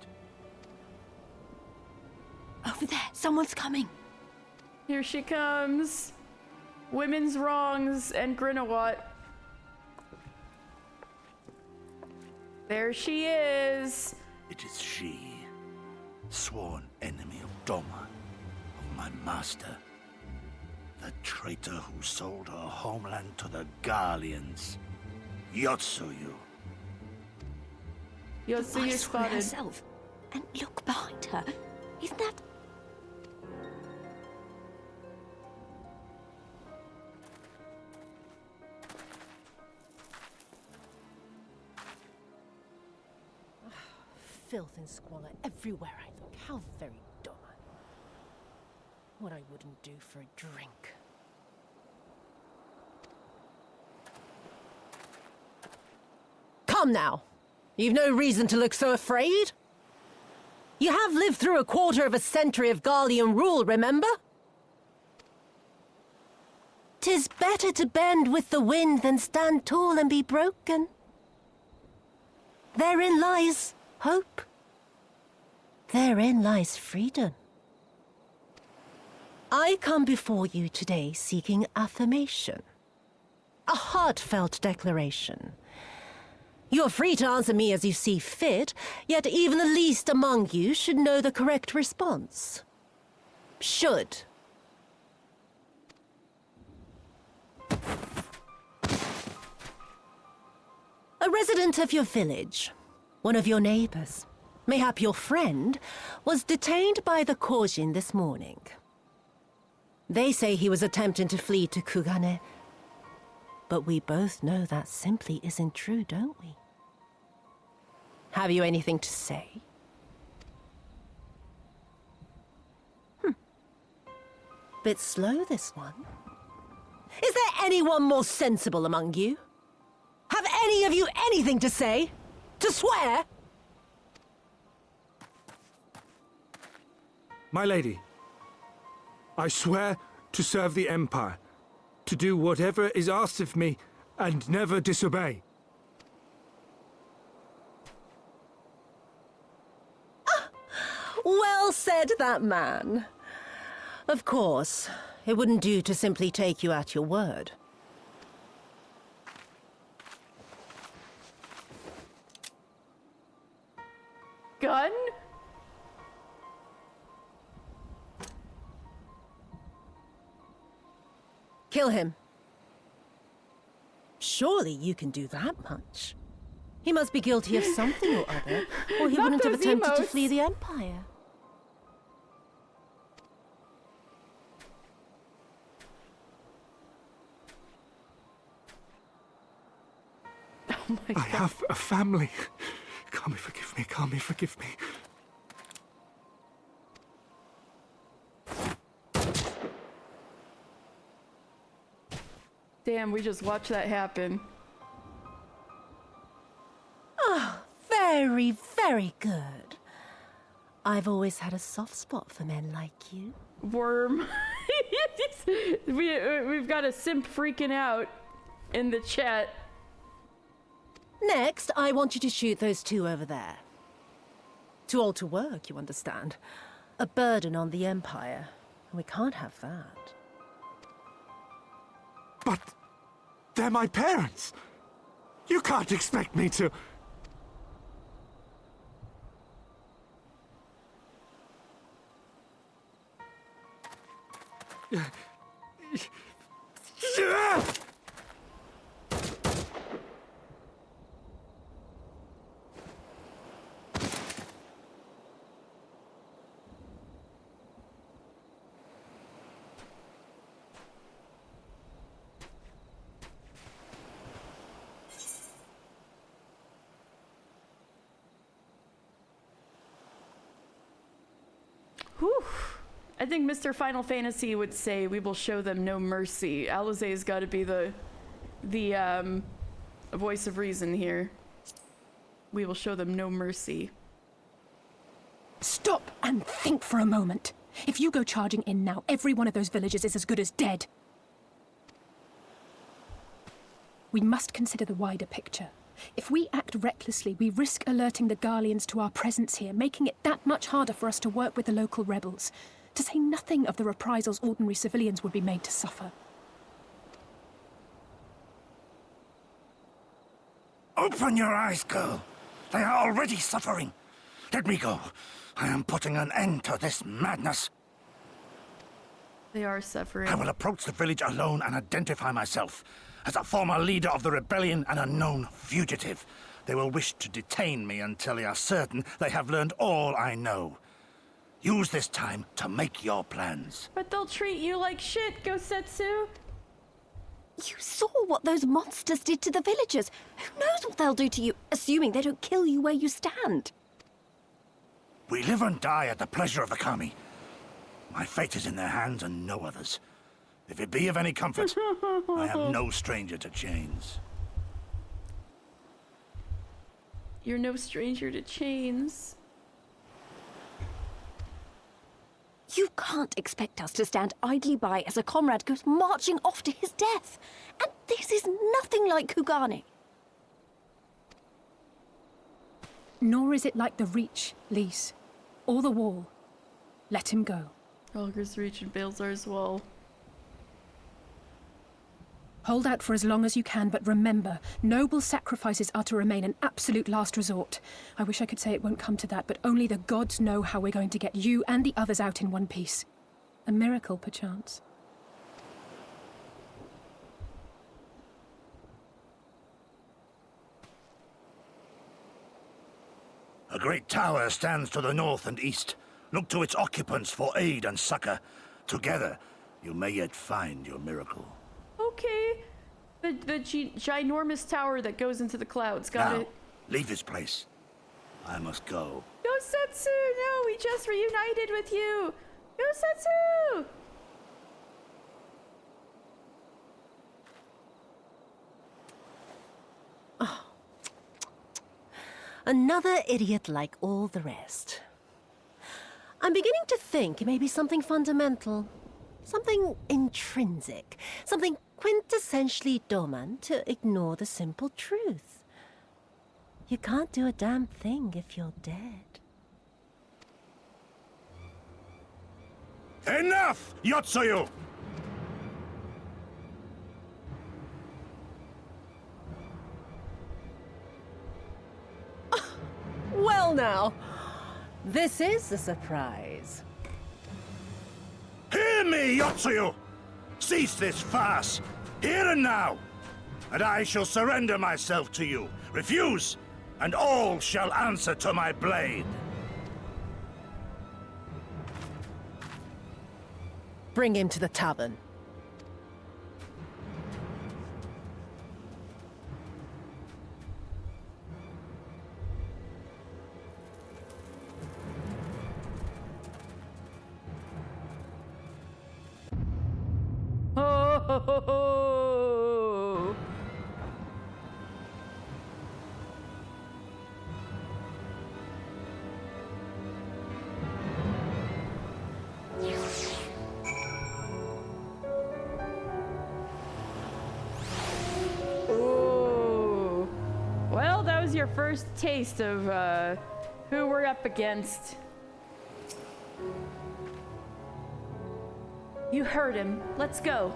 Speaker 6: Over there, someone's coming.
Speaker 1: Here she comes. Women's wrongs and Grinawat. There she is.
Speaker 13: It is she, sworn enemy of Doma, of my master. The traitor who sold her homeland to the Garleans. Yotsuyu.
Speaker 1: Yotsuyu spotted.
Speaker 6: Herself. And look behind her. Isn't that...
Speaker 14: Filth and squalor everywhere I look. How very Doma. What I wouldn't do for a drink. Come now! You've no reason to look so afraid. You have lived through a quarter of a century of Garlean rule, remember? 'Tis better to bend with the wind than stand tall and be broken. Therein lies hope. Therein lies freedom. I come before you today seeking affirmation. A heartfelt declaration You're free to answer me as you see fit, yet even the least among you should know the correct response. Should. A resident of your village, one of your neighbors, mayhap your friend, was detained by the Kugane this morning. They say he was attempting to flee to Kugane, but we both know that simply isn't true, don't we? Have you anything to say? Bit slow, this one. Is there anyone more sensible among you? Have any of you anything to say? To swear?
Speaker 11: My lady, I swear to serve the Empire, to do whatever is asked of me, and never disobey.
Speaker 14: Well said, that man. Of course, it wouldn't do to simply take you at your word.
Speaker 1: Gun?
Speaker 14: Kill him. Surely you can do that much. He must be guilty of something or other, or he
Speaker 1: Not
Speaker 14: wouldn't have
Speaker 1: those
Speaker 14: attempted to
Speaker 1: emotes.
Speaker 14: flee the Empire.
Speaker 11: I have a family. Kami, forgive me. Kami, forgive me.
Speaker 1: Damn, we just watched that happen.
Speaker 14: Oh, very, very good. I've always had a soft spot for men like you.
Speaker 1: Worm. We've got a simp freaking out in the chat.
Speaker 14: Next, I want you to shoot those two over there. Too old to work, you understand. A burden on the Empire. And we can't have that.
Speaker 11: But they're my parents. You can't expect me to...
Speaker 1: Whew. I think Mr. Final Fantasy would say we will show them no mercy. Alizé's got to be the voice of reason here. We will show them no mercy.
Speaker 9: Stop and think for a moment. If you go charging in now, every one of those villagers is as good as dead. We must consider the wider picture. If we act recklessly, we risk alerting the Garleans to our presence here, making it that much harder for us to work with the local rebels. To say nothing of the reprisals ordinary civilians would be made to suffer.
Speaker 13: Open your eyes, girl. They are already suffering. Let me go. I am putting an end to this madness.
Speaker 1: They are suffering.
Speaker 13: I will approach the village alone and identify myself. As a former leader of the rebellion and a known fugitive, they will wish to detain me until they are certain they have learned all I know. Use this time to make your plans.
Speaker 1: But they'll treat you like shit, Gosetsu.
Speaker 6: You saw what those monsters did to the villagers. Who knows what they'll do to you, assuming they don't kill you where you stand?
Speaker 13: We live and die at the pleasure of the Kami. My fate is in their hands and no others. If it be of any comfort, I am no stranger to chains.
Speaker 1: You're no stranger to chains.
Speaker 6: You can't expect us to stand idly by as a comrade goes marching off to his death. And this is nothing like Kugane.
Speaker 9: Nor is it like the Reach, Lise, or the Wall. Let him go.
Speaker 1: Olga's Reach and Balzar's Wall.
Speaker 9: Hold out for as long as you can, but remember, noble sacrifices are to remain an absolute last resort. I wish I could say it won't come to that, but only the gods know how we're going to get you and the others out in one piece. A miracle, perchance.
Speaker 13: A great tower stands to the north and east. Look to its occupants for aid and succor. Together, you may yet find your miracle.
Speaker 1: Okay. The ginormous tower that goes into the clouds. Got
Speaker 13: Now,
Speaker 1: it.
Speaker 13: leave this place. I must go.
Speaker 1: Yosetsu! No, we just reunited with you! Yosetsu!
Speaker 14: Another idiot like all the rest. I'm beginning to think it may be something fundamental, something intrinsic, something quintessentially Doman to ignore the simple truth. You can't do a damn thing if you're dead.
Speaker 13: Enough, Yotsuyu!
Speaker 14: Well now, this is a surprise.
Speaker 13: Hear me, Yotsuyu! Cease this farce, here and now, and I shall surrender myself to you. Refuse, and all shall answer to my blade.
Speaker 14: Bring him to the tavern.
Speaker 1: Oh! Ooh. Well, that was your first taste of who we're up against. You heard him. Let's go.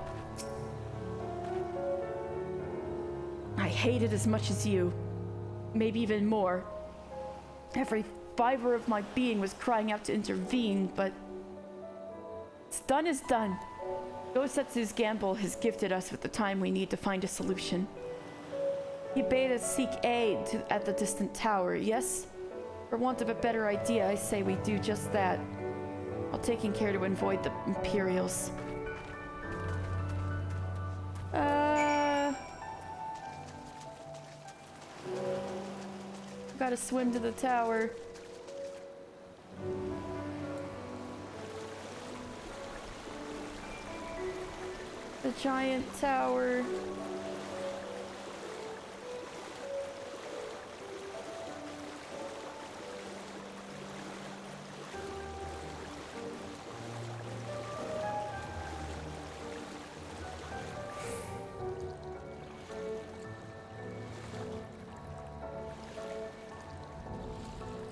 Speaker 1: I hate it as much as you. Maybe even more. Every fiber of my being was crying out to intervene, but what's done is done. Gosetsu's gamble has gifted us with the time we need to find a solution. He bade us seek aid at the distant tower, yes? For want of a better idea, I say we do just that, while taking care to avoid the Imperials. Gotta swim to the tower. The giant tower.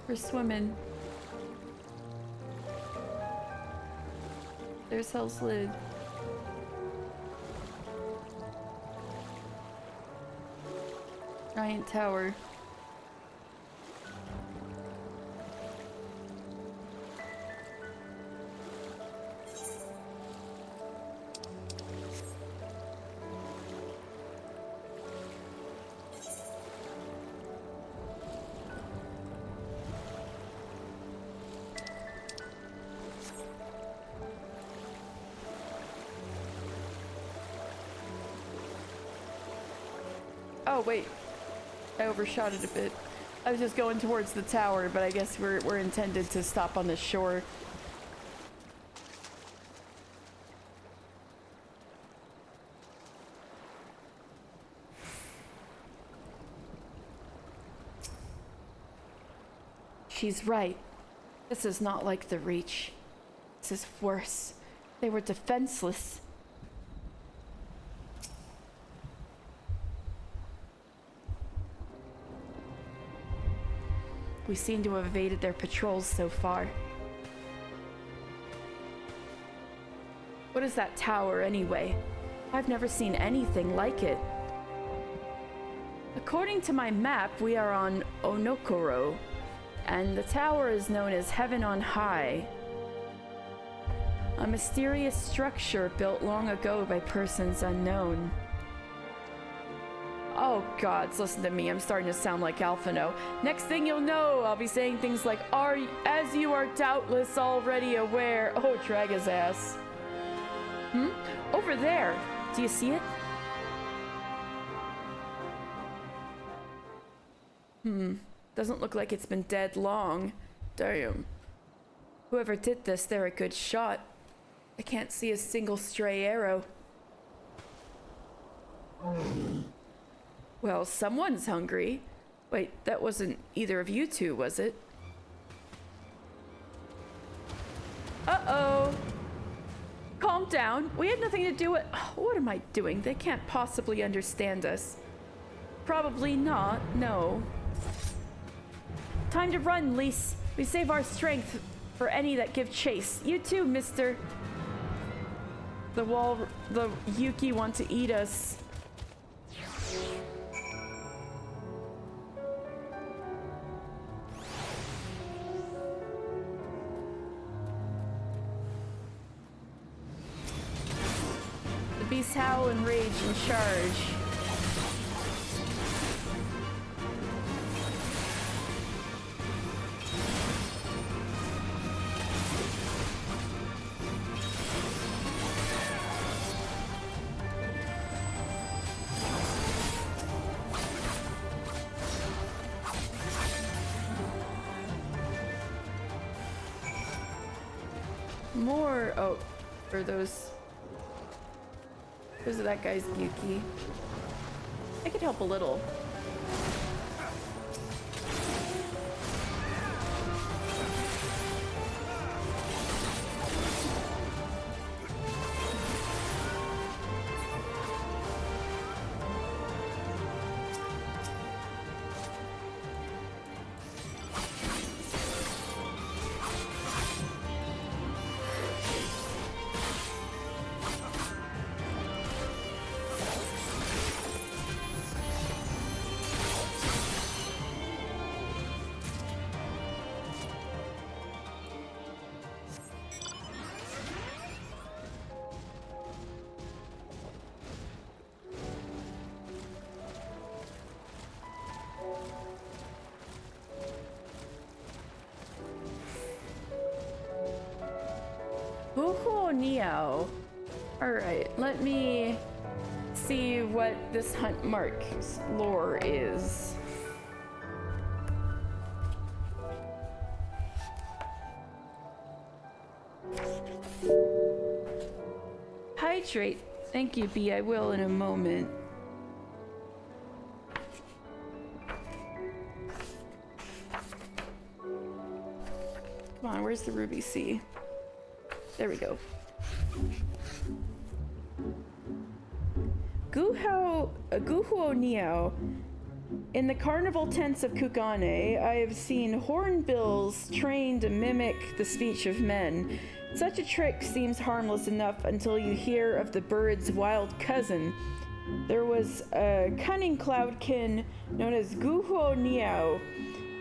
Speaker 1: We're swimming. There's Hell's Lid. Giant tower. Oh, wait. I overshot it a bit. I was just going towards the tower, but I guess we're intended to stop on the shore. She's right. This is not like the Reach. This is worse. They were defenseless. We seem to have evaded their patrols so far. What is that tower, anyway? I've never seen anything like it. According to my map, we are on Onokoro, and the tower is known as Heaven on High. A mysterious structure built long ago by persons unknown. Oh gods, listen to me, I'm starting to sound like Alphino. Next thing you'll know, I'll be saying things like, as you are doubtless already aware. Oh, drag his ass. Over there. Do you see it? Doesn't look like it's been dead long. Damn. Whoever did this, they're a good shot. I can't see a single stray arrow. Well, someone's hungry. Wait, that wasn't either of you two, was it? Uh-oh. Calm down. We had nothing to do with... What am I doing? They can't possibly understand us. Probably not, no. Time to run, Lise. We save our strength for any that give chase. You too, mister. The Yuki want to eat us. The beasts howl and rage and charge. More. Oh, for those. Those are that guy's Yuki. I could help a little. Neo. Alright, let me see what this hunt mark's lore is. Hydrate. Thank you, B. I will in a moment. Come on, where's the Ruby Sea? There we go. Guhuo Neo. In the carnival tents of Kugane, I have seen hornbills trained to mimic the speech of men. Such a trick seems harmless enough until you hear of the bird's wild cousin. There was a cunning cloudkin known as Guhuo Neo,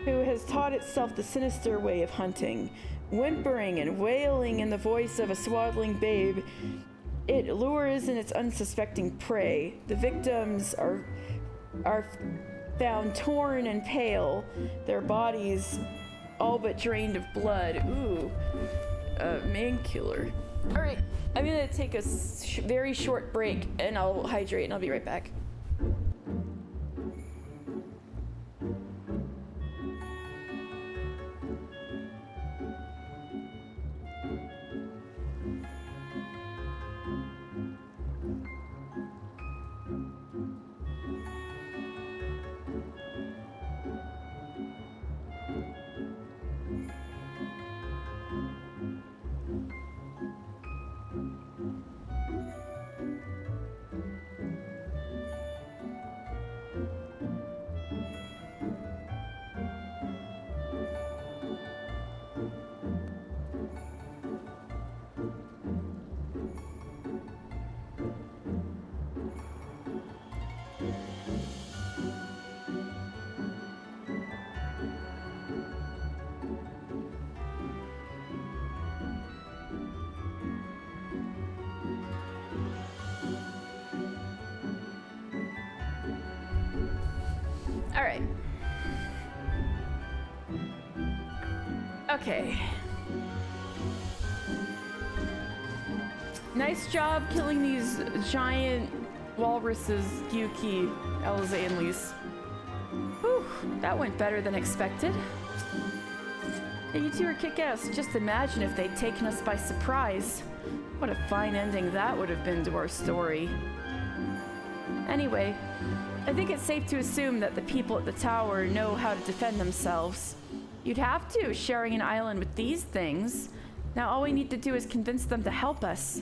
Speaker 1: who has taught itself the sinister way of hunting. Whimpering and wailing in the voice of a swaddling babe, it lures in its unsuspecting prey. The victims are found torn and pale, their bodies all but drained of blood. Ooh, man killer. All right, I'm gonna take a very short break and I'll hydrate and I'll be right back. All right. Okay. Nice job killing these giant walruses, Yuki, Elzanlis. Whew, that went better than expected. Hey, you two are kick-ass. Just imagine if they'd taken us by surprise. What a fine ending that would have been to our story. Anyway, I think it's safe to assume that the people at the tower know how to defend themselves. You'd have to, sharing an island with these things. Now all we need to do is convince them to help us.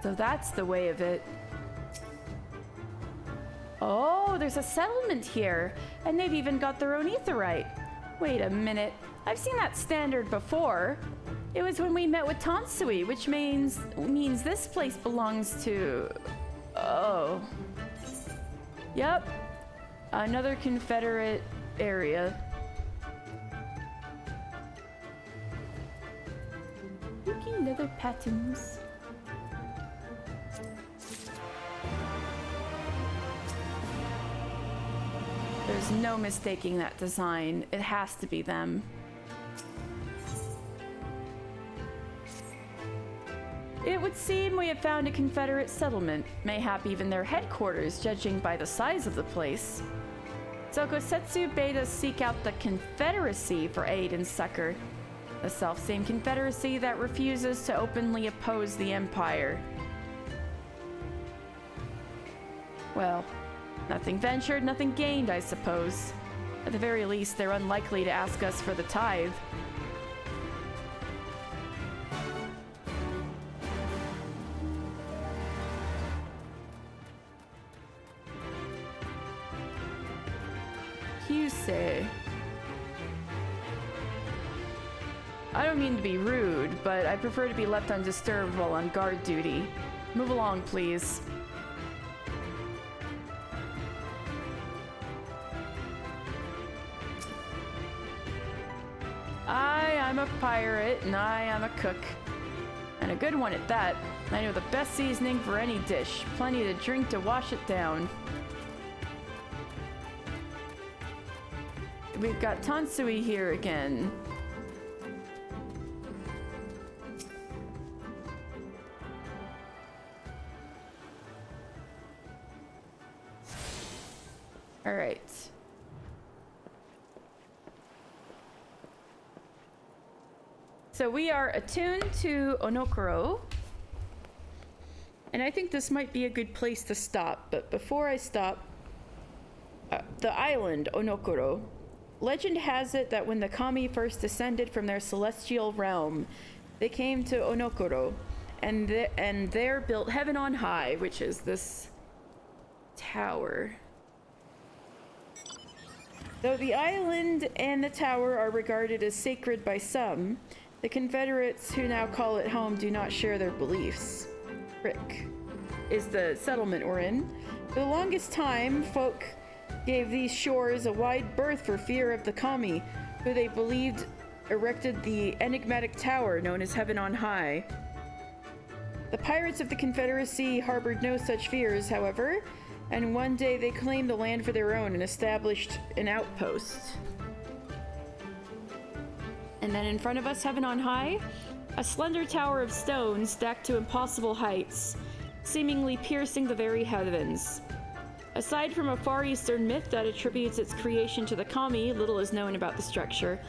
Speaker 1: So that's the way of it. Oh, there's a settlement here, and they've even got their own aetherite. Wait a minute, I've seen that standard before. It was when we met with Tansui, which means this place belongs to... Oh. Yep. Another Confederate area. Spooky leather patterns. There's no mistaking that design. It has to be them. It would seem we have found a Confederate settlement, mayhap even their headquarters, judging by the size of the place. So Gosetsu bade us seek out the Confederacy for aid and succor. The self-same Confederacy that refuses to openly oppose the Empire. Well, nothing ventured, nothing gained, I suppose. At the very least, they're unlikely to ask us for the tithe. Say. I don't mean to be rude, but I prefer to be left undisturbed while on guard duty. Move along, please. I'm a pirate, and I am a cook. And a good one at that. I know the best seasoning for any dish. Plenty to drink to wash it down. We've got Tansui here again. All right. So we are attuned to Onokoro. And I think this might be a good place to stop. But before I stop, the island, Onokoro. Legend has it that when the kami first descended from their celestial realm, they came to Onokoro, and there built Heaven on High, which is this tower. Though the island and the tower are regarded as sacred by some, the Confederates who now call it home do not share their beliefs. Rick is the settlement we're in. For the longest time, folk gave these shores a wide berth for fear of the kami, who they believed erected the enigmatic tower known as Heaven on High. The pirates of the Confederacy harbored no such fears, however, and one day they claimed the land for their own and established an outpost. And then in front of us, Heaven on High, a slender tower of stone stacked to impossible heights, seemingly piercing the very heavens. Aside from a Far Eastern myth that attributes its creation to the kami, little is known about the structure.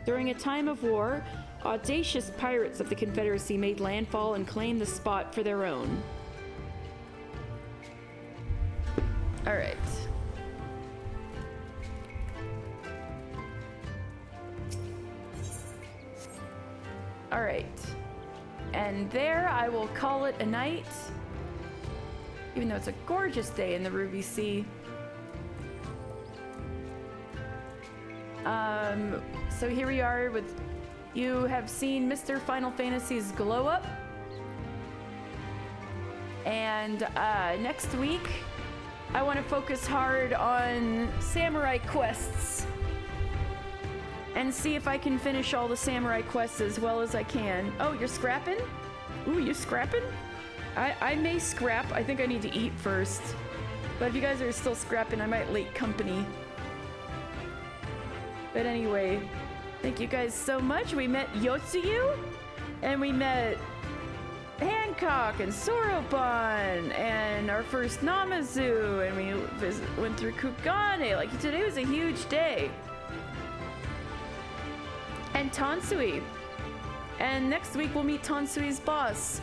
Speaker 1: During a time of war, audacious pirates of the Confederacy made landfall and claimed the spot for their own. All right. All right. And there I will call it a night. Even though it's a gorgeous day in the Ruby Sea. So here we are with, you have seen Mr. Final Fantasy's Glow Up. And next week, I want to focus hard on samurai quests and see if I can finish all the samurai quests as well as I can. Oh, you're scrapping? Ooh, you scrapping? I may scrap. I think I need to eat first. But if you guys are still scrapping, I might late company. But anyway, thank you guys so much. We met Yotsuyu, and we met Hancock and Soroban, and our first Namazu, and we went through Kugane. Like, today was a huge day. And Tansui. And next week we'll meet Tansui's boss.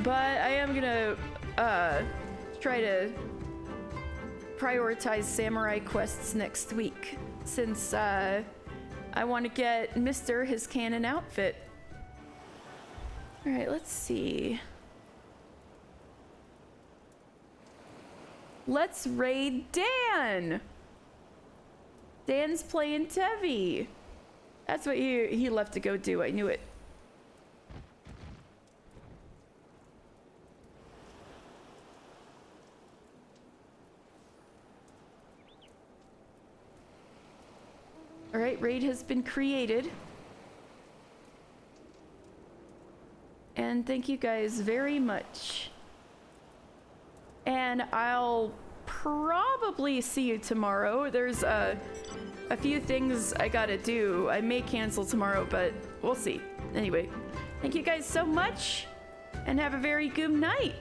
Speaker 1: But I am gonna try to prioritize samurai quests next week, since I want to get Mr. his canon outfit. Alright, let's see. Let's raid Dan! Dan's playing Tevi. That's what he left to go do, I knew it. Alright, raid has been created. And thank you guys very much. And I'll probably see you tomorrow. There's a few things I gotta do. I may cancel tomorrow, but we'll see. Anyway, thank you guys so much, and have a very good night.